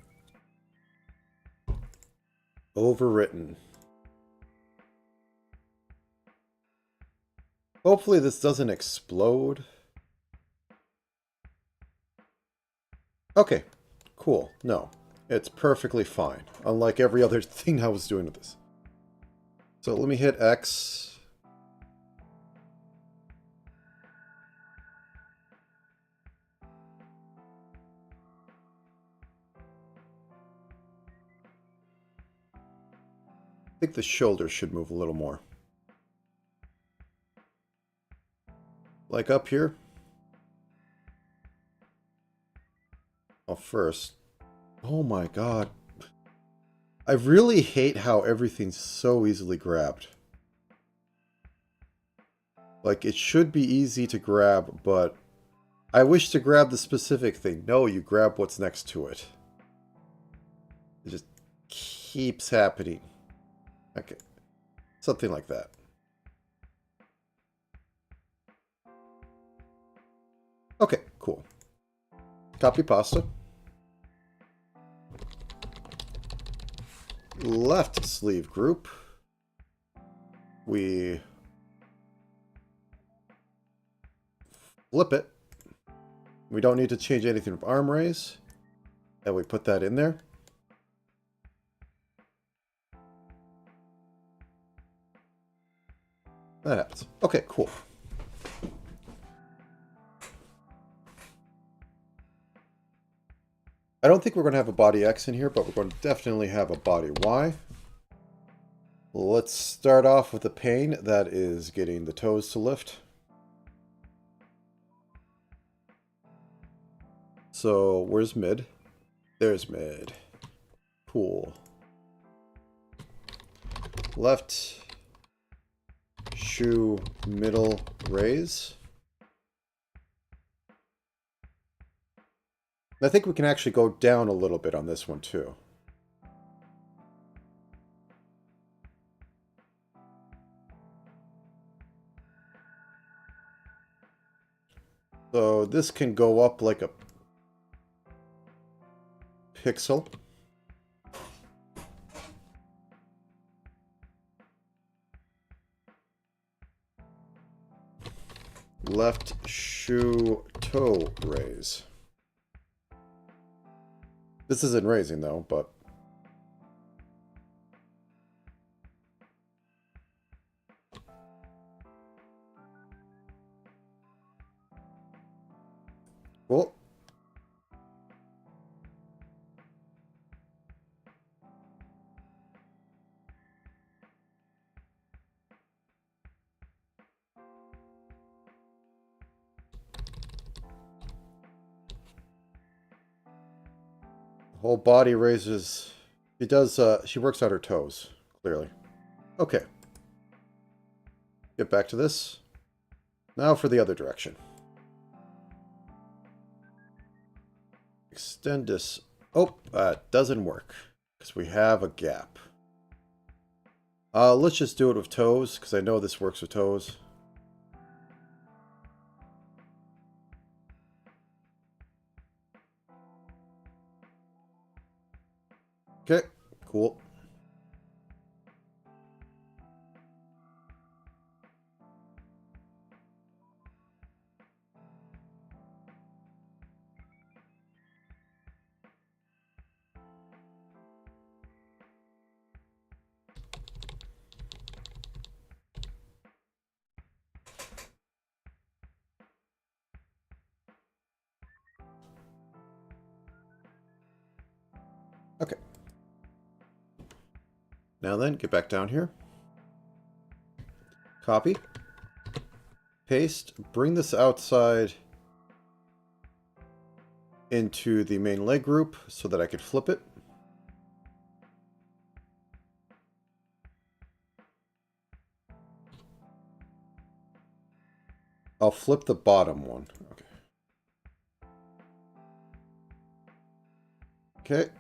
Overwritten. Hopefully this doesn't explode. Okay, cool. No, it's perfectly fine. Unlike every other thing I was doing with this. So let me hit X. I think the shoulders should move a little more. Like up here. Oh, first. Oh my god. I really hate how everything's so easily grabbed. Like, it should be easy to grab, but I wish to grab the specific thing. No, you grab what's next to it. It just keeps happening. Okay. Something like that. Okay, cool. Copy pasta. Left sleeve group. We flip it. We don't need to change anything with arm raise. And we put that in there. That happens. Okay, cool. I don't think we're going to have a body X in here, but we're going to definitely have a body Y. Let's start off with the pain that is getting the toes to lift. So, where's mid? There's mid. Cool. Left shoe middle raise. I think we can actually go down a little bit on this one too. So this can go up like a pixel. Left shoe toe raise. This isn't raising though, but cool. Whole body raises. She does, she works out her toes, clearly. Okay. Get back to this. Now for the other direction. Extend this. Oh, doesn't work. Because we have a gap. Let's just do it with toes, because I know this works with toes. Okay, cool. Okay. Now then, get back down here. Copy. Paste. Bring this outside into the main leg group so that I could flip it. I'll flip the bottom one. Okay. Okay.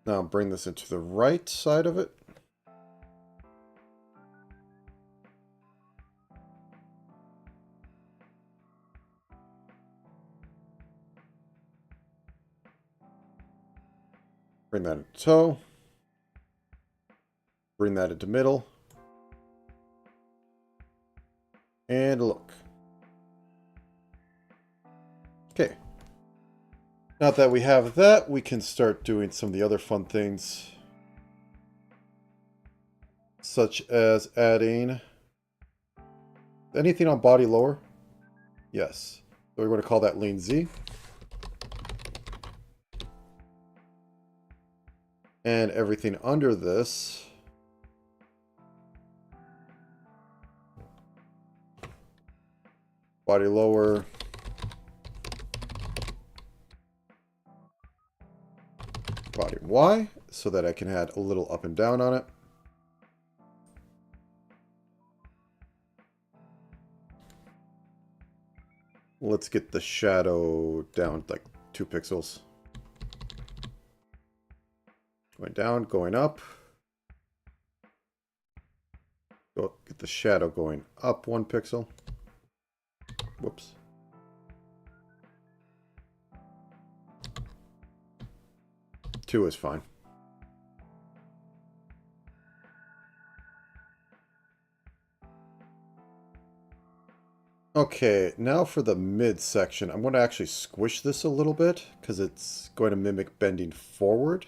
Now bring this into the right side of it. Bring that into toe. Bring that into middle. And look. Okay. Now that we have that, we can start doing some of the other fun things. Such as adding anything on body lower. Yes. So we're going to call that lean Z. And everything under this. Body lower. Body Y, so that I can add a little up and down on it. Let's get the shadow down like 2 pixels. Going down, going up. Go get the shadow going up 1 pixel. Whoops. Two is fine. Okay, now for the mid section. I'm going to actually squish this a little bit because it's going to mimic bending forward.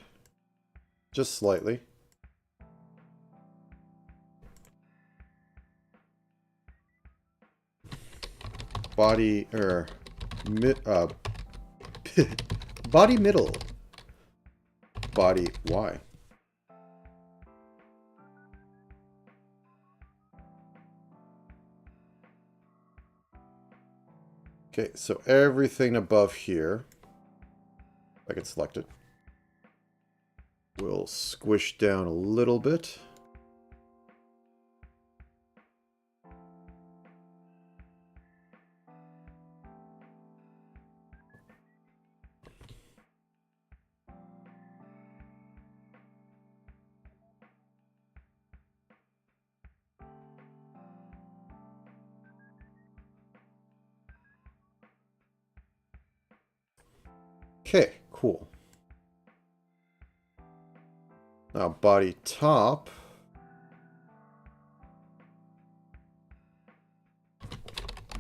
Just slightly. Body, body middle. Body Y. Okay, so everything above here, I can select it, will squish down a little bit. Okay, cool. Now body top.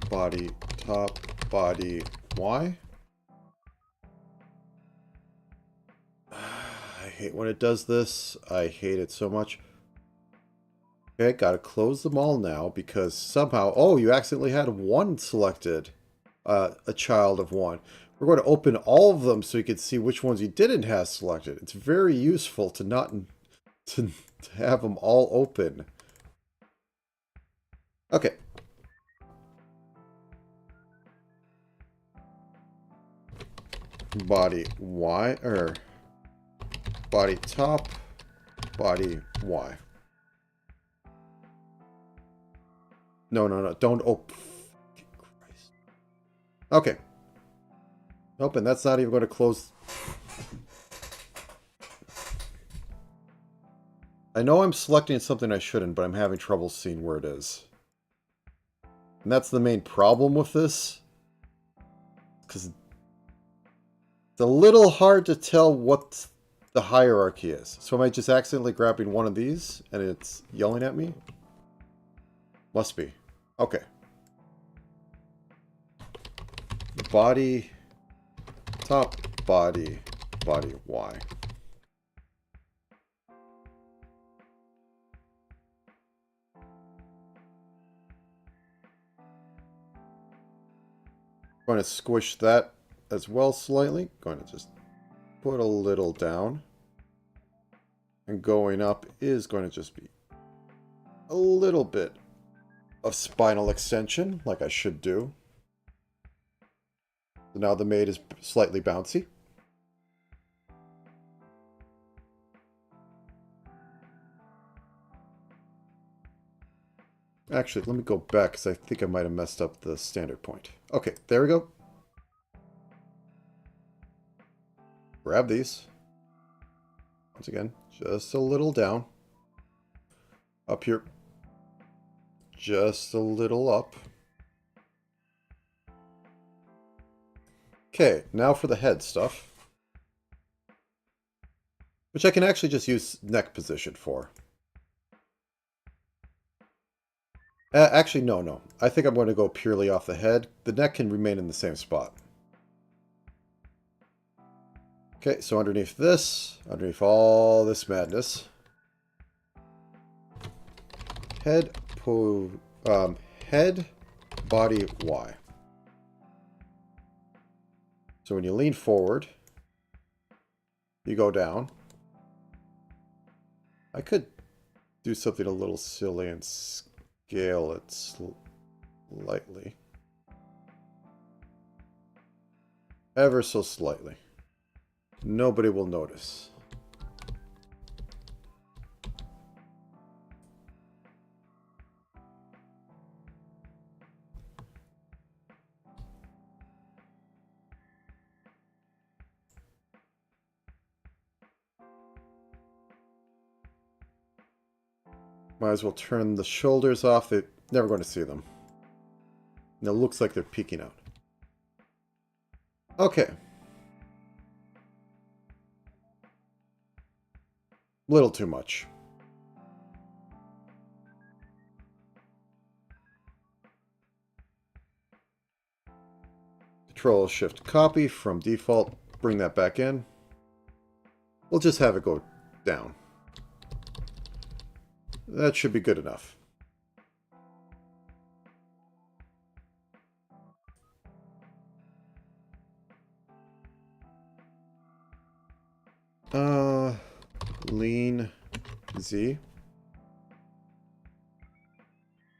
Body top, body Y. I hate when it does this. I hate it so much. Okay, gotta close them all now because somehow... Oh, you accidentally had one selected. A child of one. We're going to open all of them so you can see which ones you didn't have selected. It's very useful to not... to have them all open. Okay. Body Y, or body top, body Y. No, don't open. Okay. Nope, and that's not even going to close. I know I'm selecting something I shouldn't, but I'm having trouble seeing where it is. And that's the main problem with this. Because it's a little hard to tell what the hierarchy is. So am I just accidentally grabbing one of these and it's yelling at me? Must be. Okay. Body, top, body, body Y. Going to squish that as well slightly. Going to just put a little down. And going up is going to just be a little bit of spinal extension, like I should do. So now the maid is slightly bouncy. Actually, let me go back because I think I might have messed up the standard point. Okay, there we go. Grab these. Once again, just a little down. Up here. Just a little up. Okay, now for the head stuff. Which I can actually just use neck position for. Actually, no. I think I'm going to go purely off the head. The neck can remain in the same spot. Okay, so underneath this, underneath all this madness, head, body, Y. So when you lean forward, you go down. I could do something a little silly and scale it slightly. Ever so slightly. Nobody will notice. Might as well turn the shoulders off. They're never going to see them. And it looks like they're peeking out. Okay. Little too much. Control Shift Copy from default. Bring that back in. We'll just have it go down. That should be good enough. Lean Z.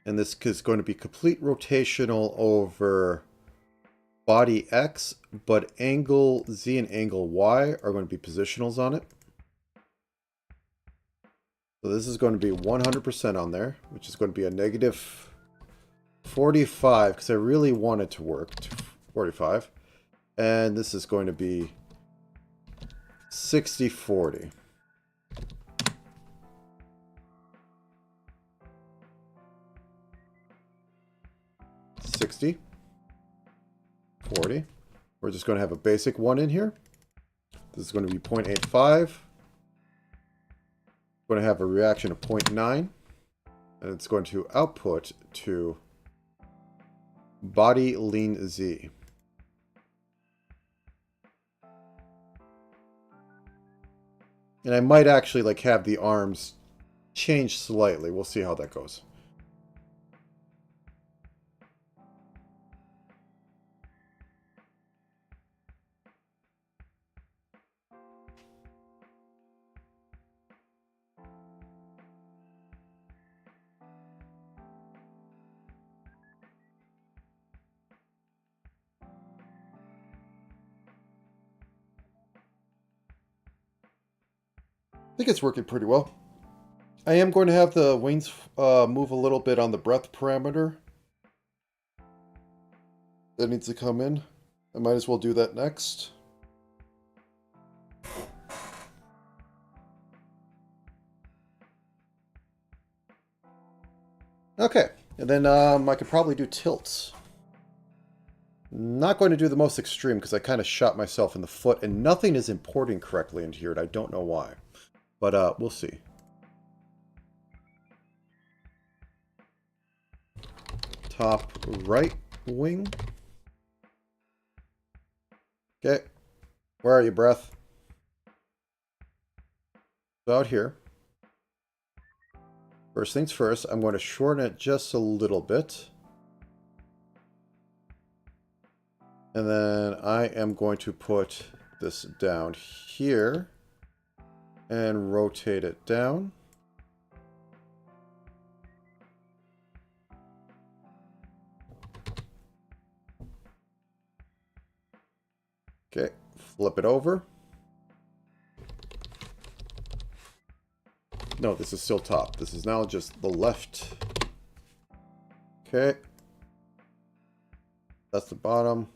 And this is going to be complete rotational over body X, but angle Z and angle Y are going to be positionals on it. So this is going to be 100% on there, which is going to be a negative 45, because I really want it to work, to 45. And this is going to be 60-40. We're just going to have a basic 1 in here. This is going to be 0.85. Going to have a reaction of 0.9. And it's going to output to body lean Z. And I might actually like have the arms change slightly. We'll see how that goes. I think it's working pretty well. I am going to have the wings move a little bit on the breadth parameter. That needs to come in. I might as well do that next. Okay, and then I could probably do tilts. Not going to do the most extreme because I kind of shot myself in the foot and nothing is importing correctly into here and I don't know why. But we'll see. Top right wing. Okay. Where are you, breath? Out here. First things first, I'm going to shorten it just a little bit. And then I am going to put this down here and rotate it down. Okay, flip it over. No, this is still top. This is now just the left Okay. That's the bottom.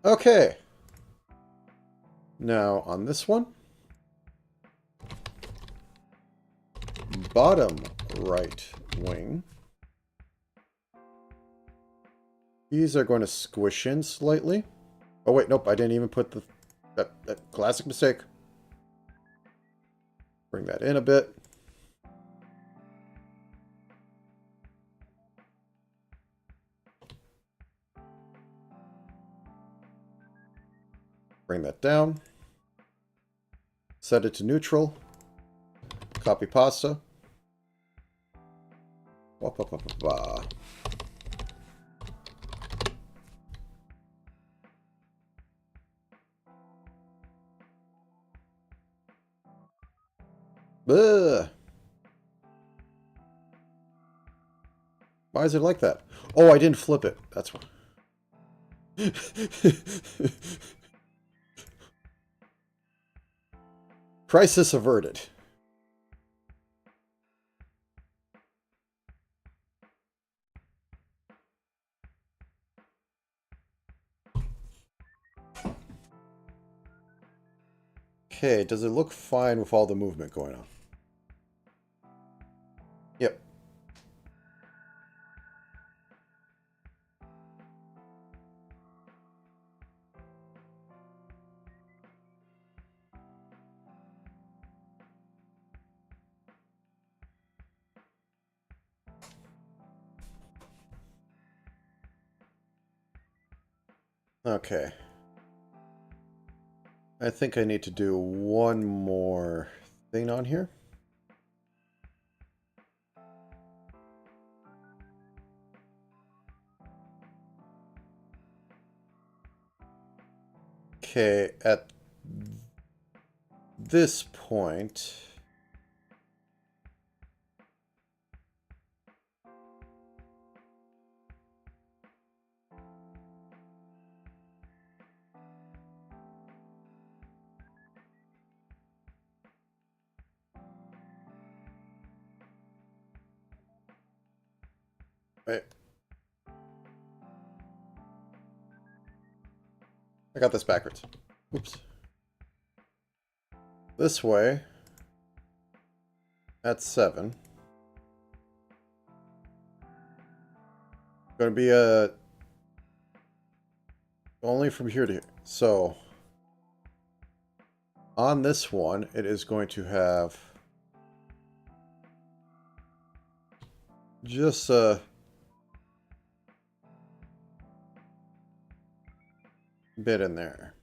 Okay. Now on this one, bottom right wing, these are going to squish in slightly. Oh wait, nope, I didn't even put the that classic mistake. Bring that in a bit. Bring that down. Set it to neutral. Copy pasta. Wah, wah, wah, wah, wah. Ugh. Why is it like that? Oh, I didn't flip it. That's why. Crisis averted. Okay, does it look fine with all the movement going on? Yep. Okay. I think I need to do one more thing on here. Okay, at this point... Wait. I got this backwards. Oops. This way. That's 7. Going to be a... only from here to here. So... on this one, it is going to have... just a... bit in there.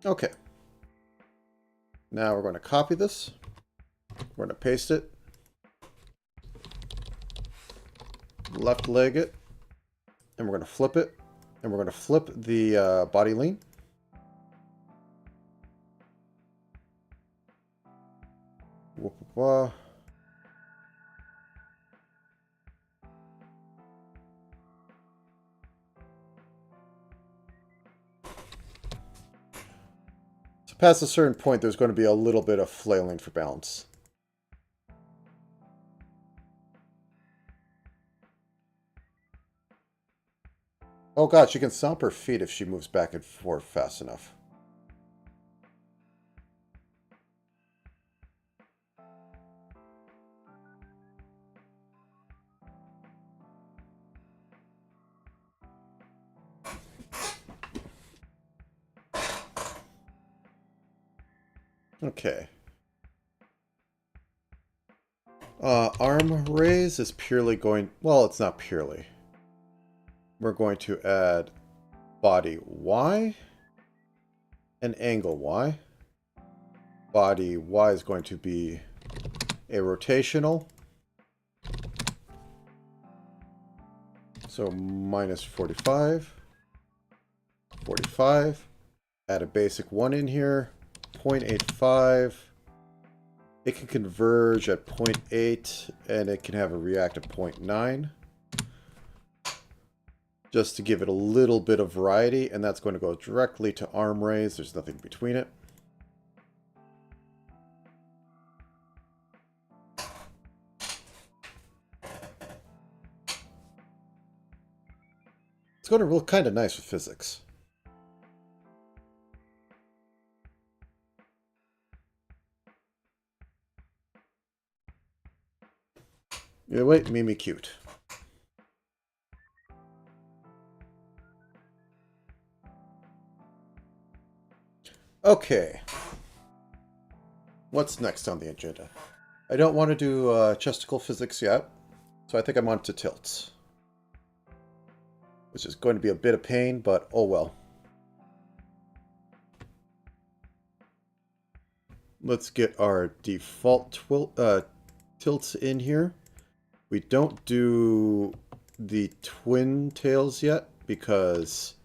Okay. Now we're going to copy this. We're going to paste it. Left leg it. And we're going to flip it. And we're going to flip the body lean. Whoop-wah. Past a certain point, there's going to be a little bit of flailing for balance. Oh god, she can stomp her feet if she moves back and forth fast enough. Okay. Arm raise is purely going... well, it's not purely. We're going to add body Y and angle Y. Body Y is going to be a rotational. So minus 45. 45. Add a basic 1 in here. 0.85. It can converge at 0.8 and it can have a react at 0.9. Just to give it a little bit of variety, and that's going to go directly to arm raise. There's nothing between it. It's going to look kind of nice with physics. Yeah, wait, Mimi cute. Okay. What's next on the agenda? I don't want to do chesticle physics yet, so I think I'm on to tilts. Which is going to be a bit of pain, but oh well. Let's get our default tilts in here. We don't do the twin tails yet because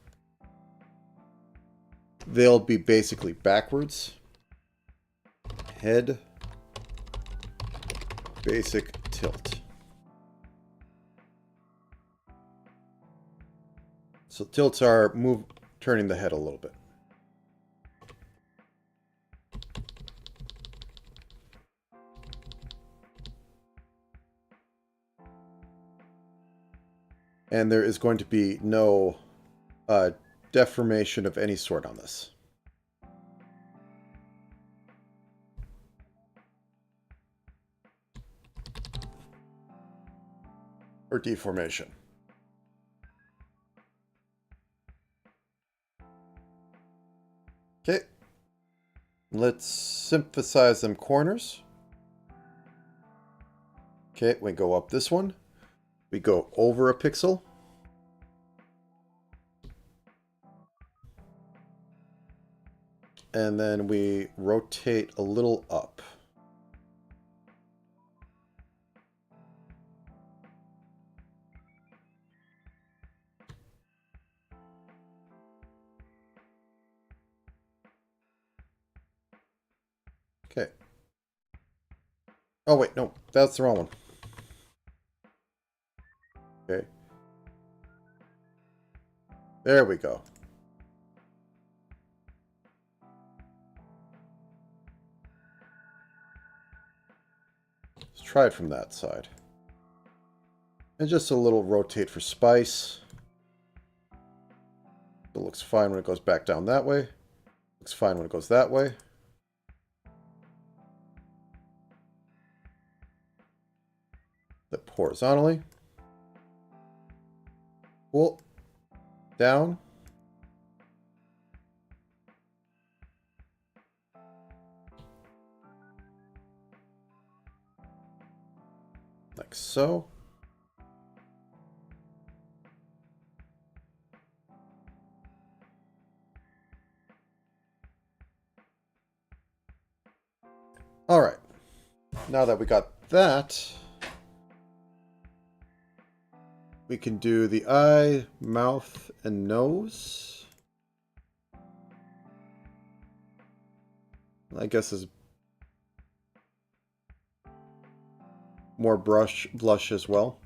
they'll be basically backwards. Head, basic tilt. So tilts are turning the head a little bit. And there is going to be no deformation of any sort on this. Or deformation. Okay. Let's synthesize them corners. Okay, we go up this one. We go over a pixel. And then we rotate a little up. Okay. Oh, wait, no, that's the wrong one. Okay. There we go. Let's try it from that side. And just a little rotate for spice. It looks fine when it goes back down that way. Looks fine when it goes that way. Flip horizontally. Cool. Down. Like so. All right. Now that we got that, we can do the eye, mouth, and nose. I guess is more blush as well.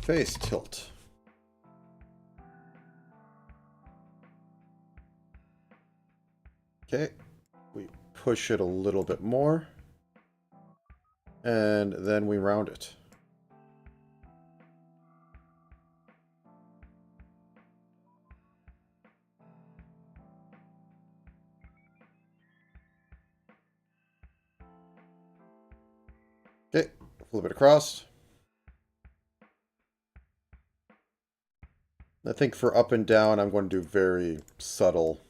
Face tilt. Okay, we push it a little bit more, and then we round it. Okay, flip it across. I think for up and down, I'm going to do very subtle.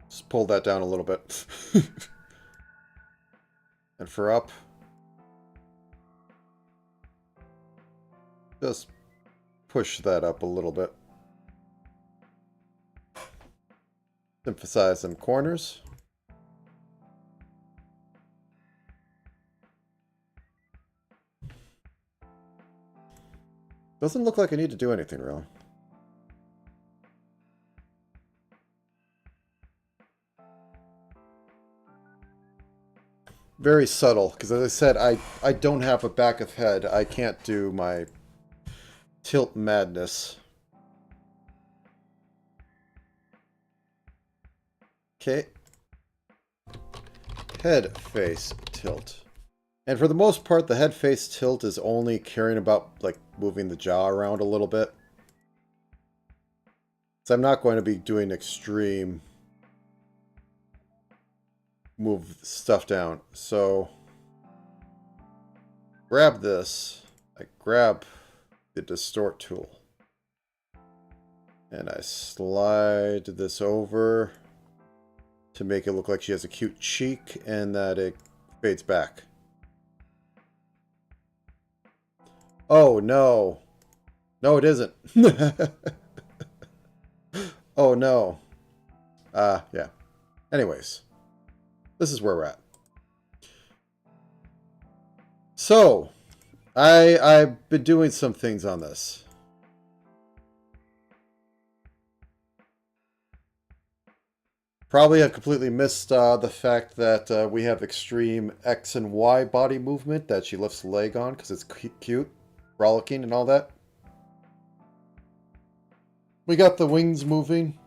Just pull that down a little bit. And for up, just push that up a little bit. Emphasize some corners. Doesn't look like I need to do anything, really. Very subtle, because as I said, I don't have a back of head. I can't do my tilt madness. Okay. Head face tilt. And for the most part, the head face tilt is only caring about, like, moving the jaw around a little bit. So I'm not going to be doing extreme move stuff down. So grab this. I grab the distort tool. And I slide this over to make it look like she has a cute cheek and that it fades back. Oh, no. No, it isn't. Oh, no. Yeah. Anyways, this is where we're at. So, I've been doing some things on this. Probably have completely missed the fact that we have extreme X and Y body movement that she lifts the leg on because it's cute, frolicking and all that. We got the wings moving.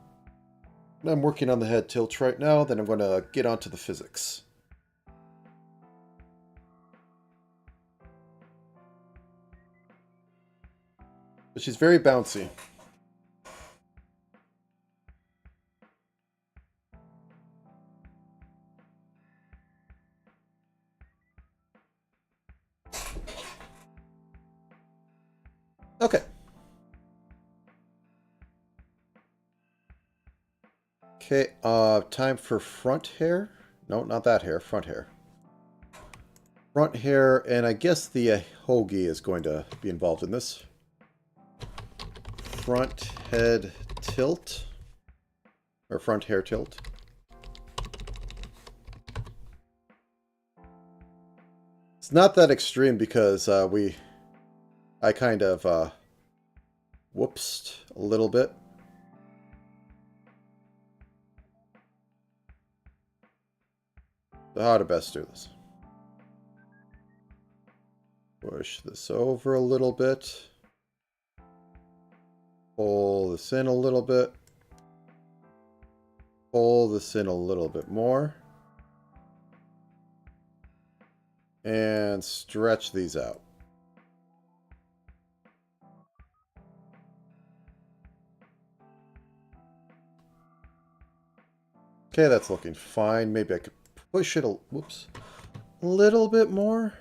I'm working on the head tilt right now, then I'm going to get onto the physics. But she's very bouncy. Okay. Okay, time for front hair. No, not that hair, front hair. Front hair, and I guess the hoagie is going to be involved in this. Front head tilt. Or front hair tilt. It's not that extreme because I kind of whoopsed a little bit. So how to best do this? Push this over a little bit. Pull this in a little bit. Pull this in a little bit more. And stretch these out. Okay, that's looking fine. Maybe I could push it a little bit more.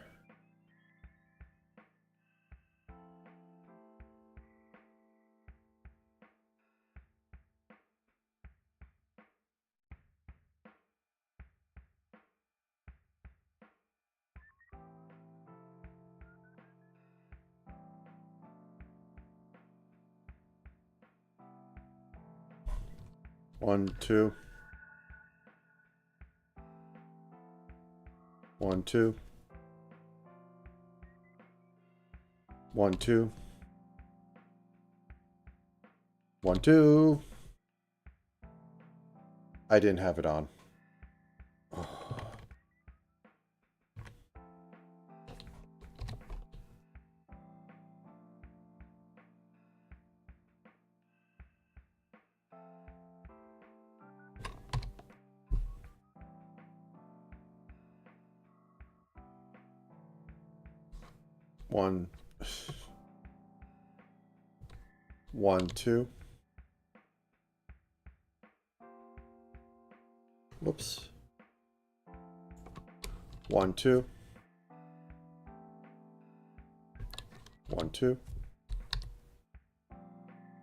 One, two. 1, 2. 1, 2. 1, 2. I didn't have it on. Oh. 1, 1, 2. Whoops. 1, 2. 1, 2.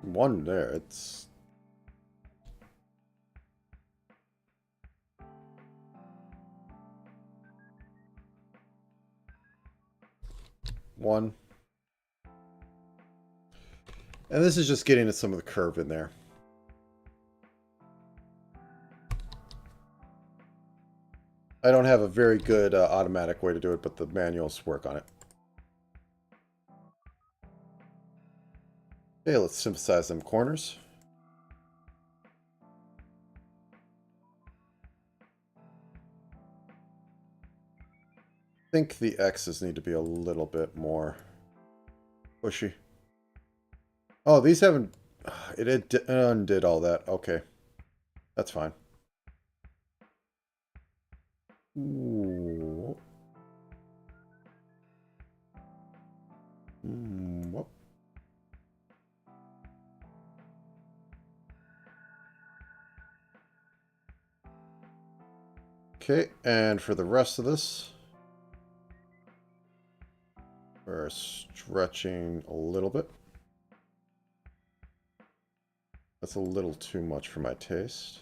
1 there. It's one. And this is just getting at some of the curve in there. I don't have a very good automatic way to do it, but the manuals work on it. Okay, let's synthesize them corners. I think the X's need to be a little bit more pushy. Oh, these haven't... It undid all that. Okay. That's fine. Ooh. Whoop. Okay, and for the rest of this, we're stretching a little bit. That's a little too much for my taste.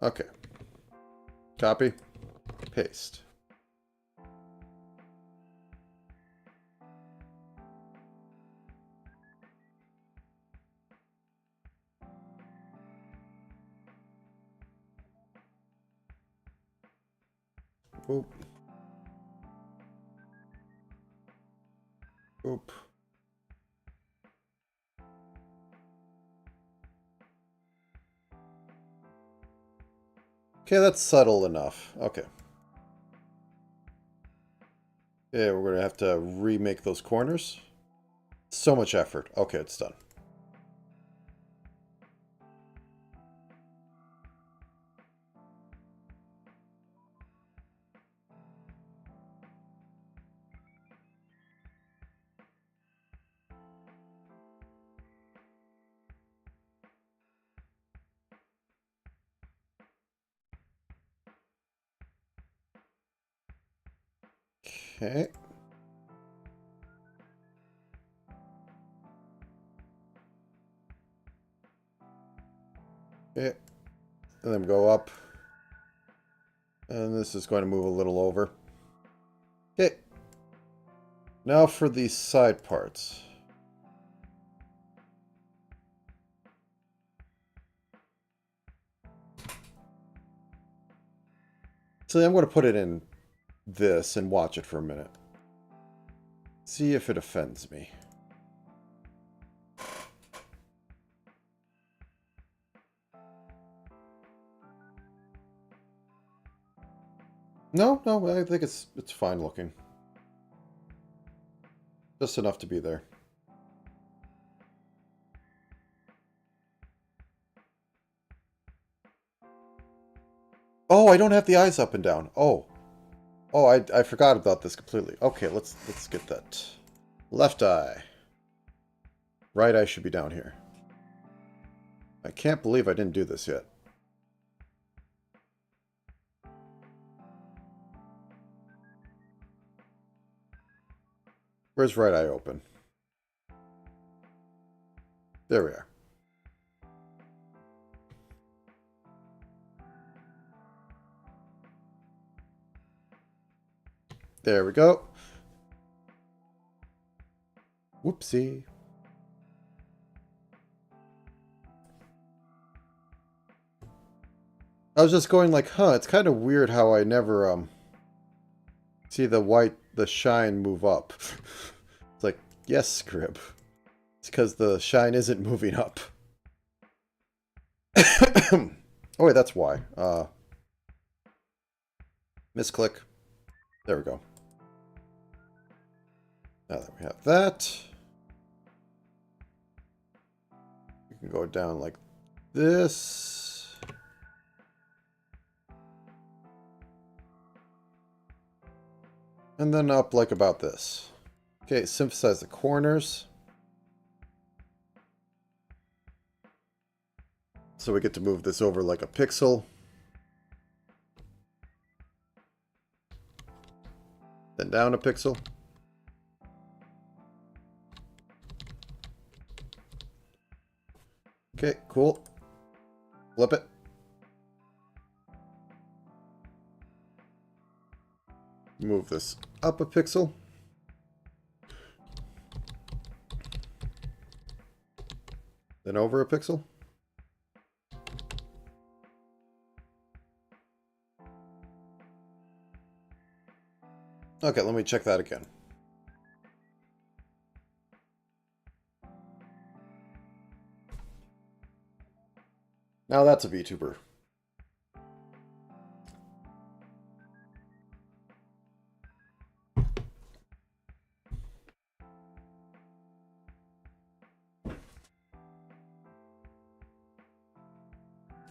Okay. Copy. Paste. Oop. Oop. Okay, that's subtle enough. Okay. Yeah, we're going to have to remake those corners. So much effort. Okay, it's done. Okay. Okay. And then go up. And this is going to move a little over. Okay. Now for these side parts. So I'm going to put it in this and watch it for a minute. See if it offends me. No, I think it's fine looking. Just enough to be there. Oh, I don't have the eyes up and down. Oh. Oh, I forgot about this completely. Okay, let's get that. Left eye. Right eye should be down here. I can't believe I didn't do this yet. Where's right eye open? There we are. There we go. Whoopsie. I was just going like, huh, it's kind of weird how I never, see the shine move up. It's like, yes, Scrib. It's because the shine isn't moving up. Oh, wait, that's why. Misclick. There we go. Now that we have that, we can go down like this. And then up like about this. Okay, synthesize the corners. So we get to move this over like a pixel. Then down a pixel. Okay, cool. Flip it. Move this up a pixel. Then over a pixel. Okay, let me check that again. Now that's a VTuber.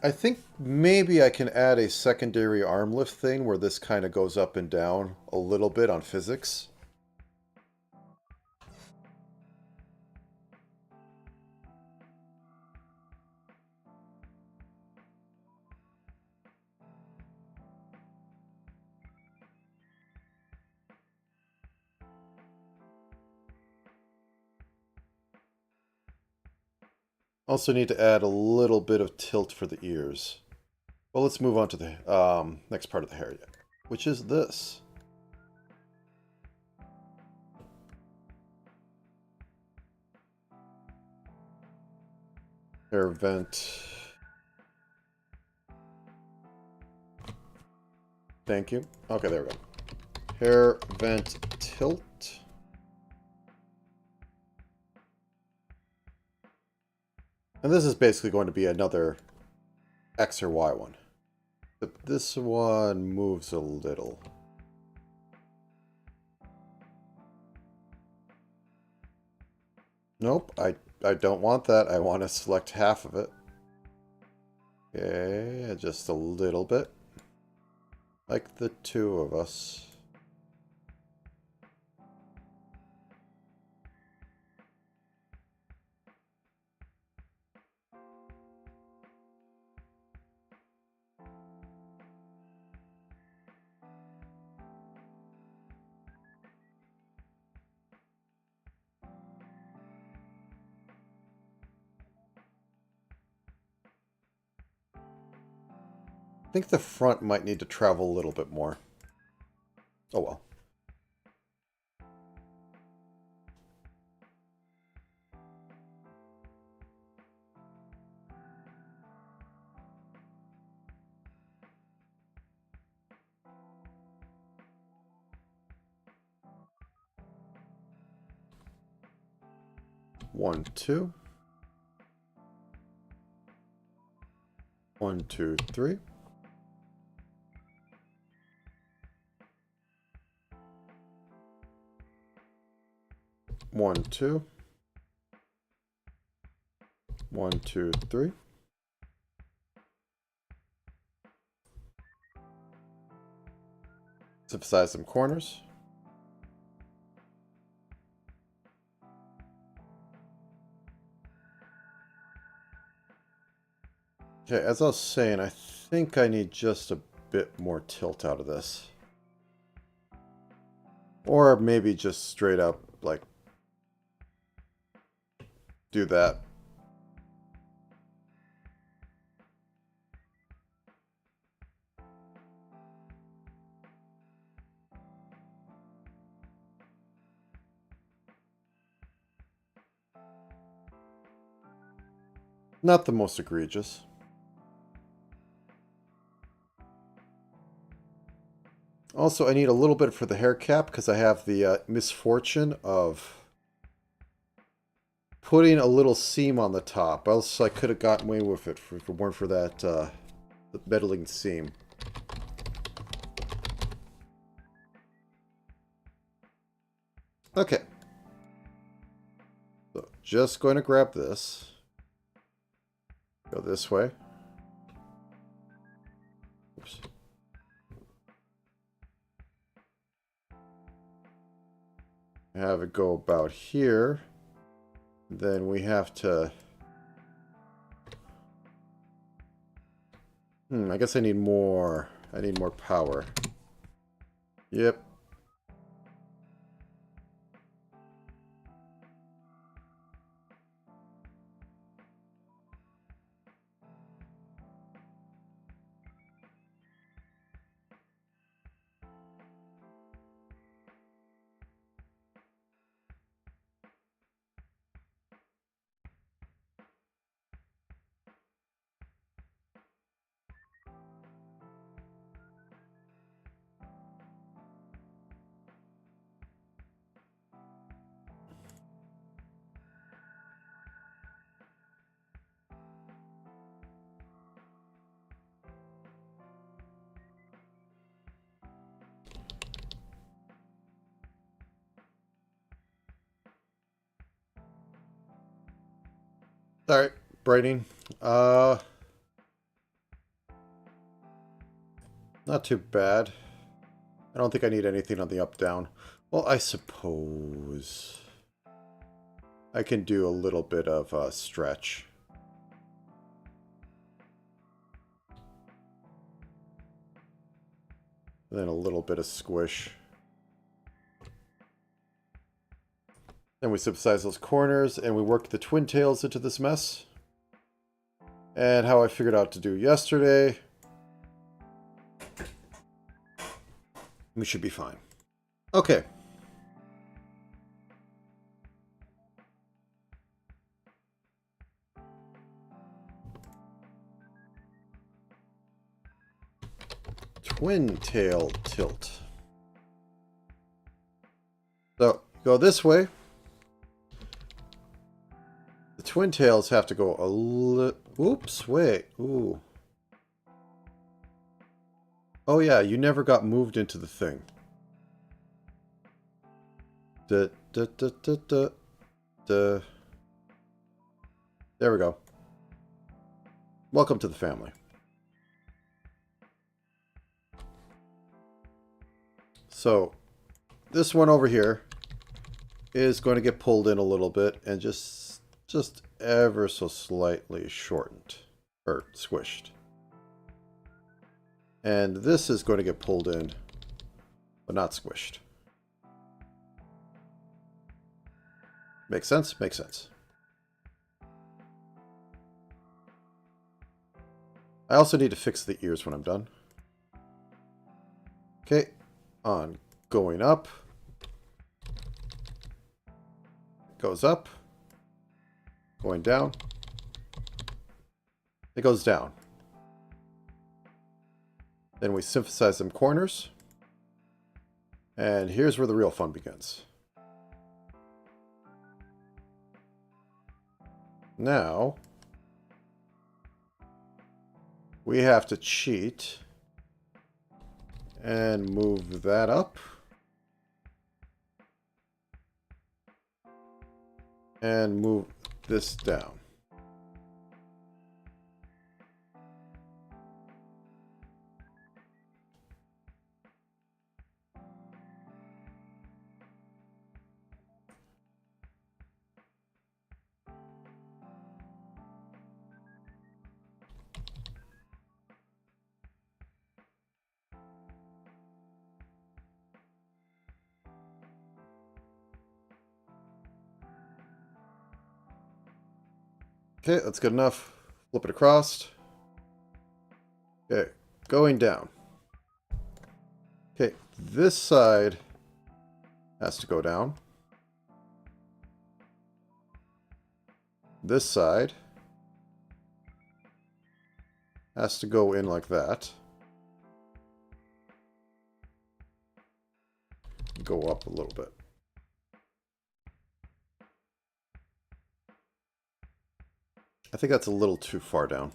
I think maybe I can add a secondary arm lift thing where this kind of goes up and down a little bit on physics. Also need to add a little bit of tilt for the ears. Well, let's move on to the next part of the hair yet, which is this. Hair vent. Thank you. Okay, there we go. Hair vent tilt. And this is basically going to be another X or Y one. But this one moves a little. Nope, I don't want that. I want to select half of it. Okay, just a little bit. Like the two of us. I think the front might need to travel a little bit more. Oh well. One, two. 1, 2, 3. One, two. 1, 2, 3. Emphasize some corners. Okay, as I was saying, I think I need just a bit more tilt out of this. Or maybe just straight up, like, do that. Not the most egregious. Also, I need a little bit for the hair cap because I have the misfortune of putting a little seam on the top. Else I could have gotten away with it if it weren't for that the meddling seam. Okay. So just going to grab this. Go this way. Oops. Have it go about here. Then we have to... I guess I need more. I need more power. Yep. Alright, brightening. Not too bad. I don't think I need anything on the up-down. Well, I suppose I can do a little bit of stretch. And then a little bit of squish. Then we subsize those corners, and we work the twin tails into this mess. And how I figured out to do yesterday, we should be fine. Okay. Twin tail tilt. So, go this way. The twin tails have to go a little... Oops, wait. Ooh. Oh yeah, you never got moved into the thing. There we go. Welcome to the family. So, this one over here is going to get pulled in a little bit and just ever so slightly shortened, or squished. And this is going to get pulled in, but not squished. Makes sense? Makes sense. I also need to fix the ears when I'm done. Okay, on going up. Goes up. Going down. It goes down. Then we synthesize them corners. And here's where the real fun begins. Now, we have to cheat and move that up. And move this down. Okay, that's good enough. Flip it across. Okay, going down. Okay, this side has to go down. This side has to go in like that. Go up a little bit. I think that's a little too far down.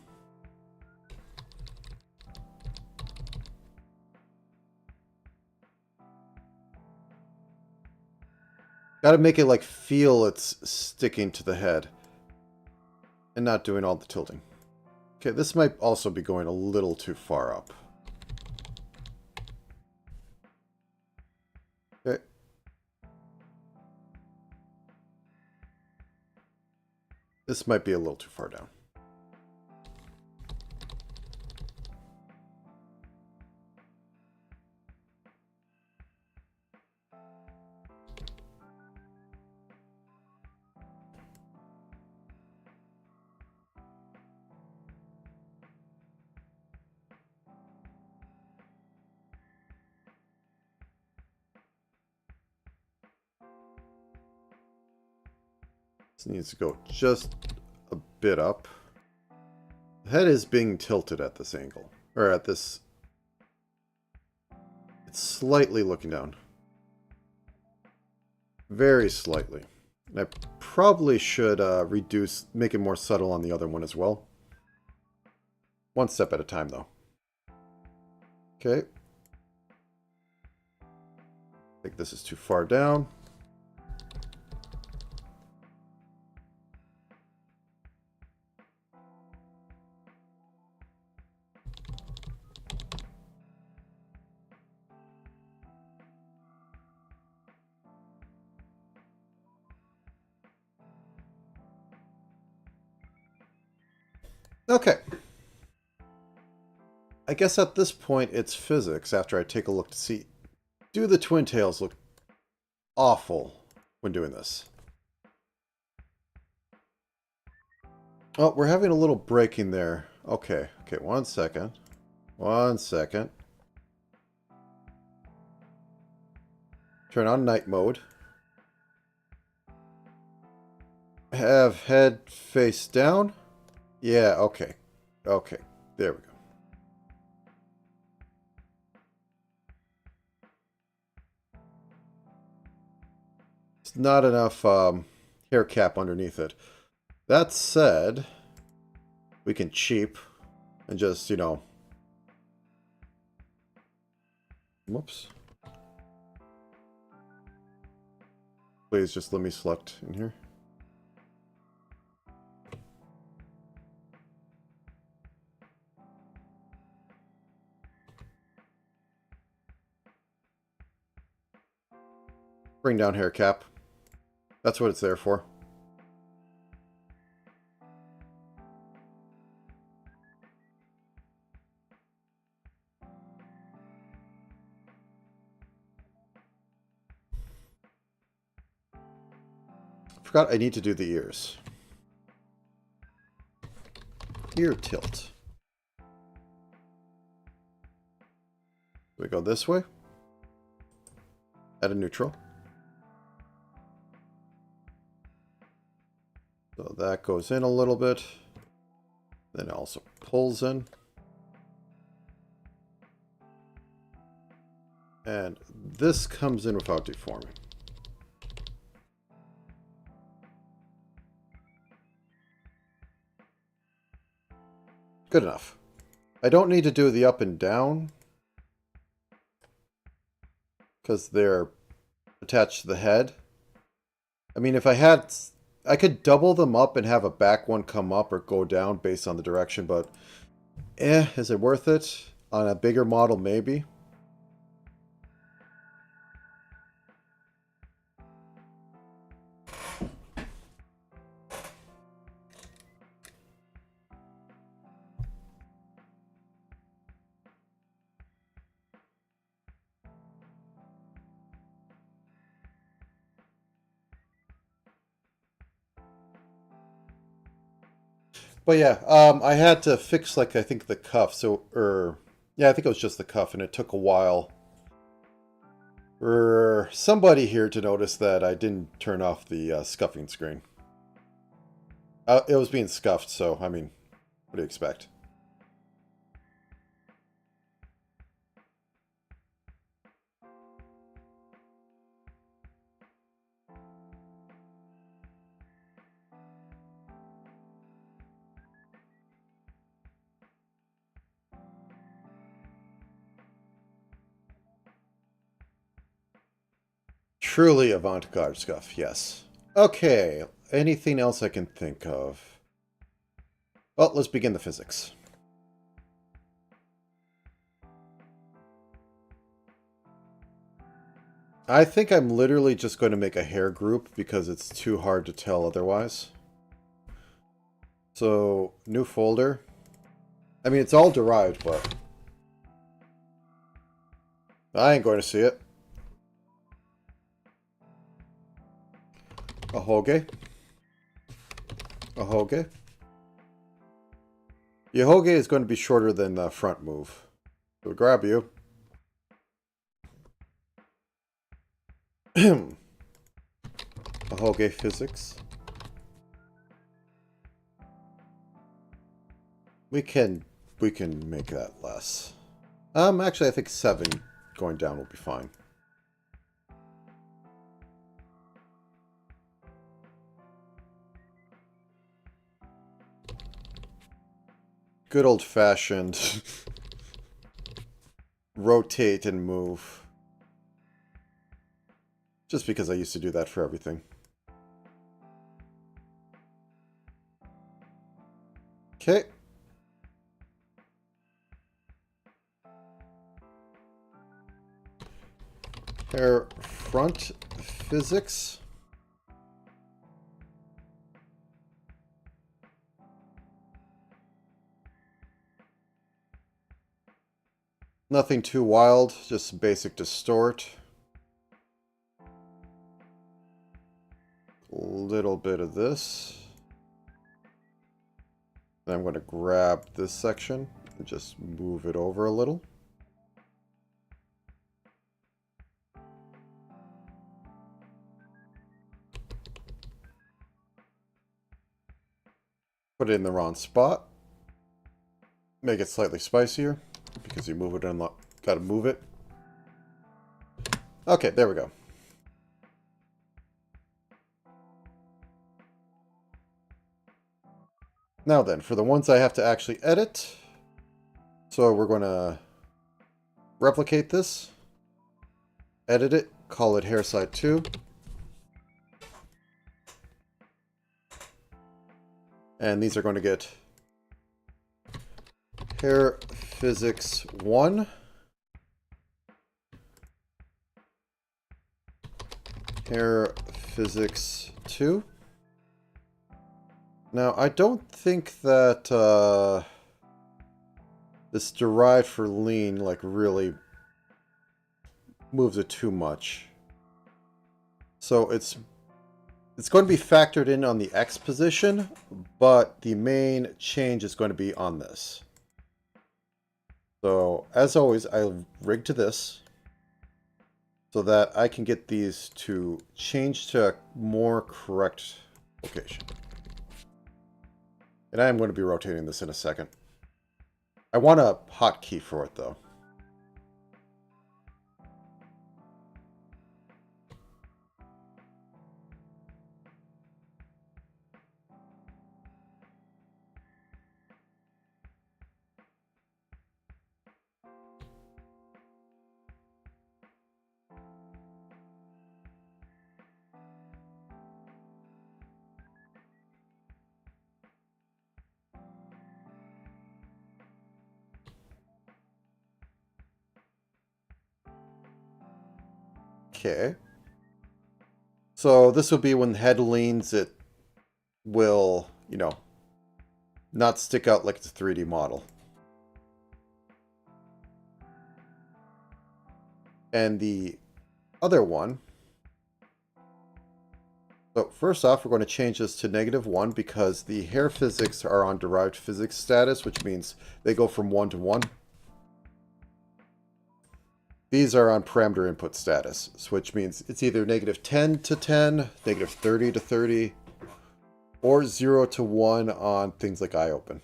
Got to make it like feel it's sticking to the head and not doing all the tilting. Okay, this might also be going a little too far up. Okay. This might be a little too far down. This needs to go just a bit up. The head is being tilted at this angle, or at this. It's slightly looking down. Very slightly. And I probably should make it more subtle on the other one as well. One step at a time, though. Okay. I think this is too far down. Okay. I guess at this point it's physics after I take a look to see, do the twin tails look awful when doing this? Oh, we're having a little breaking there. Okay, okay, 1 second. 1 second. Turn on night mode. Have head face down. Yeah, okay. Okay, there we go. It's not enough hair cap underneath it. That said, we can cheap and just, you know... Whoops. Please just let me select in here. Bring down hair cap. That's what it's there for. Forgot I need to do the ears. Ear tilt. We go this way. Add a neutral. So that goes in a little bit. Then it also pulls in. And this comes in without deforming. Good enough. I don't need to do the up and down because they're attached to the head. I mean, if I had... I could double them up and have a back one come up or go down based on the direction, but is it worth it? On a bigger model, maybe. But yeah, I had to fix, like, I think the cuff, so, yeah, I think it was just the cuff, and it took a while for somebody here to notice that I didn't turn off the scuffing screen. It was being scuffed, so, I mean, what do you expect? Truly avant-garde scuff, yes. Okay, anything else I can think of? Well, let's begin the physics. I think I'm literally just going to make a hair group because it's too hard to tell otherwise. So, new folder. I mean, it's all derived, but I ain't going to see it. A hoge. A hoge. Your hoge is going to be shorter than the front move. So grab you. A hoge physics. We can make that less. Actually, I think 7 going down will be fine. Good old-fashioned rotate and move. Just because I used to do that for everything. Okay. Hair front physics. Nothing too wild, just some basic distort. A little bit of this. Then I'm going to grab this section and just move it over a little. Put it in the wrong spot. Make it slightly spicier because you move it and got to move it. Okay, there we go. Now then, for the ones I have to actually edit, so we're going to replicate this, edit it, call it hair side 2. And these are going to get hair physics 1, hair physics 2. Now, I don't think that this derived for lean like really moves it too much. So it's going to be factored in on the X position, but the main change is going to be on this. So, as always, I rig to this so that I can get these to change to a more correct location. And I am going to be rotating this in a second. I want a hotkey for it, though. Okay. So this will be when the head leans, it will, you know, not stick out like it's a 3D model. And the other one, so first off, we're going to change this to -1 because the hair physics are on derived physics status, which means they go from 1 to 1. These are on parameter input status, which means it's either -10 to 10, -30 to 30, or 0 to 1 on things like IOpen.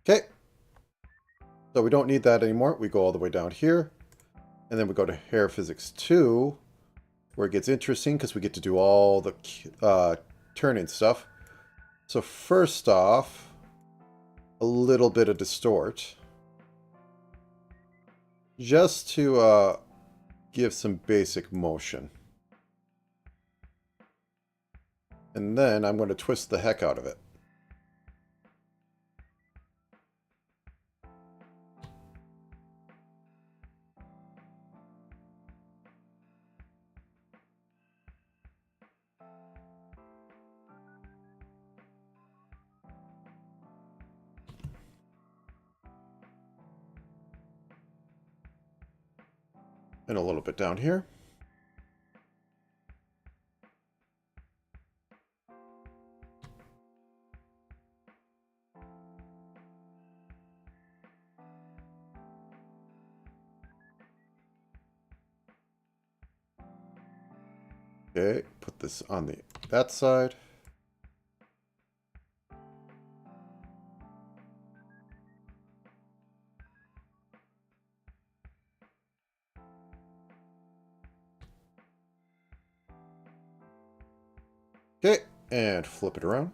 Okay. So we don't need that anymore. We go all the way down here. And then we go to hair physics 2, where it gets interesting because we get to do all the turn-in stuff. So first off, a little bit of distort. Just to give some basic motion. And then I'm going to twist the heck out of it. And a little bit down here. Okay, put this on that side. Okay, and flip it around.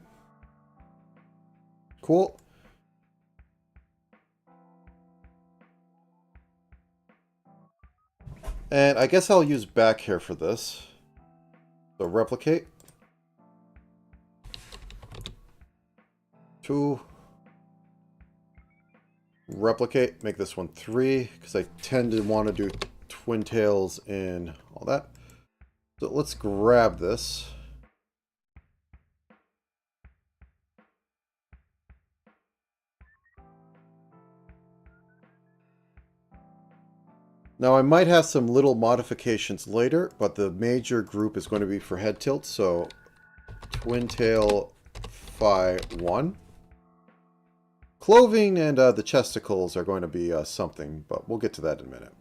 Cool. And I guess I'll use back hair for this. So replicate. 2. Replicate, make this one 3, because I tend to want to do twin tails and all that. So let's grab this. Now I might have some little modifications later, but the major group is going to be for head tilt, so twin tail phi 1. Clothing and the chesticles are going to be something, but we'll get to that in a minute.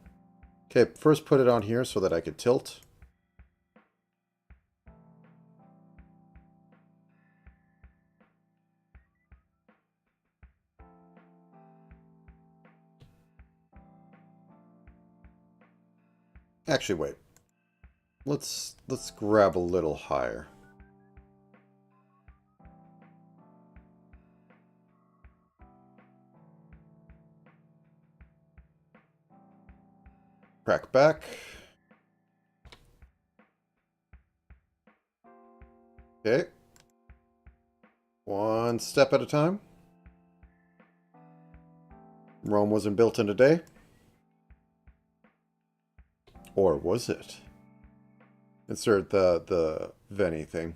Okay, first put it on here so that I could tilt. Actually, wait. Let's grab a little higher. Crack back. Okay. One step at a time. Rome wasn't built in a day. Or was it? Insert the Veni thing.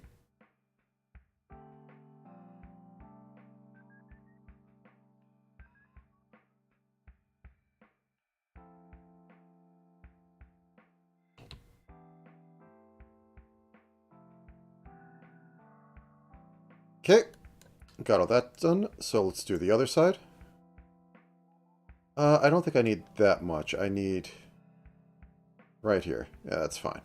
Okay. Got all that done. So let's do the other side. I don't think I need that much. I need right here. Yeah, that's fine.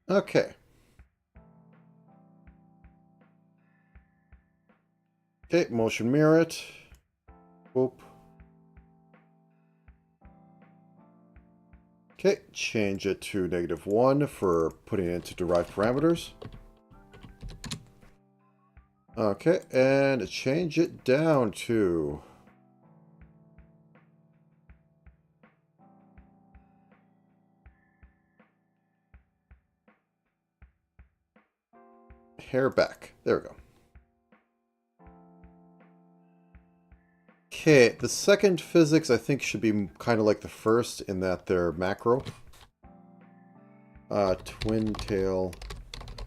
Okay. Okay, motion mirror it. Boop. Okay, change it to -1 for putting it into derived parameters. Okay, and change it down to... hair back. There we go. Okay, the second physics I think should be kind of like the first in that they're macro. Twin tail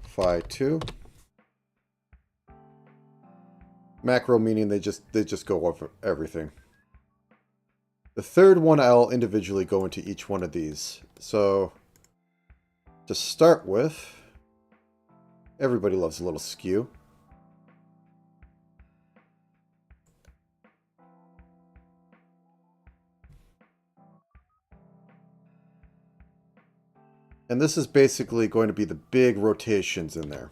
phi 2. Macro meaning they just go over everything. The third one I'll individually go into each one of these. So to start with, everybody loves a little skew. And this is basically going to be the big rotations in there.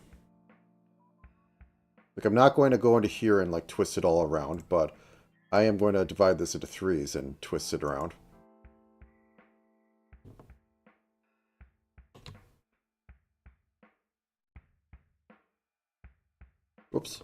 Like, I'm not going to go into here and like twist it all around, but I am going to divide this into 3s and twist it around. Whoops.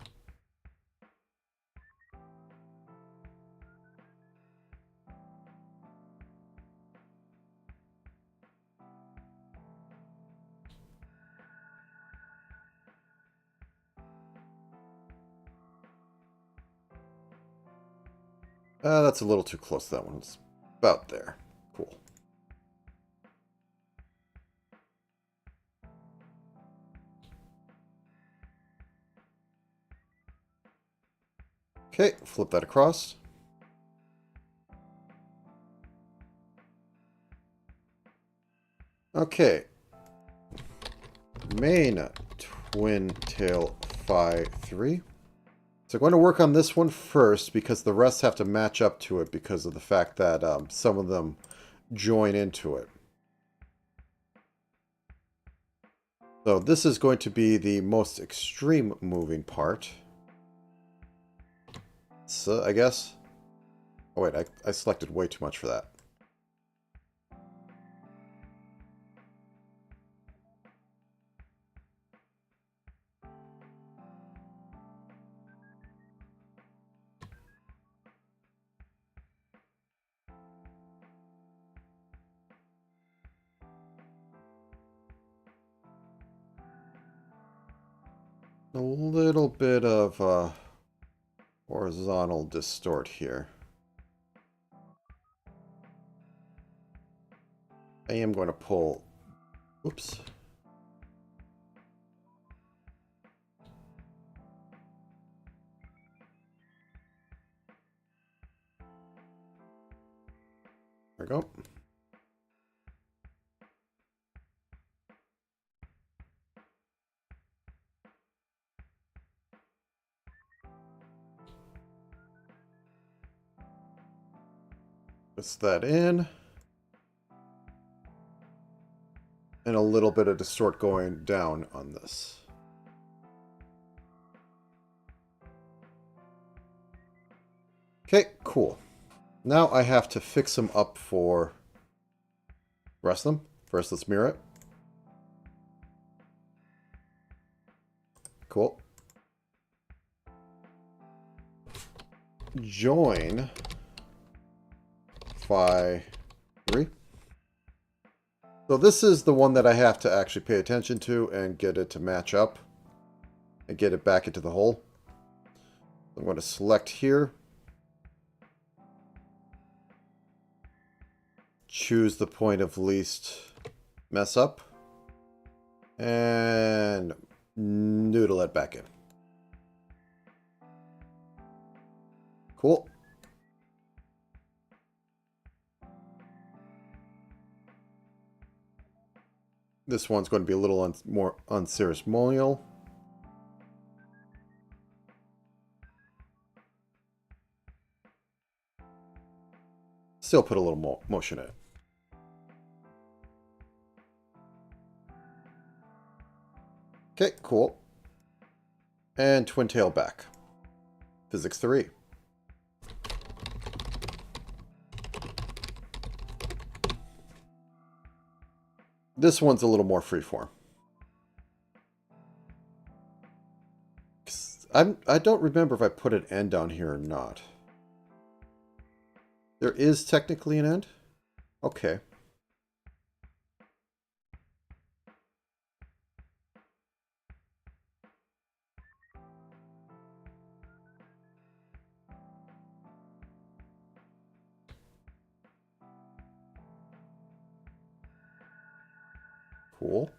That's a little too close. That one's about there. Cool. Okay, flip that across. Okay. Main twin tail phi 3. So I'm going to work on this one first because the rest have to match up to it because of the fact that some of them join into it. So this is going to be the most extreme moving part. So I guess... oh wait, I selected way too much for that. a little bit of horizontal distort here. I am going to pull, oops. There we go. Puts that in. And a little bit of distort going down on this. Okay, cool. Now I have to fix them up for the rest of them. First, let's mirror it. Cool. Join phi 3. So this is the one that I have to actually pay attention to and get it to match up and get it back into the hole. I'm going to select here. Choose the point of least mess up. And noodle it back in. Cool. This one's going to be a little more unceremonial. Still put a little more motion in it. Okay, cool. And twin tail back. Physics 3. This one's a little more freeform. I don't remember if I put an end down here or not. There is technically an end? Okay. Cool.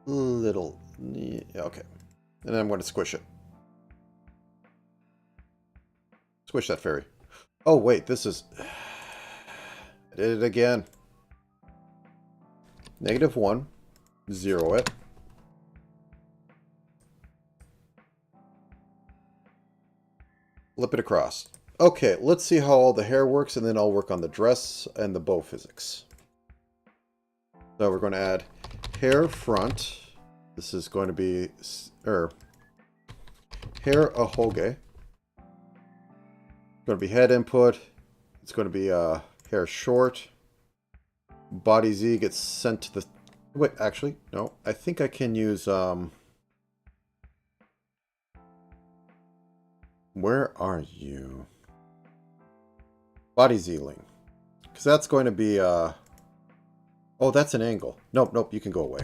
Little, yeah, okay. And then I'm going to squish it. Squish that fairy. Oh, wait, this is... I did it again. -1. 0 it. Flip it across. Okay, let's see how all the hair works, and then I'll work on the dress and the bow physics. So we're going to add hair front. This is going to be hair ahoge. It's going to be head input. It's going to be hair short. Body Z gets sent to the... Wait, actually, no. I think I can use... Where are you? Body Z-ling. Because that's going to be... Oh, that's an angle. Nope, nope, you can go away.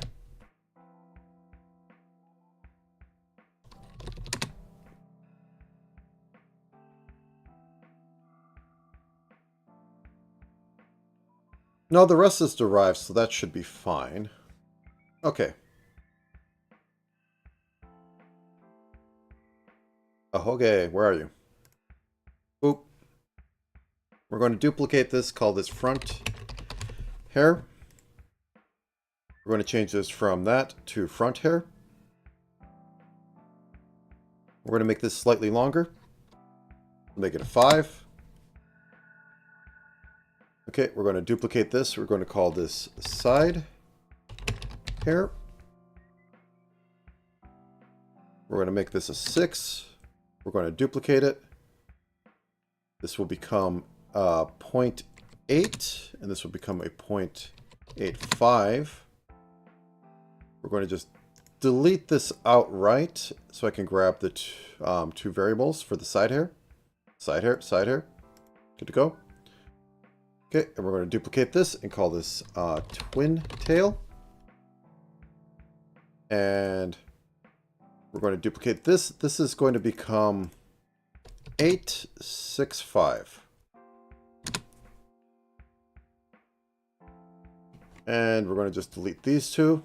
No, the rest is derived, so that should be fine. Okay. Ahoge, where are you? Oop. We're going to duplicate this, call this front hair. We're going to change this from that to front hair. We're going to make this slightly longer. Make it a 5. Okay, we're going to duplicate this. We're going to call this side hair. We're going to make this a 6. We're going to duplicate it. This will become 0.8, and this will become a 0.85. We're going to just delete this outright so I can grab the two variables for the side hair. Side hair, side hair. Good to go. Okay, and we're going to duplicate this and call this twin tail. And we're going to duplicate this. This is going to become 865. And we're going to just delete these two.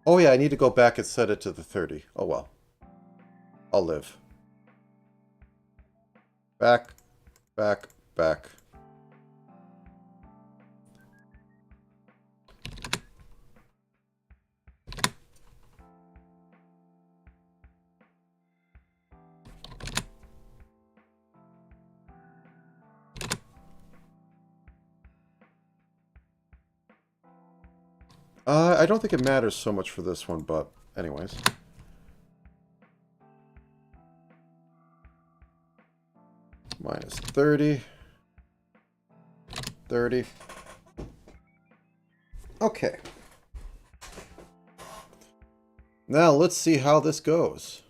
Oh yeah, I need to go back and set it to the 30. Oh well. I'll live. Back, back, back. I don't think it matters so much for this one, but anyways. Minus 30. 30. Okay. Now let's see how this goes.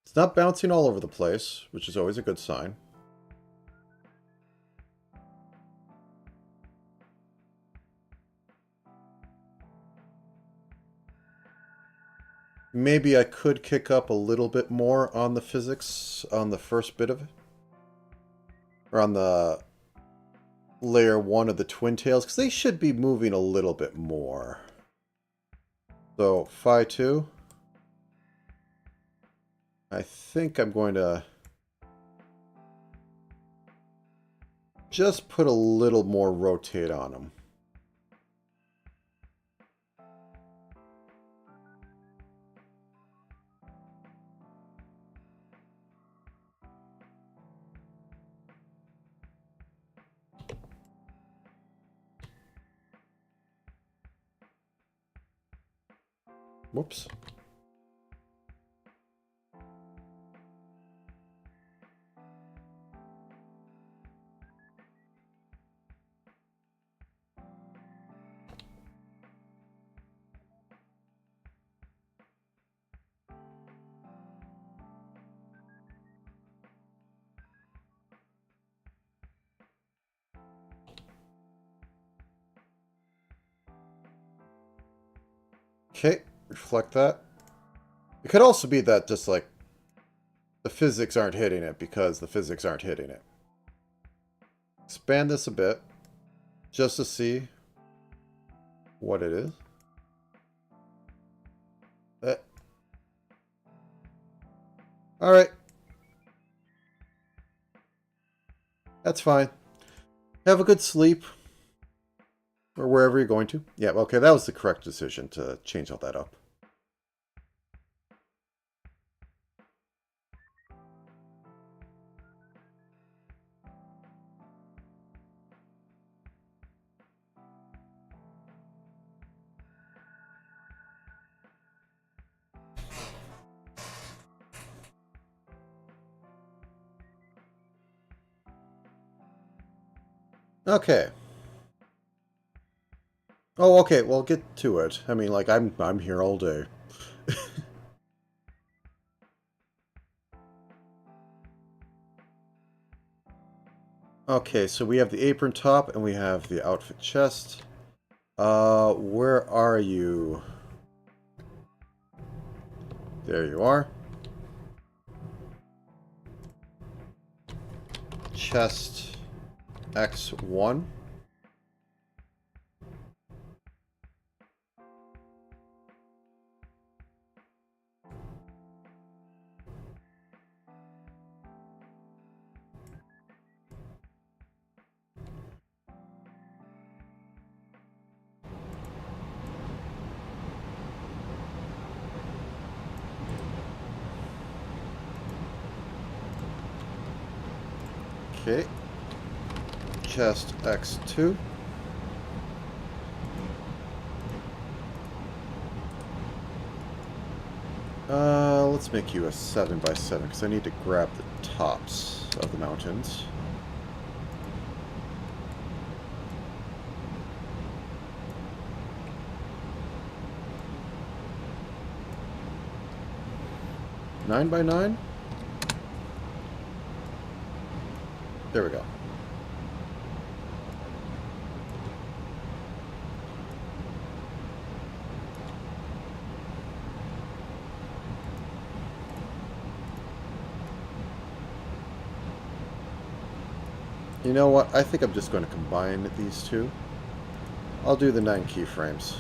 It's not bouncing all over the place, which is always a good sign. Maybe I could kick up a little bit more on the physics on the first bit of it. Or on the layer 1 of the twin tails, because they should be moving a little bit more. So, phi 2. I think I'm going to just put a little more rotate on them. Whoops. Okay, reflect that. It could also be that just like the physics aren't hitting it because the physics aren't hitting it. Expand this a bit just to see what it is. All right. That's fine. Have a good sleep. Or wherever you're going to. Yeah, okay, that was the correct decision to change all that up. Okay. Oh, okay, well, get to it. I mean, like, I'm here all day. Okay, so we have the apron top and we have the outfit chest. Where are you? There you are. Chest X1. Okay. Chest X2. Let's make you a 7x7 because I need to grab the tops of the mountains. 9 by 9? There we go. You know what? I think I'm just going to combine these two. I'll do the 9 keyframes.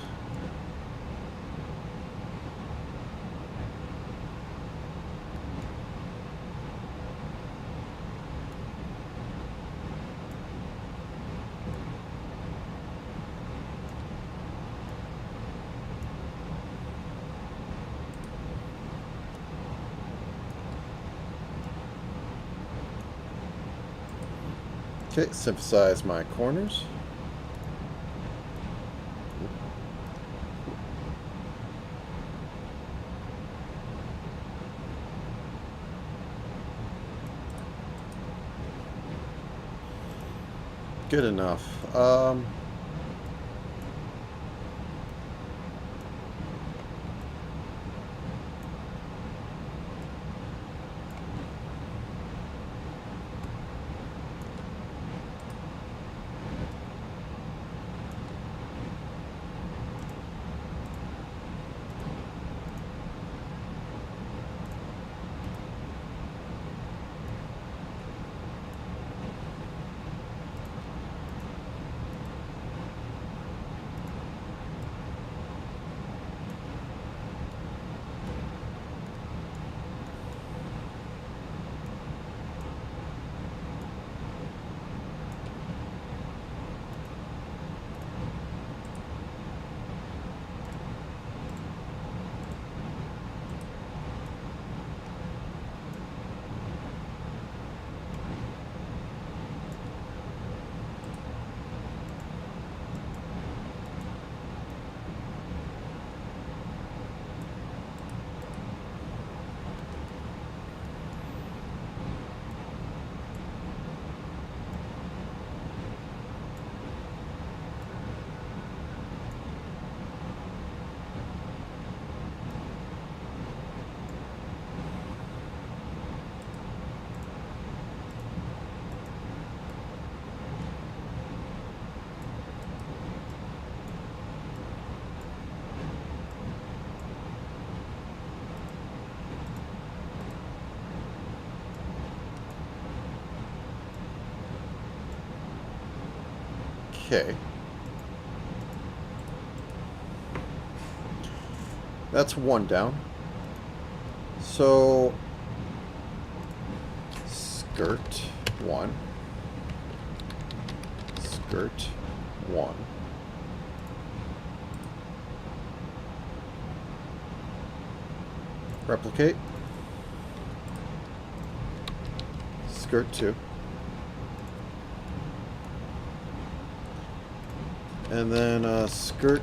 Okay, synthesize my corners. Good enough. Okay. That's one down. So, skirt one. Skirt one. Replicate. Skirt two. And then skirt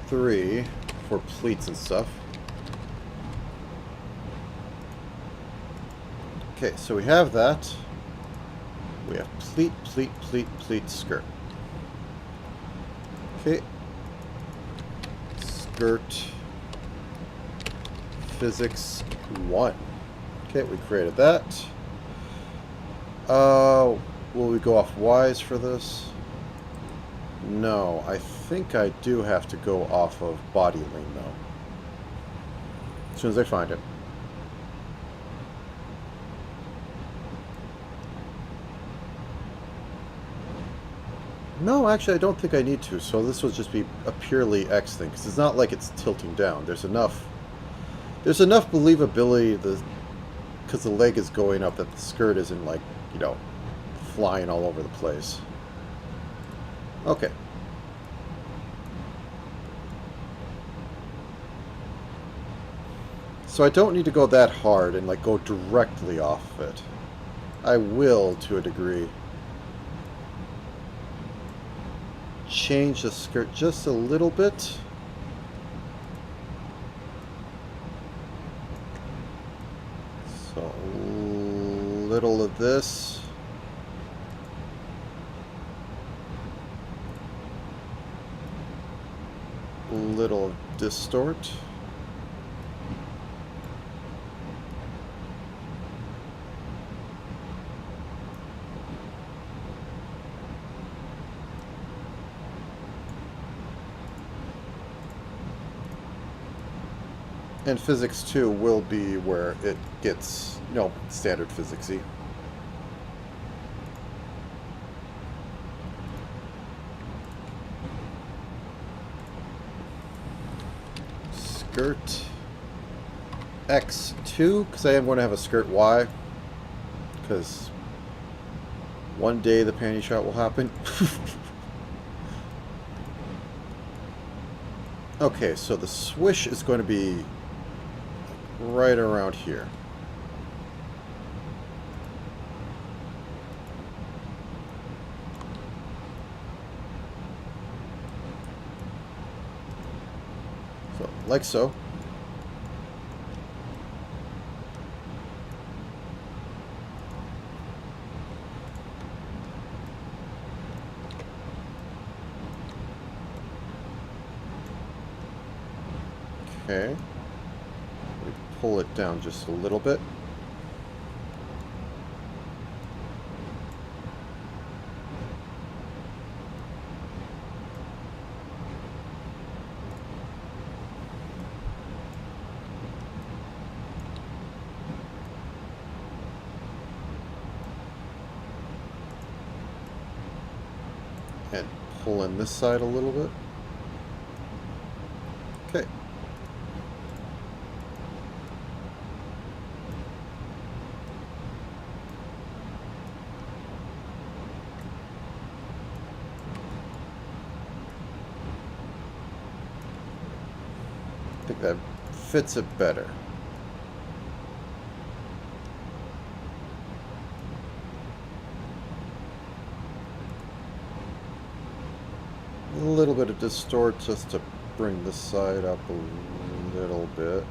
3 for pleats and stuff. Okay, so we have that. We have pleat, pleat, pleat, pleat, skirt. Okay. Skirt physics 1. Okay, we created that. Will we go off Y's for this? No, I think I do have to go off of body lean though. As soon as I find it. No, actually I don't think I need to, so this will just be a purely X thing, because it's not like it's tilting down. There's enough believability because the leg is going up that the skirt isn't like, you know, flying all over the place. Okay. So I don't need to go that hard and like go directly off of it. I will, to a degree, change the skirt just a little bit. So a little of this. Little distort. And physics 2 will be where it gets, you know, standard physics-y. Skirt X2, because I am going to have a skirt Y, because one day the panty shot will happen. Okay, so the swish is going to be right around here. So, like so. Okay. Let me pull it down just a little bit. And pull in this side a little bit. Okay. I think that fits it better. A little bit of distort just to bring this side up a little bit.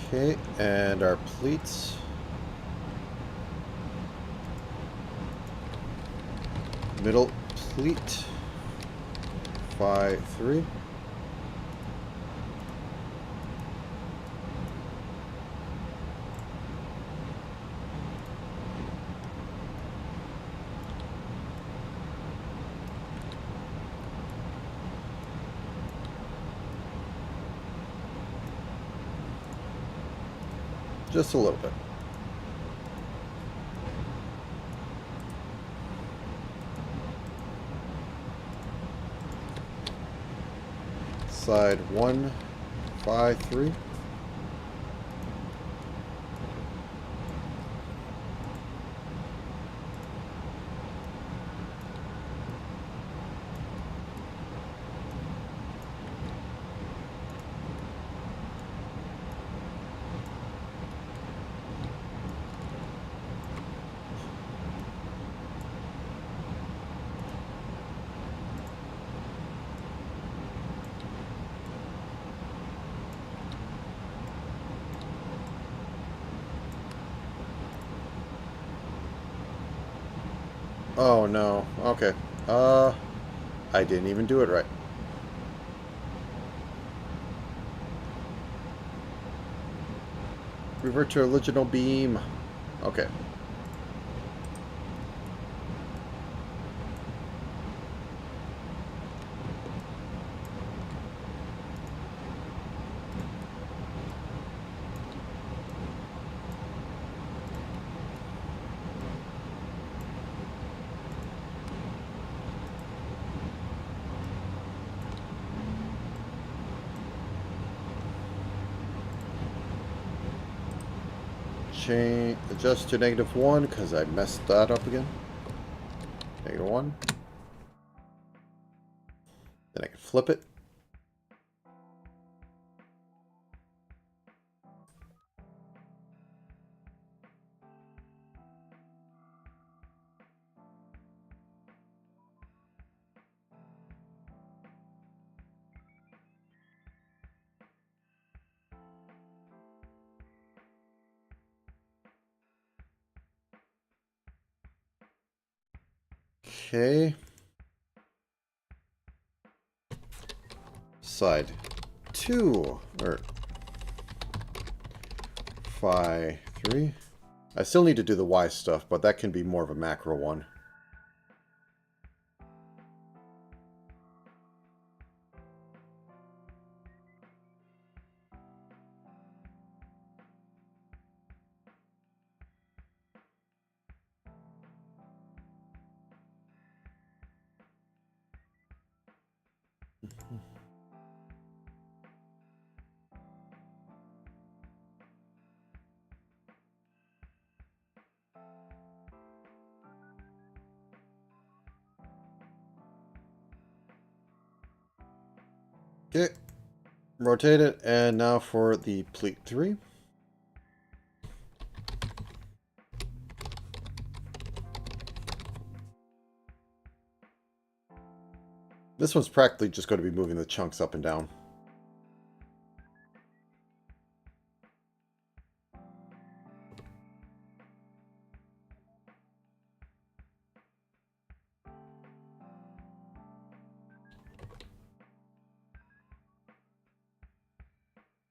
Okay, and our pleats. Middle pleat. Phi 3. Just a little bit. Side 1, Phi 3. Oh no. Okay. I didn't even do it right. Revert to original beam. Okay. Adjust to -1 because I messed that up again. -1. Then I can flip it. Okay. Side 2, or phi 3. I still need to do the y stuff, but that can be more of a macro one. Okay, rotate it, and now for the pleat 3. This one's practically just going to be moving the chunks up and down.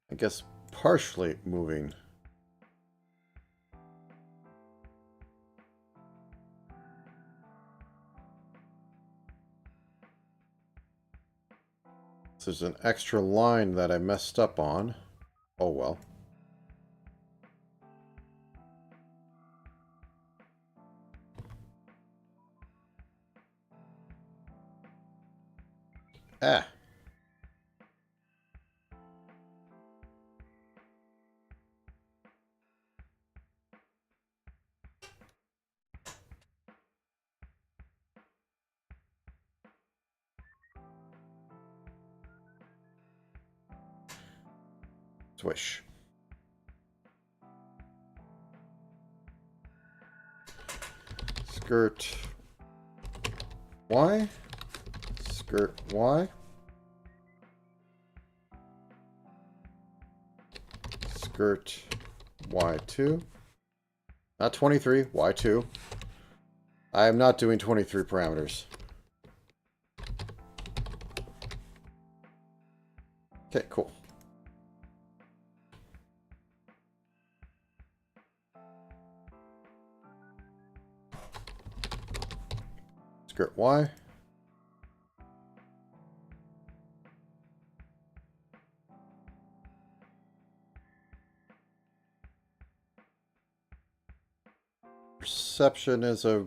I guess partially moving. So there's an extra line that I messed up on. Oh well. Ah. Swish. Skirt Y. Skirt Y. Skirt Y2. Not 23, Y2. I am not doing 23 parameters. Okay, cool. Skirt Y. Perception is a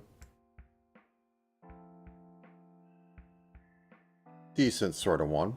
decent sort of one.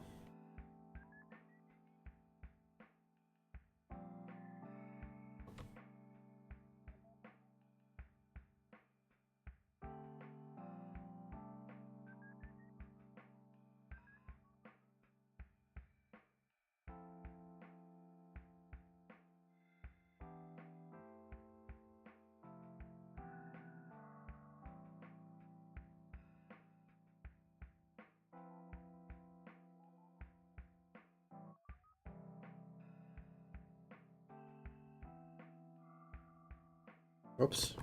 Oops.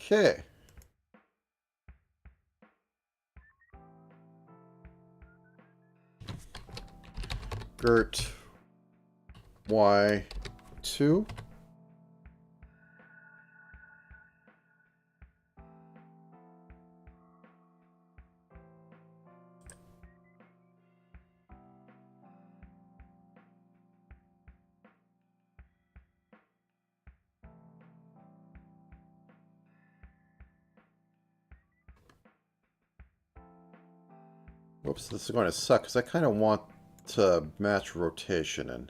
Okay. Girt Y2. Whoops, this is going to suck because I kind of want to match rotation in.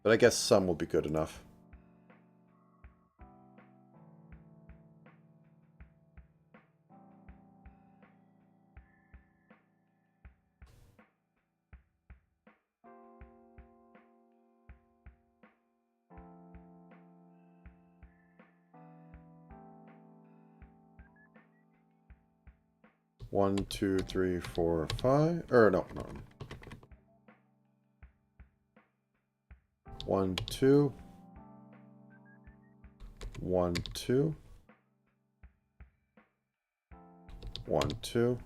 But I guess some will be good enough. One, two, three, four, five. Or no. 1, 2. 1, 2. 1, 2.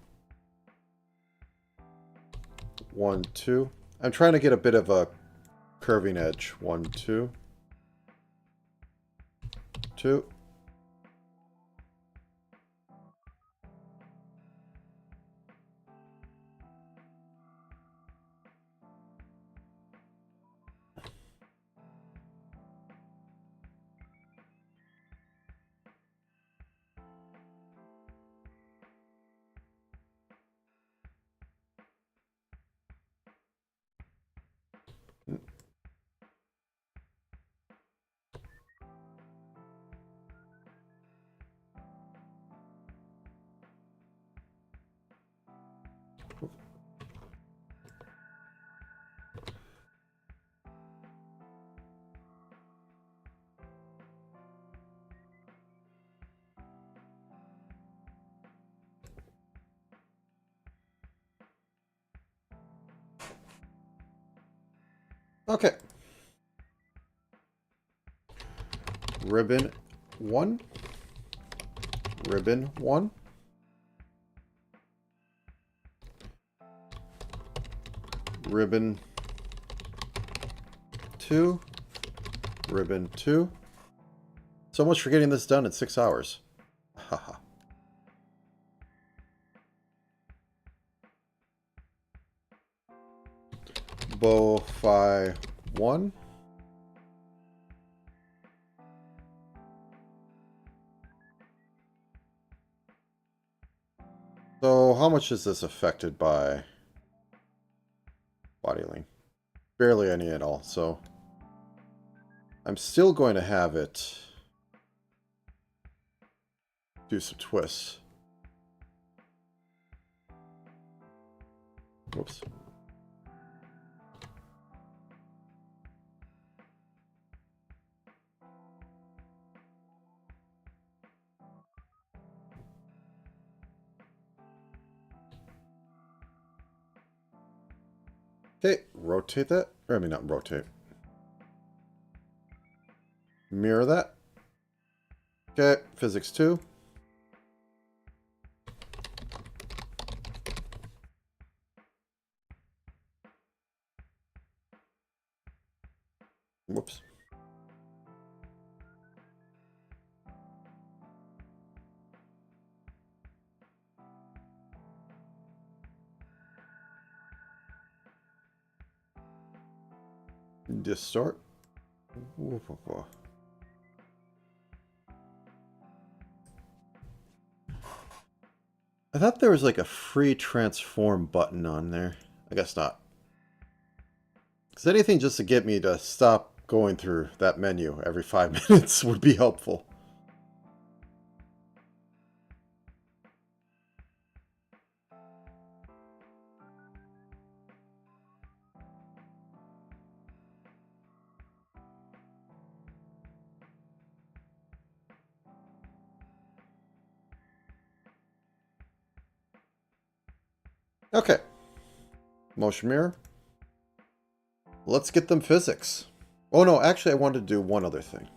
1, 2. I'm trying to get a bit of a curving edge. 1, 2. 2. Okay. Ribbon 1. Ribbon 1. Ribbon 2. Ribbon 2. So much for getting this done in 6 hours. Haha. Bow Phi 1. So how much is this affected by body length? Barely any at all, so I'm still going to have it do some twists. Whoops. Okay, rotate that. Or, I mean, not rotate. Mirror that. Okay, physics 2. Whoops. Distort. I thought there was like a free transform button on there. I guess not. Because anything just to get me to stop going through that menu every 5 minutes would be helpful. Okay. Motion mirror. Let's get them physics. Oh no, actually I wanted to do one other thing.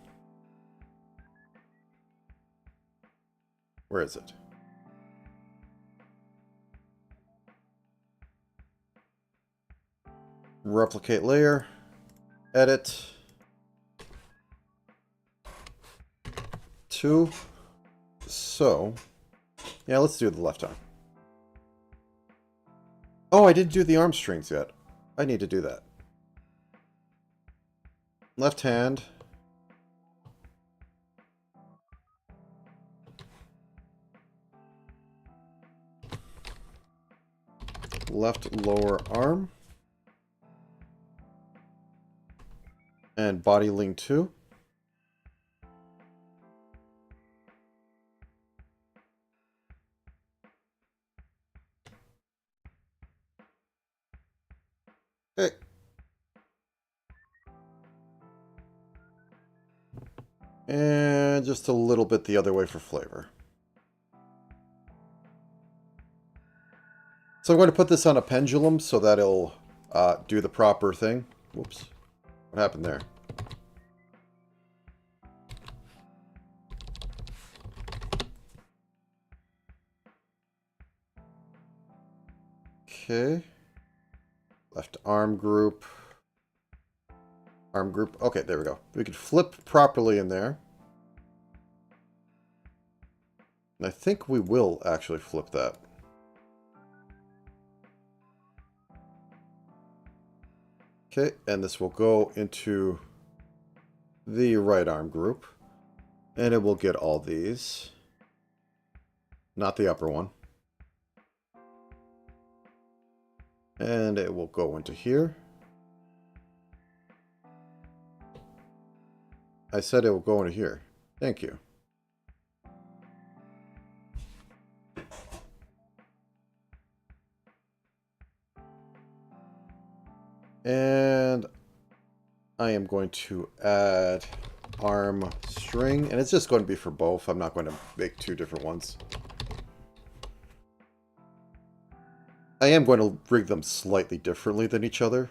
Where is it? Replicate layer. Edit. 2. So, yeah, let's do the left arm. Oh, I didn't do the arm strings yet. I need to do that. Left hand. Left lower arm. And body link 2. Okay. And just a little bit the other way for flavor. So I'm going to put this on a pendulum so that it'll do the proper thing. Whoops. What happened there? Okay. Left arm group. Arm group. Okay, there we go. We could flip properly in there. And I think we will actually flip that. Okay, and this will go into the right arm group. And it will get all these. Not the upper one. And it will go into here. I said it will go into here. Thank you. And I am going to add arm string. And it's just going to be for both. I'm not going to make two different ones. I am going to rig them slightly differently than each other.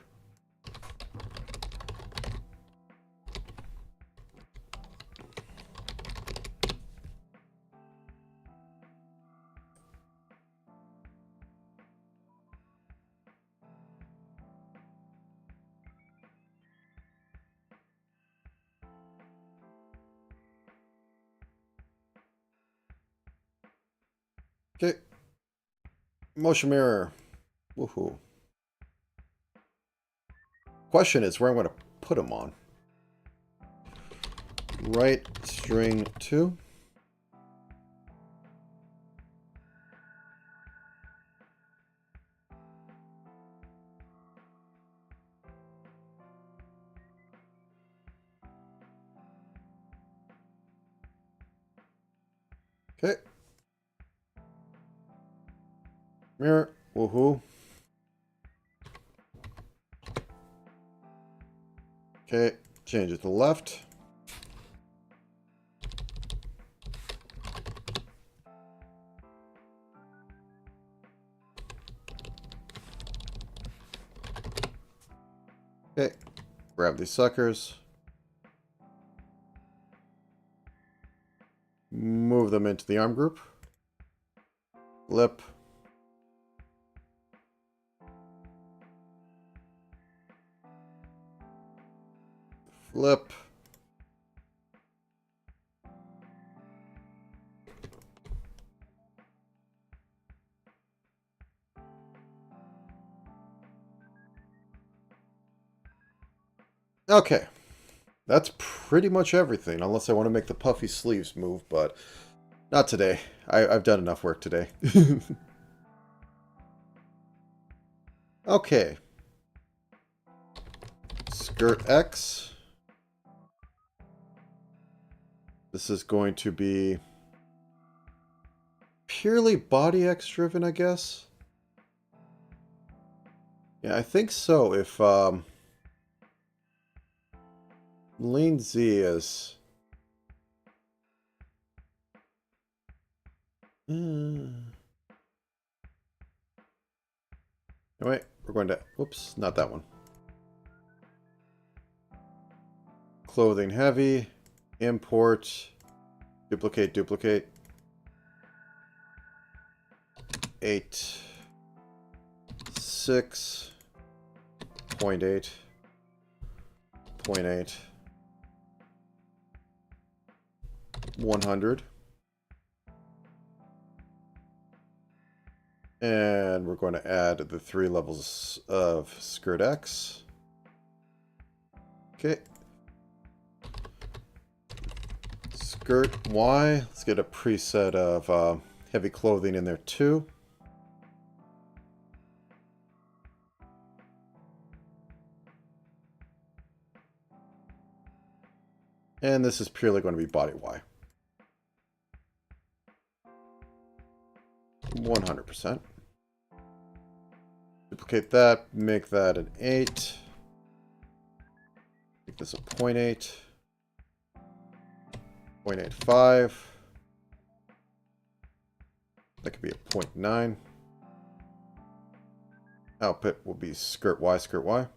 Okay. Motion mirror. Woohoo. Question is where I'm going to put them on. Right string 2. Okay. Mirror. Woohoo. Okay. Change it to left. Okay. Grab these suckers. Move them into the arm group. Flip. Flip. Okay. That's pretty much everything, unless I want to make the puffy sleeves move, but not today. I've done enough work today. Okay. Skirt X. This is going to be purely body X driven, I guess. Yeah, I think so. If Lean Z is... Wait, we're going to... Whoops, not that one. Clothing heavy. Import. Duplicate, duplicate. 8. 6. 0.8. 0.8. 100. And we're going to add the 3 levels of skirt X. Okay. Skirt Y. Let's get a preset of heavy clothing in there too. And this is purely going to be body Y. 100%. Duplicate that, make that an 8. Make this a 0.8. 0.85. That could be a 0.9. Output will be skirt Y, skirt Y.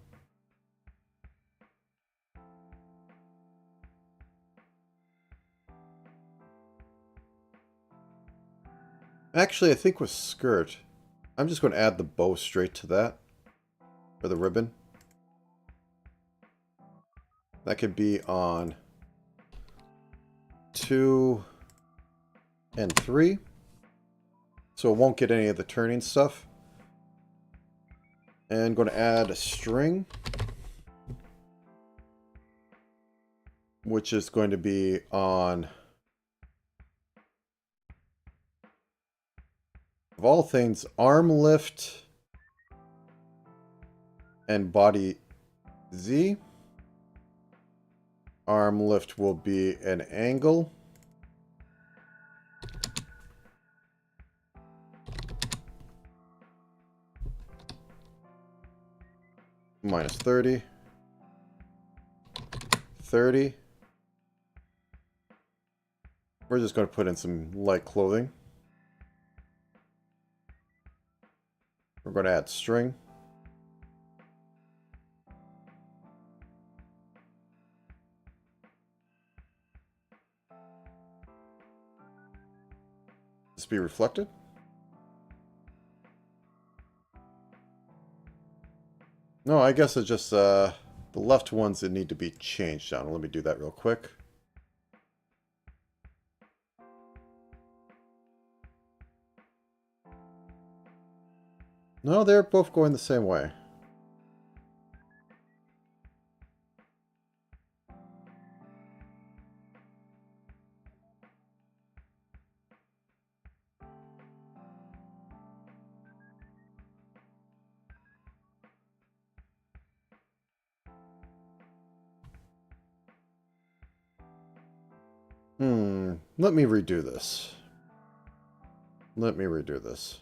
Actually, I think with skirt, I'm just going to add the bow straight to that, or the ribbon. That could be on 2 and 3. So it won't get any of the turning stuff. And I'm going to add a string, which is going to be on, of all things, arm lift and body Z. Arm lift will be an angle. Minus 30. 30. We're just going to put in some light clothing. We're going to add string. This be reflected. No, I guess it's just the left ones that need to be changed down. Let me do that real quick. No, they're both going the same way. Let me redo this. Let me redo this.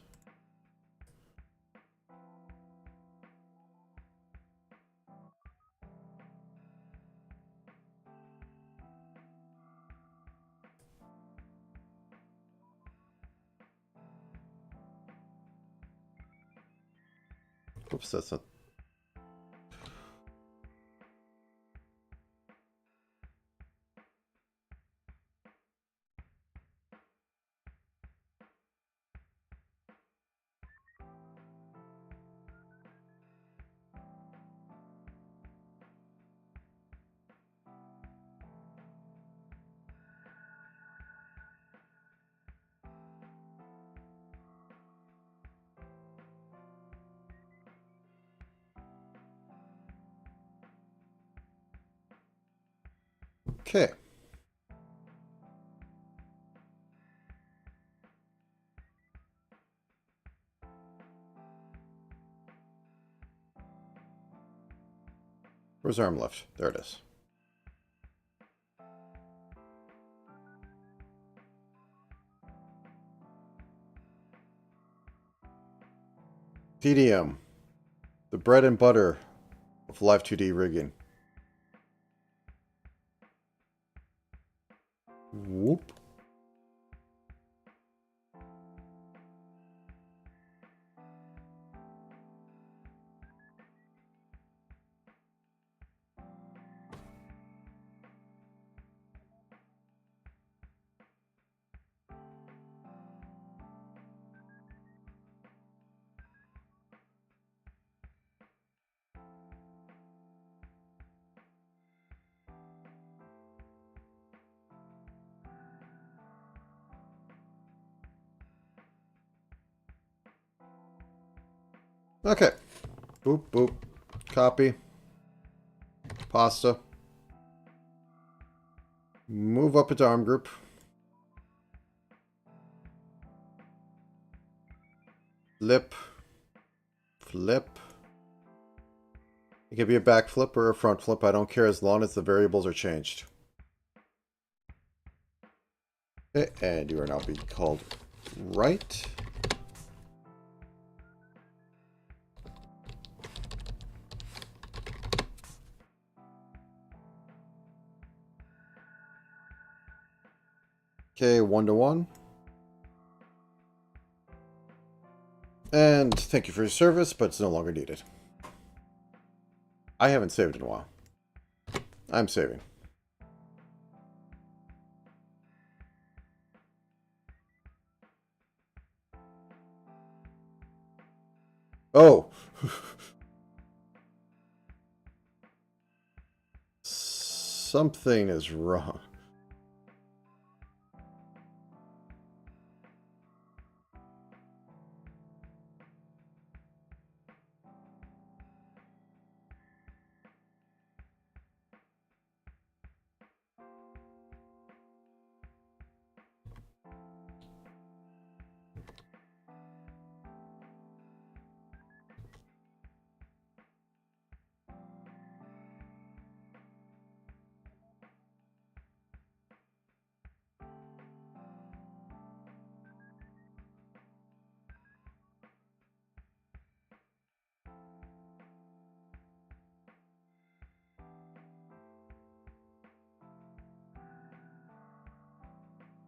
Oops, that's not... Okay. Where's arm left? There it is. TDM. The bread and butter of Live 2D rigging. Whoop. Okay. Boop, boop. Copy. Pasta. Move up into arm group. Flip. Flip. It could be a back flip or a front flip. I don't care as long as the variables are changed. Okay, and you are now being called right. Okay, 1-to-1. And thank you for your service, but it's no longer needed. I haven't saved in a while. I'm saving. Oh! Something is wrong.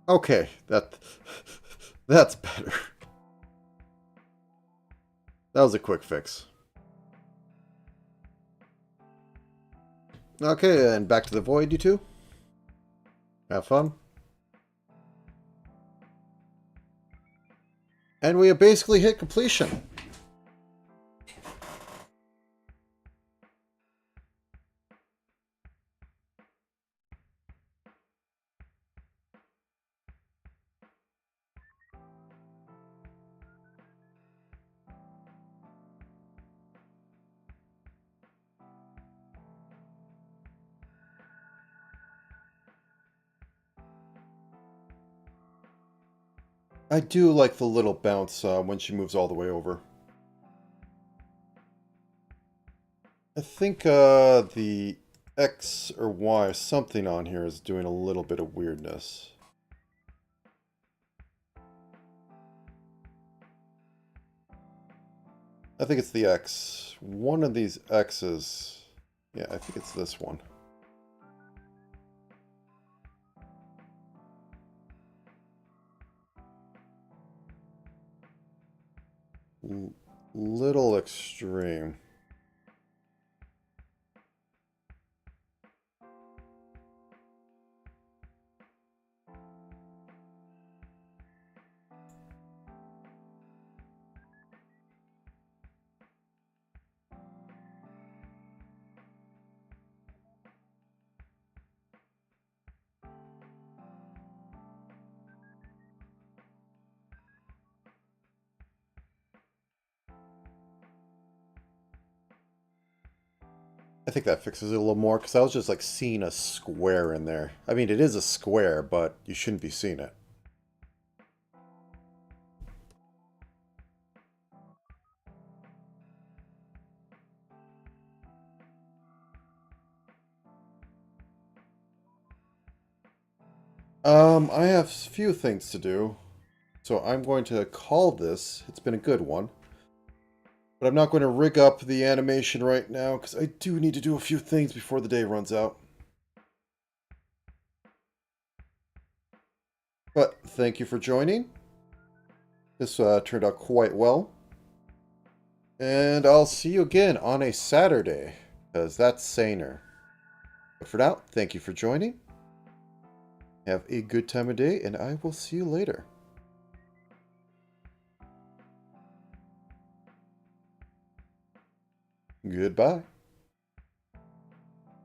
Okay, that's better. That was a quick fix. Okay, and back to the void, you two. Have fun. And we have basically hit completion. I do like the little bounce when she moves all the way over. I think the X or Y, something on here is doing a little bit of weirdness. I think it's the X. One of these X's. Yeah, I think it's this one. Little extreme. I think that fixes it a little more, because I was just like seeing a square in there. I mean, it is a square, but you shouldn't be seeing it. I have a few things to do, so I'm going to call this. It's been a good one. But I'm not going to rig up the animation right now, because I do need to do a few things before the day runs out. But thank you for joining. This turned out quite well. And I'll see you again on a Saturday, because that's saner. But for now, thank you for joining. Have a good time of day, and I will see you later. Goodbye.